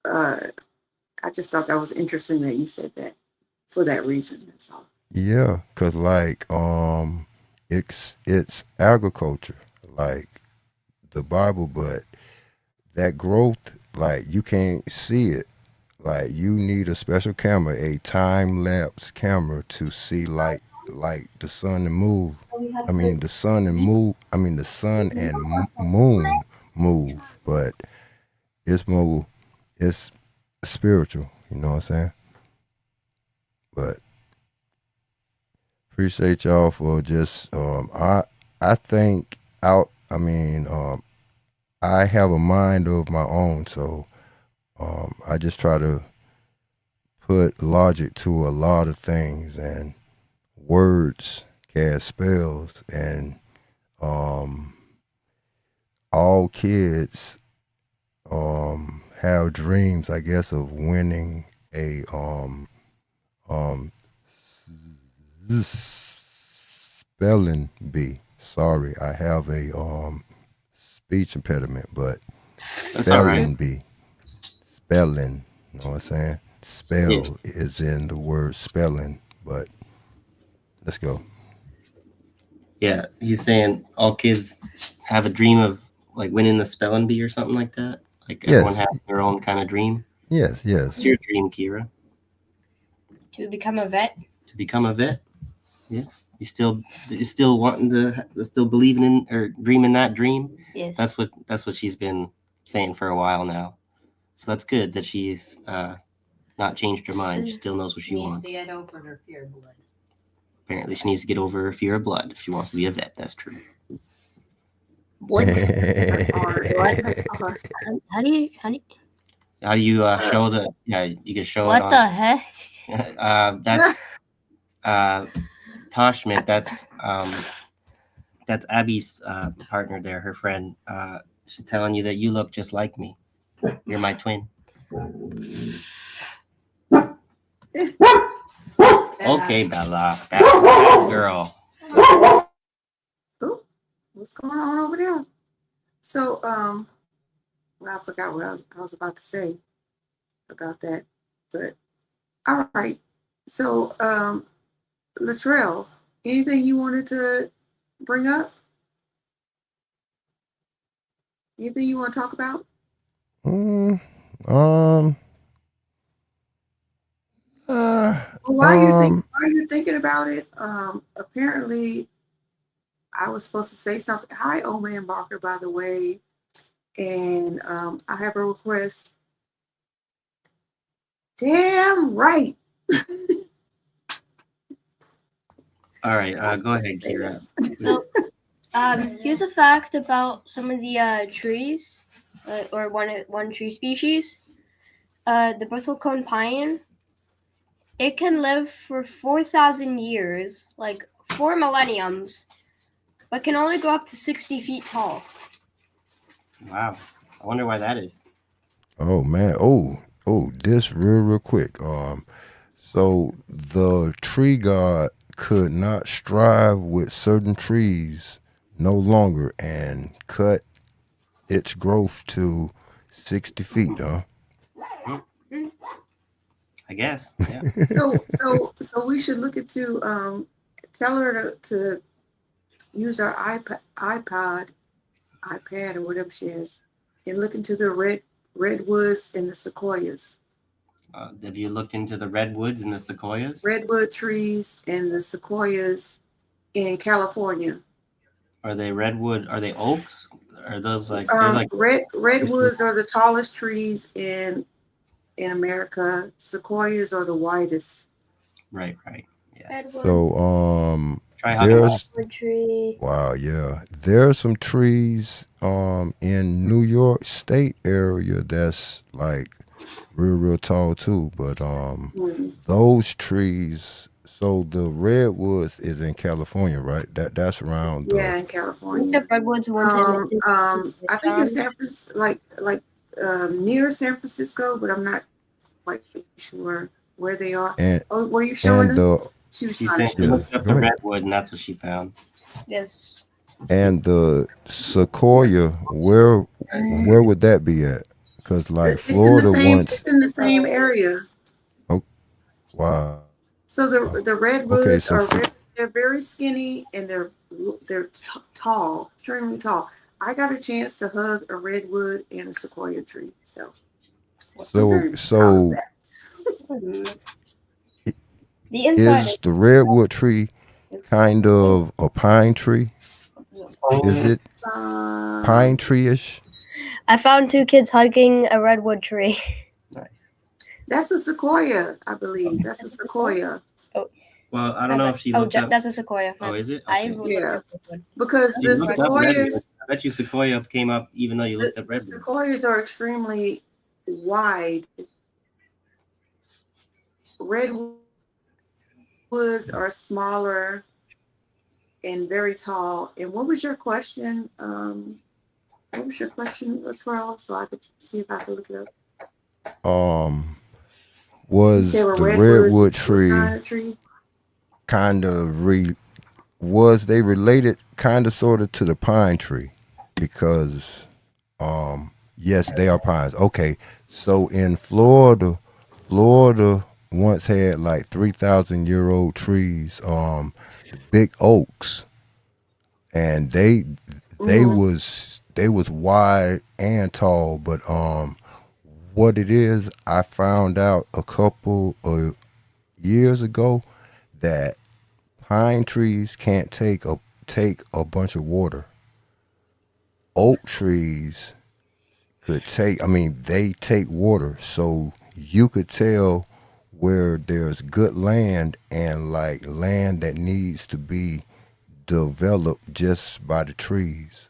I just thought that was interesting that you said that for that reason. That's all. Yeah, cause like it's agriculture, like the Bible, but that growth, like you can't see it. Like you need a special camera, a time lapse camera to see like the sun and move. I mean the sun and move. I mean the sun and moon move, but it's more, it's spiritual. You know what I'm saying? But appreciate y'all for just I think out. I mean I have a mind of my own, so I just try to put logic to a lot of things, and words cast spells, and all kids have dreams, I guess, of winning a spelling bee. Sorry, I have a speech impediment, but That's all right. spelling bee. Spelling, you know what I'm saying? Spell is in the word spelling, but let's go. Yeah, he's saying all kids have a dream of like winning the spelling bee or something like that. Like everyone Yes. has their own kind of dream. Yes, yes. What's your dream, Kira? To become a vet. To become a vet? Yeah. You still wanting to still believing in or dreaming that dream? Yes. That's what she's been saying for a while now. So that's good that she's not changed her mind. She still knows what she wants. Needs to get over her fear of blood. Apparently, she needs to get over her fear of blood if she wants to be a vet. That's true. What? How do you How do you show the? Yeah, you can show it what on. the heck? That's Toshmint. That's Abby's partner there, her friend. She's telling you that you look just like me. You're my twin. Okay, Bella. Bad girl. Oh, what's going on over there? So, well, I forgot what I was about to say about that, but all right. So, Latrell, anything you wanted to bring up? Anything you want to talk about? While you're thinking about it, apparently I was supposed to say something. Hi, Old Man Barker, by the way, and I have a request. Damn right. All right, go ahead, Kira. So, here's a fact about some of the trees, or one tree species. The bristlecone pine. It can live for 4,000 years, like 4 millenniums, but can only go up to 60 feet tall. Wow, I wonder why that is. Oh man. This real quick. So the tree god could not strive with certain trees no longer and cut its growth to 60 feet, huh? I guess. Yeah. So we should look into tell her to use our iPad or whatever she is, and look into the redwoods and the sequoias. Have you looked into the redwoods and the sequoias? Redwood trees and the sequoias in California. Are they redwood? Are they oaks? Are those like they're like redwoods are the tallest trees in America. Sequoias are the widest. Right. Yeah. So Try hogging there's Redwood tree. wow, yeah. There's some trees in New York State area that's like real tall too. But those trees, so the redwoods is in California, right? That's around Yeah, in I think California. the redwoods ones in I think in San Francisco, like near San Francisco, but I'm not quite sure where they are. and Oh, were you showing and us? the She was She trying to said she show yeah, looked us. up go the ahead. redwood, and that's what she found. Yes. And the sequoia, where would that be at? Because like It's in the Florida same. once. It's in the same area. Oh, wow. So the Okay, redwoods so are they're very skinny and they're tall, extremely tall. I got a chance to hug a redwood and a sequoia tree, so I'm so very proud of so that. The inside is the redwood tree kind of a pine tree? Is it pine tree-ish? I found two kids hugging a redwood tree. Nice. That's a sequoia, I believe. That's a sequoia. Oh, Well, I don't know if she looked up. that's a sequoia. Oh, is it? I Okay. looked Yeah, up redwood. because You the looked up redwood. sequoias, I bet you sequoia came up even though you looked up the redwood. sequoias are extremely wide. Redwoods are smaller and very tall. And what was your question? What was your question, Latrell? So I could see if I could look it up. You Was said were the redwoods redwood what tree kind of tree? kind of was they related kind of sort of to the pine tree? Because yes, they are pines. Okay, so in Florida once had like 3,000-year-old trees, the big oaks, and they Mhm. was wide and tall. But what it is, I found out a couple of years ago that pine trees can't take a bunch of water. Oak trees could take. I mean, they take water, so you could tell where there's good land and like land that needs to be developed just by the trees.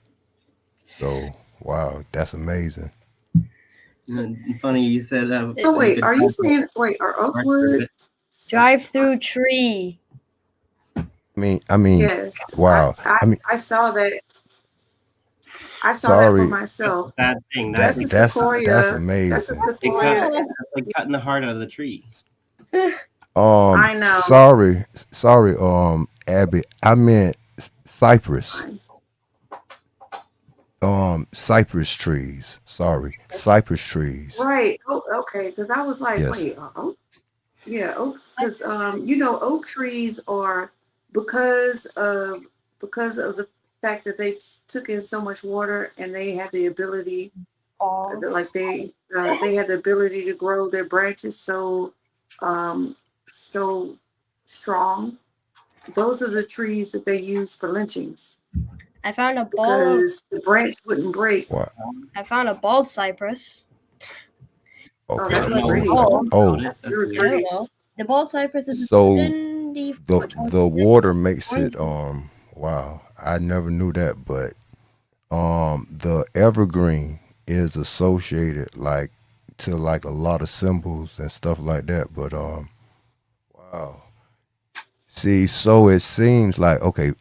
So wow, that's amazing. Funny you said So you wait, could are you drive through saying are Oakwood? Drive through tree. I mean, Yes, wow. I mean, I saw that. I saw that for sorry, myself. bad thing. That's a that's sequoia. That's a amazing. sequoia. That's like cutting the heart out of the tree. I know. Sorry, Abby. I meant cypress. Cypress trees. Sorry, cypress trees. Right. Oh, okay. Because I was like, Yes. wait, yeah, because oak trees are because of the fact that they took in so much water and they have the ability, they have the ability to grow their branches so strong. Those are the trees that they use for lynchings I found a bald. because the branch wouldn't break. What? I found a bald cypress. Oh, Okay. that's What's pretty. bald? That's Really I weird. don't know. The bald cypress is So 70 the water makes it wow. I never knew that, but the evergreen is associated like to like a lot of symbols and stuff like that. But wow. See, so it seems like okay,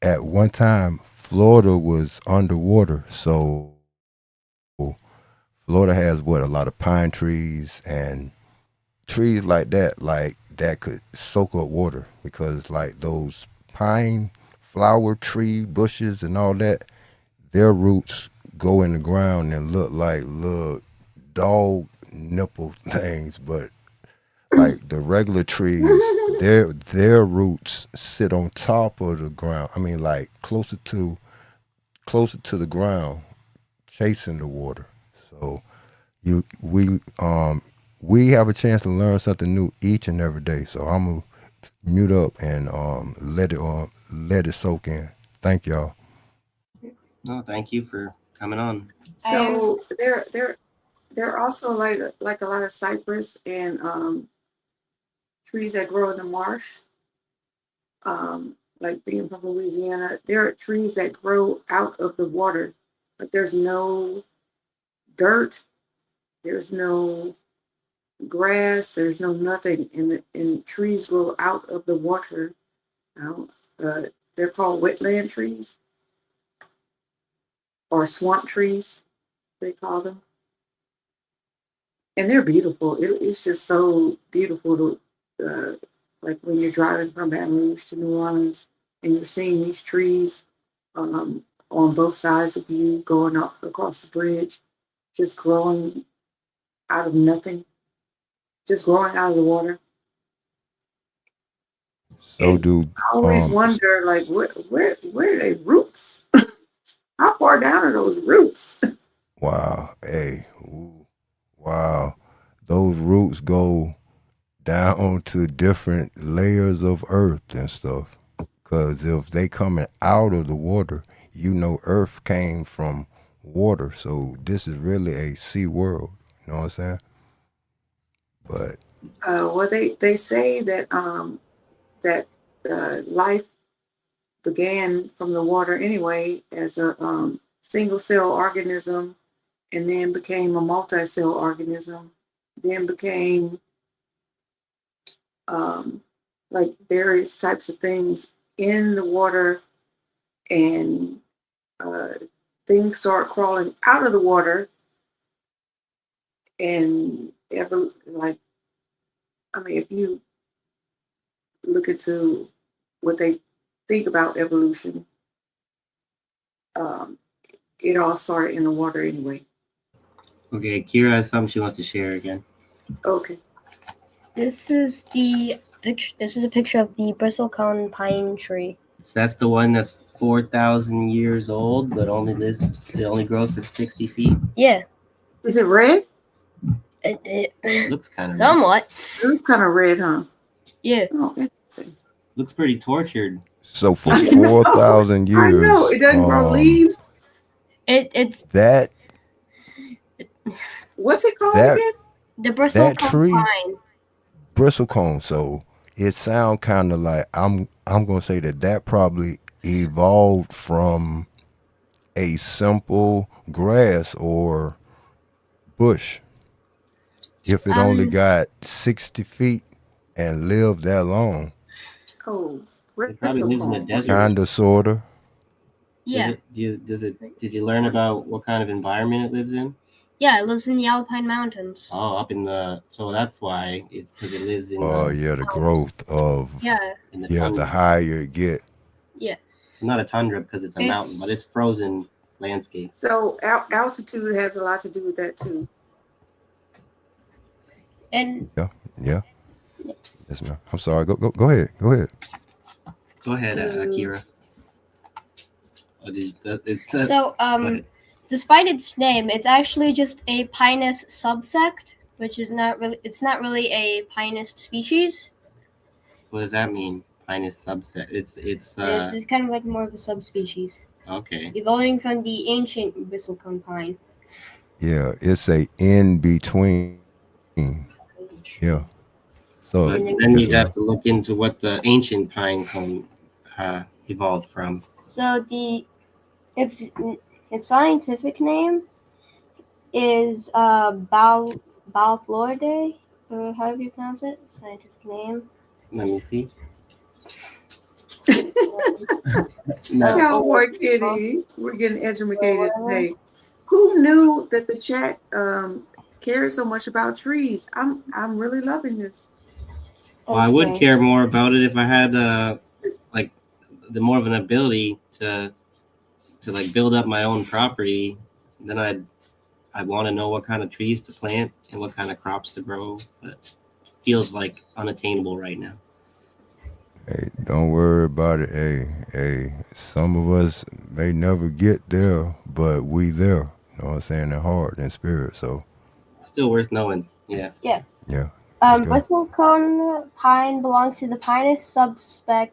at one time Florida was underwater, so Florida has what a lot of pine trees and trees like that could soak up water because like those pine flower tree bushes and all that, their roots go in the ground and look like little dog nipple things, but like the regular trees, their roots sit on top of the ground. I mean, like closer to the ground, chasing the water. So you we have a chance to learn something new each and every day. So I'm gonna mute up and let it soak in. Thank y'all. No, thank you for coming on. So they're also like a lot of cypress and trees that grow in the marsh. like being from Louisiana, there are trees that grow out of the water. Like there's no dirt, there's no grass, there's no nothing, and trees grow out of the water. Now, they're called wetland trees or swamp trees, they call them, and they're beautiful. It's just so beautiful to, like when you're driving from Baton Rouge to New Orleans and you're seeing these trees on both sides of you going up across the bridge, just growing out of nothing, just growing out of the water. So And do I always wonder, like, where are they roots? How far down are those roots? wow, hey, ooh, wow, those roots go down to different layers of earth and stuff. Because if they coming out of the water, you know, earth came from water. So this is really a sea world. You know what I'm saying? But Well, they say that that life began from the water anyway as a single cell organism, and then became a multi-cell organism, then became like various types of things in the water, and things start crawling out of the water, and like, I mean, if you look into what they think about evolution, um, it all started in the water anyway. Okay, Kira has something she wants to share again. Okay. This is the picture. This is a picture of the bristlecone pine tree. So that's the one that's 4,000 years old, but it only grows to 60 feet. Yeah. Is it red? It looks kind of somewhat. It looks kind of red, huh? Yeah. Oh, interesting. Looks pretty tortured. so for 4,000 years, I know it doesn't grow leaves. It's that What's it called that again? the that bristlecone tree pine. bristlecone. So it sound kind of like I'm gonna say that probably evolved from a simple grass or bush. If it only got 60 feet and lived that long, Oh, It probably lives in the desert. kinda sorta. Yeah. Did you learn about what kind of environment it lives in? Yeah, it lives in the Alpine Mountains. Oh, up in so that's why it's because it lives in. Yeah, the growth of in the the tundra. higher it get. Yeah. Not a tundra because it's a mountain, but it's frozen landscape. So altitude has a lot to do with that too. And Yeah. Yes, ma'am. I'm sorry. Go ahead. Go ahead. Go ahead, Akira. So, despite its name, it's actually just a Pinus subsect, which is not really. It's not really a Pinus species. What does that mean? Pinus subset. It's It's kind of like more of a subspecies. Okay. Evolving from the ancient bristlecone pine. Yeah, it's a in between. Yeah. So But then you'd have to look into what the ancient pine cone evolved from. So its scientific name is Balfloridae, or however you pronounce it. Scientific name. Let me see. No, poor kitty. We're getting educated today. Who knew that the chat cares so much about trees? I'm really loving this. Well, I would care more about it if I had like the more of an ability to like build up my own property. Then I'd want to know what kind of trees to plant and what kind of crops to grow. But it feels like unattainable right now. Hey, don't worry about it. Hey, some of us may never get there, but we there. You know what I'm saying? In heart and spirit. So still worth knowing. Yeah. Yeah. Yeah. Bristlecone pine belongs to the Pinus subspec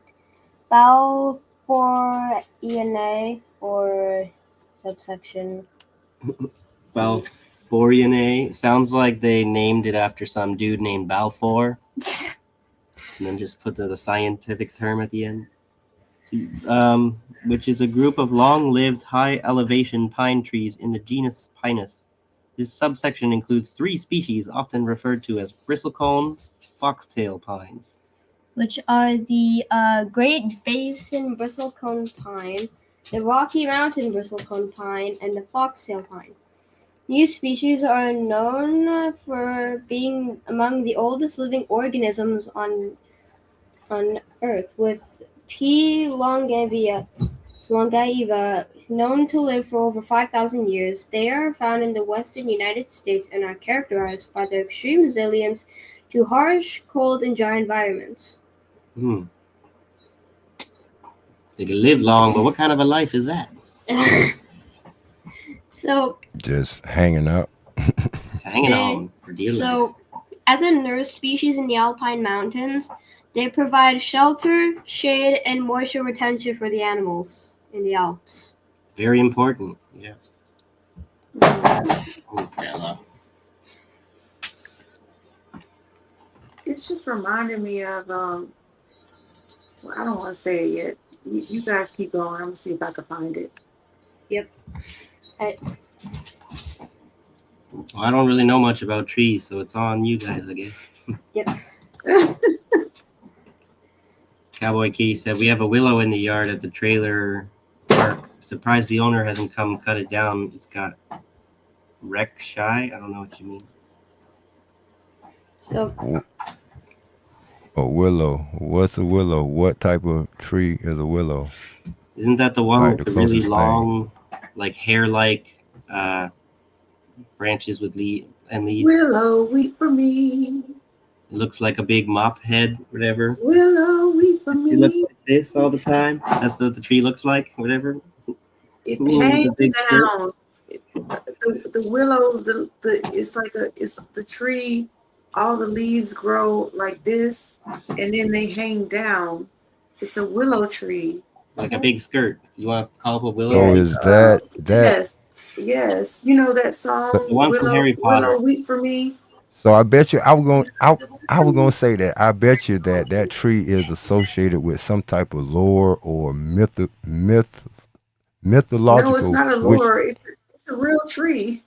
Balfourianae, or subsection. Balfourianae. Sounds like they named it after some dude named Balfour. And then just put the scientific term at the end. which is a group of long-lived, high-elevation pine trees in the genus Pinus. This subsection includes 3 species, often referred to as bristlecone foxtail pines. Which are the Great Basin bristlecone pine, the Rocky Mountain bristlecone pine, and the foxtail pine. These species are known for being among the oldest living organisms on Earth, with P. longeva known to live for over 5,000 years. They are found in the western United States and are characterized by their extreme resilience to harsh, cold, and dry environments. They can live long, but what kind of a life is that? So Just hanging out. Just hanging on for dear life. So, as a nurse species in the Alpine Mountains, they provide shelter, shade, and moisture retention for the animals in the Alps. Very important, yes. Oh, Bella. It's just reminding me of well, I don't want to say it yet. You guys keep going. I'm gonna see if I can find it. Yep. Well, I don't really know much about trees, so it's on you guys, I guess. Yep. Cowboy Kitty said, we have a willow in the yard at the trailer park. Surprised the owner hasn't come cut it down. It's got wreck shy. I don't know what you mean. So, a willow. What's a willow? What type of tree is a willow? Isn't that the one Like with the the really closest long, like hair-like branches with leaves? Willow, weep for me. It looks like a big mop head, whatever. Willow, weep for me. It looks like this all the time. That's what the tree looks like, whatever. It With hangs a big skirt. down. The willow, it's the tree. All the leaves grow like this, and then they hang down. It's a willow tree. Like a big skirt. You want to call it a willow? So is that Yes. You know that song, The one from Harry Potter. Willow, weep for me. So I bet you I was gonna say that. I bet you that tree is associated with some type of lore or mythological. No, it's not a lure. It's a real tree.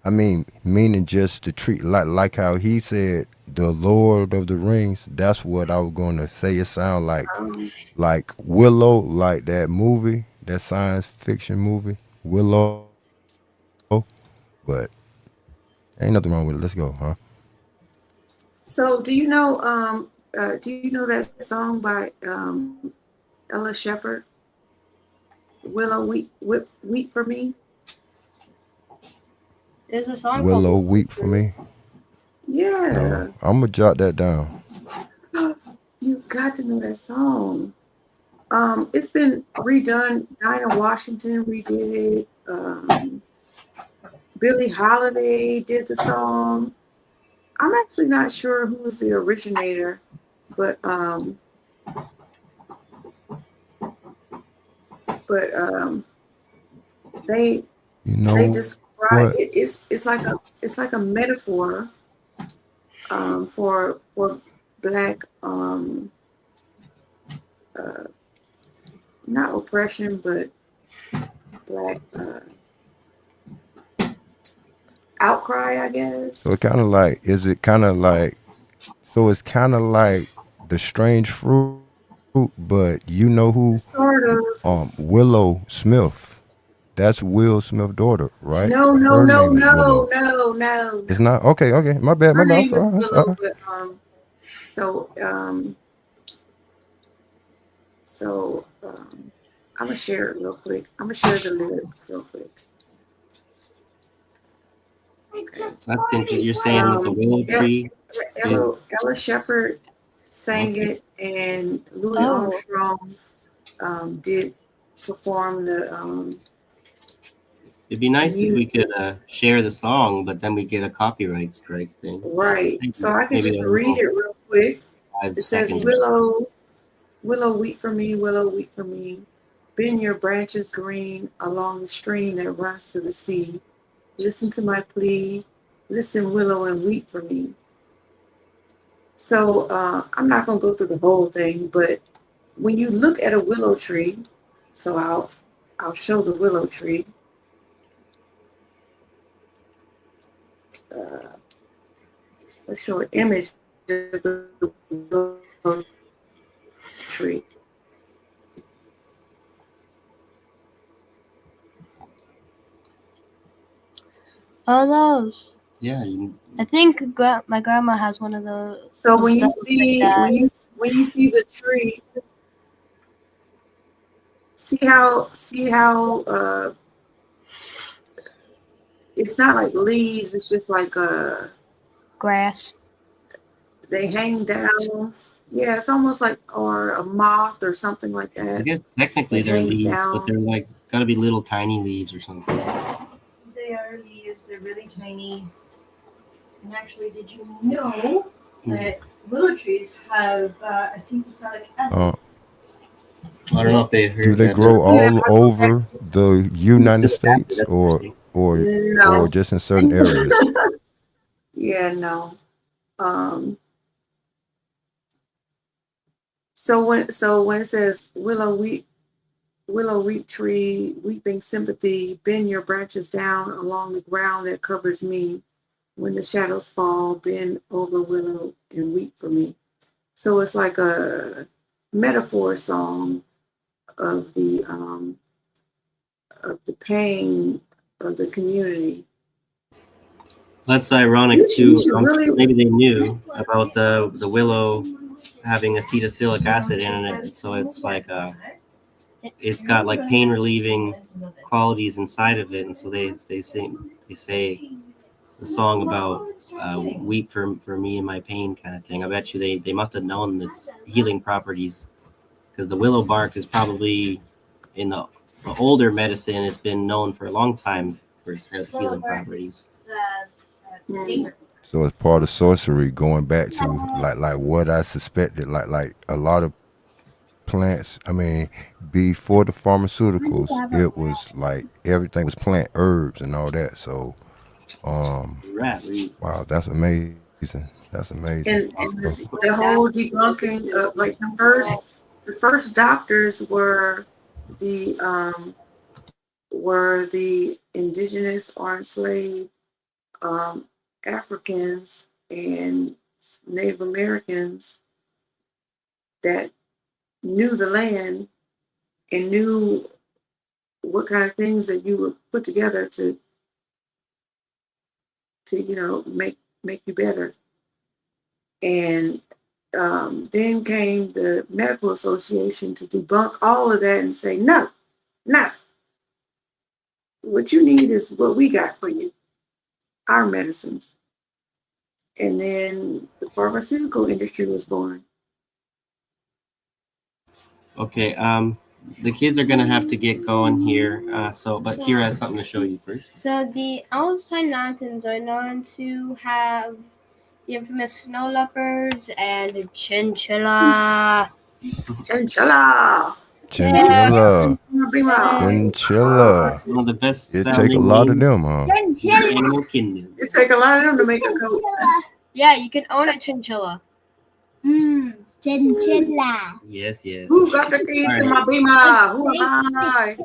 I mean, meaning just the tree, like how he said, the Lord of the Rings. That's what I was gonna say. It sounds like Willow, like that movie, that science fiction movie, Willow. But ain't nothing wrong with it. Let's go, huh? So do you know that song by Ella Shepherd? Willow, weep for me. there's a song Willow, called weep for me. Yeah. No, I'm gonna jot that down. You got to know that song. It's been redone. Dinah Washington redid it. Billie Holiday did the song. I'm actually not sure who was the originator, but they describe it. It's like a metaphor for Black not oppression, but Black outcry, I guess. So it's kind of like the strange fruit, but you know who? Sort of. Willow Smith. That's Will Smith's daughter, right? No. Her name is Willow. No. It's not okay. My bad. Her My name bad. is Willow, but I'm gonna share it real quick. I'm gonna share the lyrics real quick. That's interesting. You're saying it's a willow tree. Ella Shepherd sang it, and Louis Armstrong did perform the. It'd be nice if we could share the song, but then we get a copyright strike thing. Right. So I can just read it real quick. It says, Willow, weep for me, willow, weep for me. Bend your branches green along the stream that runs to the sea. Listen to my plea. Listen, willow, and weep for me. So I'm not going to go through the whole thing, but when you look at a willow tree, so I'll show the willow tree. Let's show an image of the willow tree. Oh, those. Yeah. I think my grandma has one of those. So when you that looks like see that. when you see the tree, see how it's not like leaves, it's just like grass. They hang down. Yeah, it's almost like or a moth or something like that. I guess technically It they're hangs leaves, down. but they're like gotta be little tiny leaves or something. They are leaves. They're really tiny. And actually, did you know that willow trees have acetylsalic acid? I don't know if they heard Do they that. grow all over the United States That's or interesting. No. just in certain areas? Yeah, no. So when it says willow wheat tree, weeping sympathy, bend your branches down along the ground that covers me. When the shadows fall, bend over willow and weep for me. So it's like a metaphor song of the pain of the community. That's ironic You too. should really- Maybe they knew about the willow having acetylsilic acid in it, so it's like it's got like pain relieving qualities inside of it, and so they say the song about weep for me and my pain kind of thing. I bet you they must have known its healing properties, because the willow bark is probably in the older medicine. It's been known for a long time for its healing properties. So it's part of sorcery, going back to like what I suspected, like a lot of plants. I mean, before the pharmaceuticals, it was like everything was plant herbs and all that. So, wow, that's amazing. That's amazing. And the whole debunking of like the first doctors were the indigenous or enslaved Africans and Native Americans that knew the land and knew what kind of things that you would put together to make you better. And then came the Medical Association to debunk all of that and say, no. What you need is what we got for you, our medicines. And then the pharmaceutical industry was born. Okay, the kids are gonna have to get going here. But Kira has something to show you first. So the Alpine Mountains are known to have the infamous snow leopards and chinchilla. Chinchilla. Chinchilla. One of the best. It take a lot of them, huh? Animal kingdom. It take a lot of them to make a coat. Yeah, you can own a chinchilla. Chinchilla. Yes. Who got the keys to my beamer? Who am I?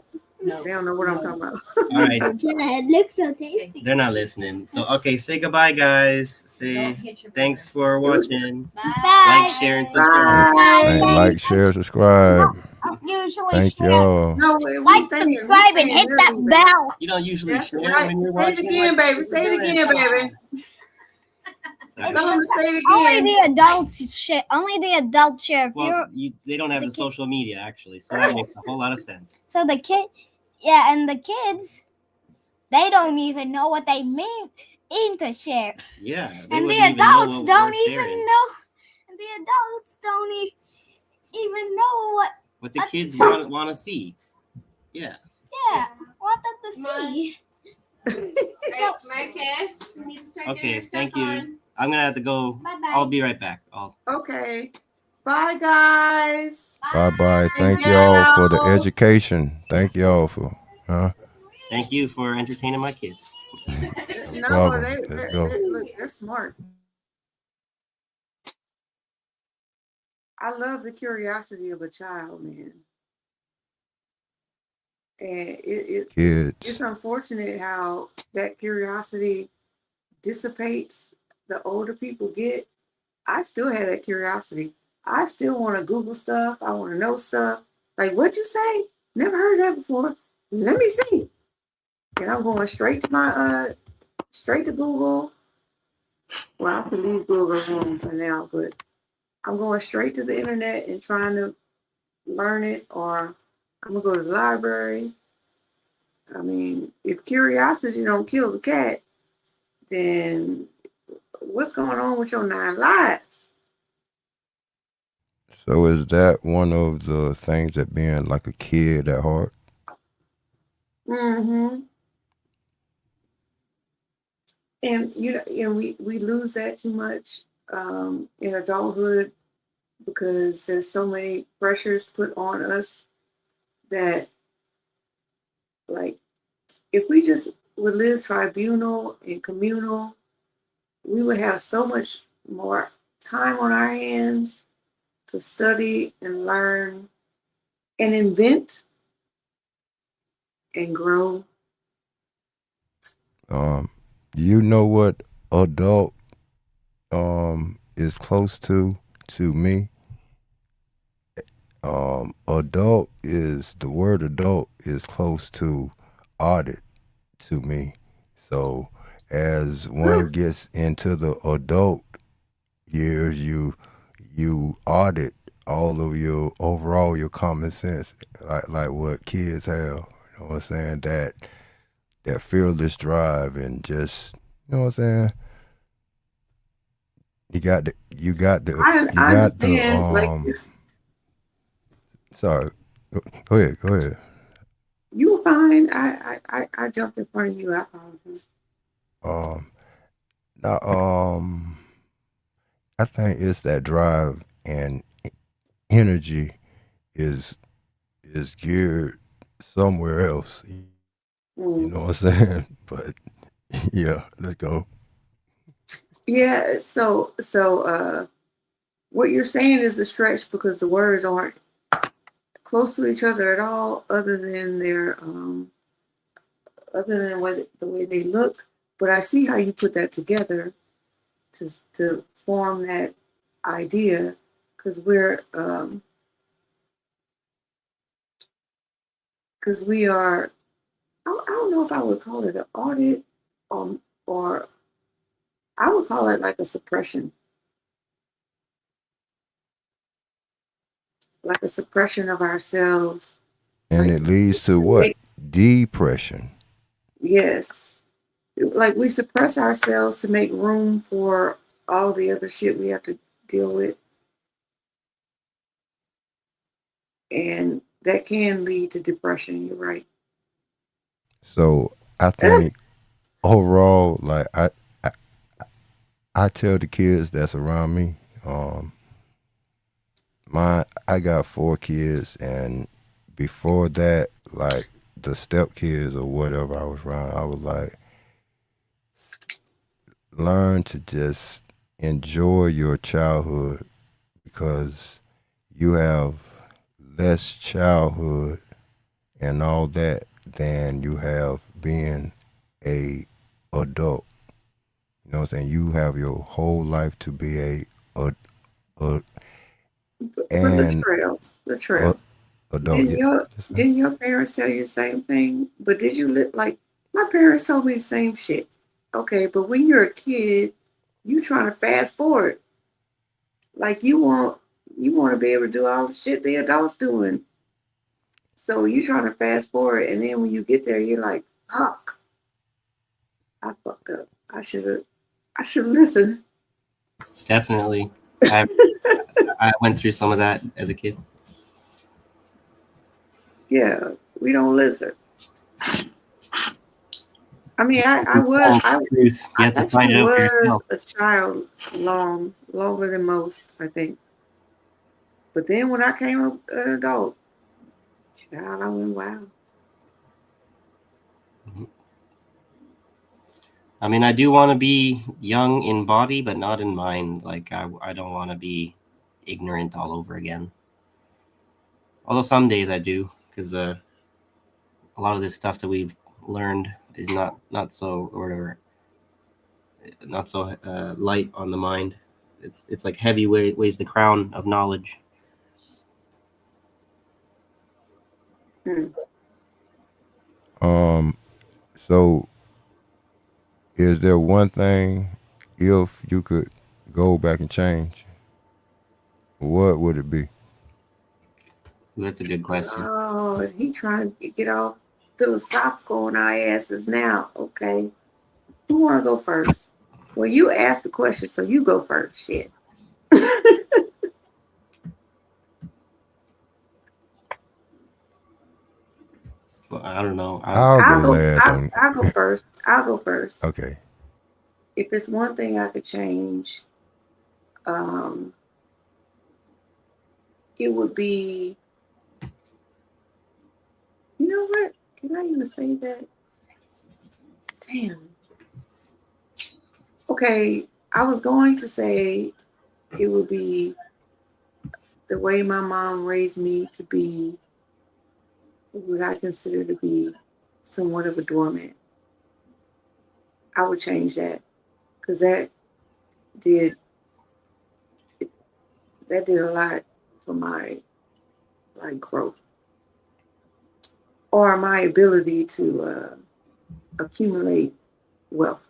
No, they don't know what I'm talking about. All right. It looks so tasty. They're not listening. So okay, say goodbye, guys. Say thanks for watching. Bye. Like, share, and subscribe. Hey, like, share, subscribe. Usually Thank share. y'all. No, we Like, staying- subscribe, and hit that bell. You don't usually That's share right. when you're Say it watching. again, like, baby. Say it again, baby. Sorry. Tell them to say it Only again. the adults share. Only the adults share. If Well, you're they don't have the social media actually, so that makes a whole lot of sense. so the kid, yeah, and the kids, they don't even know what they mean to share. Yeah. they And the wouldn't even know adults what don't we're even sharing. know. And the adults don't even know What the kids want to see. Yeah. what to see. So, Marcus, we need to start getting Okay. our stuff Thank you. on. I'm gonna have to go. Bye-bye. I'll be right back. Okay. Bye, guys. Bye. Thank y'all for the education. Thank y'all for, Thank you for entertaining my kids. No, problem. they, Let's go. look, they're smart. I love the curiosity of a child, man. And it's Kids. unfortunate how that curiosity dissipates the older people get. I still have that curiosity. I still want to Google stuff. I want to know stuff. Like, what'd you say? Never heard that before. Let me see. And I'm going straight to my straight to Google. Well, I can leave Google alone for now, but I'm going straight to the internet and trying to learn it, or I'm gonna go to the library. I mean, if curiosity don't kill the cat, then what's going on with your 9 lives? So is that one of the things that being like a kid at heart? Mm-hmm. And we lose that too much in adulthood because there's so many pressures put on us that, like, if we just would live tribunal and communal, we would have so much more time on our hands to study and learn and invent and grow. You know what adult is close to me? Adult is the word adult is close to audit to me. So as one gets into the adult years, you audit all of your overall your common sense, like what kids have. You know what I'm saying? That fearless drive and just, you know what I'm saying? You got I understand. Like, sorry. Go ahead. you were fine. I jumped in front of you. I apologize. Now, I think it's that drive and energy is geared somewhere else. You know what I'm saying? But yeah, let's go. Yeah. So what you're saying is a stretch because the words aren't close to each other at all, other than the way they look. But I see how you put that together to form that idea, because we are. I don't know if I would call it an audit, or I would call it like a suppression, of ourselves. And Like, it leads to what? Depression. yes. Like, we suppress ourselves to make room for all the other shit we have to deal with. And that can lead to depression. You're right. So I think overall, like I tell the kids that's around me, I got 4 kids, and before that, like the step kids or whatever I was around, I was like, learn to just enjoy your childhood because you have less childhood and all that than you have being a adult. You know what I'm saying? You have your whole life to be a But the trail. adult. Didn't your parents tell you the same thing? But did you like my parents told me the same shit? Okay, but when you're a kid, you trying to fast forward. Like, you want to be able to do all the shit the adults doing. So you trying to fast forward, and then when you get there, you're like, fuck, I fucked up. I should have listened. Definitely. I went through some of that as a kid. Yeah, we don't listen. I mean, I actually was a child longer than most, I think. But then when I came up an adult, child, I went wild. I mean, I do want to be young in body, but not in mind. Like, I don't want to be ignorant all over again. Although some days I do, because a lot of this stuff that we've learned is not so light on the mind. It's like heavy weighs the crown of knowledge. So is there one thing, if you could go back and change, what would it be? That's a good question. Oh, he trying to get all philosophical on our asses now. Okay. Who want to go first? Well, you asked the question, so you go first. Shit. Well, I don't know. I'll go last. I'll go first. I'll go first. Okay. If it's one thing I could change, it would be, you know what? Can I even say that? Damn. Okay, I was going to say it would be the way my mom raised me to be what I consider to be somewhat of a doormat. I would change that because that did a lot for my growth or my ability to accumulate wealth.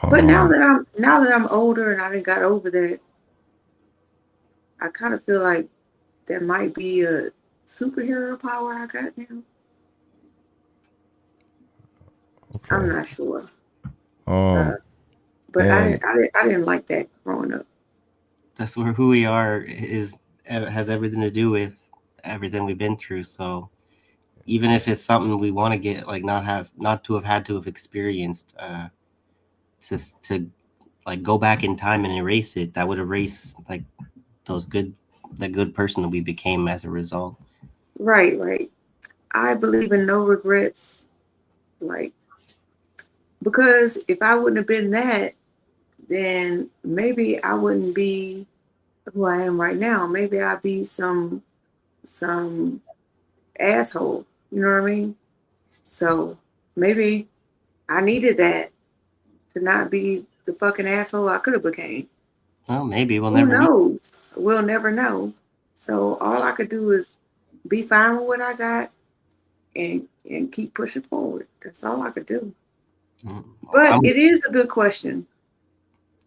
But now that I'm older and I done got over that, I kind of feel like that might be a superhero power I got now. Okay. I'm not sure. Um, But and I didn't like that growing up. That's where who we are has everything to do with everything we've been through. So even if it's something we want to get, like not to have had to have experienced, to like go back in time and erase it, that would erase like the good person that we became as a result. Right. I believe in no regrets, like, because if I wouldn't have been that, then maybe I wouldn't be who I am right now. Maybe I'd be some asshole. You know what I mean? So maybe I needed that to not be the fucking asshole I could have became. Well, maybe we'll Who never know. knows? We'll never know. So all I could do is be fine with what I got and keep pushing forward. That's all I could do. But it is a good question.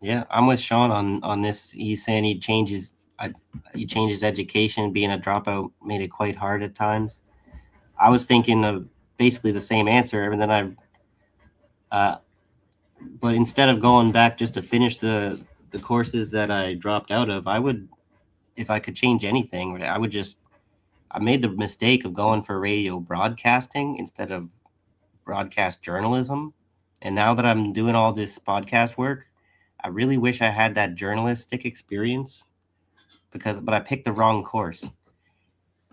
Yeah, I'm with Sean on this. He's saying he changes education. Being a dropout made it quite hard at times. I was thinking of basically the same answer, and then but instead of going back just to finish the courses that I dropped out of, I would, if I could change anything, I made the mistake of going for radio broadcasting instead of broadcast journalism. And now that I'm doing all this podcast work, I really wish I had that journalistic experience but I picked the wrong course.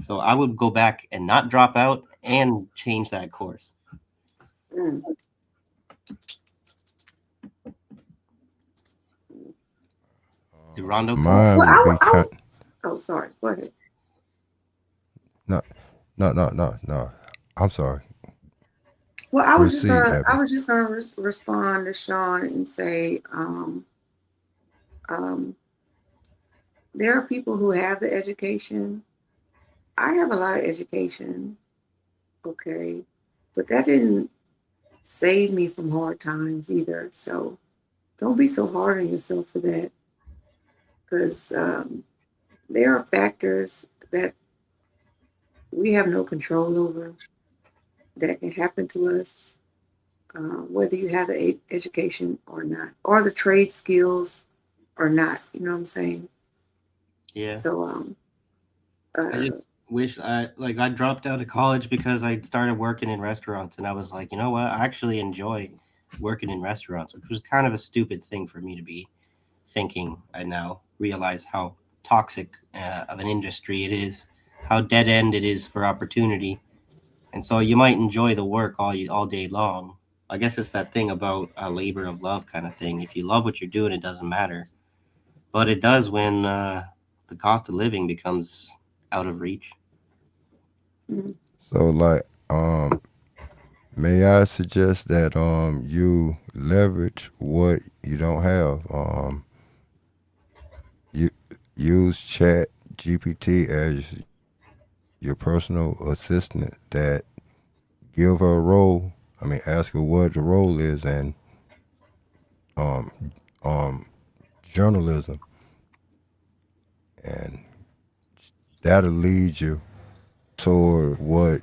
So I would go back and not drop out and change that course. Do Rondo mine would be oh, sorry. Go ahead. No. I'm sorry. Well, I was Proceed, just gonna respond to Sean and say, there are people who have the education. I have a lot of education, okay, but that didn't save me from hard times either. So don't be so hard on yourself for that, because there are factors that we have no control over that can happen to us, whether you have the education or not, or the trade skills or not. You know what I'm saying? Yeah. So I just wish I dropped out of college because I started working in restaurants, and I was like, you know what? I actually enjoy working in restaurants, which was kind of a stupid thing for me to be thinking. I now realize how toxic of an industry it is, how dead end it is for opportunity. And so you might enjoy the work all day long. I guess it's that thing about a labor of love kind of thing. If you love what you're doing, it doesn't matter. but it does when the cost of living becomes out of reach. So like may I suggest that you leverage what you don't have? You use Chat GPT as your personal assistant that give her a role. I mean, ask her what the role is and um journalism, and that'll lead you toward what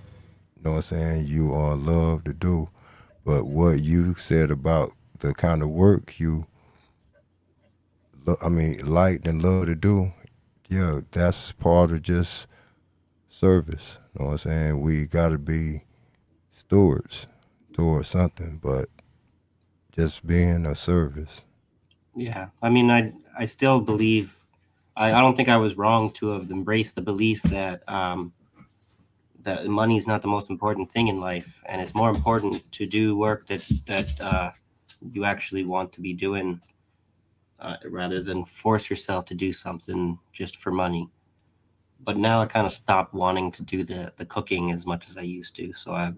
you know what I'm saying you love to do. But what you said about the kind of work you liked and love to do, yeah, that's part of just service. You know what I'm saying? We gotta be stewards towards something, but just being a service. Yeah, I mean, I still believe. I don't think I was wrong to have embraced the belief that that money is not the most important thing in life, and it's more important to do work that you actually want to be doing, rather than force yourself to do something just for money. But now I kind of stopped wanting to do the cooking as much as I used to. So I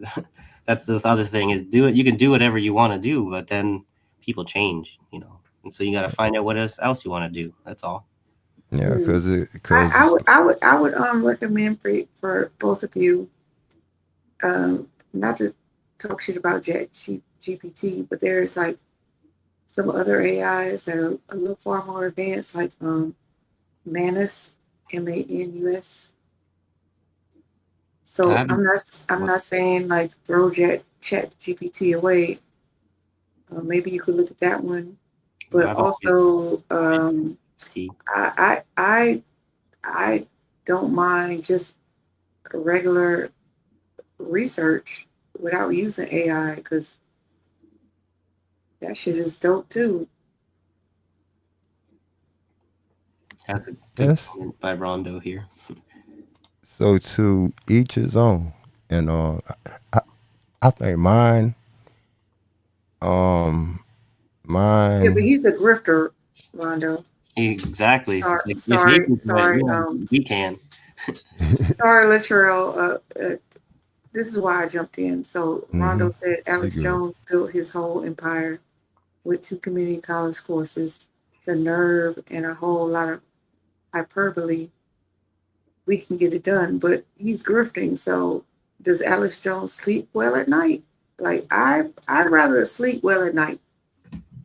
that's the other thing is do it. You can do whatever you want to do, but then people change, and so you got to find out what else you want to do. That's all. Yeah, Mm. because I would recommend for both of you, not to talk shit about GPT, but there's like some other AIs that are a little far more advanced, like Manus, MANUS. So I'm not saying like throw Chat GPT away. Maybe you could look at that one, but also I don't mind just regular research without using AI because that shit is dope too. That's a good yes. comment by Rondo here. So to each his own, and I, I think mine, Yeah, but mine. he's a grifter, Rondo. Exactly. It's like if they Sorry, can do it, sorry. we can. Sorry, Latrell. This is why I jumped in. So Rondo said Alex good. Jones built his whole empire with 2 community college courses, the nerve, and a whole lot of hyperbole. We can get it done, but he's grifting. So does Alex Jones sleep well at night? Like I'd rather sleep well at night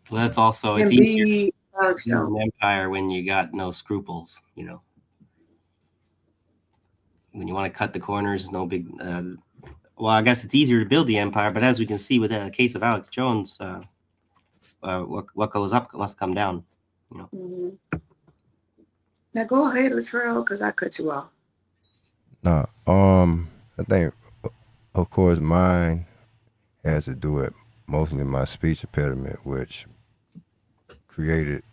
Well, that's also it's than easier be Alex to build Jones. an empire when you got no scruples. When you want to cut the corners, no big. Well, I guess it's easier to build the empire, but as we can see with the case of Alex Jones, what goes up must come down. Mm-hmm. Now go ahead, Latrell, because I cut you off. Nah, I think, of course, mine has to do with mostly my speech impediment, which created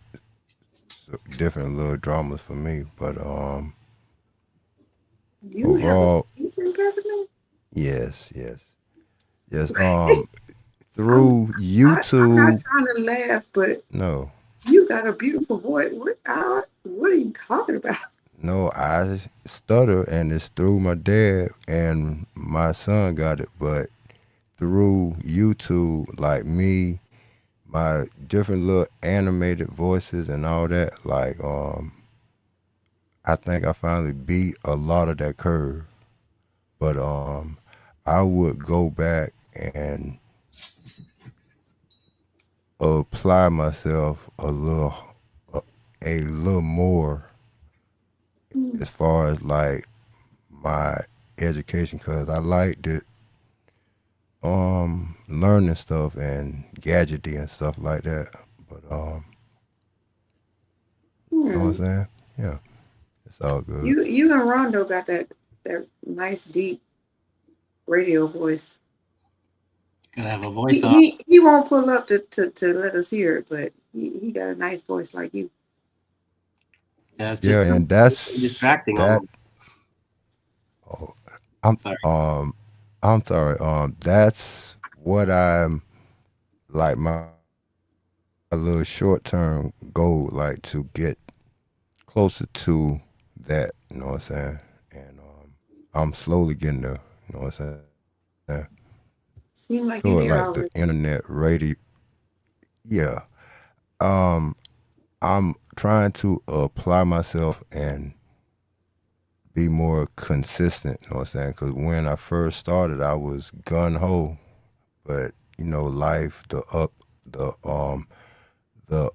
different little dramas for me. But You have a overall, speech impediment? yes. Through I'm not YouTube, trying to laugh, but no, you got a beautiful voice. What are you talking about? no, I stutter, and it's through my dad and my son got it, but through YouTube, like me, my different little animated voices and all that, like I think I finally beat a lot of that curve. But I would go back and apply myself a little more as far as like my education, because I liked it learning stuff and gadgety and stuff like that. But you know what I'm saying? Yeah. It's all good. You and Rondo got that nice deep radio voice. Gotta have a voice off. He won't pull up to let us hear it, but he got a nice voice like you. That's just and that's distracting. that. Almost. I'm sorry. That's what I'm like my little short term goal, like to get closer to that. You know what I'm saying? And I'm slowly getting there. You know what I'm saying? Seem like you're Sure, there like the already. internet, radio. Yeah. Um, I'm trying to apply myself and be more consistent. You know what I'm saying? Because when I first started, I was gun ho, but you know, life, the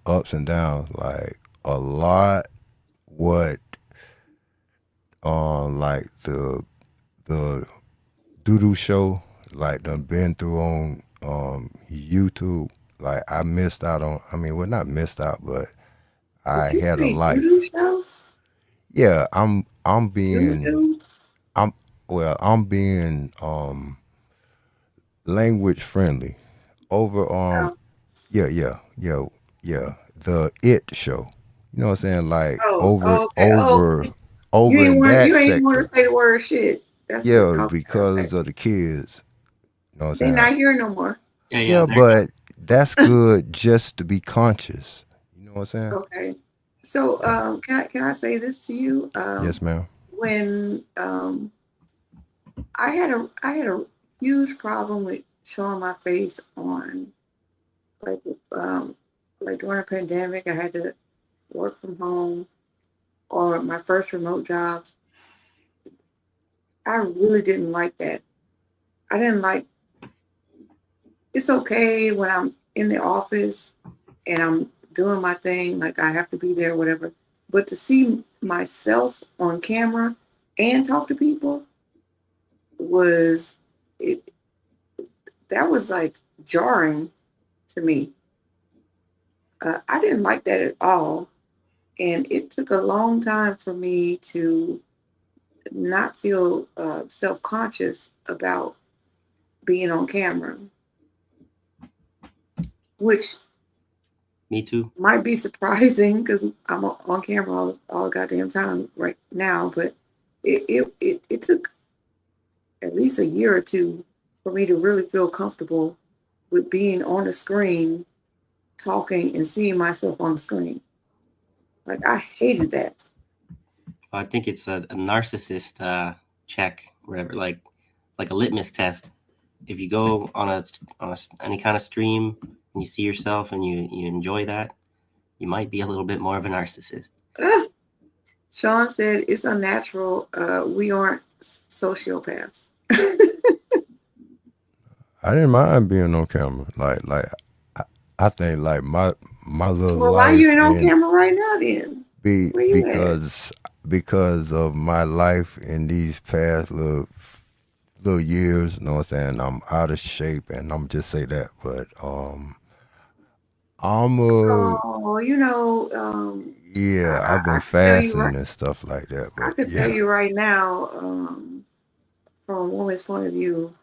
ups and downs, like a lot. What, like the doodoo show, like done been through on YouTube. Like I missed out on. I mean, well, not missed out, but Did I you had a say doo-doo life. show? Yeah, I'm being Doo-doo? I'm being language friendly over Oh, yeah the It show. You know what I'm saying? Like oh, okay. Oh, over in that you ain't want to sector. say the word shit. That's what. Yeah, Okay, okay. because of the kids. You know what They I'm saying? not here no more. Yeah, but that's good just to be conscious. You know what I'm saying? Okay. So, can I say this to you? Yes, ma'am. When I had a huge problem with showing my face on like like during a pandemic. I had to work from home or my first remote jobs. I really didn't like that. I didn't like. It's okay when I'm in the office and I'm doing my thing, like I have to be there, whatever. But to see myself on camera and talk to people was it that was like jarring to me. I didn't like that at all. And it took a long time for me to not feel self conscious about being on camera, which Me too. might be surprising because I'm on camera all goddamn time right now. But it took at least a year or two for me to really feel comfortable with being on the screen, talking and seeing myself on the screen. Like I hated that. I think it's a narcissist check, whatever, like a litmus test. If you go on any kind of stream and you see yourself and you enjoy that, you might be a little bit more of a narcissist. Ah, Sean said it's unnatural. We aren't sociopaths. I didn't mind being on camera. I think like my little Well, why you life ain't on in camera right now then? Where you at? because of my life in these past little years, you know what I'm saying? I'm out of shape and I'm just say that. But I'm Oh, yeah, I've been I could tell you fasting right. and stuff like that. I But could tell yeah. you right now, from a woman's point of view,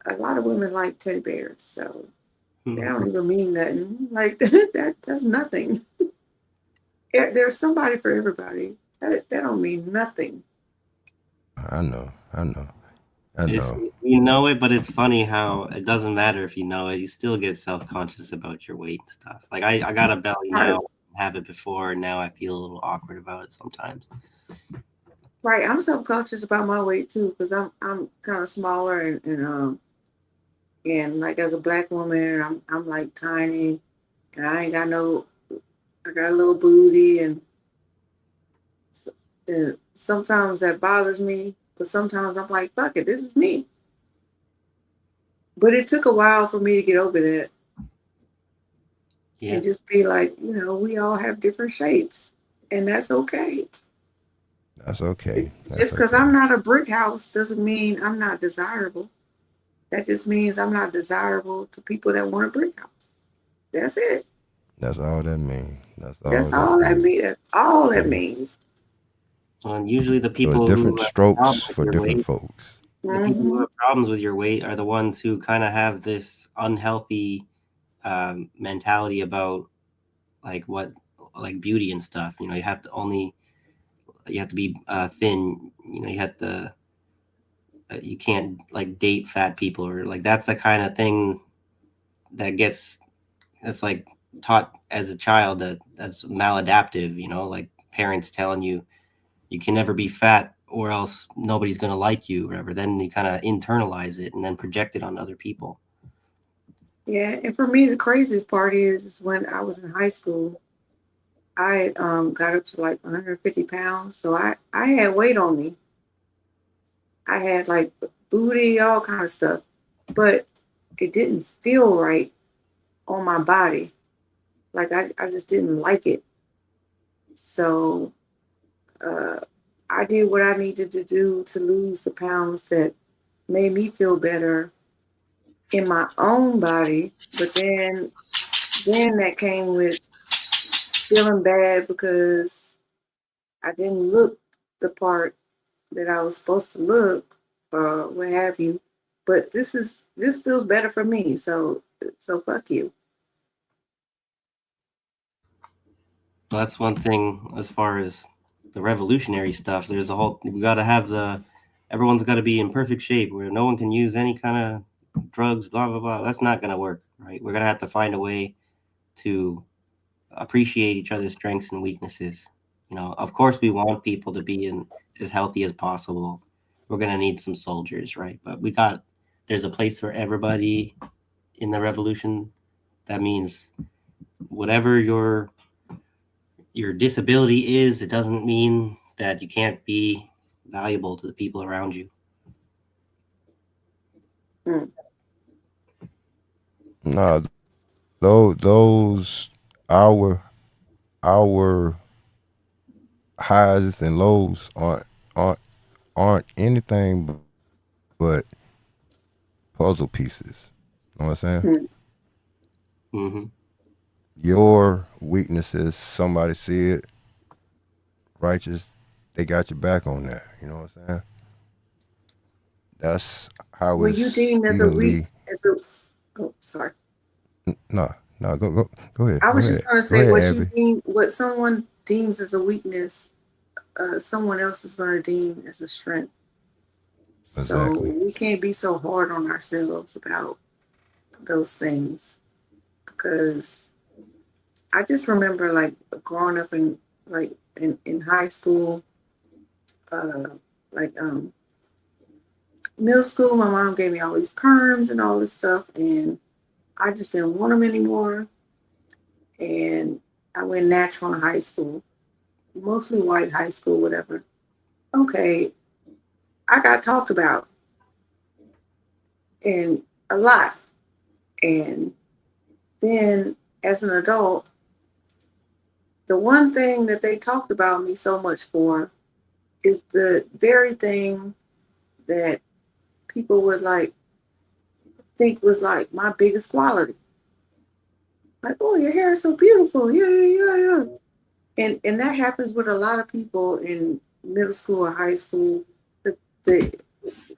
a lot of women like teddy bears, so they don't even mean nothing. Like that's nothing. There's somebody for everybody. That don't mean nothing. I know. You know it, but it's funny how it doesn't matter if you know it. You still get self-conscious about your weight and stuff. Like I got a belly now, have it before, and now I feel a little awkward about it sometimes. Right, I'm self-conscious about my weight too because I'm kind of smaller and like as a black woman, I'm like tiny and I got a little booty and sometimes that bothers me, but sometimes I'm like, fuck it, this is me. But it took a while for me to get over that. Yeah. And just be like, we all have different shapes, and that's okay. That's okay. Just because I'm not a brick house doesn't mean I'm not desirable. That just means I'm not desirable to people that want a brick house. That's it. That's all that means. That's all that means. That's all that means. And usually the So people it's different who have strokes problems with for your different weight, folks. the people who have problems with your weight are the ones who kind of have this unhealthy mentality about like beauty and stuff. You have to be thin. You can't like date fat people or like that's the kind of thing that's like taught as a child that's maladaptive. Like parents telling you you can never be fat or else nobody's going to like you, or whatever. Then you kind of internalize it and then project it on other people. Yeah, and for me, the craziest part is when I was in high school, I got up to like 150 pounds, so I had weight on me. I had like booty, all kind of stuff, but it didn't feel right on my body. Like I just didn't like it. So uh, I did what I needed to do to lose the pounds that made me feel better in my own body. But then that came with feeling bad because I didn't look the part that I was supposed to look, or what have you. But this feels better for me, so fuck you. So that's one thing as far as the revolutionary stuff. There's a whole, we got to have everyone's got to be in perfect shape where no one can use any kind of drugs, blah, blah, blah. That's not going to work, right? We're going to have to find a way to appreciate each other's strengths and weaknesses. Of course, we want people to be as healthy as possible. We're going to need some soldiers, right? But there's a place for everybody in the revolution. That means whatever your disability is, it doesn't mean that you can't be valuable to the people around you. No, those our highs and lows aren't anything but puzzle pieces. You know what I'm saying? Mm-hmm. Your weaknesses, somebody see it, righteous, they got your back on that. You know what I'm saying? That's how Were you it's deemed as a weak evenly. as a? Oh, sorry. No, go ahead, I was just gonna go say ahead, Abby. what someone deems as a weakness, someone else is gonna deem as a strength. So Exactly. we can't be so hard on ourselves about those things, because I just remember like growing up in high school, uh, like middle school. My mom gave me all these perms and all this stuff, and I just didn't want them anymore. And I went natural in high school, mostly white high school, whatever. Okay, I got talked about and a lot. And then as an adult, the one thing that they talked about me so much for is the very thing that people would like think was like my biggest quality. Like, oh, your hair is so beautiful. Yeah, yeah, yeah, yeah. And that happens with a lot of people in middle school or high school. The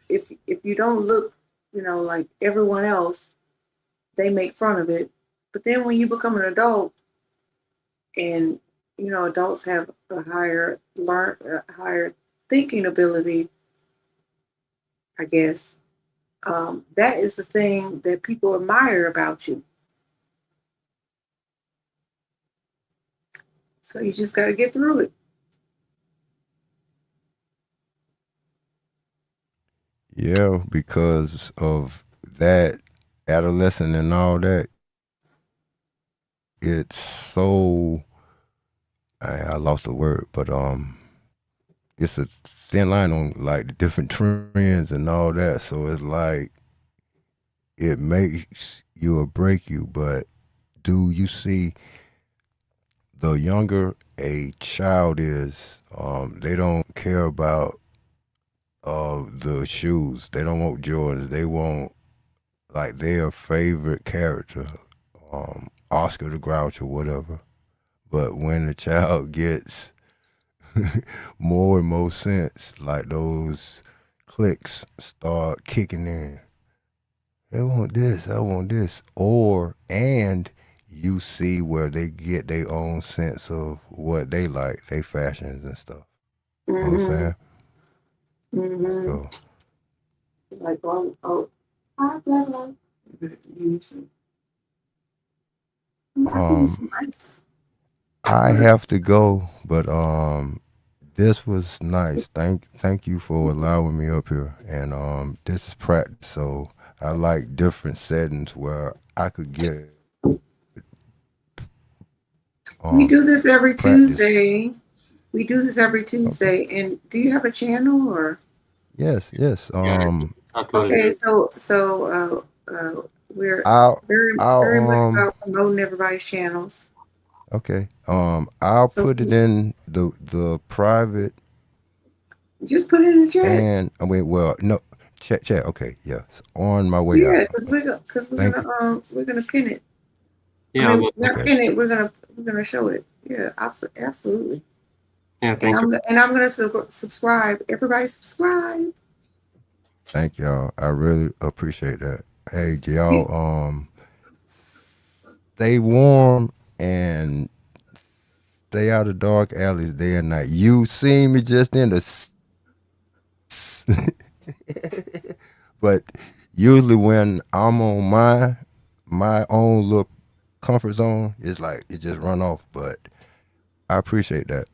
if you don't look, like everyone else, they make fun of it. But then when you become an adult, and adults have a higher thinking ability, I guess. That is the thing that people admire about you. So you just got to get through it. Yeah, because of that adolescent and all that, it's so I lost the word, but it's a thin line on like the different trends and all that. So it's like it makes you or break you. But do you see the younger a child is, they don't care about the shoes. They don't want Jordans. They want like their favorite character, Oscar the Grouch or whatever. But when the child gets more and more sense, like those clicks start kicking in. I want this, I want this. And you see where they get their own sense of what they like, their fashions and stuff. You know what I'm saying? Mm-hmm. So, Like, I love you. I can use um, some ice. I have to go, but this was nice. Thank you for allowing me up here. And this is practice, so I like different settings where I could get We do this every practice. Tuesday. We do this every Tuesday. And do you have a channel or? Yes. Okay, so we're I'll very much I'll about promoting everybody's channels. okay. I'll So put it in the private just put it in the chat. and I mean, well, no, chat. Okay, yeah, it's on my way Yeah, out. because we're Thank gonna pin it. Yeah, I I'll mean, go. not Okay. pin it. We're gonna show it. Yeah, absolutely. Yeah, thanks. And I'm gonna subscribe. Everybody subscribe. Thank y'all. I really appreciate that. Hey, y'all, stay warm and stay out of dark alleys day and night. You seen me just in the but usually when I'm on my own little comfort zone, it's like it just run off. But I appreciate that.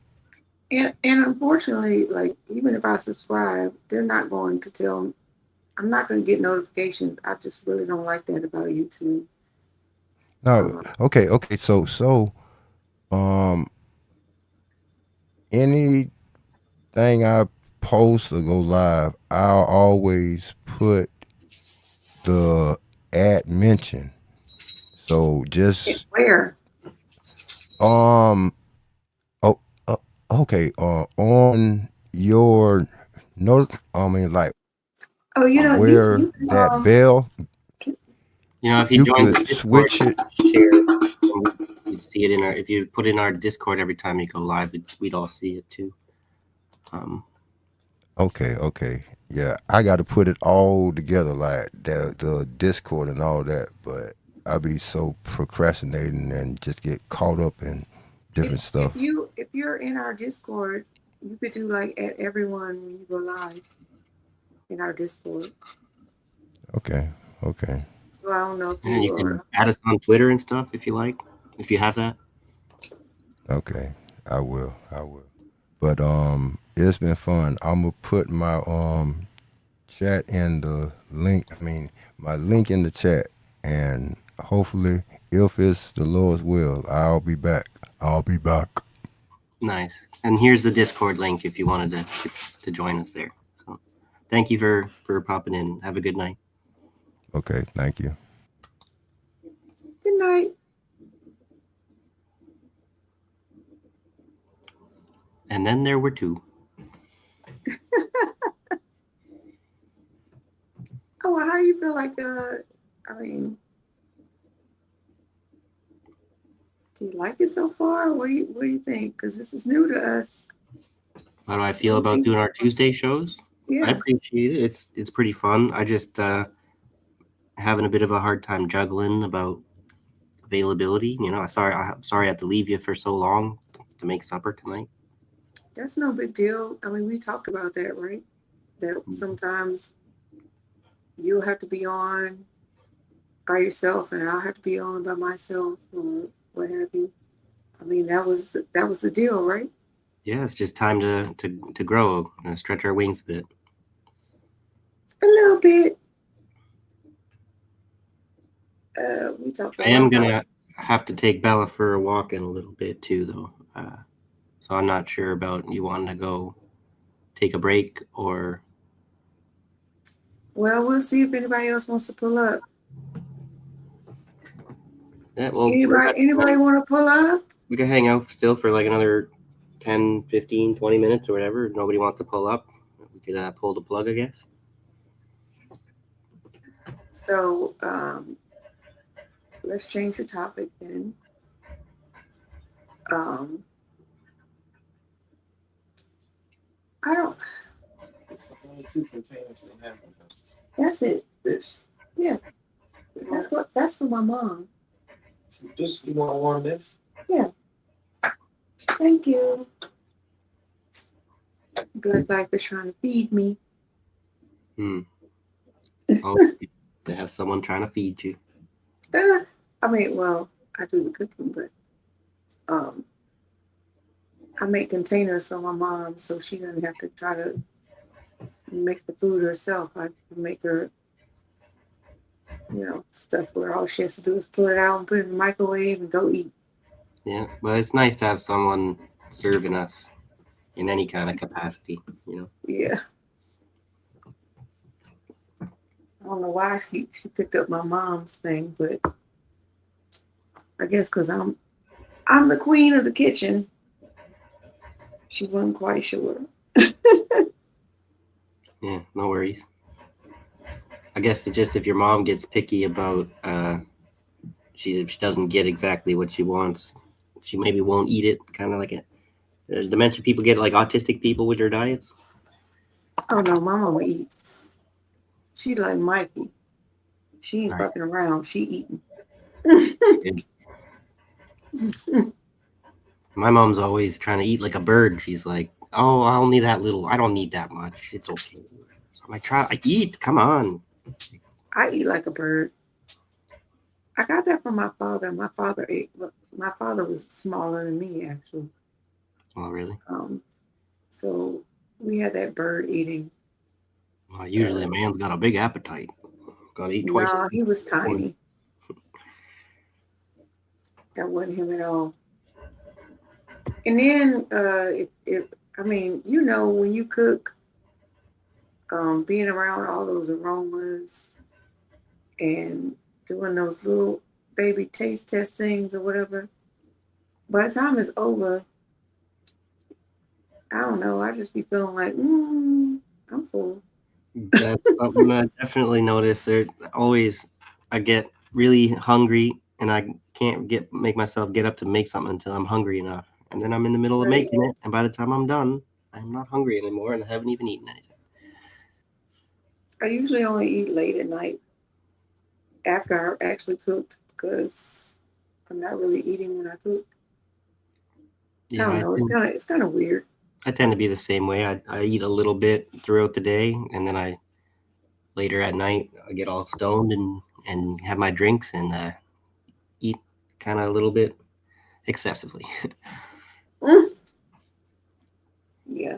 And unfortunately, like even if I subscribe, they're not going to tell me. I'm not going to get notifications. I just really don't like that about YouTube. No, okay. So, anything I post or go live, I'll always put the ad mention. So just Where? oh okay on your note. I mean like Oh, you know where you that bell. You know, if you You join the could Discord, switch it. share, you'd see it in our. If you put in our Discord every time you go live, we'd all see it too. Okay. Yeah, I got to put it all together like the Discord and all that, but I be so procrastinating and just get caught up in different stuff. if you're in our Discord, you could do like at everyone when you go live in our Discord. Okay. So I don't know if And you you can are. add us on Twitter and stuff if you like, if you have that. Okay, I will. But it's been fun. I'm gonna put my chat in the link. I mean, my link in the chat, and hopefully, if it's the Lord's will, I'll be back. Nice. And here's the Discord link if you wanted to join us there. So, thank you for popping in. Have a good night. Okay, thank you. Good night. And then there were two. Oh, well, how do you feel like? I mean, do you like it so far? What do you think? Because this is new to us. How do I feel about doing our Tuesday shows? Yeah. I appreciate it. It's pretty fun. I just having a bit of a hard time juggling about availability. You know, I'm sorry I have to leave you for so long to make supper tonight. That's no big deal. I mean, we talked about that, right? That sometimes you'll have to be on by yourself, and I'll have to be on by myself, or what have you. I mean, that was the deal, right? Yeah, it's just time to grow and stretch our wings a bit. A little bit. We talked. I am gonna have to take Bella for a walk in a little bit too, though. So I'm not sure about you wanting to go take a break or. Well, we'll see if anybody else wants to pull up. Yeah, well, anybody want to pull up? We can hang out still for like another 10, 15, 20 minutes or whatever. If nobody wants to pull up, we could pull the plug, I guess. So let's change the topic then. I don't. Only 2 containers they have. That's it. This. Yeah. That's for my mom. Just you want to warm this? Yeah. Thank you. Blood Viper's trying to feed me. Oh, to have someone trying to feed you. I mean, well, I do the cooking, but I make containers for my mom so she doesn't have to try to make the food herself. I can make her, stuff where all she has to do is pull it out and put it in the microwave and go eat. Yeah, but it's nice to have someone serving us in any kind of capacity, Yeah. I don't know why she picked up my mom's thing, but I guess because I'm the queen of the kitchen. She wasn't quite sure. Yeah, no worries. I guess it's just if your mom gets picky about if she doesn't get exactly what she wants, she maybe won't eat it. Kind of like dementia people get, like autistic people with their diets. Oh no, my mama eats. She like Mikey. She ain't All right. fucking around. She eating. My mom's always trying to eat like a bird. She's like, "Oh, I only that little. I don't need that much. It's okay." So I'm like, I eat. Come on. I eat like a bird. I got that from my father. My father ate. My father was smaller than me, actually. Oh, really? So we had that bird eating. Well, usually a man's got a big appetite. Got to eat twice. No, he was tiny. That wasn't him at all. And then, when you cook, being around all those aromas and doing those little baby taste testings or whatever, by the time it's over, I don't know, I just be feeling like, I'm full. That's something I definitely noticed. I get really hungry and I can't make myself get up to make something until I'm hungry enough. And then I'm in the middle of making it. And by the time I'm done, I'm not hungry anymore and I haven't even eaten anything. I usually only eat late at night after I actually cooked because I'm not really eating when I cook. Yeah, I don't know. It's kind of weird. I tend to be the same way. I eat a little bit throughout the day, and then later at night I get all stoned and have my drinks and eat kind of a little bit excessively. Yeah.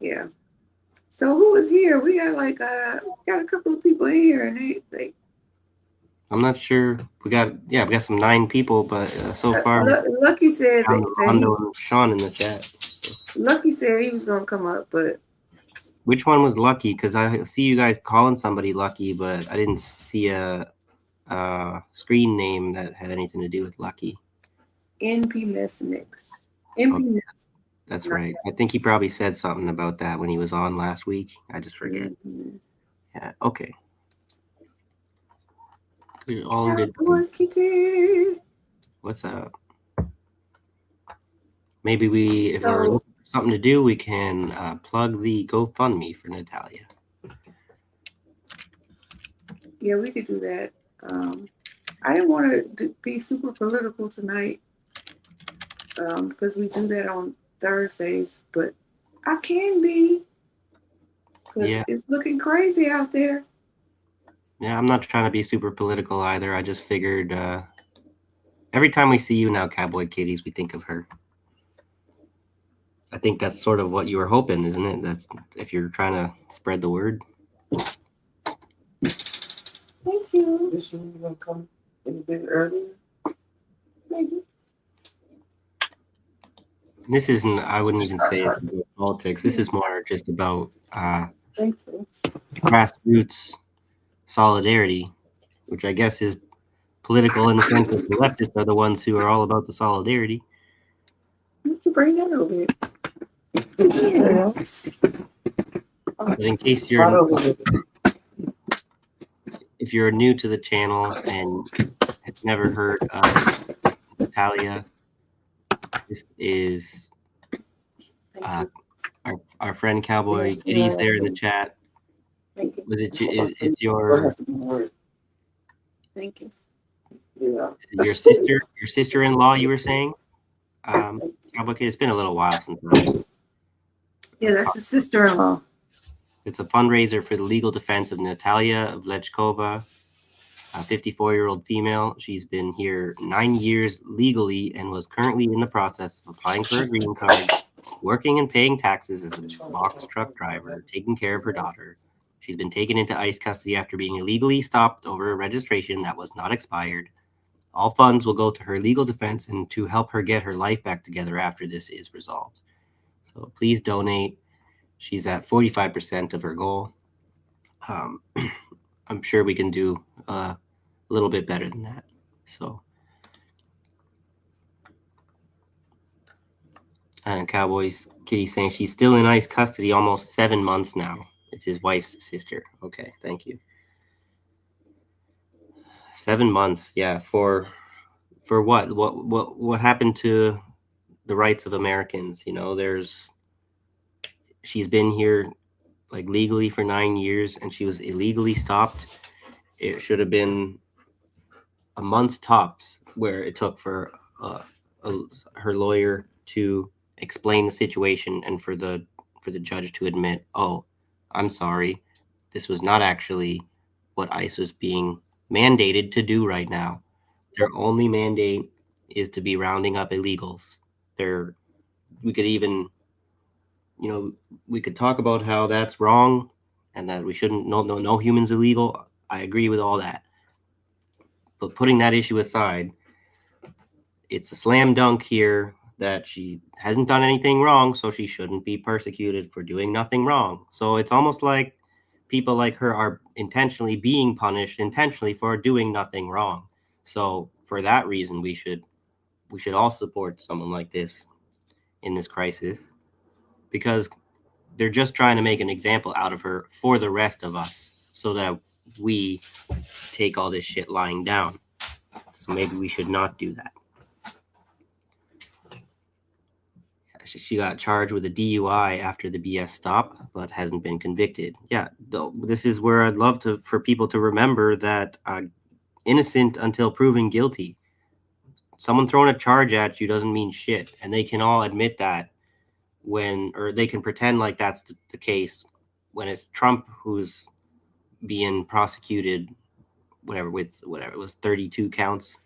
Yeah. So who is here? We got got a couple of people in here, and they I'm not sure. We got some 9 people, but so far, Lucky said Rondo and Sean in the chat. So. Lucky said he was gonna come up, but which one was Lucky? Because I see you guys calling somebody Lucky, but I didn't see a screen name that had anything to do with Lucky. NP Mess. NP. That's right. I think he probably said something about that when he was on last week. I just forget. Mm-hmm. Yeah. Okay. All good. What's up? Maybe if we're looking for something to do, we can plug the GoFundMe for Natalia. Yeah, we could do that. I didn't want to be super political tonight because we do that on Thursdays, but I can be because it's looking crazy out there. Yeah, I'm not trying to be super political either. I just figured every time we see you now, Cowboy Kitties, we think of her. I think that's sort of what you were hoping, isn't it? That's if you're trying to spread the word. Thank you. This one is gonna come a bit earlier, maybe. This isn't. I wouldn't even say it's about politics. This is more just about grassroots solidarity, which I guess is political in the sense that the leftists are the ones who are all about the solidarity. You can bring that over here. Yeah. But in case if you're new to the channel and have never heard of Natalia, this is our friend Cowboy Kitty's there in the chat. Was it it's your? Thank you. Yeah. Your sister-in-law, you were saying? Cowboy Kitty, it's been a little while since. Yeah, that's the sister-in-law. It's a fundraiser for the legal defense of Natalia Vlečková. a 54-year-old female. She's been here 9 years legally and was currently in the process of applying for a green card, working and paying taxes as a box truck driver, taking care of her daughter. She's been taken into ICE custody after being illegally stopped over a registration that was not expired. All funds will go to her legal defense and to help her get her life back together after this is resolved. So please donate. She's at 45% of her goal. I'm sure we can do a little bit better than that. So, and Cowboys Kitty saying she's still in ICE custody almost 7 months now. It's his wife's sister. Okay, thank you. 7 months, yeah. For what? What happened to the rights of Americans? You know, she's been here like legally for 9 years, and she was illegally stopped. It should have been a month tops where it took for her lawyer to explain the situation and for the judge to admit, oh, I'm sorry, this was not actually what ICE was being mandated to do right now. Their only mandate is to be rounding up illegals. We could even, we could talk about how that's wrong and that we shouldn't, no human's illegal. I agree with all that. But putting that issue aside, it's a slam dunk here that she hasn't done anything wrong, so she shouldn't be persecuted for doing nothing wrong. So it's almost like people like her are intentionally being punished intentionally for doing nothing wrong. So for that reason, we should all support someone like this in this crisis, because they're just trying to make an example out of her for the rest of us so that we take all this shit lying down. So maybe we should not do that. She got charged with a DUI after the BS stop, but hasn't been convicted. Yeah, this is where I'd love for people to remember that innocent until proven guilty. Someone throwing a charge at you doesn't mean shit, and they can all admit that or they can pretend like that's the case when it's Trump who's being prosecuted, whatever, it was 32 counts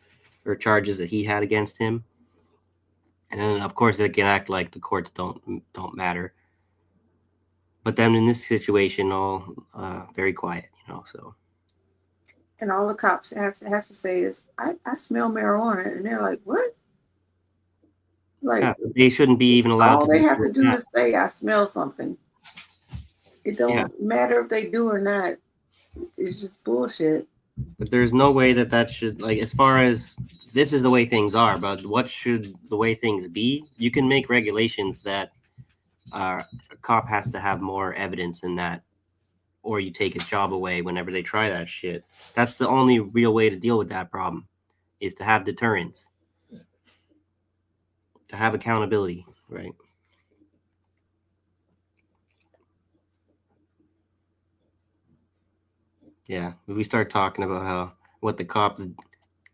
or charges that he had against him. And then, of course, they can act like the courts don't matter. But then in this situation, all very quiet, so. And all the cops has to say is, I smell marijuana. And they're like, what? Like, yeah, they shouldn't be even allowed all to. they have to do is say, I smell something. It don't matter if they do or not. It's just bullshit. But there's no way that should, like, as far as this is the way things are, but what should the way things be? You can make regulations that a cop has to have more evidence in that, or you take his job away whenever they try that shit. That's the only real way to deal with that problem, is to have deterrence, to have accountability, right? Yeah, if we start talking about what the cops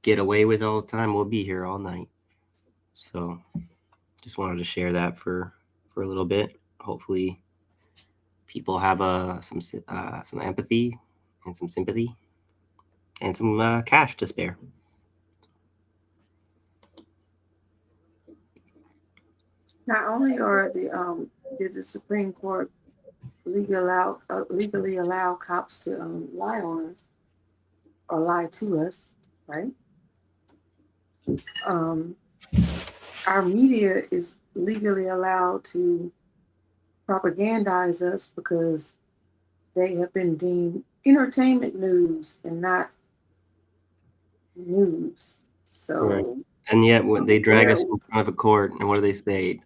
get away with all the time, we'll be here all night. So just wanted to share that for a little bit. Hopefully people have some empathy and some sympathy and some cash to spare. Not only are did the Supreme Court legally allow cops to lie on us or lie to us, right? Our media is legally allowed to propagandize us because they have been deemed entertainment news and not news. So, right. And yet when they drag us in front of a court, and what do they say?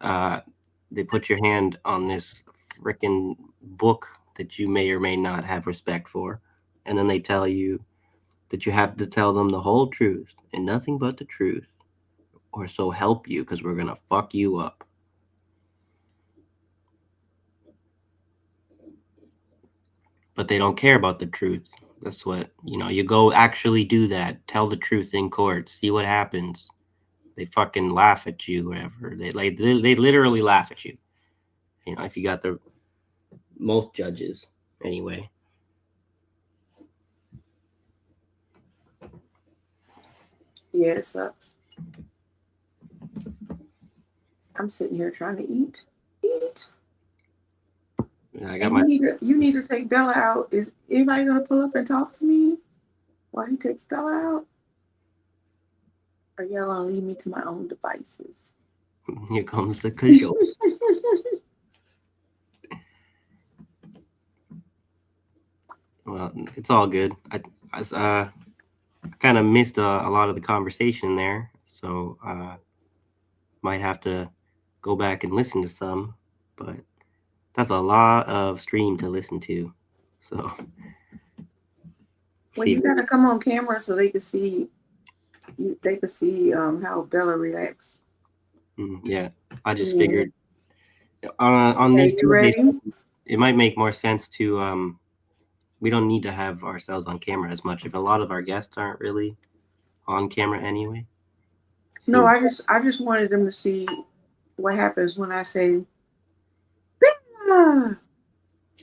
They put your hand on this freaking book that you may or may not have respect for, and then they tell you that you have to tell them the whole truth and nothing but the truth, or so help you, because we're gonna fuck you up. But they don't care about the truth. That's what, you go actually do that. Tell the truth in court. See what happens. They fucking laugh at you, whatever. They literally laugh at you. If you got most judges, anyway. Yeah, it sucks. I'm sitting here trying to eat. I got And my. you need to take Bella out. Is anybody gonna pull up and talk to me while he takes Bella out? Or y'all gonna leave me to my own devices? Here comes the cajole. Well, it's all good. I kind of missed a lot of the conversation there, so might have to go back and listen to some. But that's a lot of stream to listen to. So Well, you gotta come on camera so they can see. They could see how Bella reacts. Yeah, I just figured on Okay, these you Tuesdays, ready? it might make more sense to we don't need to have ourselves on camera as much if a lot of our guests aren't really on camera anyway. No, I just wanted them to see what happens when I say, Bella.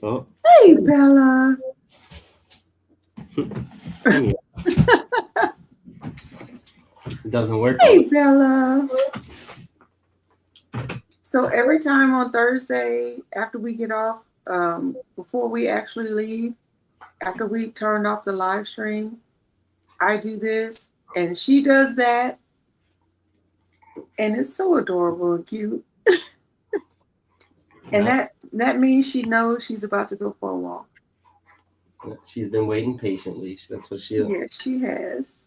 Oh, Hey, Bella. it doesn't work. Hey, Bella. So every time on Thursday after we get off, before we actually leave, after we turned off the live stream, I do this and she does that. And it's so adorable and cute. And that means she knows she's about to go for a walk. She's been waiting patiently. That's what she'll. Yes, she has.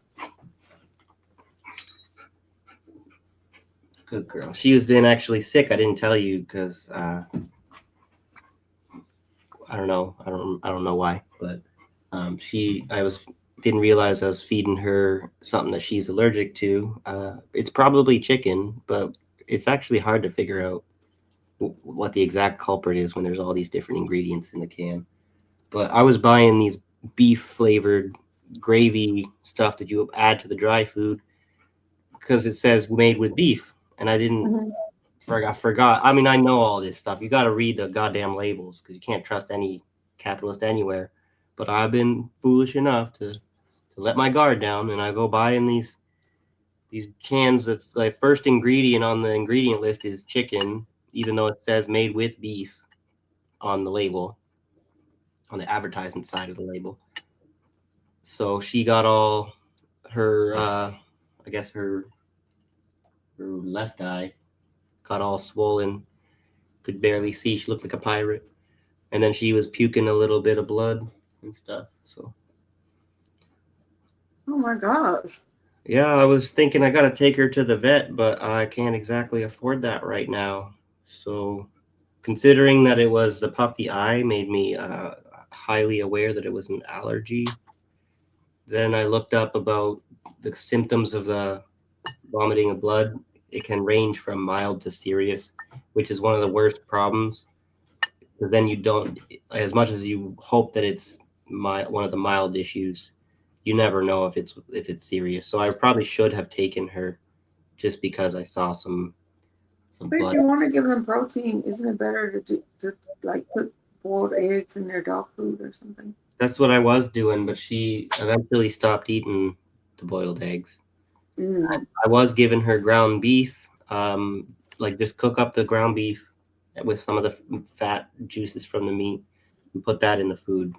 Good girl. She has been actually sick. I didn't tell you because I don't know. I don't know why, but didn't realize I was feeding her something that she's allergic to. It's probably chicken, but it's actually hard to figure out what the exact culprit is when there's all these different ingredients in the can. But I was buying these beef flavored gravy stuff that you add to the dry food because it says made with beef, and I didn't. I forgot. I mean, I know all this stuff. You got to read the goddamn labels because you can't trust any capitalist anywhere. But I've been foolish enough to let my guard down, and I go buying these cans. That's the first ingredient on the ingredient list is chicken, even though it says made with beef on the label, on the advertising side of the label. So she got all her, I guess her left eye got all swollen, could barely see. She looked like a pirate. And then she was puking a little bit of blood and stuff. So, oh my gosh. Yeah, I was thinking I got to take her to the vet, but I can't exactly afford that right now. So, considering that it was the puffy eye made me highly aware that it was an allergy. Then I looked up about the symptoms of the vomiting of blood. It can range from mild to serious, which is one of the worst problems. Because then you don't, as much as you hope that it's one of the mild issues, you never know if it's serious. So I probably should have taken her just because I saw some But blood. if you want to give them protein, isn't it better to like put boiled eggs in their dog food or something? That's what I was doing, but she eventually stopped eating the boiled eggs. I was giving her ground beef, like just cook up the ground beef with some of the fat juices from the meat and put that in the food.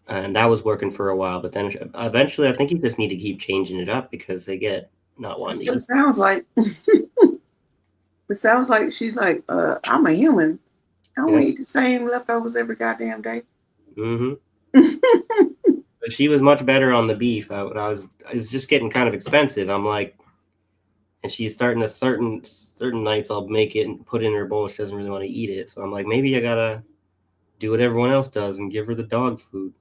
And that was working for a while, but then eventually I think you just need to keep changing it up because they get not wanting to eat. It sounds like it sounds like she's like, I'm a human. I don't eat the same leftovers every goddamn day. But she was much better on the beef. I was just getting kind of expensive. I'm like, and she's starting to certain nights I'll make it and put it in her bowl. She doesn't really want to eat it, so I'm like, maybe I gotta do what everyone else does and give her the dog food.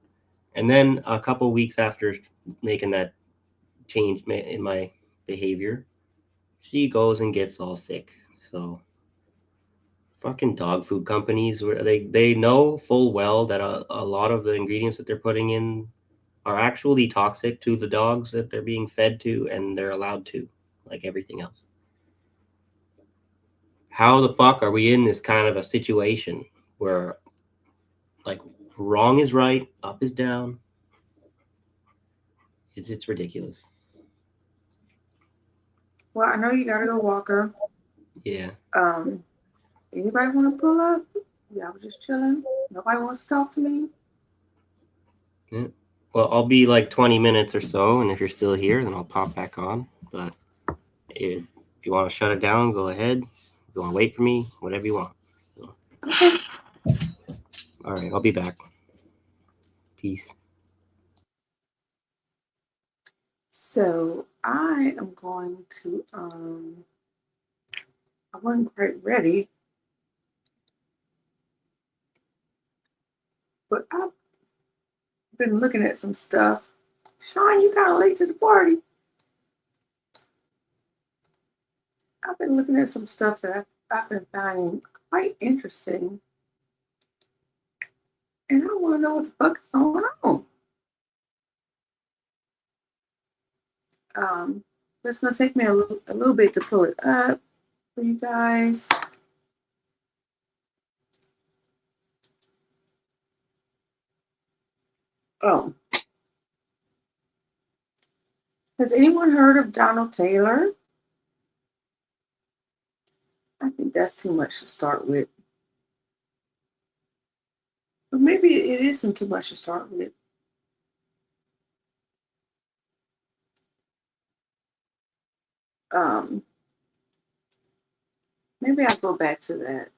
And then a couple weeks after making that change in my behavior, she goes and gets all sick. So fucking dog food companies, where they know full well that a lot of the ingredients that they're putting in are actually toxic to the dogs that they're being fed to, and they're allowed to, like everything else. How the fuck are we in this kind of a situation where like wrong is right, up is down? It's ridiculous. Well, I know you gotta go, Walker. Yeah. Anybody want to pull up? Yeah, I was just chilling. Nobody wants to talk to me. Yeah. Well, I'll be like 20 minutes or so, and if you're still here, then I'll pop back on. But if you want to shut it down, go ahead. If you want to wait for me, whatever you want. So. Okay. All right, I'll be back. Peace. So I am going to I wasn't quite ready, but I've been looking at some stuff. Sean, you kind of late to the party. I've been looking at some stuff that I've been finding quite interesting, and I want to know what the fuck is going on. It's gonna take me a little bit to pull it up for you guys. Oh, has anyone heard of Donald Taylor? I think that's too much to start with. But maybe it isn't too much to start with. Maybe I'll go back to that.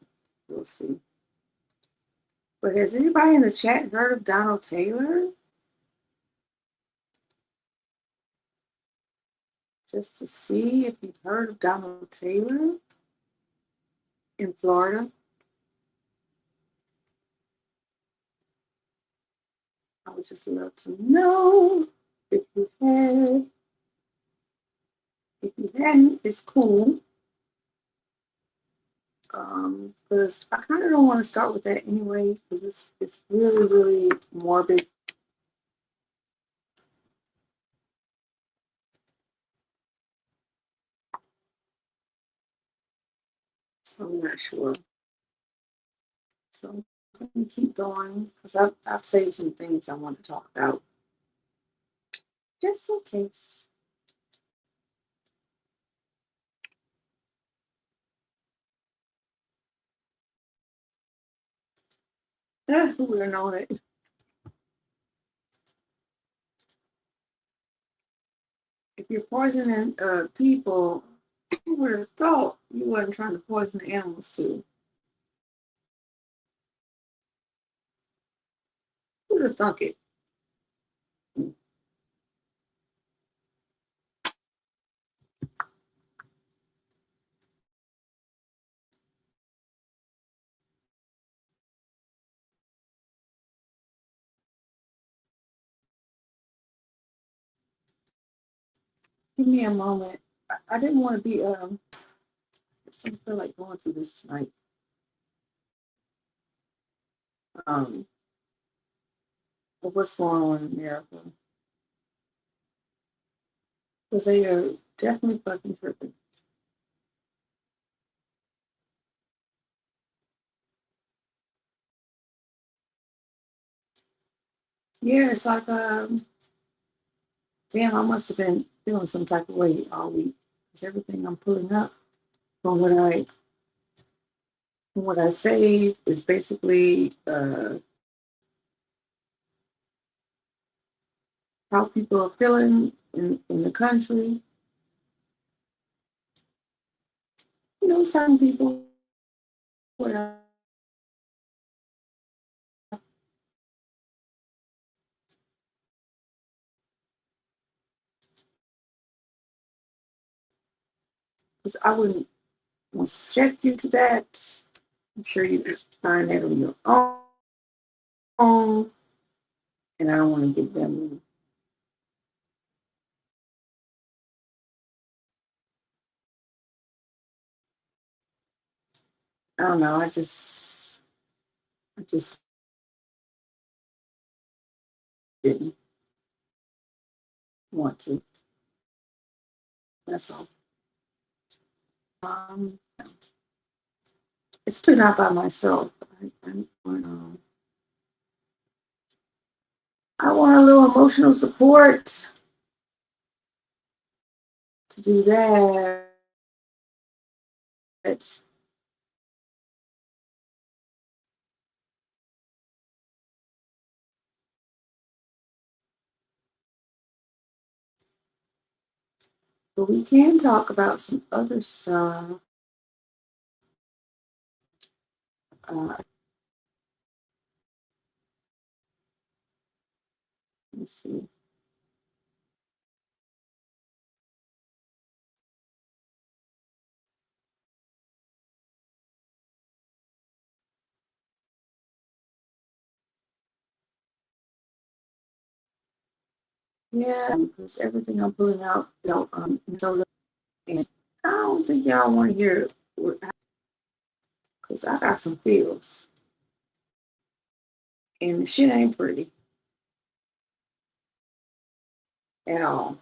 We'll see. But has anybody in the chat heard of Donald Taylor? Just to see if you've heard of Donald Taylor in Florida. I would just love to know if you had. If you hadn't, it's cool. Because I kind of don't want to start with that anyway, because it's really, really morbid. So I'm not sure. So I'm going to keep going, because I've saved some things I want to talk about. Just in case. Who would have known it? If you're poisoning people, who would have thought you wasn't trying to poison the animals too? Who would have thunk it? Give me a moment. I didn't want to be I just don't feel like going through this tonight. Of what's going on in America. Because they are definitely fucking tripping. Yeah, it's like damn, I must have been feeling some type of way all week. Because everything I'm pulling up from what I save is basically how people are feeling in the country. You know, some people, whatever. Because I wouldn't want to subject you to that. I'm sure you can find that on your own. And I don't want to give them. I don't know. I just didn't want to. That's all. It's still not by myself. I want a little emotional support to do that. but we can talk about some other stuff. Let's see. Yeah, because everything I'm pulling out, so and I don't think y'all want to hear it because I got some feels. And the shit ain't pretty at all.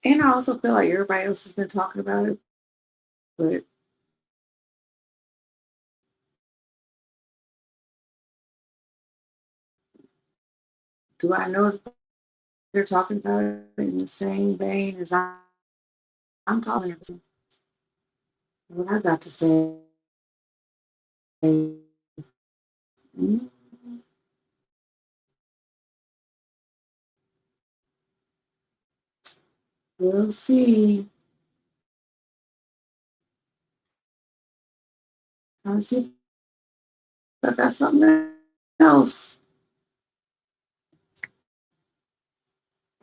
And I also feel like everybody else has been talking about it, but do I know if they're talking about it in the same vein as I'm talking about? What I got to say. We'll see. I'll see if I got something else.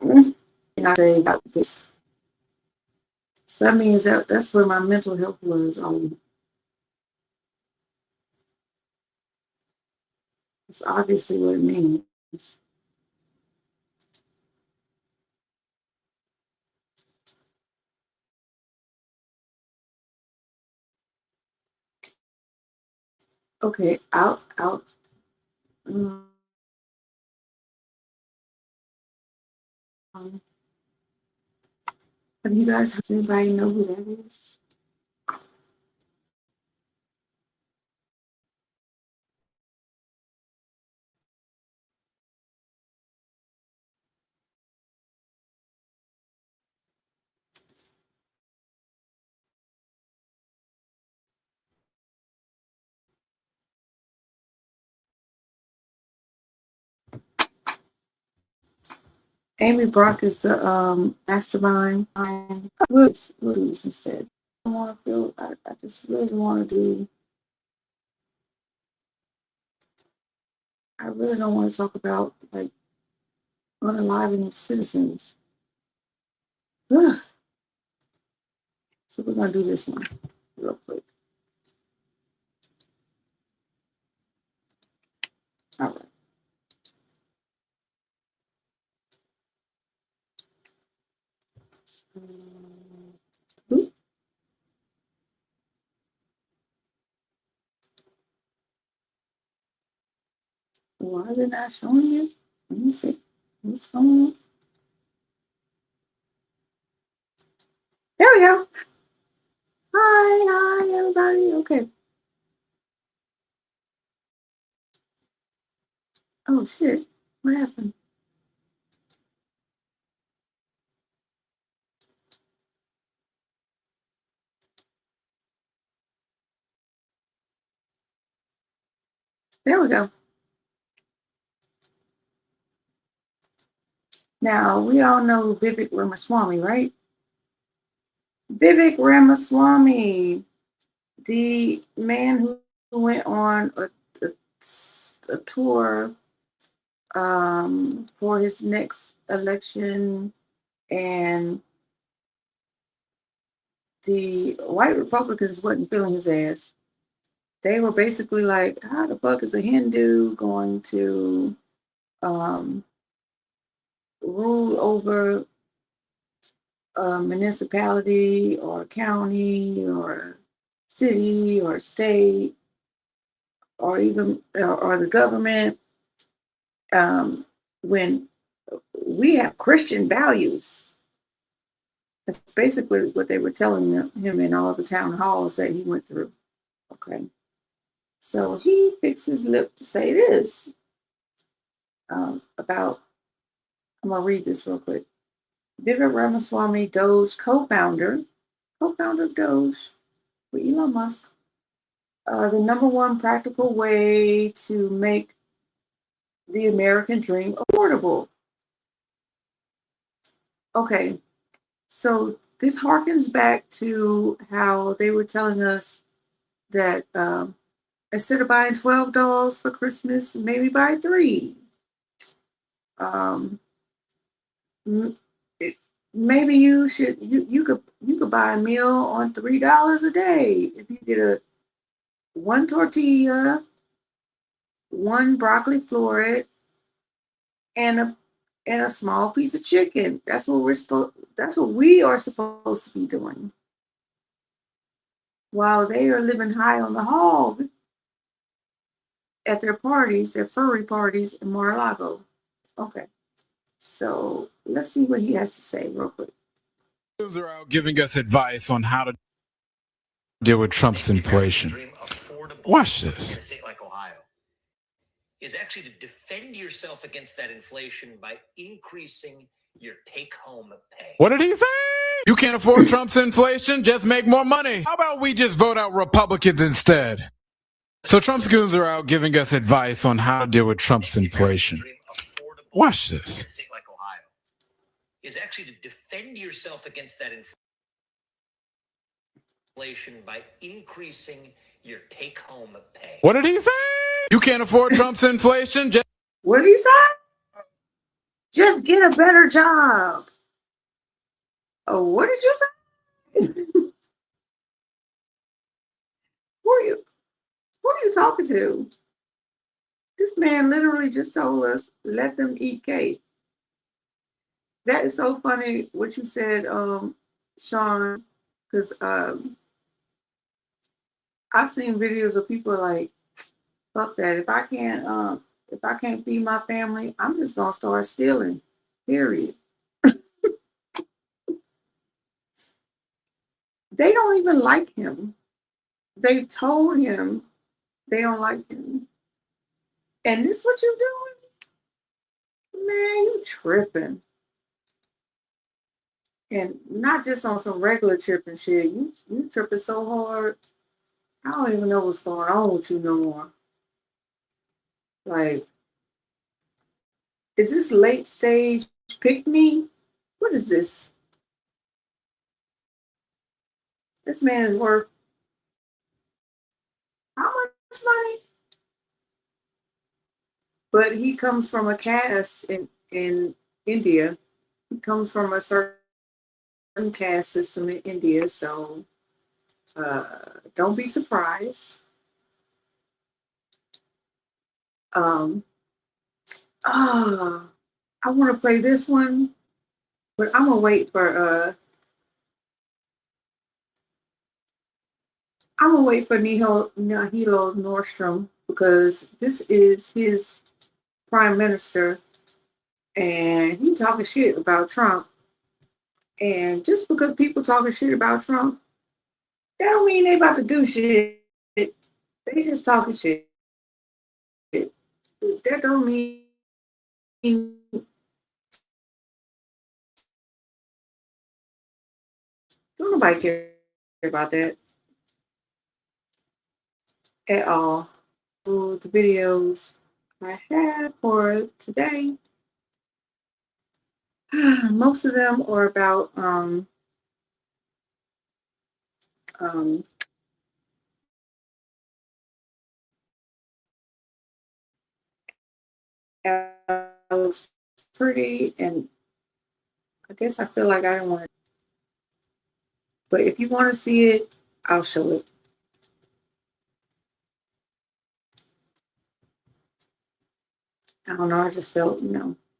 And I say about this. So that means that's where my mental health was on. It's obviously what it means. Okay, out. Um, have you guys, does anybody know who that is? Amy Brock is the mastermind. We'll do this instead. I want to feel. I just really want to do. I really don't want to talk about like unaliving citizens. Ugh. So we're gonna do this one real quick. All right. Why is it not showing you? Let me see. What's going on? There we go. Hi, everybody. Okay. Oh shit. What happened? There we go. Now we all know Vivek Ramaswamy, right? Vivek Ramaswamy, the man who went on a tour for his next election, and the white Republicans wasn't feeling his ass. They were basically like, how the fuck is a Hindu going to rule over a municipality or county or city or state or even or the government when we have Christian values? That's basically what they were telling him in all the town halls that he went through. Okay. So he fixed his lip to say this. about. I'm gonna read this real quick. Vivek Ramaswamy, Doge co-founder of Doge with Elon Musk. The number one practical way to make the American dream affordable. Okay, so this harkens back to how they were telling us that instead of buying $12 for Christmas, maybe buy 3. Um, maybe you could buy a meal on $3 a day if you get one tortilla, one broccoli floret, and a small piece of chicken. That's what we are supposed to be doing. While they are living high on the hog at their parties, their furry parties in Mar-a-Lago. Okay. So let's see what he has to say real quick. Are out giving us advice on how to deal with Trump's inflation. Watch this. In a state like Ohio is actually to defend yourself against that inflation by increasing your take-home pay. What did he say? You can't afford Trump's inflation? Just make more money. How about we just vote out Republicans instead? So Trump's goons are out giving us advice on how to deal with Trump's inflation. Watch this. In a state like Ohio is actually to defend yourself against that inflation by increasing your take-home pay. What did he say? You can't afford Trump's inflation? Just What did he say? Just get a better job. Oh, what did you say? Who are you talking to? This man literally just told us, let them eat cake. That is so funny what you said, Sean, because I've seen videos of people like, fuck that. If I can't feed my family, I'm just gonna start stealing. Period. They don't even like him. They've told him they don't like him. And this what you doing? Man, you tripping. And not just on some regular tripping shit. You tripping so hard. I don't even know what's going on with you no more. Like, is this late stage pick me? What is this? This man is worth how much money? But he comes from a caste in India. He comes from a certain caste system in India, so don't be surprised. I want to play this one, but I'm gonna wait for Nihilo Nordstrom because this is his prime minister, and he talking shit about Trump. And just because people talking shit about Trump, that don't mean they about to do shit. They just talking shit. That don't mean don't nobody care about that at all. So the videos I have for today, most of them are about Alex Pretty, and I guess I feel like I don't want it. But if you want to see it, I'll show it. I don't know. I just felt,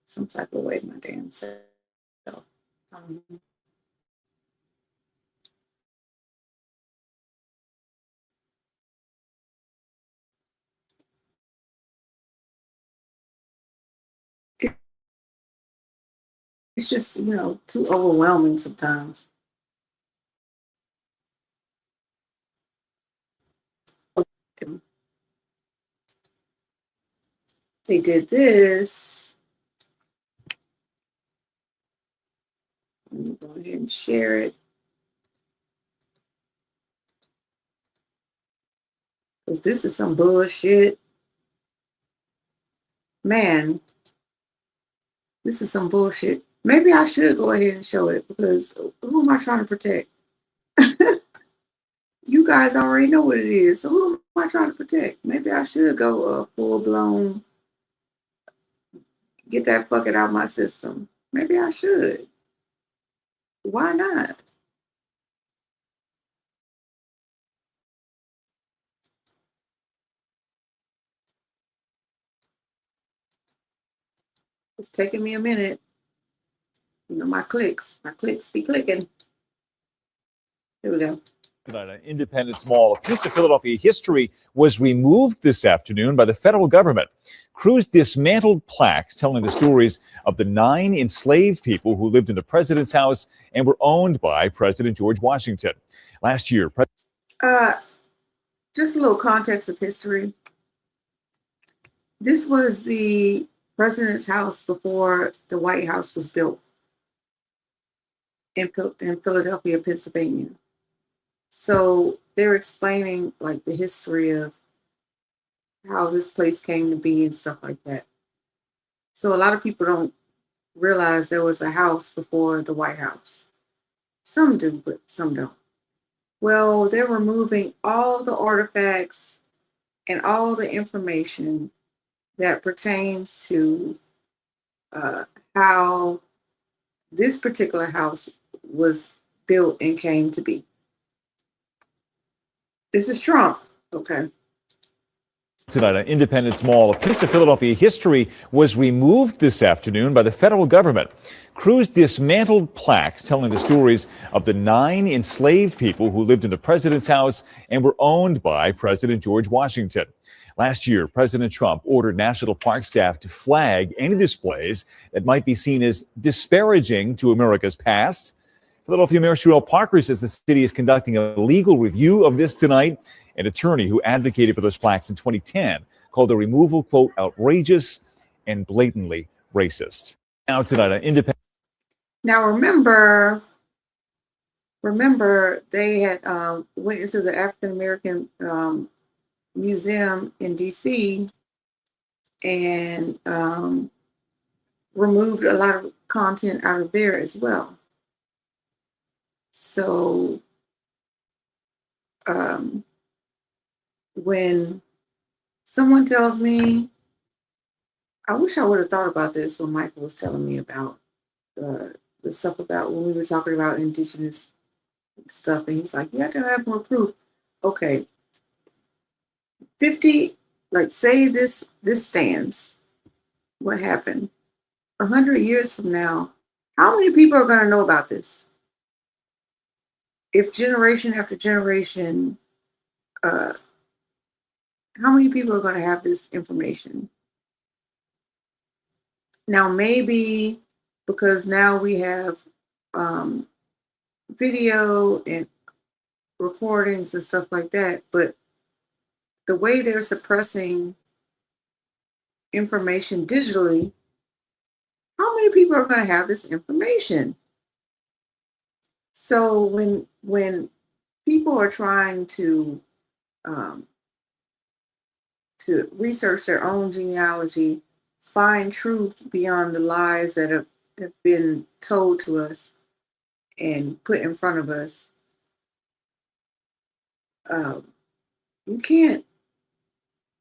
some type of way my damn self. It's just, too overwhelming sometimes. they did this. Let me go ahead and share it. Because this is some bullshit. Man, this is some bullshit. Maybe I should go ahead and show it because who am I trying to protect? You guys already know what it is. So who am I trying to protect? Maybe I should go full blown, get that fucking out of my system. Maybe I should. Why not? It's taking me a minute. You know, my clicks be clicking. Here we go. An Independence Mall, a piece of Philadelphia history, was removed this afternoon by the federal government. Crews dismantled plaques telling the stories of the 9 enslaved people who lived in the president's house and were owned by President George Washington. Last year, Just a little context of history. This was the president's house before the White House was built in Philadelphia, Pennsylvania. So they're explaining like the history of how this place came to be and stuff like that. So a lot of people don't realize there was a house before the White House. Some do, but some don't. Well, they're removing all the artifacts and all the information that pertains to how this particular house was built and came to be. This is Trump, okay? Tonight, an Independence Mall, a piece of Philadelphia history, was removed this afternoon by the federal government. Crews dismantled plaques telling the stories of the 9 enslaved people who lived in the president's house and were owned by President George Washington. Last year, President Trump ordered National Park staff to flag any displays that might be seen as disparaging to America's past. Philadelphia Mayor Sherelle Parker says the city is conducting a legal review of this tonight. An attorney who advocated for those plaques in 2010 called the removal, quote, outrageous and blatantly racist. Now tonight, an independent. Now remember they had went into the African American Museum in DC and removed a lot of content out of there as well. So when someone tells me, I wish I would have thought about this when Michael was telling me about the stuff about when we were talking about indigenous stuff, and he's like, you have to have more proof. Okay. 50, like say this stands. What happened? 100 years from now, how many people are going to know about this? If generation after generation, how many people are going to have this information? Now, maybe because now we have video and recordings and stuff like that, but the way they're suppressing information digitally, how many people are going to have this information? So when people are trying to research their own genealogy, find truth beyond the lies that have been told to us and put in front of us, you can't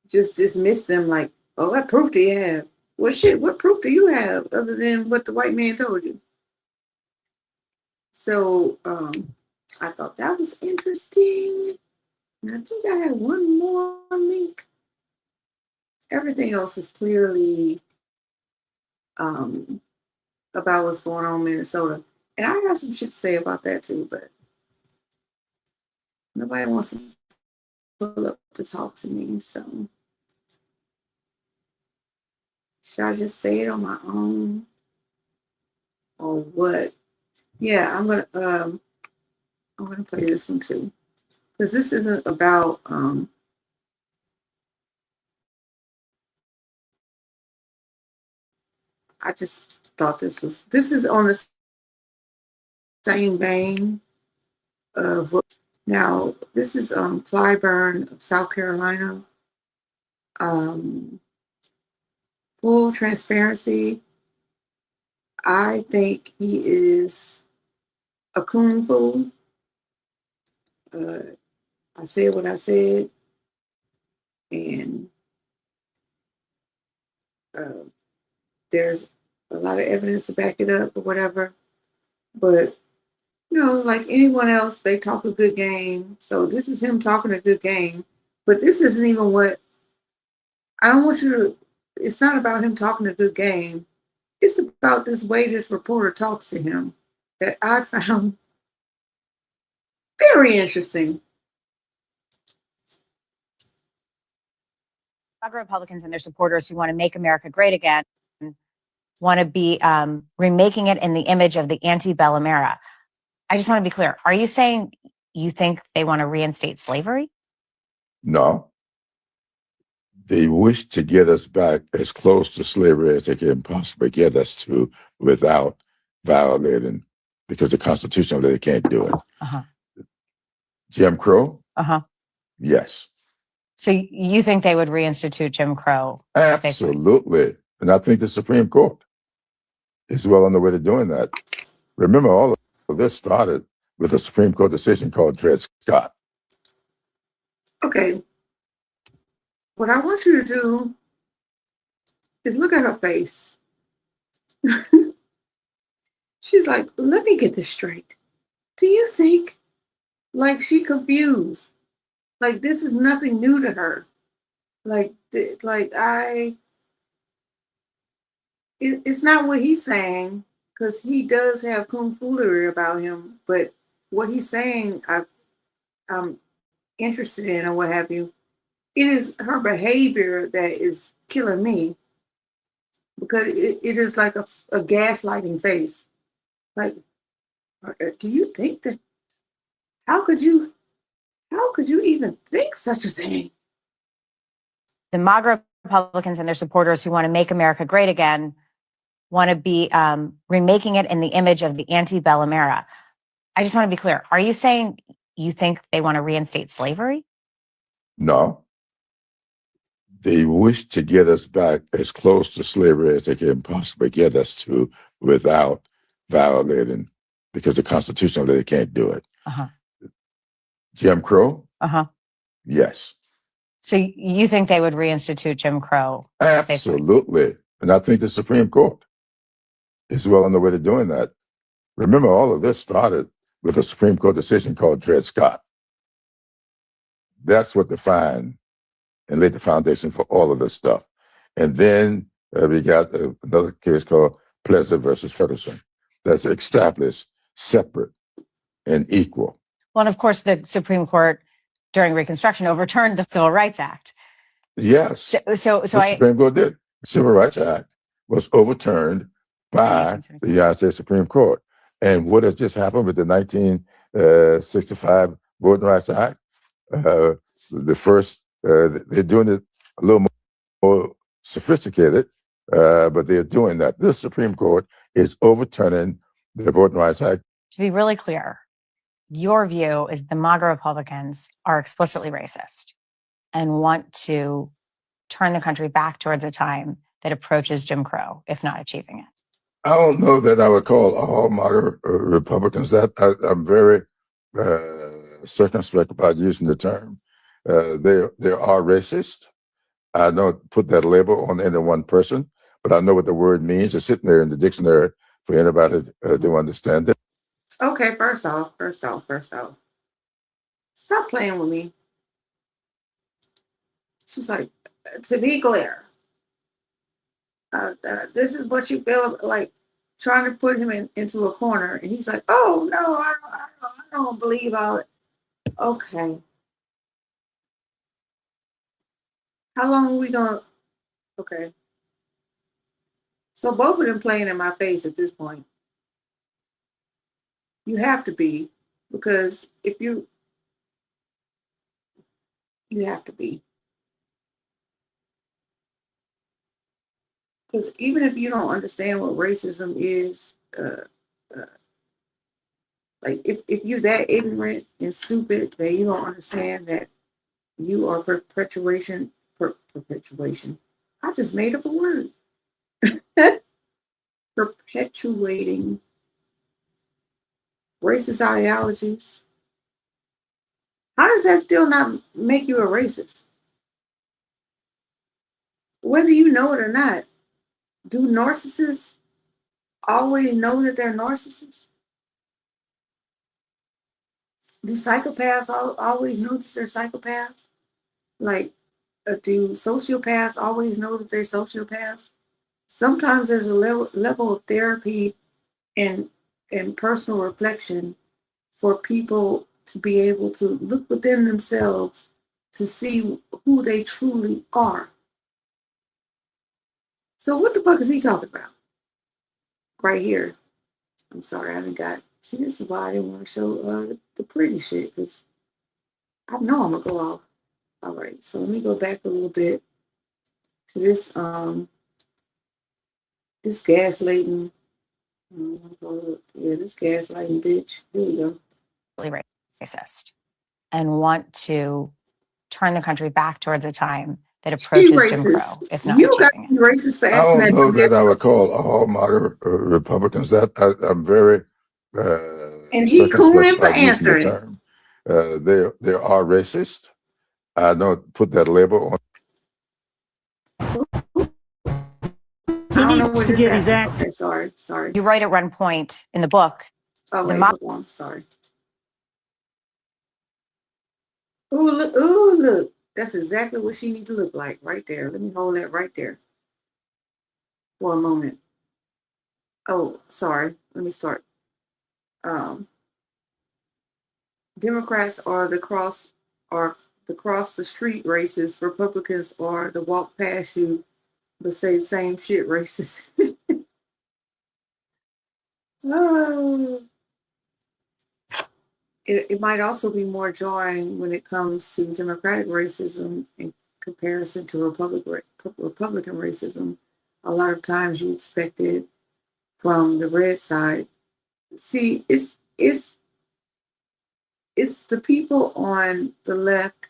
just dismiss them like, oh, what proof do you have? Well, shit, what proof do you have other than what the white man told you? So I thought that was interesting. And I think I had one more link. Everything else is clearly about what's going on in Minnesota. And I have some shit to say about that too, but nobody wants to pull up to talk to me. So should I just say it on my own? Or what? Yeah, I'm gonna play this one too. Because this isn't about I just thought this is on the same vein of what. Now this is Clyburn of South Carolina. Full transparency, I think he is a coon fool. I said what I said, and there's a lot of evidence to back it up or whatever. But like anyone else, they talk a good game. So this is him talking a good game. But this isn't even what I don't want you to. It's not about him talking a good game. It's about this way this reporter talks to him that I found very interesting. Republicans and their supporters who want to make America great again want to be remaking it in the image of the antebellum era. I just want to be clear. Are you saying you think they want to reinstate slavery? No. They wish to get us back as close to slavery as they can possibly get us to without violating, because the Constitution, they can't do it. Uh-huh. Jim Crow? Uh-huh. Yes. So you think they would reinstitute Jim Crow? Absolutely. And I think the Supreme Court is well on the way to doing that. Remember, all of this started with a Supreme Court decision called Dred Scott. Okay. What I want you to do is look at her face. She's like, let me get this straight. Do you think like she confused? Like this is nothing new to her. It's not what he's saying, because he does have kung foolery about him, but what he's saying I'm interested in or what have you. It is her behavior that is killing me, because it is like a gaslighting face. Like, do you think that? How could you even think such a thing? The MAGA Republicans and their supporters who want to make America great again want to be remaking it in the image of the antebellum era. I just want to be clear. Are you saying you think they want to reinstate slavery? No. They wish to get us back as close to slavery as they can possibly get us to without violating, because the Constitution, they can't do it. Uh-huh. Jim Crow? Uh-huh. Yes. So you think they would reinstitute Jim Crow? Absolutely. And I think the Supreme Court is well on the way to doing that. Remember, all of this started with a Supreme Court decision called Dred Scott. That's what defined and laid the foundation for all of this stuff. And then we got another case called Pleasant versus Ferguson that's established separate and equal. Well, and of course, the Supreme Court during Reconstruction overturned the Civil Rights Act. Yes. So the Supreme Court did. The Civil Rights Act was overturned by the United States Supreme Court. And what has just happened with the 1965 Voting Rights Act? The first, they're doing it a little more sophisticated, but they're doing that. This Supreme Court is overturning the Voting Rights Act. To be really clear, your view is the MAGA Republicans are explicitly racist and want to turn the country back towards a time that approaches Jim Crow, if not achieving it. I don't know that I would call all MAGA Republicans that. I'm very circumspect about using the term. They are racist. I don't put that label on any one person, but I know what the word means. It's sitting there in the dictionary for anybody to understand it. Okay, first off, stop playing with me. She's like, to be clear, this is what you feel like, trying to put him into a corner. And he's like, oh, no, I don't believe all it. Okay. How long are we going to? Okay. So both of them playing in my face at this point. You have to be, because if you have to be. Because even if you don't understand what racism is, like if you're that ignorant and stupid that you don't understand that you are perpetuation. I just made up a word. Perpetuating racist ideologies. How does that still not make you a racist? Whether you know it or not, do narcissists always know that they're narcissists? Do psychopaths always know that they're psychopaths? Like, do sociopaths always know that they're sociopaths? Sometimes there's a level of therapy and personal reflection for people to be able to look within themselves to see who they truly are. So what the fuck is he talking about? Right here. I'm sorry, I haven't got. See, this is why I didn't want to show the pretty shit, because I know I'm gonna go off. All right, so let me go back a little bit to this this gaslighting. This gaslighting bitch. Here we go. Racist and want to turn the country back towards a time that approaches Jim Crow, if not You got achieving to be racist for I asking don't that. know that I would call all my Republicans that. I'm very And he cool circumspect in for about using the answering. term. They are racist. I don't put that label on. He needs to get his act. Okay, sorry. You write at one point in the book. Oh, the wait, hold on. Sorry. Ooh, look. That's exactly what she need to look like right there. Let me hold that right there for a moment. Oh, sorry. Let me start. Democrats are the cross the street racists. Republicans are the walk past you but say the same shit racists. Oh. It might also be more jarring when it comes to Democratic racism in comparison to Republican racism. A lot of times you expect it from the red side. See, it's the people on the left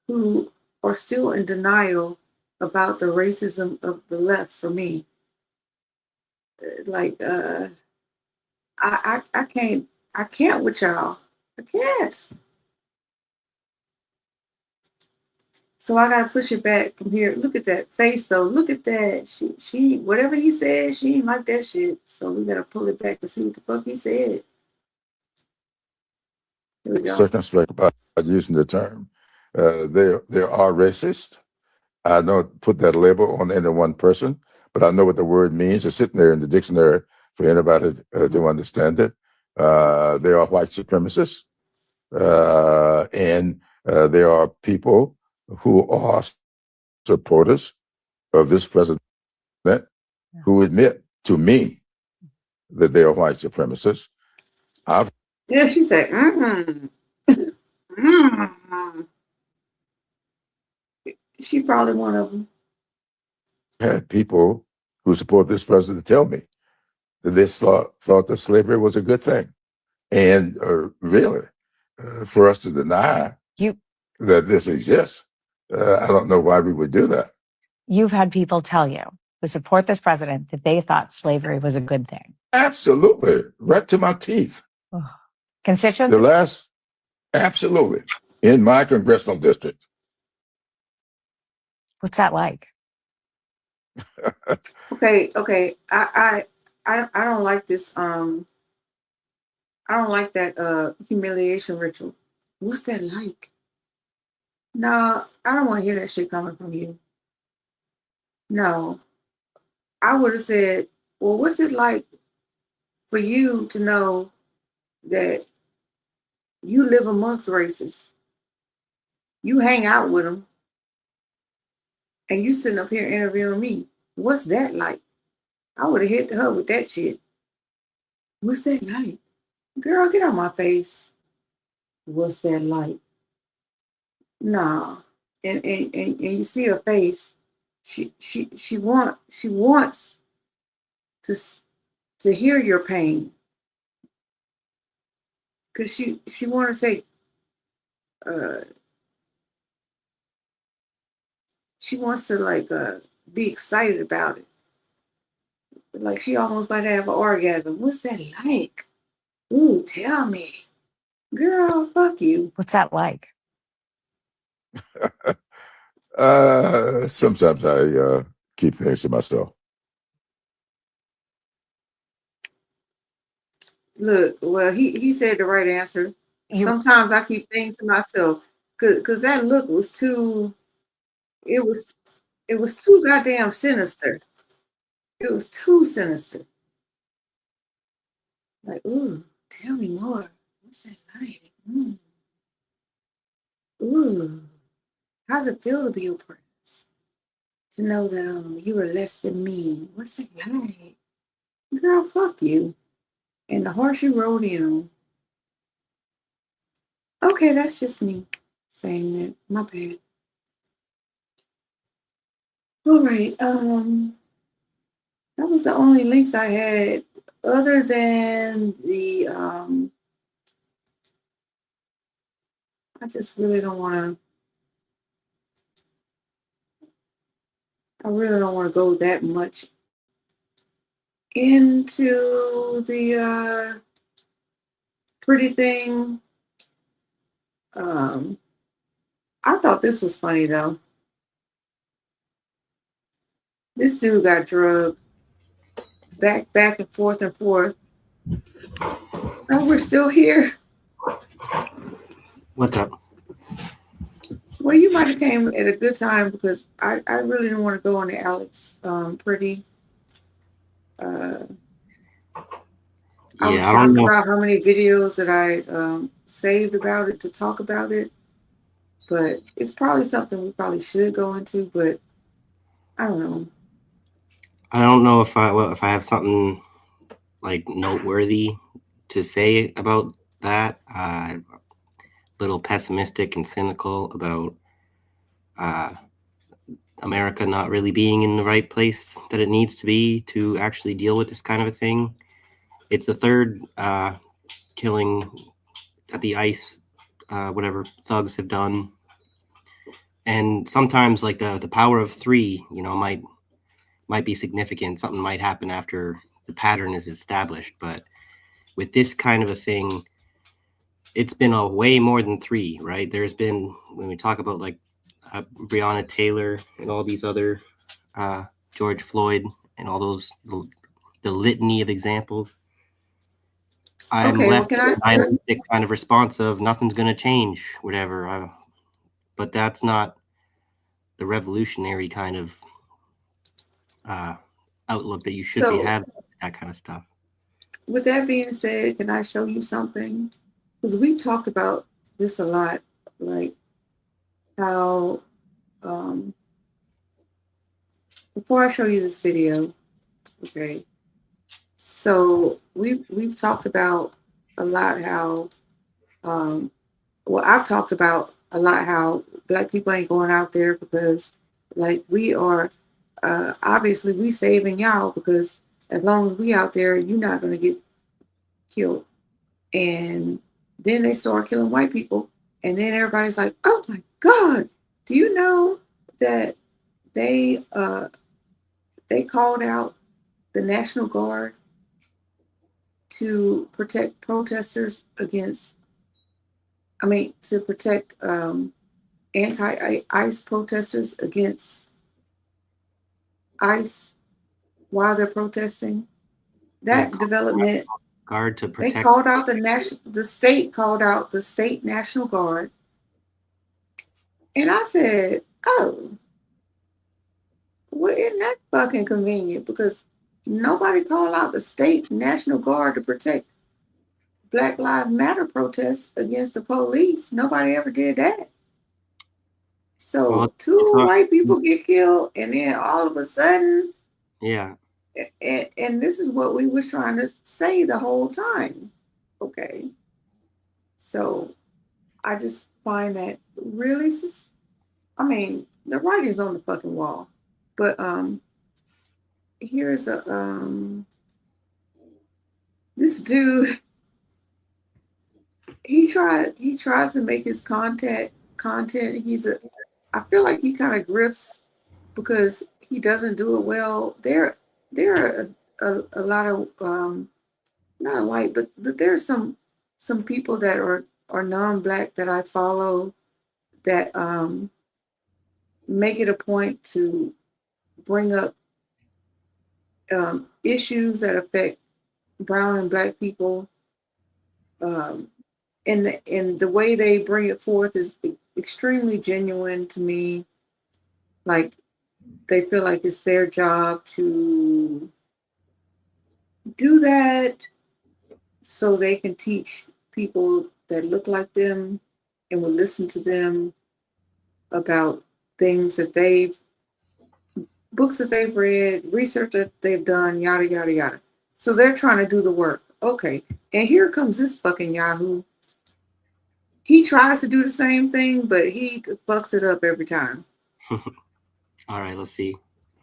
who are still in denial about the racism of the left. For me, like I can't with y'all. I can't. So I gotta push it back from here. Look at that face though. Look at that. She whatever he said, she ain't like that shit. So we gotta pull it back and see what the fuck he said. Here we go. Circumspect about using the term. They are racist. I don't put that label on any one person, but I know what the word means. It's sitting there in the dictionary for anybody to understand it. They are white supremacists, and there are people who are supporters of this president who admit to me that they are white supremacists. Yeah, she said, She probably one of them. Had people who support this president tell me that they thought that slavery was a good thing. And really, for us to deny that this exists, I don't know why we would do that. You've had people tell you who support this president that they thought slavery was a good thing. Absolutely. Right to my teeth. Constituents? Absolutely. In my congressional district. What's that like? Okay. I don't like this. I don't like that humiliation ritual. What's that like? No, I don't want to hear that shit coming from you. No. I would have said, well, what's it like for you to know that you live amongst racists? You hang out with them, and you sitting up here interviewing me. What's that like? I would have hit her with that shit. What's that like? Girl, get out my face. What's that like? Nah. And you see her face, she wants to hear your pain, because she want to take she wants to like be excited about it. Like she almost might have an orgasm. What's that like? Ooh, tell me. Girl, fuck you. What's that like? Sometimes I keep things to myself. Look, well, he said the right answer. Sometimes I keep things to myself. Cause that look was too it was too goddamn sinister. It was too sinister. Like, ooh, tell me more. What's that like? Ooh. How's it feel to be oppressed? To know that you are less than me. What's it like? Girl, fuck you. And the horse you rode in on. Okay, that's just me saying that. My bad. All right. That was the only links I had, other than the I just really don't want to. I really don't want to go that much into the pretty thing. I thought this was funny though. This dude got drugged back and forth and forth. Oh, we're still here. What's up? Well, you might have came at a good time, because I really didn't want to go on the Alex pretty. I was Yeah, I shocked don't know. about how many videos that I saved about it to talk about it. But it's probably something we probably should go into, but I don't know. I don't know if I have something like noteworthy to say about that. A little pessimistic and cynical about America not really being in the right place that it needs to be to actually deal with this kind of a thing. It's the third killing that the ICE, whatever thugs have done, and sometimes like the power of three, might be significant. Something might happen after the pattern is established, but with this kind of a thing, it's been a way more than three, right? There's been, when we talk about like Breonna Taylor and all these other George Floyd and all those, the litany of examples, I'm Okay, well, left with a nihilistic kind of response of nothing's going to change, whatever. But that's not the revolutionary kind of outlook that you should be So, having, that kind of stuff. with that being said, can I show you something? Because we've talked about this a lot, like how before I show you this video, okay. So we've talked about a lot how I've talked about a lot how Black people ain't going out there because like we are obviously we saving y'all, because as long as we out there, you're not gonna get killed. And then they start killing white people, and then everybody's like, oh my God, do you know that they called out the National Guard to protect protesters against, to protect anti-ICE protesters against ICE while they're protesting? That development, Guard to they protect. called out the state called out the state National Guard. And I said, oh, well, isn't that fucking convenient? Because nobody called out the state National Guard to protect Black Lives Matter protests against the police. Nobody ever did that. So Well, two white people get killed, and then all of a sudden, yeah. And this is what we was trying to say the whole time. Okay. So I just find that really, the writing's on the fucking wall. But here's a this dude. He tries to make his content. I feel like he kind of grifts because he doesn't do it well. There are a lot of not alike, but there's some people that are non-black that I follow that make it a point to bring up issues that affect brown and black people. And the way they bring it forth is extremely genuine to me. Like they feel like it's their job to do that so they can teach people that look like them and will listen to them about things that books that they've read, research that they've done, yada, yada, yada. So they're trying to do the work. Okay. And here comes this fucking Yahoo. He tries to do the same thing, but he fucks it up every time. All right, let's see.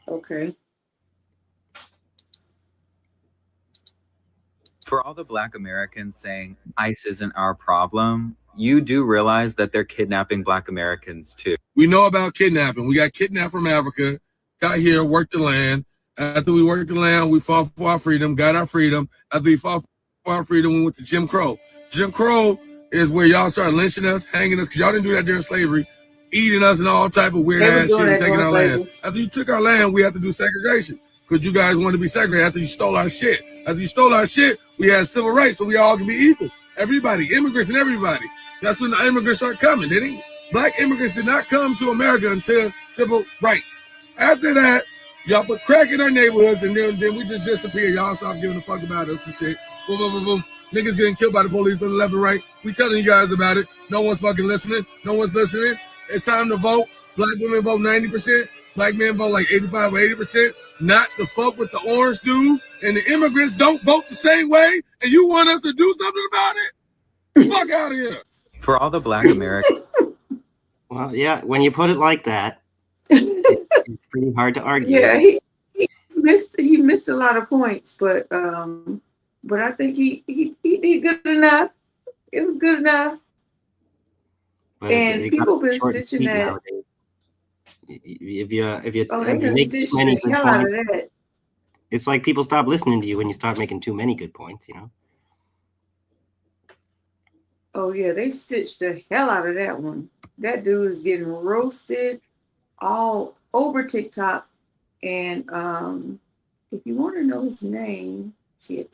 Okay. For all the Black Americans saying ICE isn't our problem, you do realize that they're kidnapping Black Americans too. We know about kidnapping. We got kidnapped from Africa, got here, worked the land. After we worked the land, we fought for our freedom, got our freedom. After we fought for our freedom, we went to Jim Crow. Jim Crow is where y'all started lynching us, hanging us, because y'all didn't do that during slavery, eating us and all type of weird ass shit and taking our land. After you took our land, we had to do segregation because you guys wanted to be segregated after you stole our shit. After you stole our shit, we had civil rights, so we all can be equal. Everybody, immigrants and everybody. That's when the immigrants started coming. Black immigrants did not come to America until civil rights. After that, y'all put crack in our neighborhoods, and then we just disappear. Y'all stop giving a fuck about us and shit. Boom, boom, boom, boom. Niggas getting killed by the police to the left and right. We telling you guys about it. No one's fucking listening. No one's listening. It's time to vote. Black women vote 90%. Black men vote like 85 or 80%. Not to fuck with the orange dude. And the immigrants don't vote the same way. And you want us to do something about it? Fuck out of here. For all the Black Americans. Well, yeah, when you put it like that, it's pretty hard to argue. Yeah, he missed a lot of points, but I think he did good enough. It was good enough. But and people been short and stitching sweet that. nowadays. If you They been make stitching too many the good hell out of points, that. it's like people stop listening to you when you start making too many good points, you know? Oh yeah, they stitched the hell out of that one. That dude is getting roasted all over TikTok. And if you want to know his name, shit.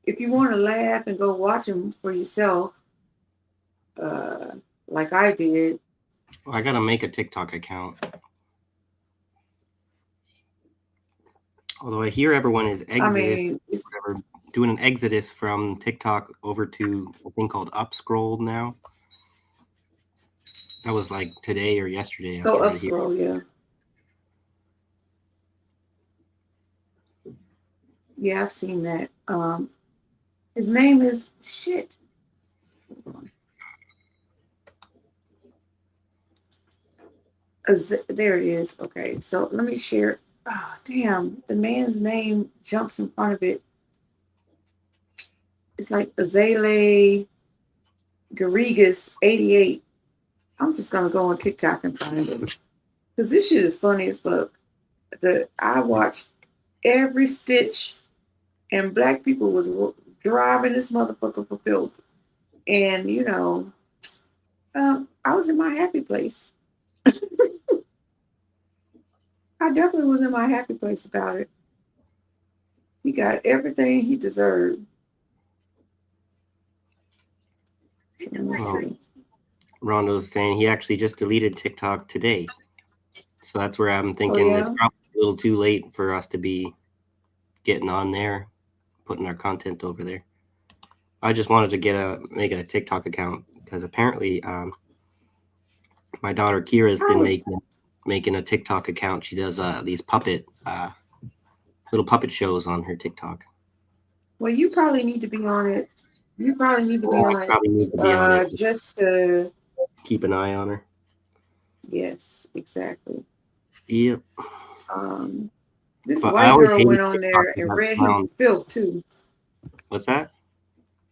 If you want to laugh and go watch him for yourself, like I did. Well, I gotta make a TikTok account. Although I hear everyone is doing an exodus from TikTok over to a thing called Upscroll now. That was like today or yesterday. Go Upscroll, yeah. Yeah, I've seen that. His name is shit. Hold on. There it is. Okay, so let me share. Oh, damn, the man's name jumps in front of it. It's like Azale Dorigas 88. I'm just gonna go on TikTok and find it because this shit is funny as fuck. I watched every stitch, and black people was driving this motherfucker for filth, and you know, I was in my happy place. I definitely was in my happy place about it. He got everything he deserved. Rondo's saying he actually just deleted TikTok today. So that's where I'm thinking it's probably a little too late for us to be getting on there, putting our content over there. I just wanted to make a TikTok account because apparently my daughter Kira's been making a TikTok account. She does these little puppet shows on her TikTok. Well, you probably need to be on it. You probably need to be on it. Just to keep an eye on her. Yes, exactly. Yep. This But I white always girl hated went on TikTok there and because read I him for found filth too. what's that?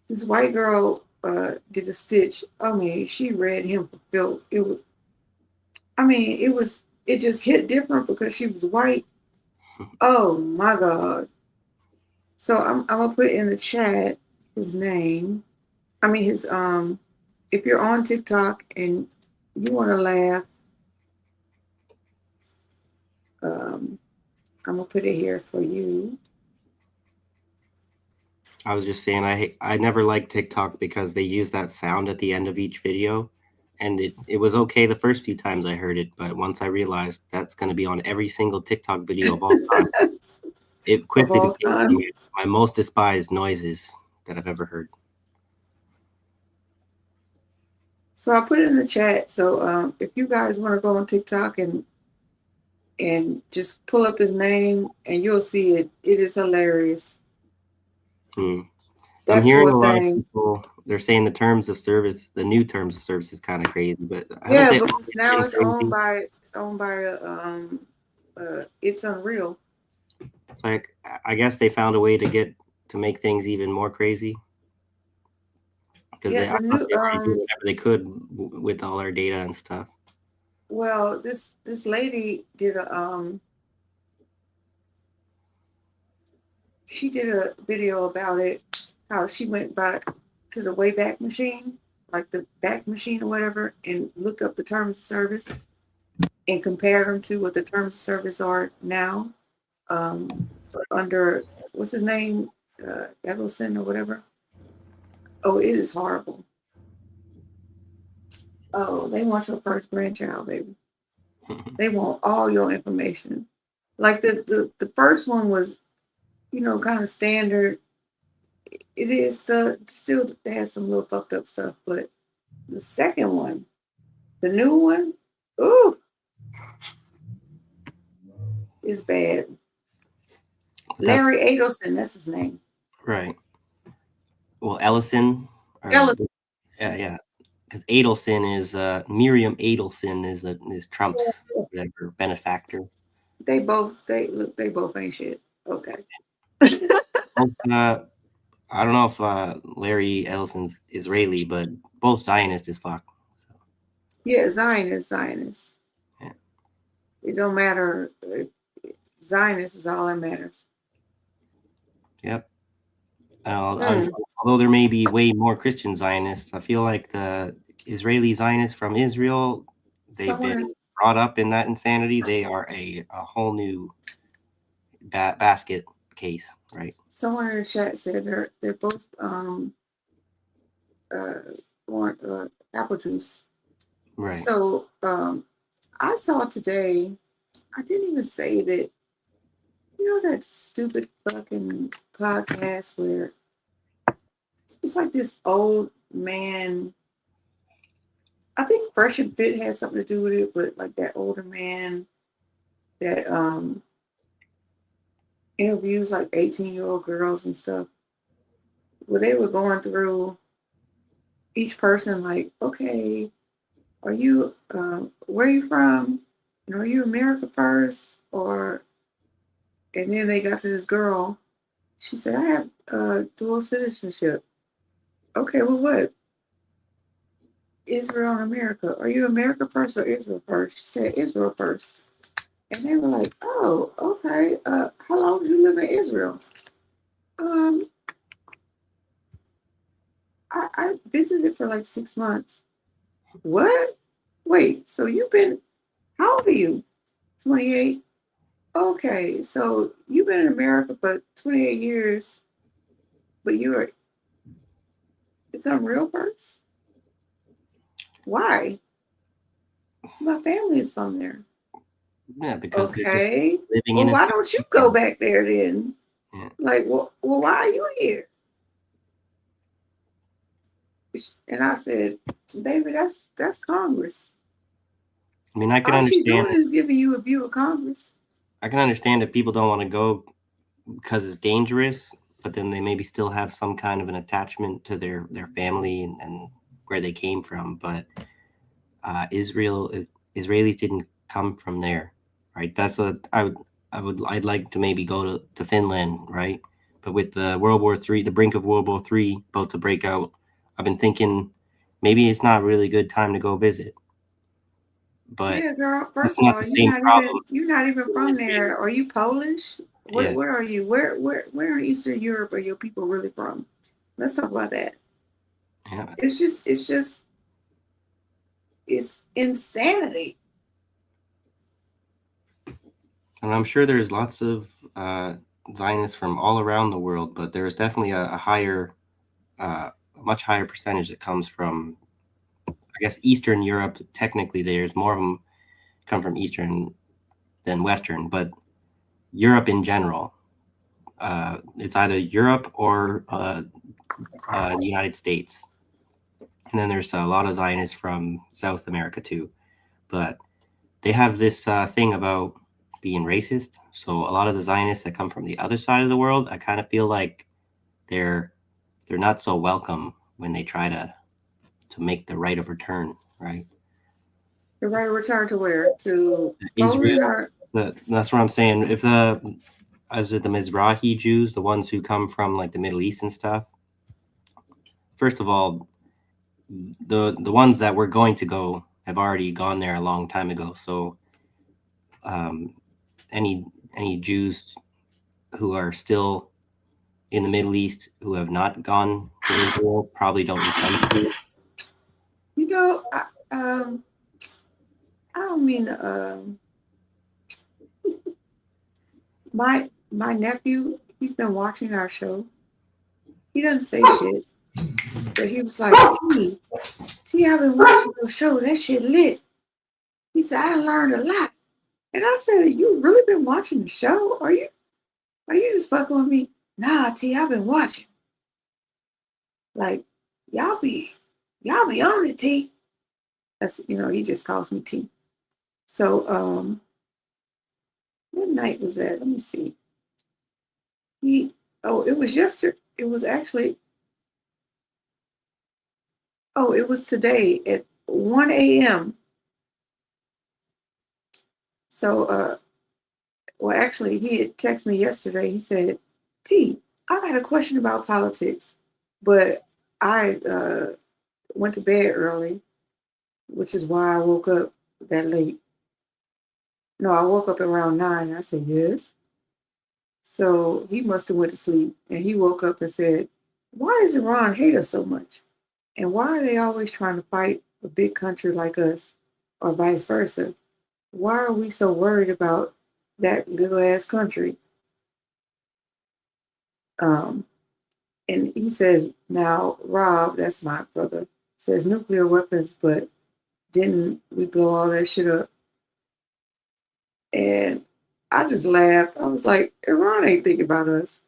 This white girl did a stitch. I mean, she read him for filth. It was. I mean, it just hit different because she was white. Oh my god. So I'm gonna put in the chat his name. I mean his if you're on TikTok and you wanna laugh, I'm gonna put it here for you. I was just saying I never liked TikTok because they use that sound at the end of each video. And it was okay the first few times I heard it, but once I realized that's going to be on every single TikTok video of all time, it Of quickly all became time. my most despised noises that I've ever heard. So I put it in the chat. So if you guys want to go on TikTok and just pull up his name and you'll see it. It is hilarious. I'm That hearing a poor lot of thing. people, they're saying the terms of service, the new terms of service is kind of crazy, but haven't Yeah, they because always now been it's owned crazy? by It's Unreal. It's like I guess they found a way to make things even more crazy because Yeah, I the thought new they already did whatever they could with all our data and stuff. well, this lady did she did a video about it, how she went back to the Wayback Machine, like the back machine or whatever, and looked up the terms of service and compared them to what the terms of service are now, under what's his name, Edelson or whatever. Oh, it is horrible. Oh, they want your first grandchild, baby. They want all your information. Like the first one was, kind of standard. It is still has some little fucked up stuff, but the second one, the new one, ooh, is bad. Larry Adelson, that's his name. Right. Well, Ellison. Ellison. Yeah. Because Adelson is Miriam Adelson is Trump's whatever benefactor. They both ain't shit. Okay. I don't know if Larry Ellison's Israeli, but both Zionist as fuck. Yeah, Zionist. Yeah. It don't matter. Zionist is all that matters. Yep. Although there may be way more Christian Zionists, I feel like the Israeli Zionists from Israel, they've been brought up in that insanity. They are a whole new basket case, right? Someone in the chat said they're both want apple juice. Right. So I saw today, I didn't even say that, that stupid fucking podcast where it's like this old man. I think Fresh and Fit has something to do with it, but like that older man that interviews like 18-year-old girls and stuff. Well, they were going through each person like, okay, are you where are you from? And are you America first? And then they got to this girl. She said, I have dual citizenship. Okay, well, what? Israel and America. Are you America first or Israel first? She said Israel first. And they were like, oh, okay. How long did you live in Israel? I visited for like 6 months. What? Wait, so how old are you? 28? Okay, so you've been in America for 28 years, but it's Unreal first? Why? So my family is from there. Yeah, because they're just Okay. living Well, in why don't you go back there then? Yeah. Like, well, why are you here? And I said, baby, that's Congress. I mean, I can All she's understand. doing is giving you a view of Congress. I can understand if people don't want to go because it's dangerous, but then they maybe still have some kind of an attachment to their family and where they came from. But Israelis didn't come from there. right? That's what I'd like to maybe go to Finland, right? But with the the brink of World War III about to break out, I've been thinking maybe it's not really a good time to go visit. But Yeah, girl. that's First of not all, the same problem. you're not even from there. Are you Polish? Yeah. Where are you? Where in Eastern Europe are your people really from? Let's talk about that. Yeah. It's insanity. And I'm sure there's lots of Zionists from all around the world, but there's definitely a much higher percentage that comes from, I guess, Eastern Europe. Technically, there's more of them come from Eastern than Western, but Europe in general, it's either Europe or the United States. And then there's a lot of Zionists from South America too. But they have this thing about being racist. So a lot of the Zionists that come from the other side of the world, I kind of feel like they're not so welcome when they try to make the right of return, right? The right of return to where? To Israel. Poland or? That's what I'm saying. If as the Mizrahi Jews, the ones who come from like the Middle East and stuff, first of all, the ones that were going to go have already gone there a long time ago. So any Jews who are still in the Middle East who have not gone to Israel probably don't intend to. You know, I don't mean my nephew. He's been watching our show. He doesn't say shit, but he was like, T, I've been watching your show. That shit lit. He said, I learned a lot. And I said, you really been watching the show? Are you just fucking with me? Nah, T, I've been watching. Like, y'all be on it, T. That's, he just calls me T. So, what night was that? Let me see. It was yesterday. It was actually, it was today at 1 a.m. So, well, actually, he had texted me yesterday. He said, T, I got a question about politics, but I went to bed early, which is why I woke up that late. No, I woke up around 9. I said, yes. So he must have went to sleep, and he woke up and said, why does Iran hate us so much? And why are they always trying to fight a big country like us, or vice versa? Why are we so worried about that little ass country? And he says, now, Rob, that's my brother, says nuclear weapons, but didn't we blow all that shit up? And I just laughed. I was like, Iran ain't thinking about us.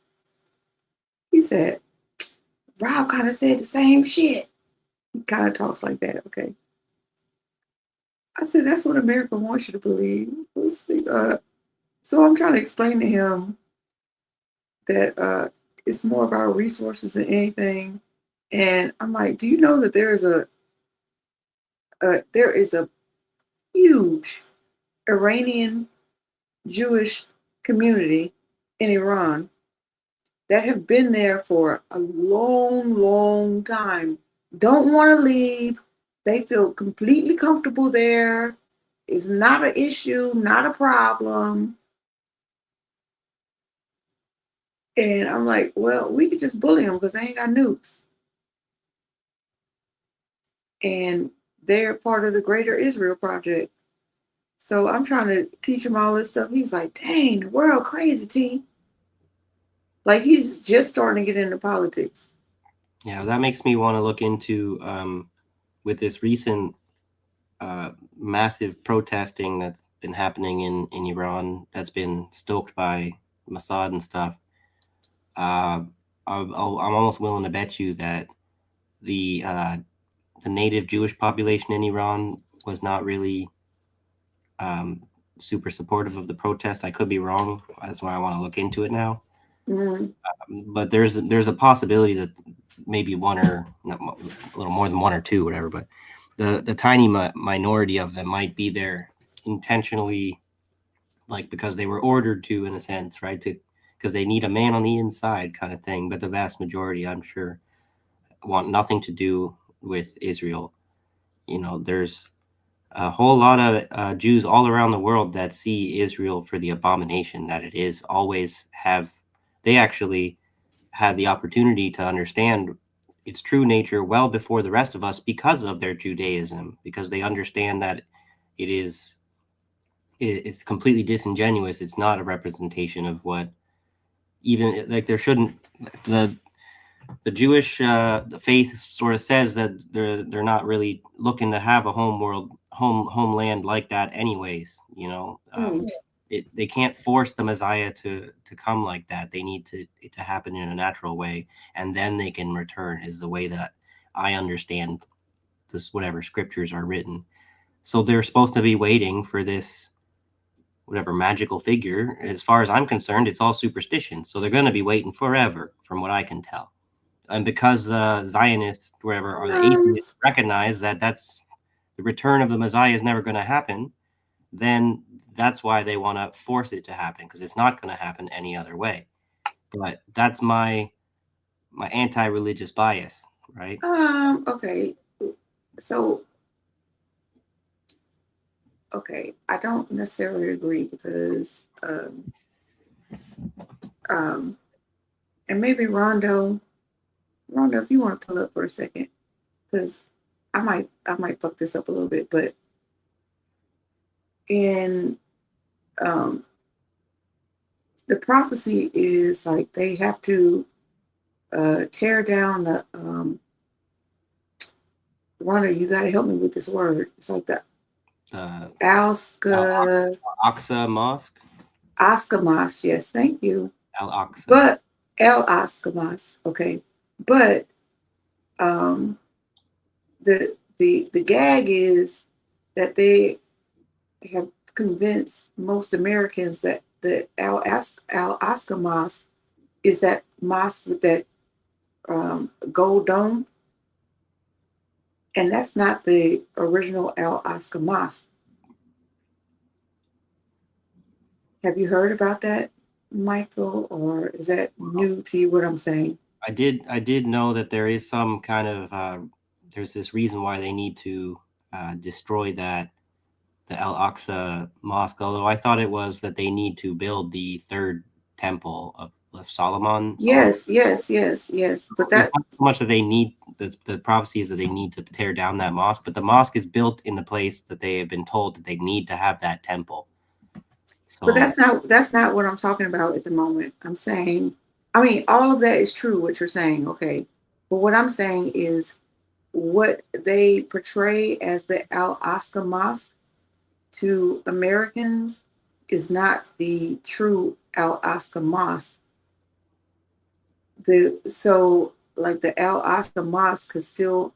He said, Rob kind of said the same shit. He kind of talks like that, okay? I said, that's what America wants you to believe. So I'm trying to explain to him that it's more about resources than anything. And I'm like, do you know that there is a huge Iranian Jewish community in Iran that have been there for a long, long time, don't want to leave. They feel completely comfortable there. It's not an issue, not a problem. And I'm like, well, we could just bully them because they ain't got nukes. And they're part of the Greater Israel Project. So I'm trying to teach him all this stuff. He's like, dang, the world crazy, T. Like, he's just starting to get into politics. Yeah, that makes me want to look into with this recent massive protesting that's been happening in Iran that's been stoked by Mossad and stuff. I'm almost willing to bet you that the native Jewish population in Iran was not really super supportive of the protest. I could be wrong. That's why I want to look into it now. But there's a possibility that maybe one or a little more than one or two, whatever. But the tiny minority of them might be there intentionally like because they were ordered to, in a sense, right? Because they need a man on the inside kind of thing. But the vast majority, I'm sure, want nothing to do with Israel. You know, there's a whole lot of Jews all around the world that see Israel for the abomination that it is. Always have, they actually had the opportunity to understand its true nature well before the rest of us because of their Judaism, because they understand that it's completely disingenuous. It's not a representation of what, even like there shouldn't, the Jewish the faith sort of says that they're not really looking to have a homeland like that anyways, you know. They can't force the Messiah to come like that. They need it to happen in a natural way, and then they can return, is the way that I understand this, whatever scriptures are written. So they're supposed to be waiting for this whatever magical figure. As far as I'm concerned, it's all superstition. So they're going to be waiting forever, from what I can tell. And because Zionists, wherever, or the atheists recognize that that's the return of the Messiah is never going to happen, then that's why they want to force it to happen, because it's not going to happen any other way. But that's my anti-religious bias, right? Okay. So, okay, I don't necessarily agree because, and maybe Rondo, if you want to pull up for a second, because I might fuck this up a little bit, but in the prophecy is like they have to tear down the Rondo, you got to help me with this word. It's like the Al-Aqsa Mosque. Aqsa Mosque, yes, thank you. Al-Aqsa. But Al-Aqsa Mosque, okay. But the gag is that they have convinced most Americans that the Al-Aqsa Mosque is that mosque with that gold dome. And that's not the original Al-Aqsa Mosque. Have you heard about that, Michael, or is that new to you, what I'm saying? I did know that there is some kind of there's this reason why they need to destroy the Al-Aqsa Mosque, although I thought it was that they need to build the third temple of Solomon. Yes. But that it's not so much that they need, the prophecy is that they need to tear down that mosque, but the mosque is built in the place that they have been told that they need to have that temple. So, but that's not what I'm talking about at the moment. I'm saying, I mean, all of that is true, what you're saying, okay. But what I'm saying is what they portray as the Al-Aqsa Mosque to Americans is not the true Al-Aqsa Mosque. So like the Al-Aqsa Mosque could still,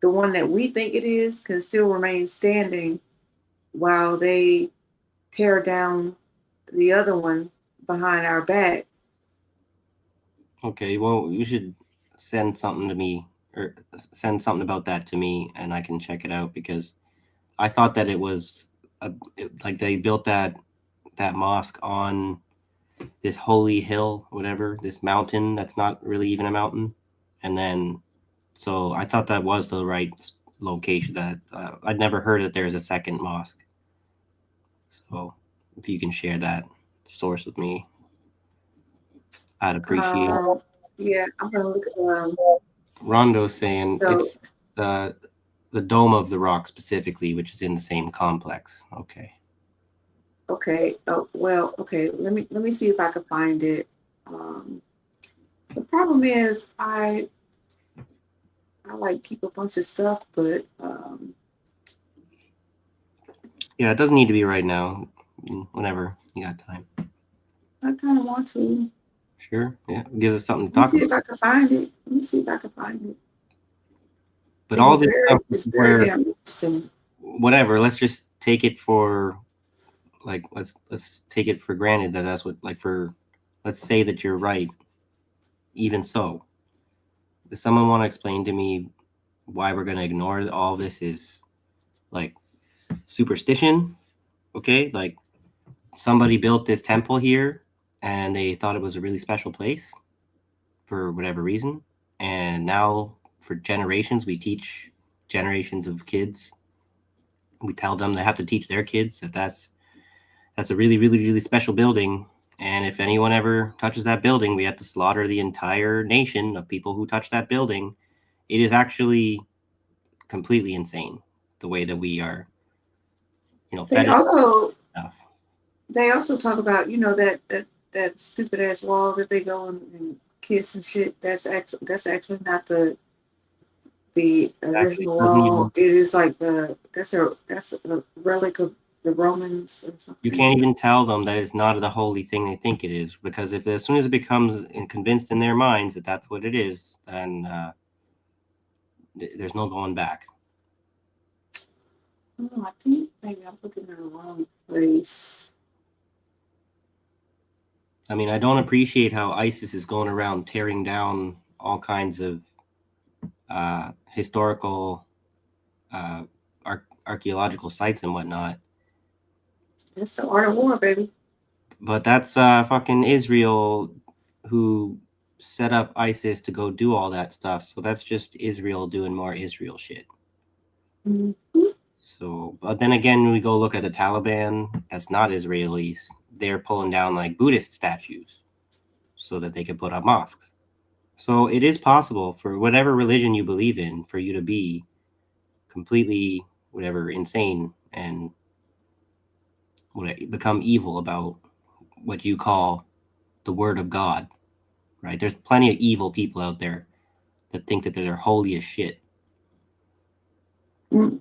the one that we think it is, can still remain standing while they tear down the other one behind our back. okay, well, you should send something to me, or send something about that to me, and I can check it out, because I thought that it was like they built that mosque on this holy hill, whatever, this mountain that's not really even a mountain, and then so I thought that was the right location. That I'd never heard that there's a second mosque. So if you can share that source with me, I'd appreciate it. Yeah, I'm gonna look at Rondo's saying so, it's the Dome of the Rock specifically, which is in the same complex. Okay. okay. Oh well, okay. Let me see if I can find it. The problem is I like keep a bunch of stuff, but yeah, it doesn't need to be right now. Whenever you got time. I kind of want to. Sure. Yeah, it gives us something to Let me talk see about. if I can find it. Let me see if I can find it. But all this stuff It's is very where damn interesting. whatever. Let's just take it for like let's take it for granted that that's what, like, for let's say that you're right. Even so, does someone want to explain to me why we're going to ignore all this is like superstition? Okay, like somebody built this temple here and they thought it was a really special place for whatever reason. And now for generations, we teach generations of kids. We tell them they have to teach their kids that that's a really, really, really special building. And if anyone ever touches that building, we have to slaughter the entire nation of people who touch that building. It is actually completely insane the way that we are, They also stuff. they also talk about, that stupid ass wall that they go and kiss and shit. That's actually not the original wall. It is like that's a relic of the Romans or something. You can't even tell them that it's not the holy thing they think it is, because if as soon as it becomes convinced in their minds that that's what it is, then there's no going back. Oh, I think maybe I'm looking at the wrong place. I mean, I don't appreciate how ISIS is going around tearing down all kinds of historical archaeological sites and whatnot. That's the art of war, baby. But that's fucking Israel who set up ISIS to go do all that stuff. So that's just Israel doing more Israel shit. Mm-hmm. So, but then again, we go look at the Taliban. That's not Israelis. They're pulling down like Buddhist statues so that they can put up mosques. So it is possible for whatever religion you believe in for you to be completely whatever insane and become evil about what you call the word of God, right? There's plenty of evil people out there that think that they're holy as shit. Mm.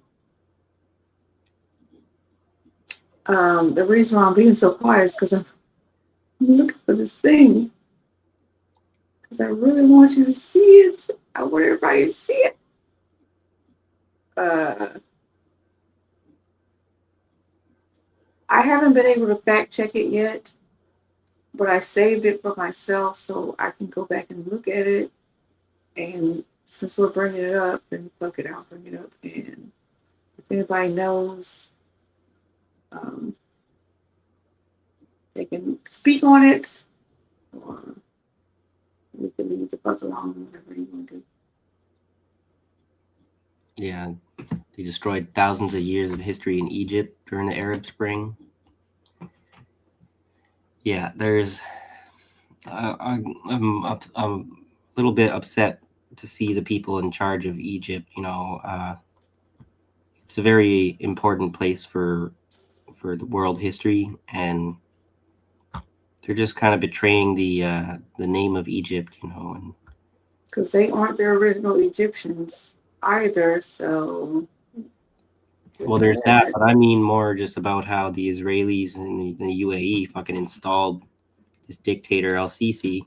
The reason why I'm being so quiet is because I'm looking for this thing. Because I really want you to see it. I want everybody to see it. I haven't been able to fact check it yet, but I saved it for myself so I can go back and look at it. And since we're bringing it up, then fuck it, I'll bring it up. And if anybody knows, they can speak on it, or we can leave the fuck alone, whatever you want to do. Yeah, they destroyed thousands of years of history in Egypt during the Arab Spring. Yeah, there's. I'm a little bit upset to see the people in charge of Egypt. It's a very important place for the world history, and they're just kind of betraying the name of Egypt, and Because they aren't the original Egyptians either, so. well, there's that, but I mean more just about how the Israelis and the UAE fucking installed this dictator El-Sisi,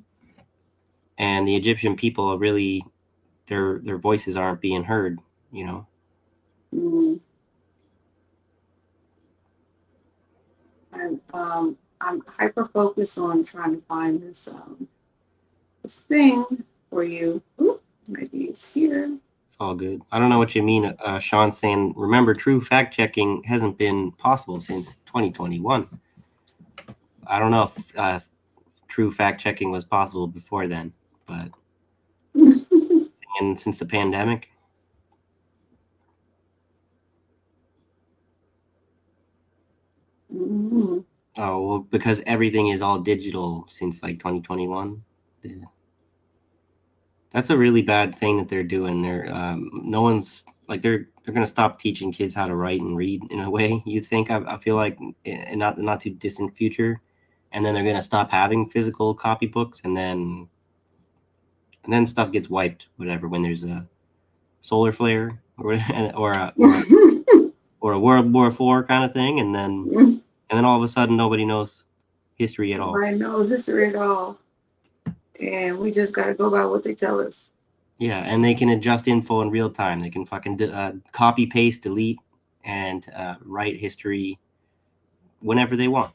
and the Egyptian people are really their voices aren't being heard, Mm. And I'm hyper focused on trying to find this thing for you. Ooh, maybe it's here. It's all good. I don't know what you mean. Sean saying, remember, true fact checking hasn't been possible since 2021. I don't know if true fact checking was possible before then, but and since the pandemic. Mm-hmm. Oh, well, because everything is all digital since like 2021. Yeah. That's a really bad thing that they're doing. No one's like they're gonna stop teaching kids how to write and read in a way. You think I feel like in not too distant future, and then they're gonna stop having physical copybooks, and then stuff gets wiped. Whatever, when there's a solar flare or a World War IV kind of thing, and then all of a sudden nobody knows history at all. Nobody knows history at all, and we just gotta go by what they tell us. Yeah, and they can adjust info in real time. They can fucking copy, paste, delete, and write history whenever they want.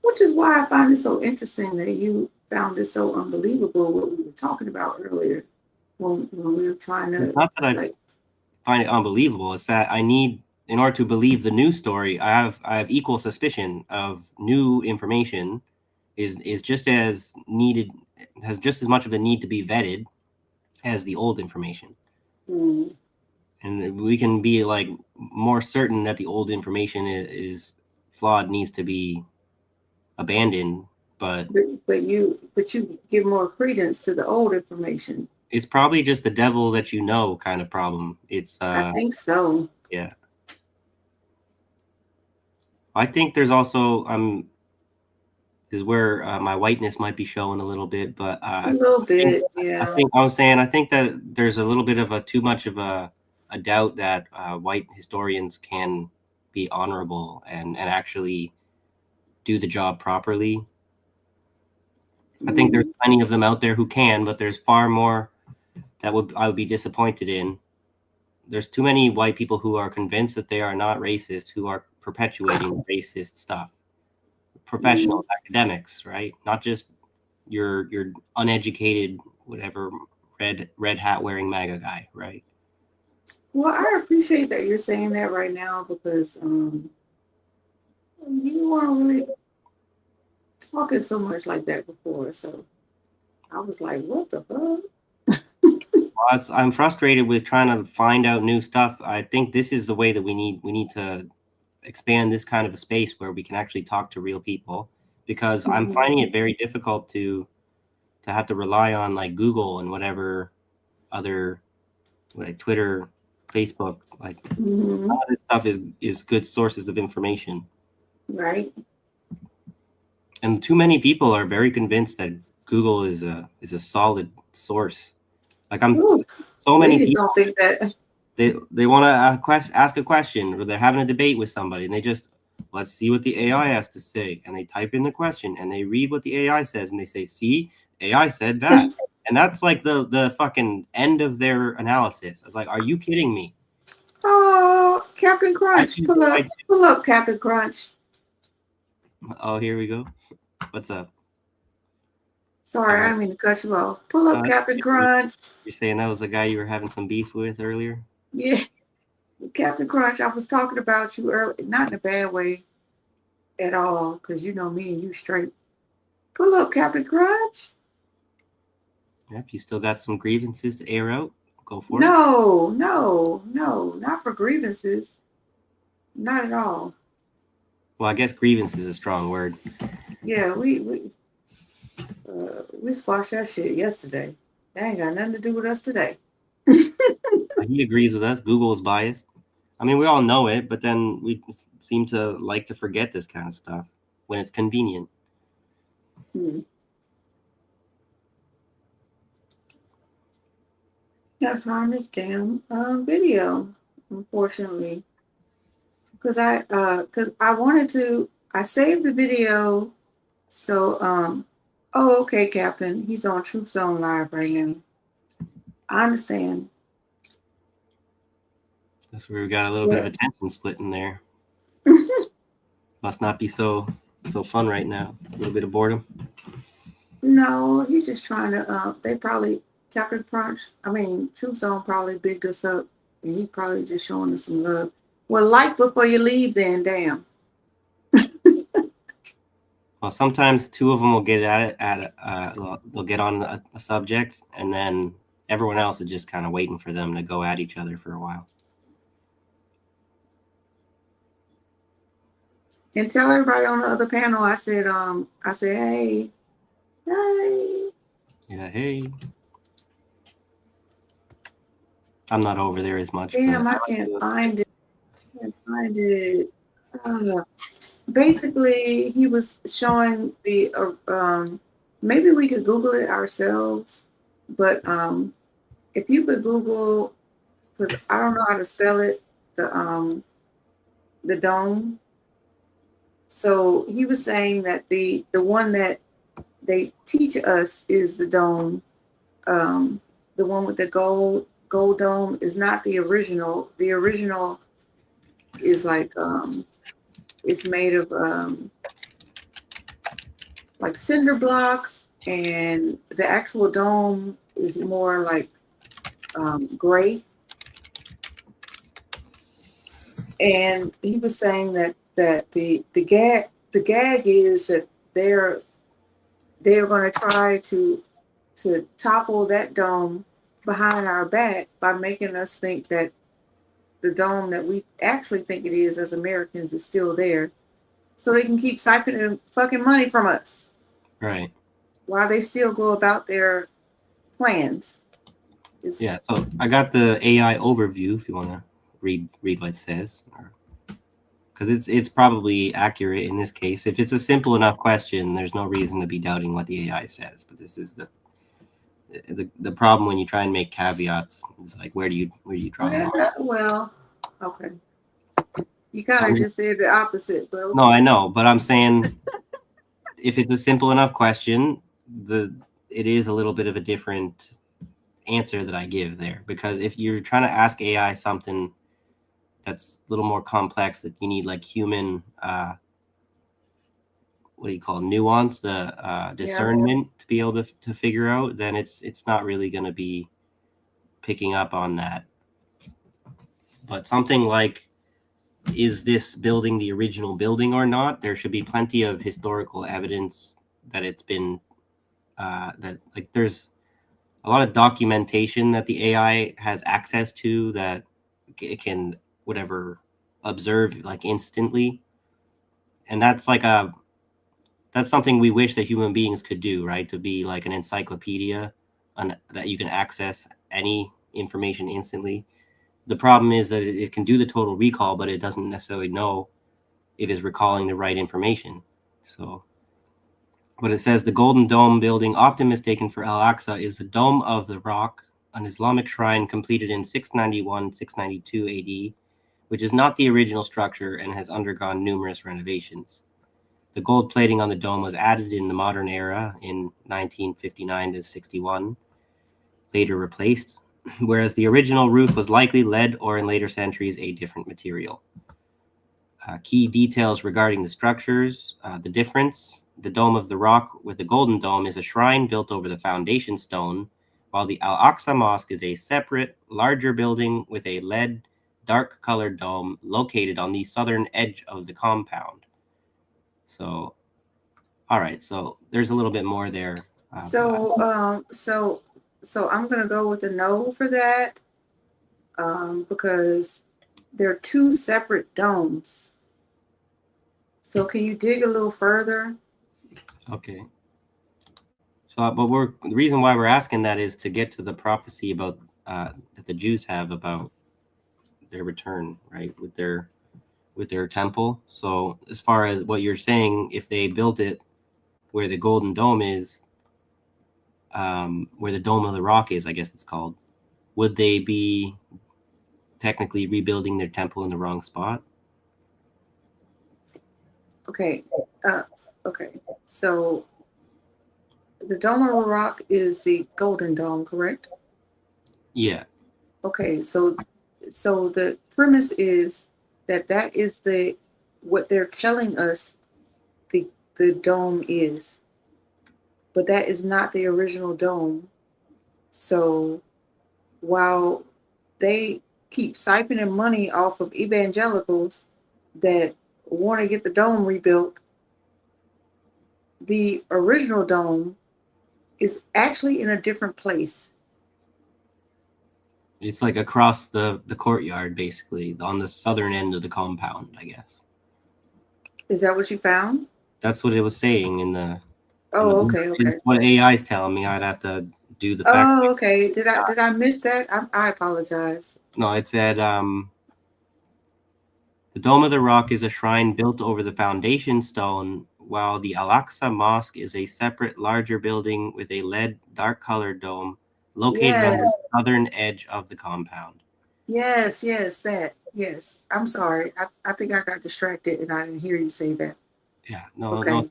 Which is why I find it so interesting that you found it so unbelievable what we were talking about earlier when we were trying to. Not that I find it unbelievable. It's that I need in order to believe the news story, I have equal suspicion of new information is just as needed, has just as much of a need to be vetted as the old information. Mm. And we can be like more certain that the old information is flawed, needs to be abandoned, but you give more credence to the old information. it's probably just the devil that you know kind of problem. It's I think so. yeah. I think there's also is where my whiteness might be showing a little bit, but a little bit, yeah. I think that there's a little bit of too much of a doubt that white historians can be honorable and actually do the job properly. I think there's plenty of them out there who can, but there's far more that I would be disappointed in. There's too many white people who are convinced that they are not racist, who are perpetuating racist stuff. Professional academics, right? Not just your uneducated, whatever, red hat wearing MAGA guy, right? Well, I appreciate that you're saying that right now because you weren't really talking so much like that before. So I was like, what the fuck? I'm frustrated with trying to find out new stuff. I think this is the way that we need to expand this kind of a space where we can actually talk to real people, because I'm finding it very difficult to have to rely on like Google and whatever other, like Twitter, Facebook, like all this stuff is good sources of information. Right. And too many people are very convinced that Google is a solid source. Like so many people don't think that. They want to ask a question, or they're having a debate with somebody, and they just, let's see what the AI has to say, and they type in the question and they read what the AI says and they say, see, AI said that. And that's like the fucking end of their analysis. I was like, are you kidding me? Oh, Captain Crunch, pull up, Captain Crunch. Oh, here we go. What's up? Sorry, I didn't mean to cut you off. Pull up, Captain Crunch. You're saying that was the guy you were having some beef with earlier? Yeah, Captain Crunch. I was talking about you earlier, not in a bad way at all, because you know me and you straight. Pull up, Captain Crunch. Yeah, if you still got some grievances to air out, go for it. No, not for grievances. Not at all. Well, I guess grievance is a strong word. Yeah, we squashed that shit yesterday. That ain't got nothing to do with us today. He agrees with us. Google is biased. I mean, we all know it, but then we seem to like to forget this kind of stuff when it's convenient. Can't find this damn video, unfortunately, because I wanted to. I saved the video, so oh, okay, Captain. He's on Truth Zone Live right now. I understand. That's where we got a little bit of attention split in there. Must not be so fun right now. A little bit of boredom. No, he's just trying to. They probably Captain Crunch. Truth Zone probably bigged us up, and he probably just showing us some love. Well, like before you leave, then, damn. Well, sometimes two of them will get at it. They'll get on a subject, and then everyone else is just kind of waiting for them to go at each other for a while. And tell everybody on the other panel, I said, hey. Yeah, hey. I'm not over there as much. Damn, I can't find it. Basically, he was showing the, maybe we could Google it ourselves, but if you could Google, because I don't know how to spell it, the dome. So he was saying that the one that they teach us is the dome. The one with the gold dome is not the original. The original is like it's made of like cinder blocks, and the actual dome is more like gray. and he was saying that the gag is that they're going to try to topple that dome behind our back by making us think that the dome that we actually think it is as Americans is still there, so they can keep siphoning fucking money from us. Right. While they still go about their plans. Yeah, so I got the AI overview if you want to read what it says, because it's probably accurate in this case. If it's a simple enough question, there's no reason to be doubting what the AI says. But this is the problem when you try and make caveats. It's like where do you draw the line? Well, okay. You kind of just said the opposite, but okay. No, I know, but I'm saying if it's a simple enough question, it is a little bit of a different answer that I give there, because if you're trying to ask AI something that's a little more complex, that you need like human what do you call it, nuance, the discernment to be able to figure out, then it's not really going to be picking up on that. But something like, is this building the original building or not? There should be plenty of historical evidence that it's been that, like, there's a lot of documentation that the AI has access to that it can whatever observe like instantly, and that's something we wish that human beings could do, right? To be like an encyclopedia that you can access any information instantly. The problem is that it can do the total recall, but it doesn't necessarily know if it's recalling the right information. So, but it says the Golden Dome building, often mistaken for Al-Aqsa, is the Dome of the Rock, an Islamic shrine completed in 692 AD, which is not the original structure and has undergone numerous renovations. The gold plating on the dome was added in the modern era in 1959 to 61, later replaced, whereas the original roof was likely lead or in later centuries a different material. Key details regarding the structures, the difference: the Dome of the Rock with the Golden Dome is a shrine built over the foundation stone, while the Al-Aqsa Mosque is a separate, larger building with a lead, dark-colored dome located on the southern edge of the compound. So, all right, so there's a little bit more there. So I'm gonna go with a no for that, because they're two separate domes. So can you dig a little further? Okay. So, but the reason why we're asking that is to get to the prophecy about that the Jews have about their return, right, with their temple. So, as far as what you're saying, if they built it where the Golden Dome is, where the Dome of the Rock is, I guess it's called, would they be technically rebuilding their temple in the wrong spot? Okay. Okay. So the Dome of the Rock is the Golden Dome, correct? Yeah. Okay. So the premise is that is what they're telling us the dome is, but that is not the original dome. So while they keep siphoning money off of evangelicals that want to get the dome rebuilt, the original dome is actually in a different place. It's like across the courtyard, basically, on the southern end of the compound, I guess. Is that what you found? That's what it was saying in the. Oh, okay. It's what AI is telling me. I'd have to do the fact. Oh, okay. Did I miss that? I apologize. No, it said the Dome of the Rock is a shrine built over the foundation stone, while the Al-Aqsa Mosque is a separate, larger building with a lead, dark-colored dome located on the southern edge of the compound. Yes, that. Yes. I'm sorry. I think I got distracted and I didn't hear you say that. Yeah. No. Okay. No.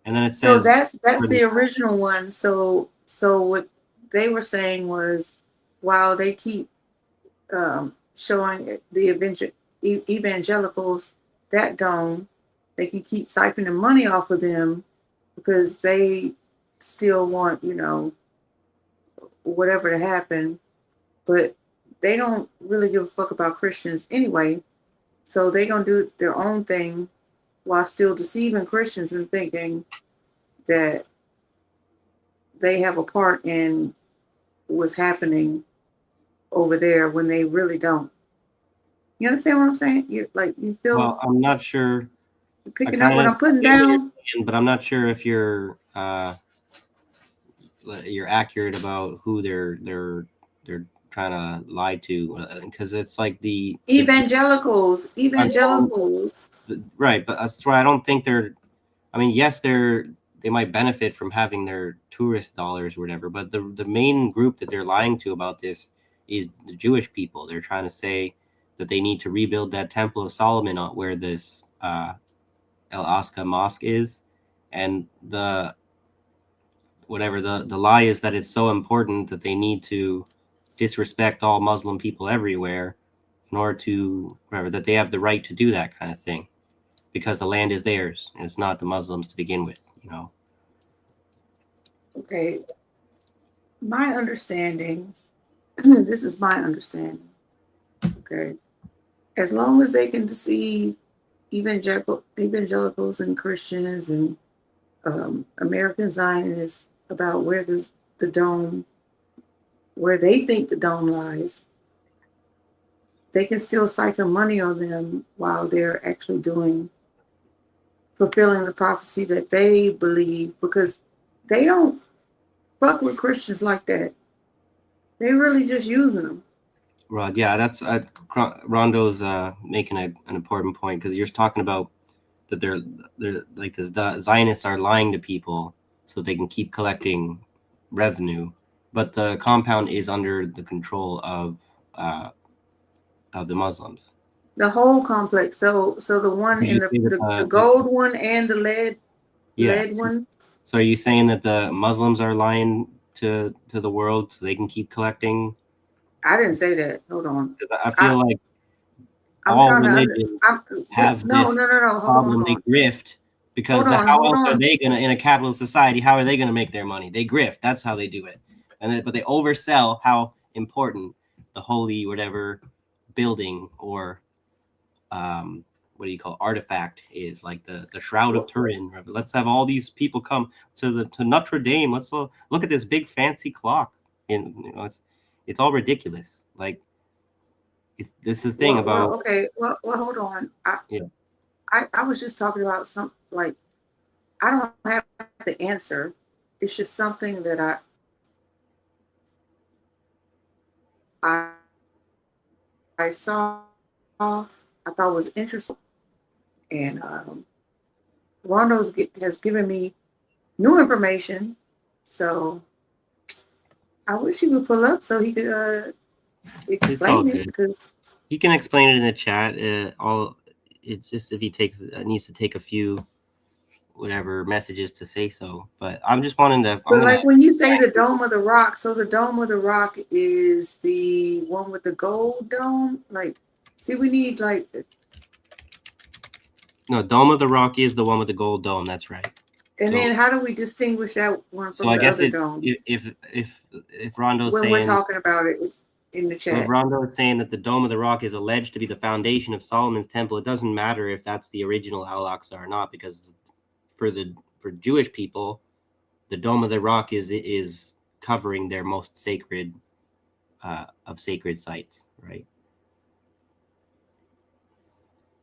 And then it says. So that's the original one. So what they were saying was, while they keep showing the evangelicals that dome, they can keep siphoning money off of them because they still want, whatever to happen, but they don't really give a fuck about Christians anyway. So they're gonna do their own thing while still deceiving Christians and thinking that they have a part in what's happening over there when they really don't. You understand what I'm saying? You feel Well, I'm not sure. you're picking up what I'm putting get what you're down. saying, but I'm not sure if you're accurate about who they're trying to lie to, because it's like the Evangelicals. right, but that's why I don't think they're. I mean, yes, they might benefit from having their tourist dollars or whatever, but the main group that they're lying to about this is the Jewish people. They're trying to say that they need to rebuild that Temple of Solomon where this El Aqsa Mosque is, and the lie is that it's so important that they need to disrespect all Muslim people everywhere in order to that they have the right to do that kind of thing because the land is theirs and it's not the Muslims to begin with, you know. Okay. My understanding, this is my understanding. Okay. As long as they can deceive evangelicals and Christians and American Zionists about where the dome, where they think the dome lies, they can still siphon money on them while they're actually fulfilling the prophecy that they believe, because they don't fuck with Christians like that. They really just using them. Right. Yeah, that's Rondo's making an important point because you're talking about that they're like the Zionists are lying to people so they can keep collecting revenue, but the compound is under the control of the Muslims. The whole complex. So the one in the gold one and the lead one. So are you saying that the Muslims are lying to the world so they can keep collecting? I didn't say that. Hold on. Because I feel like I'm all trying religions have no. this Hold problem. on. They grift because how else are they gonna, in a capitalist society, how are they gonna make their money? They grift. That's how they do it. But they oversell how important the holy whatever building or what do you call artifact is, like the Shroud of Turin. Let's have all these people come to Notre Dame. Let's look at this big fancy clock. And it's all ridiculous. Like this is the thing about. Okay. Well, hold on. I was just talking about something like I don't have the answer. It's just something that I saw, I thought was interesting, and Rondo has given me new information, so I wish he would pull up so he could explain it, because he can explain it in the chat. If he needs to take a few whatever messages to say so. But I'm just wanting to. But like when you say the Dome of the Rock, so the Dome of the Rock is the one with the gold dome. Like, see, we need like. No, Dome of the Rock is the one with the gold dome. That's right. And then how do we distinguish that one from the other dome? If Rondo's when saying we're talking about it in the chat. So if Rondo is saying that the Dome of the Rock is alleged to be the foundation of Solomon's temple, it doesn't matter if that's the original Al Aqsa or not, because for Jewish people, the Dome of the Rock is covering their most sacred of sacred sites, right?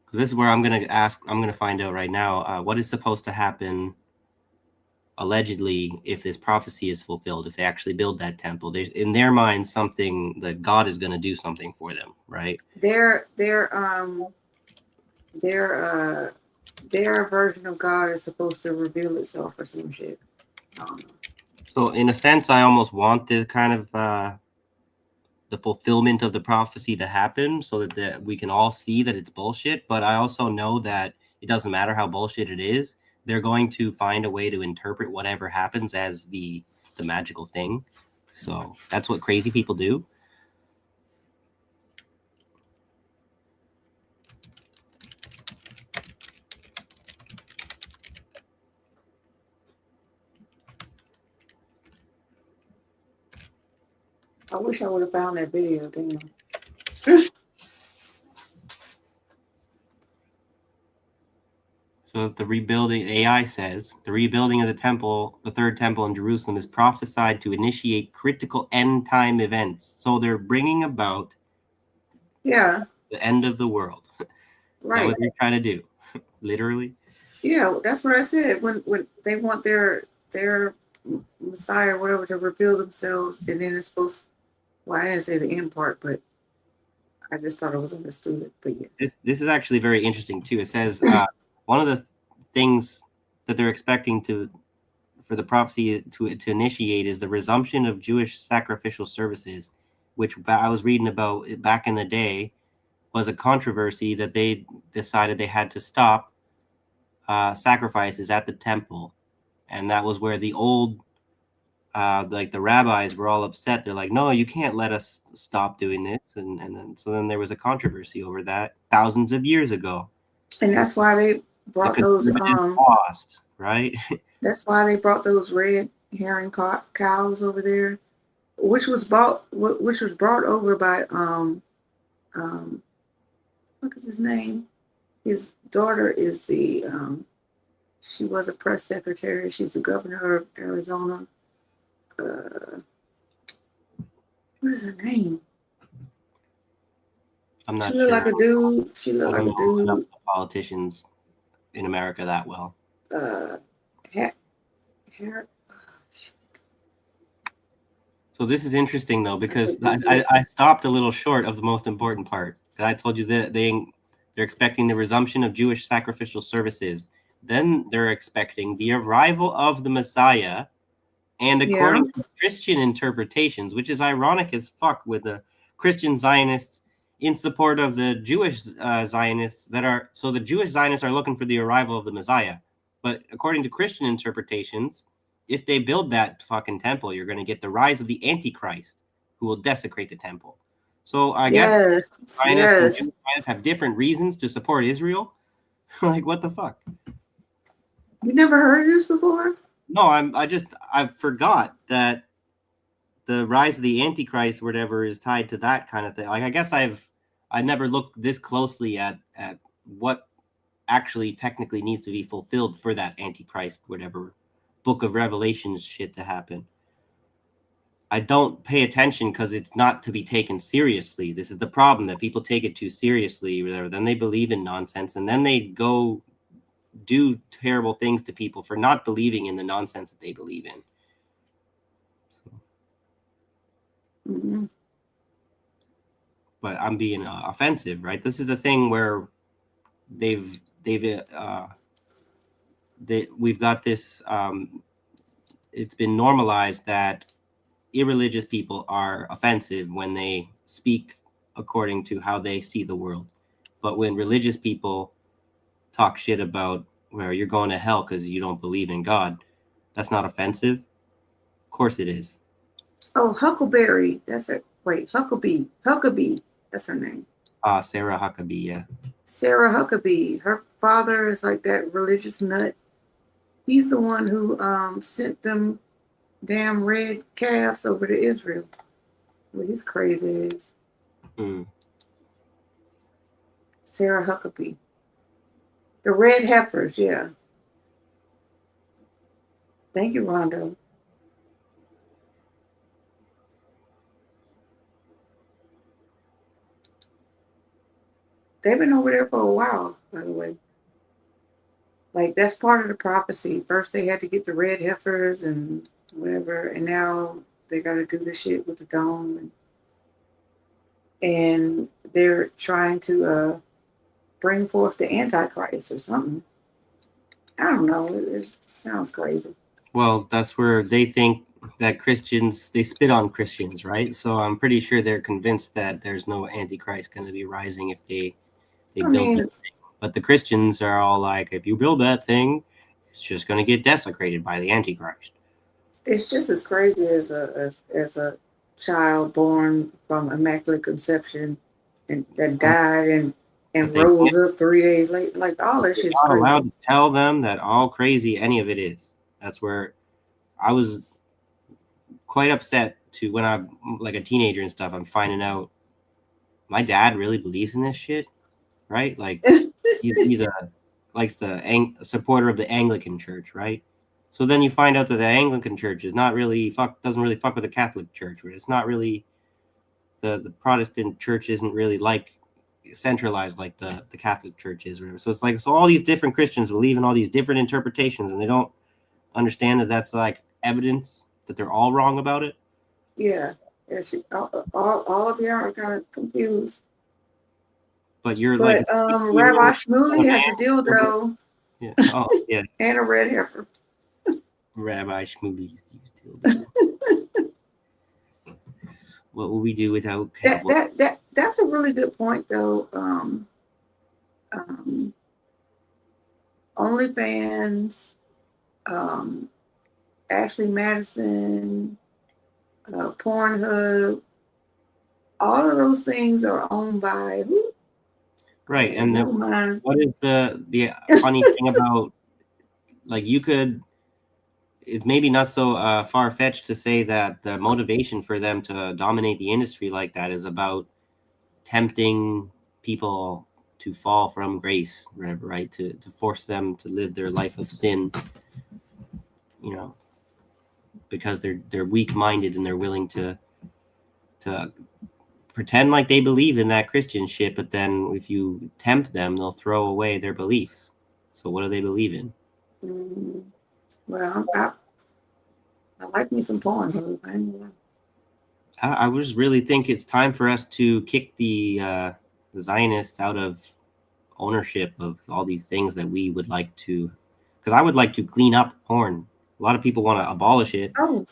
Because this is where I'm going to find out right now what is supposed to happen allegedly if this prophecy is fulfilled, if they actually build that temple. There's in their mind something that God is going to do something for them, right? Their version of God is supposed to reveal itself or some shit. I don't know. So in a sense, I almost want the kind of the fulfillment of the prophecy to happen so that we can all see that it's bullshit. But I also know that it doesn't matter how bullshit it is. They're going to find a way to interpret whatever happens as the magical thing. So that's what crazy people do. I wish I would have found that video. Damn. So the rebuilding, AI says, the rebuilding of the temple, the third temple in Jerusalem, is prophesied to initiate critical end time events. So they're bringing about Yeah. the end of the world. Is that Right. what they're trying to do? Literally. Yeah, that's what I said. When they want their Messiah or whatever to reveal themselves, and then it's supposed. Well, I didn't say the end part, but I just thought it was understood. But yeah. This is actually very interesting too. It says one of the things that they're expecting for the prophecy to initiate is the resumption of Jewish sacrificial services, which I was reading about back in the day was a controversy that they decided they had to stop sacrifices at the temple, and that was where the old like the rabbis were all upset. They're like, no, you can't let us stop doing this, and then there was a controversy over that thousands of years ago. And that's why they brought those lost, right? That's why they brought those red herring cows over there, which was brought over by what is his name? His daughter is the she was a press secretary. She's the governor of Arizona. What is her name? I'm not She sure. looked like a dude. She looked like a dude. Enough politicians in America that well. So this is interesting though, because I stopped a little short of the most important part. I told you that they're expecting the resumption of Jewish sacrificial services. Then they're expecting the arrival of the Messiah, and according to Christian interpretations, which is ironic as fuck with the Christian Zionists in support of the Jewish Zionists so the Jewish Zionists are looking for the arrival of the Messiah. But according to Christian interpretations, if they build that fucking temple, you're going to get the rise of the Antichrist, who will desecrate the temple. So I guess Zionists have different reasons to support Israel. Like, what the fuck? You never heard of this before? No, I forgot that the rise of the Antichrist, or whatever, is tied to that kind of thing. Like, I guess I never looked this closely at what actually technically needs to be fulfilled for that Antichrist, whatever Book of Revelations shit to happen. I don't pay attention because it's not to be taken seriously. This is the problem, that people take it too seriously, whatever. Then they believe in nonsense, and then they go do terrible things to people for not believing in the nonsense that they believe in. Mm-hmm. But I'm being offensive, right? This is the thing where we've got this. It's been normalized that irreligious people are offensive when they speak according to how they see the world, but when religious people talk shit about where you're going to hell because you don't believe in God, that's not offensive. Of course it is. Oh, Huckleberry. That's her. Wait, Huckabee. That's her name. Sarah Huckabee, yeah. Sarah Huckabee. Her father is like that religious nut. He's the one who sent them damn red calves over to Israel. Well, he's crazy ass. Sarah Huckabee. The red heifers, yeah. Thank you, Rondo. They've been over there for a while, by the way. Like, that's part of the prophecy. First, they had to get the red heifers and whatever, and now they got to do the shit with the dome. And they're trying to bring forth the Antichrist or something. I don't know. It sounds crazy. Well, that's where they think that Christians, they spit on Christians, right? So I'm pretty sure they're convinced that there's no Antichrist going to be rising if they build that thing. But the Christians are all like, if you build that thing, it's just going to get desecrated by the Antichrist. It's just as crazy as a child born from immaculate conception and that died and rose up 3 days later. Like, all that shit's Not crazy. allowed to tell them that how crazy any of it is. That's where I was quite upset to when I'm like a teenager and stuff. I'm finding out my dad really believes in this shit, right? Like he's a likes the supporter of the Anglican Church, right? So then you find out that the Anglican Church is not really doesn't really fuck with the Catholic Church. Right? It's not really the Protestant Church isn't really like centralized like the Catholic Church is. Whatever. So it's like all these different Christians believe in all these different interpretations, and they don't understand that that's like evidence that they're all wrong about it. Yeah. All of you are kind of confused. But you're But like Rabbi Shmuley has a dildo. Yeah. Oh yeah. And a red heifer. Rabbi Shmuley's dildo. What will we do without That's a really good point though. OnlyFans, Ashley Madison, Pornhub, all of those things are owned by who? Right, and Never mind. what is the funny thing about like it's maybe not so far-fetched to say that the motivation for them to dominate the industry like that is about tempting people to fall from grace, right? To force them to live their life of sin, you know, because they're weak-minded and they're willing to pretend like they believe in that Christian shit, but then if you tempt them, they'll throw away their beliefs. So what do they believe in? Well, I like me some Pornhub. I just really think it's time for us to kick the Zionists out of ownership of all these things that we would like to, because I would like to clean up porn. A lot of people want to abolish it. Oh.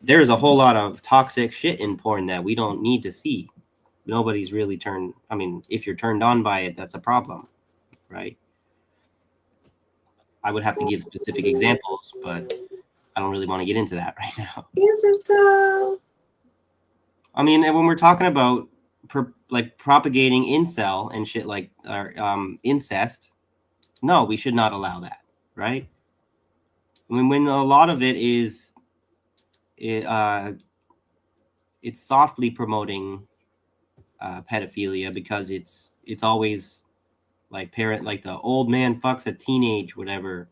There's a whole lot of toxic shit in porn that we don't need to see. Nobody's really turned. I mean, if you're turned on by it, that's a problem, right? I would have to give specific examples, but I don't really want to get into that right now. Is it though? I mean, when we're talking about like propagating incel and shit like incest, no, we should not allow that, right? I mean, when a lot of it is, it's softly promoting pedophilia because it's always like like the old man fucks a teenage whatever,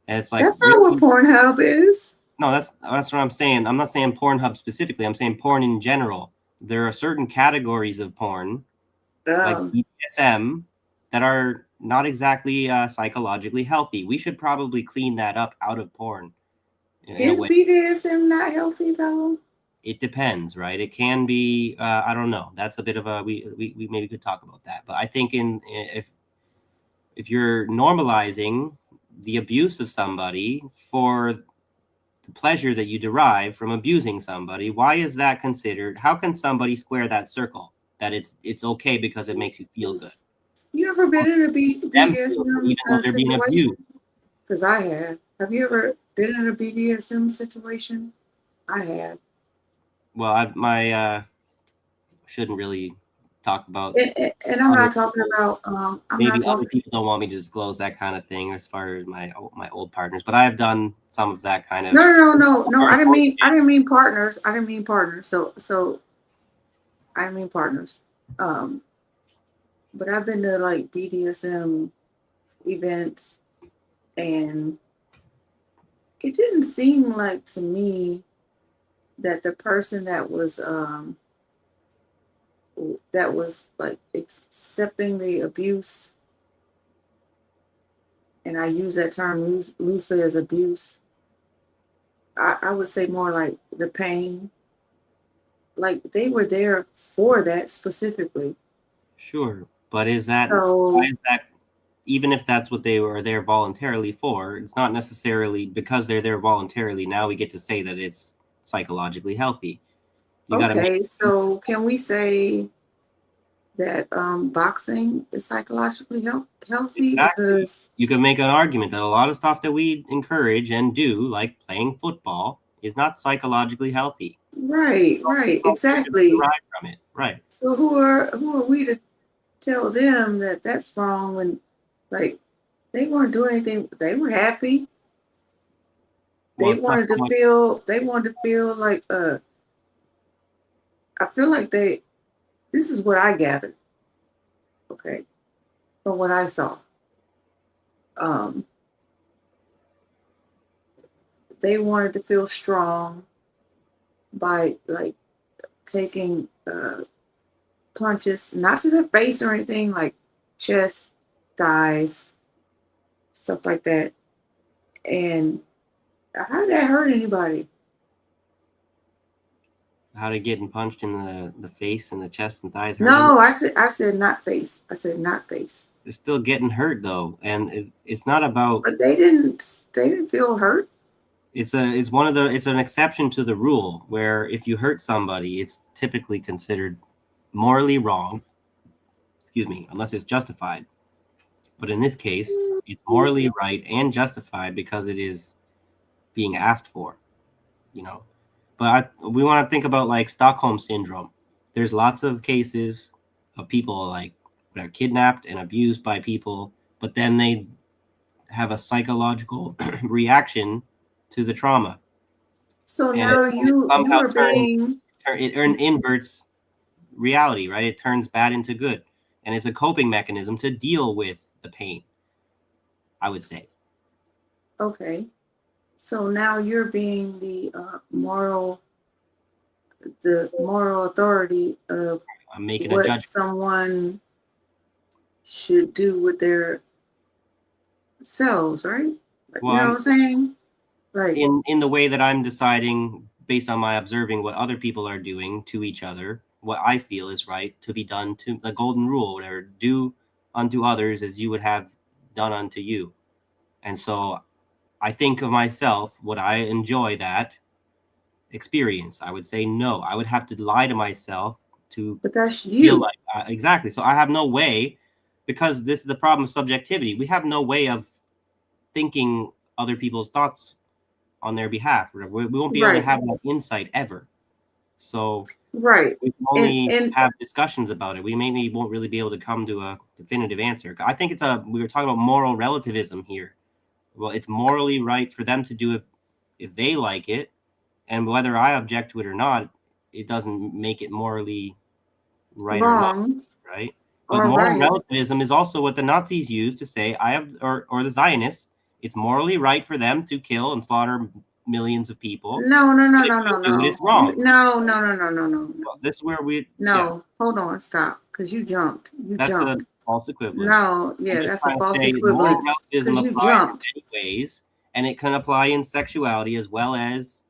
and it's like That's not what Pornhub is. No, that's what I'm saying. I'm not saying Pornhub specifically. I'm saying porn in general. There are certain categories of porn, like BDSM, that are not exactly psychologically healthy. We should probably clean that up out of porn. Is BDSM not healthy though? It depends, right? It can be. I don't know. That's a bit of a we maybe could talk about that. But I think if you're normalizing the abuse of somebody for the pleasure that you derive from abusing somebody, why is that considered? How can somebody square that circle that it's okay because it makes you feel good? You ever been in a BDSM situation? Because I have. Have you ever been in a BDSM situation? I have. Well, I shouldn't really talk about. And I'm not talking about. Maybe other people don't want me to disclose that kind of thing as far as my old partners, but I have done some of that kind of. No. I didn't mean partners. I didn't mean partners. So I didn't mean partners. But I've been to like BDSM events, and it didn't seem like to me that the person that was like accepting the abuse, and I use that term loosely as abuse, I would say more like the pain, like they were there for that specifically. Sure, but why is that, even if that's what they were there voluntarily for, it's not necessarily because they're there voluntarily. Now we get to say that it's psychologically healthy. So can we say that boxing is psychologically healthy? Exactly. Because you can make an argument that a lot of stuff that we encourage and do, like playing football, is not psychologically healthy. Right, exactly. From it, right. So who are we to tell them that that's wrong when, like, they weren't doing anything? They were happy. They wanted to feel like I feel like this is what I gathered, okay, from what I saw. they wanted to feel strong by like taking punches, not to the face or anything, like chest, thighs, stuff like that. And how did that hurt anybody? How to getting punched in the face and the chest and thighs? No, I said not face. I said not face. They're still getting hurt though, and it's not about. But they didn't feel hurt. It's an exception to the rule where if you hurt somebody, it's typically considered morally wrong. Excuse me, unless it's justified. But in this case, it's morally right and justified because it is being asked for, you know. But we want to think about like Stockholm syndrome. There's lots of cases of people like that are kidnapped and abused by people, but then they have a psychological reaction to the trauma. So and now you are being it inverts reality, right? It turns bad into good, and it's a coping mechanism to deal with the pain, I would say. Okay, so now you're being the moral authority of I'm making what a judgment. Someone should do with their selves, right? Well, you know what I'm saying? Like in the way that I'm deciding based on my observing what other people are doing to each other, what I feel is right to be done, to the golden rule, whatever, do unto others as you would have done unto you. And so I think of myself, would I enjoy that experience? I would say no. I would have to lie to myself to but that's you. Feel like exactly. So I have no way, because this is the problem of subjectivity. We have no way of thinking other people's thoughts on their behalf. We won't be able to have that insight ever. So right, we can only have discussions about it. We maybe won't really be able to come to a definitive answer. I think we were talking about moral relativism here. Well, it's morally right for them to do it if they like it, and whether I object to it or not, it doesn't make it morally right wrong, or not, right? But moral relativism is also what the Nazis used to say, or the Zionists, it's morally right for them to kill and slaughter millions of people. No. It's wrong. No. Well, this is where we. No, yeah. Hold on, stop, because you jumped. That's a false equivalence. No, yeah, that's a false equivalence. Moral relativism you applies jumped. in many ways, and it can apply in sexuality as well as.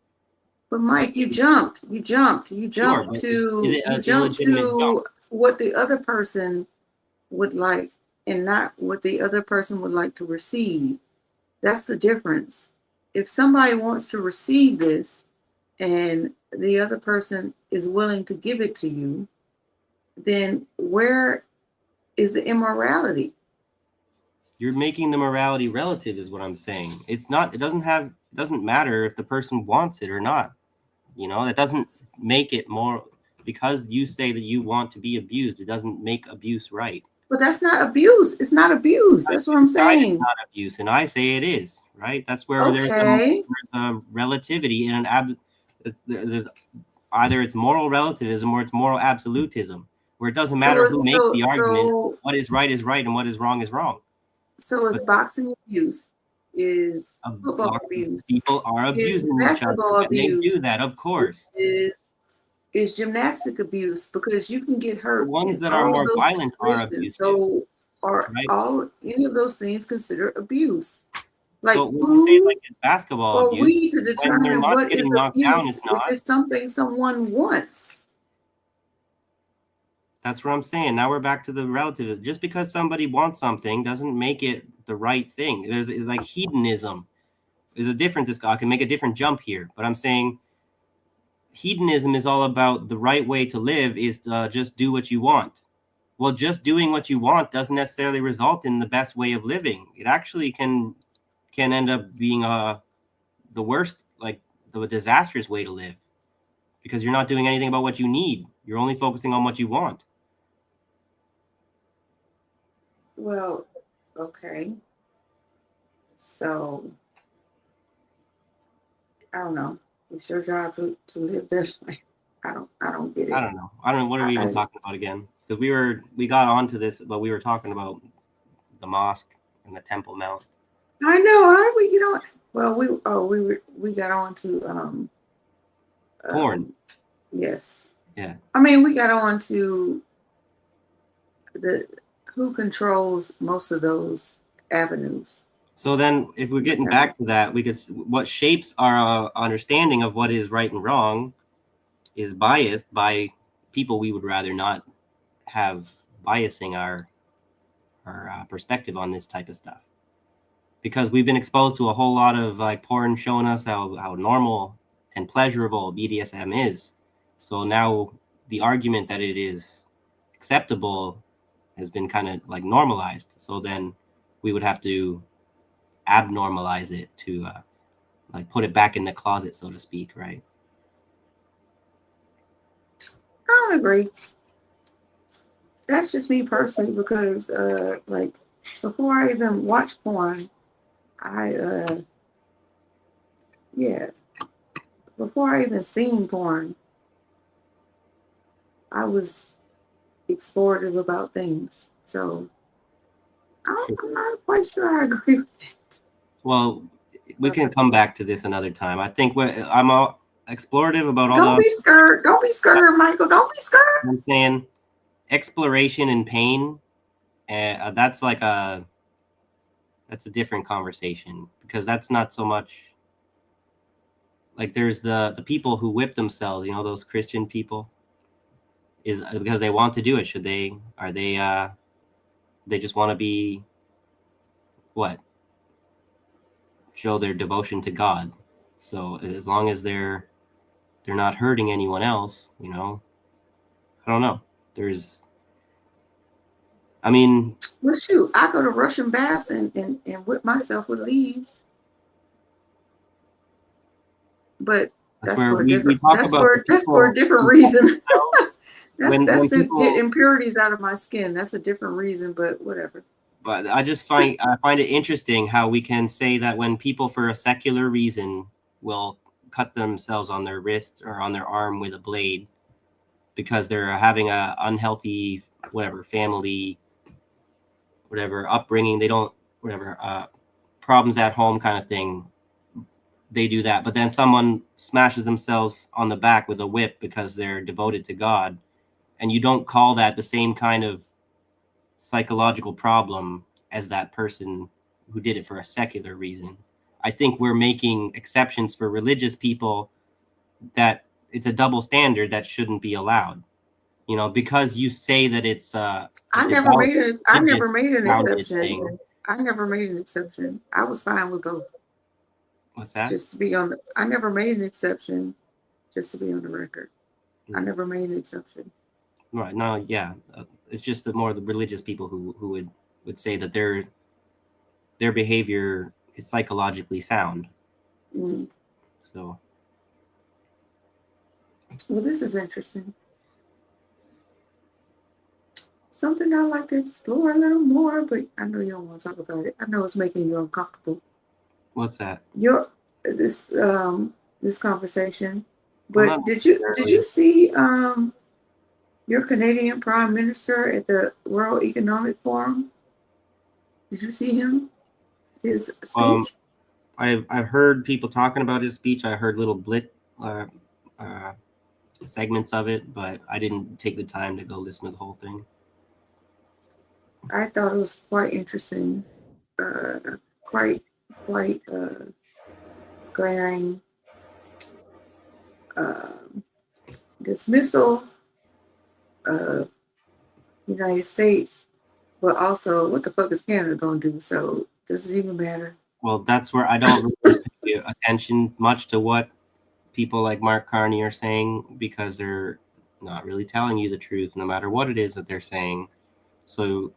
But Mike, you jumped. You jumped Sure, to what the other person would like, and not what the other person would like to receive. That's the difference. If somebody wants to receive this and the other person is willing to give it to you, then where is the immorality? You're making the morality relative is what I'm saying. It doesn't matter if the person wants it or not. You know, that doesn't make it more, because you say that you want to be abused, it doesn't make abuse right. But that's not abuse. It's not abuse. That's what I'm saying. It's not abuse, and I say it is, right? That's where there's a relativity in there's either it's moral relativism or it's moral absolutism, where it doesn't matter who makes the argument. What is right and what is wrong is wrong. So is boxing abuse? Is football abuse? People are abusing each other. They do that, of course. Is gymnastic abuse, because you can get hurt. The ones that are more violent are abusive. So are any of those things considered abuse? Like, but when you say like it's basketball abuse, we need to determine what is abuse. If it's something someone wants. That's what I'm saying. Now we're back to the relative. Just because somebody wants something doesn't make it the right thing. There's like hedonism. There's a different. I can make a different jump here, but I'm saying hedonism is all about the right way to live is to just do what you want. Well, just doing what you want doesn't necessarily result in the best way of living. It actually can end up being the worst, like the disastrous way to live, because you're not doing anything about what you need. You're only focusing on what you want. Well, okay. So I don't know. It's your job to live this life. I don't get it. I don't know. What are we even talking about again? Because we got onto this, but we were talking about the mosque and the Temple Mount. I know. How did we get on? Well, we got on to Porn. Yes. Yeah. I mean, we got on to the who controls most of those avenues. So then, if we're getting back to that, we could what shapes our understanding of what is right and wrong is biased by people we would rather not have biasing our perspective on this type of stuff, because we've been exposed to a whole lot of like porn showing us how normal and pleasurable BDSM is. So now the argument that it is acceptable has been kind of like normalized. So then we would have to abnormalize it to like put it back in the closet, so to speak, right? I don't agree. That's just me personally, because like before I even watched porn, before I even seen porn, I was explorative about things. So I'm not quite sure I agree with that. Well, we can come back to this another time. I think I'm all explorative about all Don't the. be scared. Don't be scared, Michael. Don't be scared. I'm saying exploration and pain, and that's a different conversation, because that's not so much like there's the people who whip themselves, those Christian people, is because they want to do it. They just want to be what? Show their devotion to God. So as long as they're not hurting anyone else, I don't know. Well, shoot, I go to Russian baths and whip myself with leaves. But that's for a different. That's for a different reason. That's to get impurities out of my skin. That's a different reason, but whatever. But I find it interesting how we can say that when people for a secular reason will cut themselves on their wrist or on their arm with a blade because they're having a unhealthy family, upbringing, they don't problems at home kind of thing, they do that. But then someone smashes themselves on the back with a whip because they're devoted to God, and you don't call that the same kind of psychological problem as that person who did it for a secular reason. I think we're making exceptions for religious people, that it's a double standard that shouldn't be allowed. Because you say that it's I never made an exception. I never made an exception. I was fine with both. What's that? Just to be on I never made an exception, just to be on the record. I never made an exception. Right. No, yeah. It's just the religious people who would say that their behavior is psychologically sound. Mm. So. Well, this is interesting. Something I'd like to explore a little more, but I know you don't want to talk about it. I know it's making you uncomfortable. What's that? This conversation. But did you see your Canadian Prime Minister at the World Economic Forum? Did you see him? His speech? I've heard people talking about his speech. I heard little segments of it, but I didn't take the time to go listen to the whole thing. I thought it was quite interesting, quite glaring dismissal of the United States, but also what the fuck is Canada going to do? So does it even matter? Well, that's where I don't really pay attention much to what people like Mark Carney are saying, because they're not really telling you the truth, no matter what it is that they're saying. So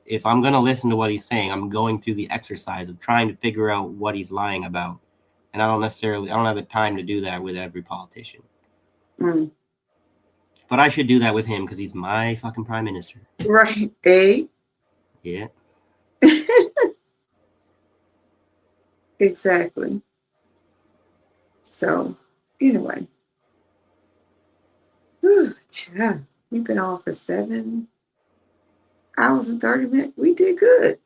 if I'm going to listen to what he's saying, I'm going through the exercise of trying to figure out what he's lying about. And I don't have the time to do that with every politician. Mm. But I should do that with him because he's my fucking prime minister. Right. Yeah. Exactly. So, anyway. We've been on for 7 hours and 30 minutes. We did good.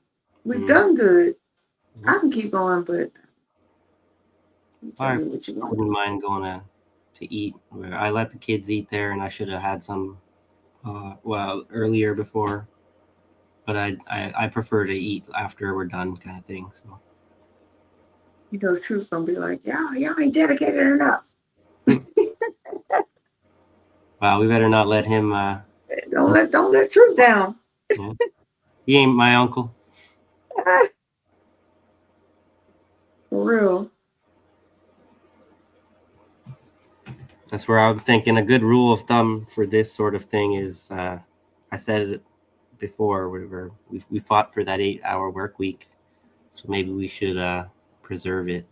We've done good. I can keep going, but tell me what you I want. wouldn't mind going to eat. Where I let the kids eat there, and I should have had some earlier before. But I prefer to eat after we're done, kind of thing. So You know, Truth's gonna be like, yeah, y'all ain't dedicated enough. wow, we better not let him. Don't let Truth down. Yeah. He ain't my uncle. For real. That's where I'm thinking a good rule of thumb for this sort of thing is, I said it before, we fought for that 8-hour work week, so maybe we should preserve it.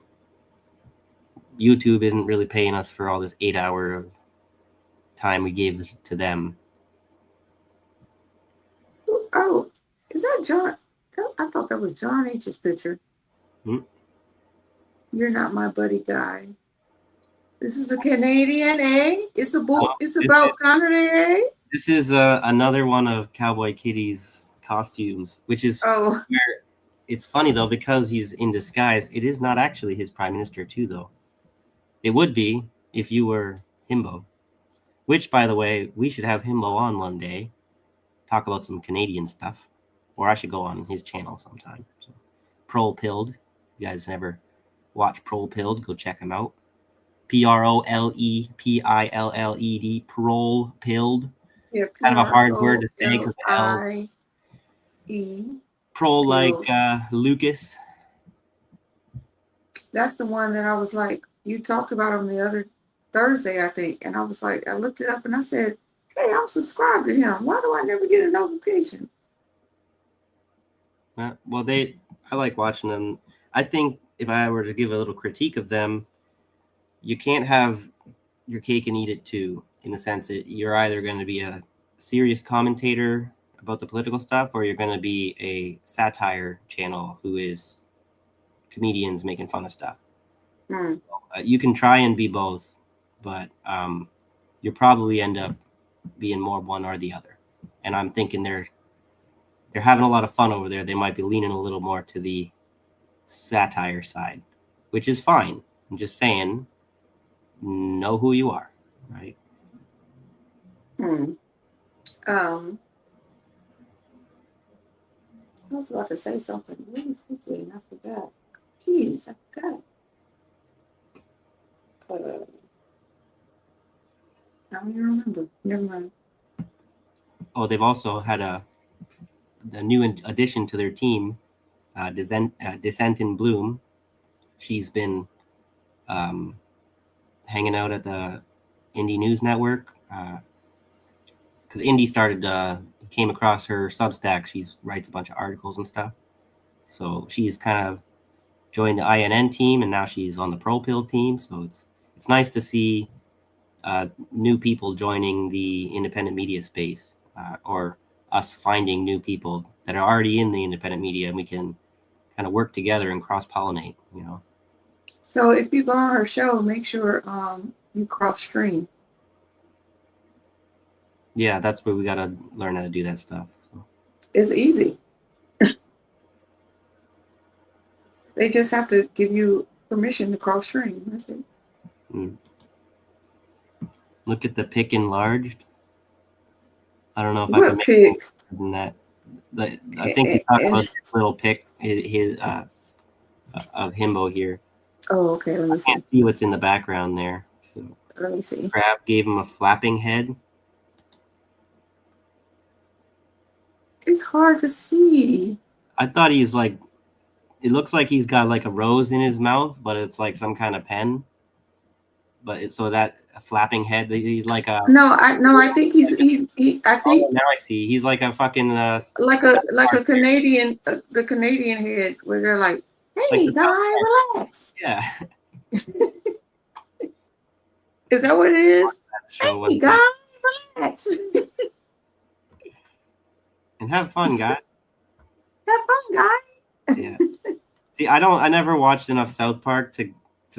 YouTube isn't really paying us for all this 8-hour of time we gave to them. Oh, is that John? I thought that was John H's picture. Hmm? You're not my buddy guy. This is a Canadian, eh? It's about Canada, eh? This is another one of Cowboy Kitty's costumes, which is where it's funny though, because he's in disguise. It is not actually his prime minister too, though. It would be if you were Himbo, which, by the way, we should have Himbo on one day, talk about some Canadian stuff, or I should go on his channel sometime. So, Prole Pilled. You guys never watch Prole Pilled? Go check him out. PROLEPILLED. Prole Pilled. Yeah, Kind of a hard word to say because the L. P-R-O-L-I-E. Prole like Lucas. That's the one that I was like, you talked about on the other Thursday, I think. And I was like, I looked it up and I said, hey, I'm subscribed to him. Why do I never get a notification? Well, I like watching them. I think if I were to give a little critique of them, you can't have your cake and eat it too, in the sense that you're either going to be a serious commentator about the political stuff, or you're going to be a satire channel who is comedians making fun of stuff. You can try and be both, but you'll probably end up being more one or the other. And I'm thinking they're having a lot of fun over there. They might be leaning a little more to the satire side, which is fine. I'm just saying, know who you are, right? I was about to say something really quickly and I forgot. Jeez, I forgot. I don't even remember. Never mind. Oh, they've also had a new addition to their team, Descent in Bloom. She's been hanging out at the Indie News Network because Indie started. Came across her Substack. She writes a bunch of articles and stuff. So she's kind of joined the INN team, and now she's on the Pro Pill team. So it's nice to see new people joining the independent media space, or us finding new people that are already in the independent media, and we can kind of work together and cross-pollinate, you know. So if you go on her show, make sure you cross stream. Yeah, that's where we got to learn how to do that stuff. So. It's easy. They just have to give you permission to cross stream. That's it. Look at the pic enlarged. I don't know if What I can make pic? than that. I think we talked about this little pic of Himbo here. Oh, okay. Let me see. I can't see what's in the background there. So let me see. Crab gave him a flapping head. It's hard to see. I thought he's like, it looks like he's got like a rose in his mouth, but it's like some kind of pen. But it's so that a flapping head, he's like a. I think he's I think. Oh, now I see. He's like a fucking. Like a Canadian, the Canadian head, where they're like, "Hey, like guy, relax." Yeah. Is that what it is? Hey, guy, relax. And have fun, guy. Have fun, guy. Yeah. See, I never watched enough South Park to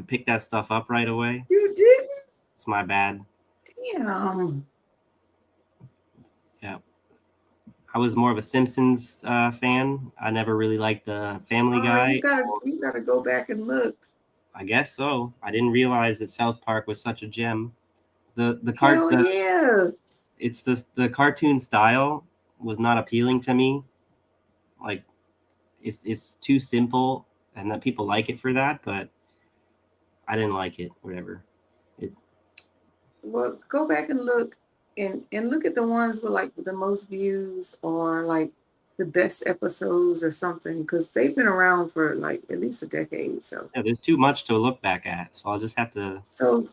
pick that stuff up right away. You didn't? It's my bad. Damn. Yeah. I was more of a Simpsons fan. I never really liked the Family Guy. You gotta go back and look. I guess so. I didn't realize that South Park was such a gem. It's the cartoon style was not appealing to me. Like it's too simple, and that people like it for that, but I didn't like it. Whatever. Well, go back and look and look at the ones with like the most views or like the best episodes or something, because they've been around for like at least a decade. So yeah, there's too much to look back at, so I'll just have to. So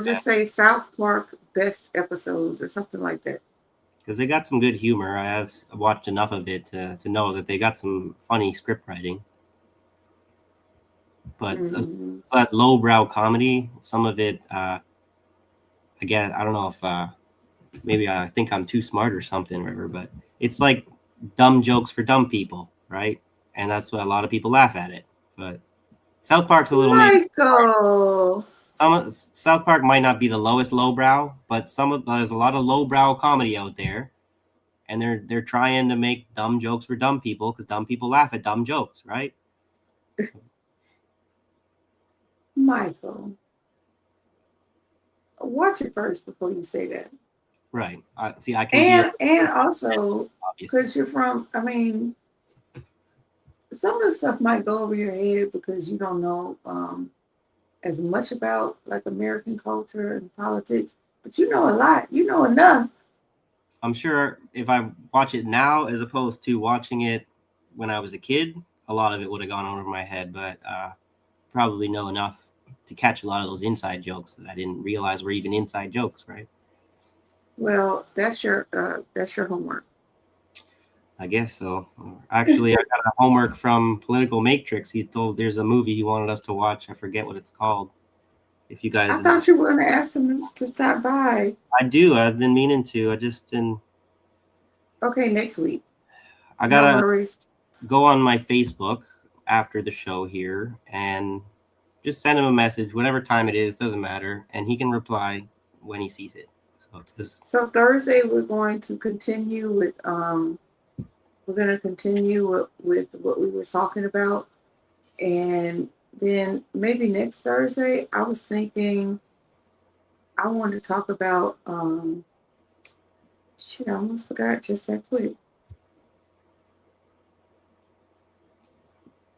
just say South Park best episodes or something like that. Because they got some good humor. I have watched enough of it to know that they got some funny script writing. But it's that lowbrow comedy, some of it, again, I don't know if maybe I think I'm too smart or something, or whatever, but it's like dumb jokes for dumb people, right? And that's what a lot of people laugh at it. But South Park's a little Michael. South Park might not be the lowest lowbrow, but there's a lot of lowbrow comedy out there, and they're trying to make dumb jokes for dumb people because dumb people laugh at dumb jokes, right? Michael, watch it first before you say that. Right. See, I can. And also because you're from. I mean, some of the stuff might go over your head because you don't know as much about like American culture and politics, but you know a lot. You know enough. I'm sure if I watch it now as opposed to watching it when I was a kid, a lot of it would have gone over my head, but probably know enough to catch a lot of those inside jokes that I didn't realize were even inside jokes, right? Well, that's your homework. I guess so. Actually, I got a homework from Political Matrix. He told there's a movie he wanted us to watch. I forget what it's called. If you guys, I thought you were going to ask him to stop by. I do. I've been meaning to. I just didn't. Okay, next week. I gotta go on my Facebook after the show here and just send him a message, whatever time it is, doesn't matter, and he can reply when he sees it. So Thursday we're going to continue with with what we were talking about, and then maybe next Thursday I was thinking I wanted to talk about shit, I almost forgot just that quick.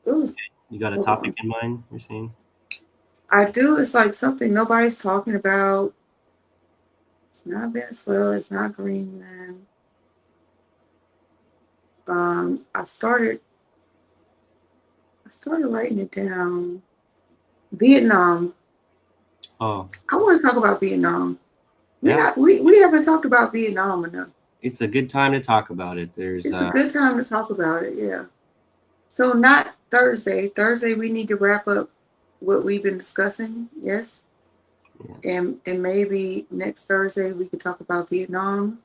Ooh. You got a topic in mind, you're saying? I do. It's like something nobody's talking about. It's not Venezuela. It's not Greenland. I started writing it down. Vietnam. Oh. I want to talk about Vietnam. Yeah. We haven't talked about Vietnam enough. It's a good time to talk about it. It's a good time to talk about it, yeah. So not Thursday. Thursday we need to wrap up what we've been discussing, yes? Yeah. And maybe next Thursday we could talk about Vietnam.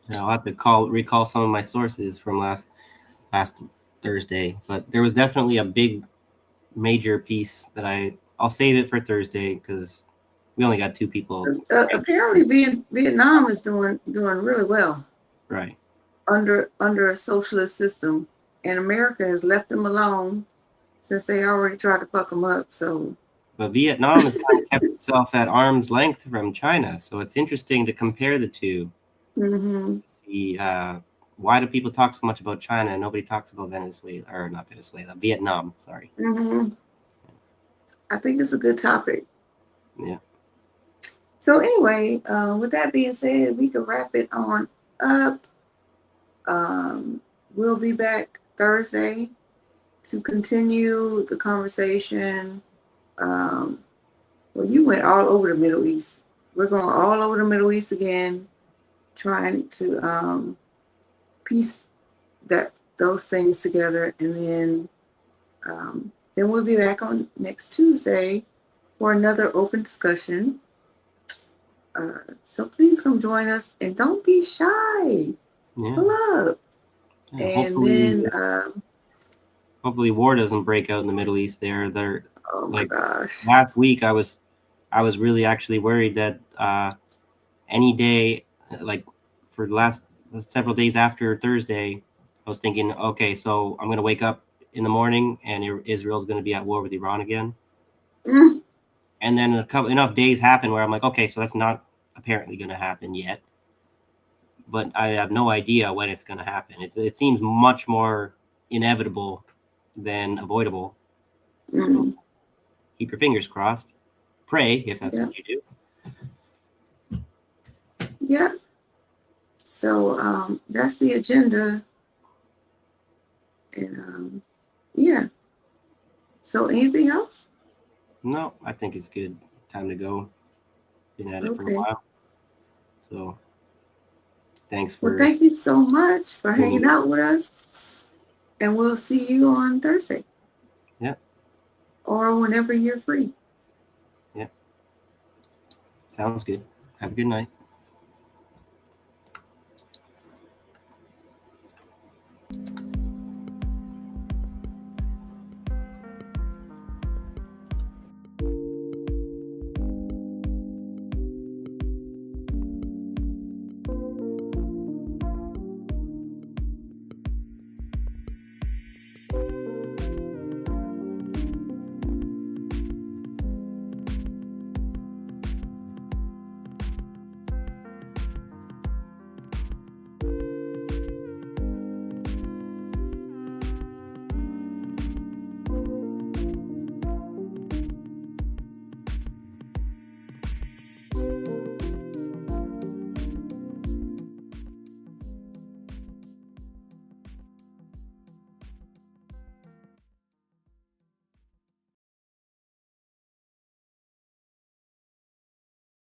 Yeah, I'll have to recall some of my sources from last Thursday, but there was definitely a big major piece that I'll save it for Thursday because we only got two people. Apparently Vietnam is doing really well. Right. Under a socialist system, and America has left them alone since they already tried to fuck them up. So, but Vietnam has kind of kept itself at arm's length from China, so it's interesting to compare the two. Mm-hmm. See, why do people talk so much about China and nobody talks about Vietnam? Sorry. Mm-hmm. I think it's a good topic. Yeah. So anyway, with that being said, we can wrap it on up. We'll be back Thursday to continue the conversation. Well, you went all over the Middle East. We're going all over the Middle East again, trying to piece those things together, and then we'll be back on next Tuesday for another open discussion. So please come join us, and don't be shy. Yeah. Pull up. Yeah, and hopefully war doesn't break out in the Middle East there. They're my gosh. Last week I was really actually worried that any day, like for the last several days after Thursday, I was thinking, okay, so I'm going to wake up in the morning and Israel's going to be at war with Iran again. Mm. And then enough days happen where I'm like, okay, so that's not apparently going to happen yet. But I have no idea when it's going to happen. It seems much more inevitable than avoidable. So keep your fingers crossed. Pray if that's what you do. Yeah. So that's the agenda. And yeah. So anything else? No, I think it's good. Time to go. Been at it for a Okay. while. So thanks for. Well, thank you so much for hanging out with us. And we'll see you on Thursday. Yeah. Or whenever you're free. Yeah. Sounds good. Have a good night.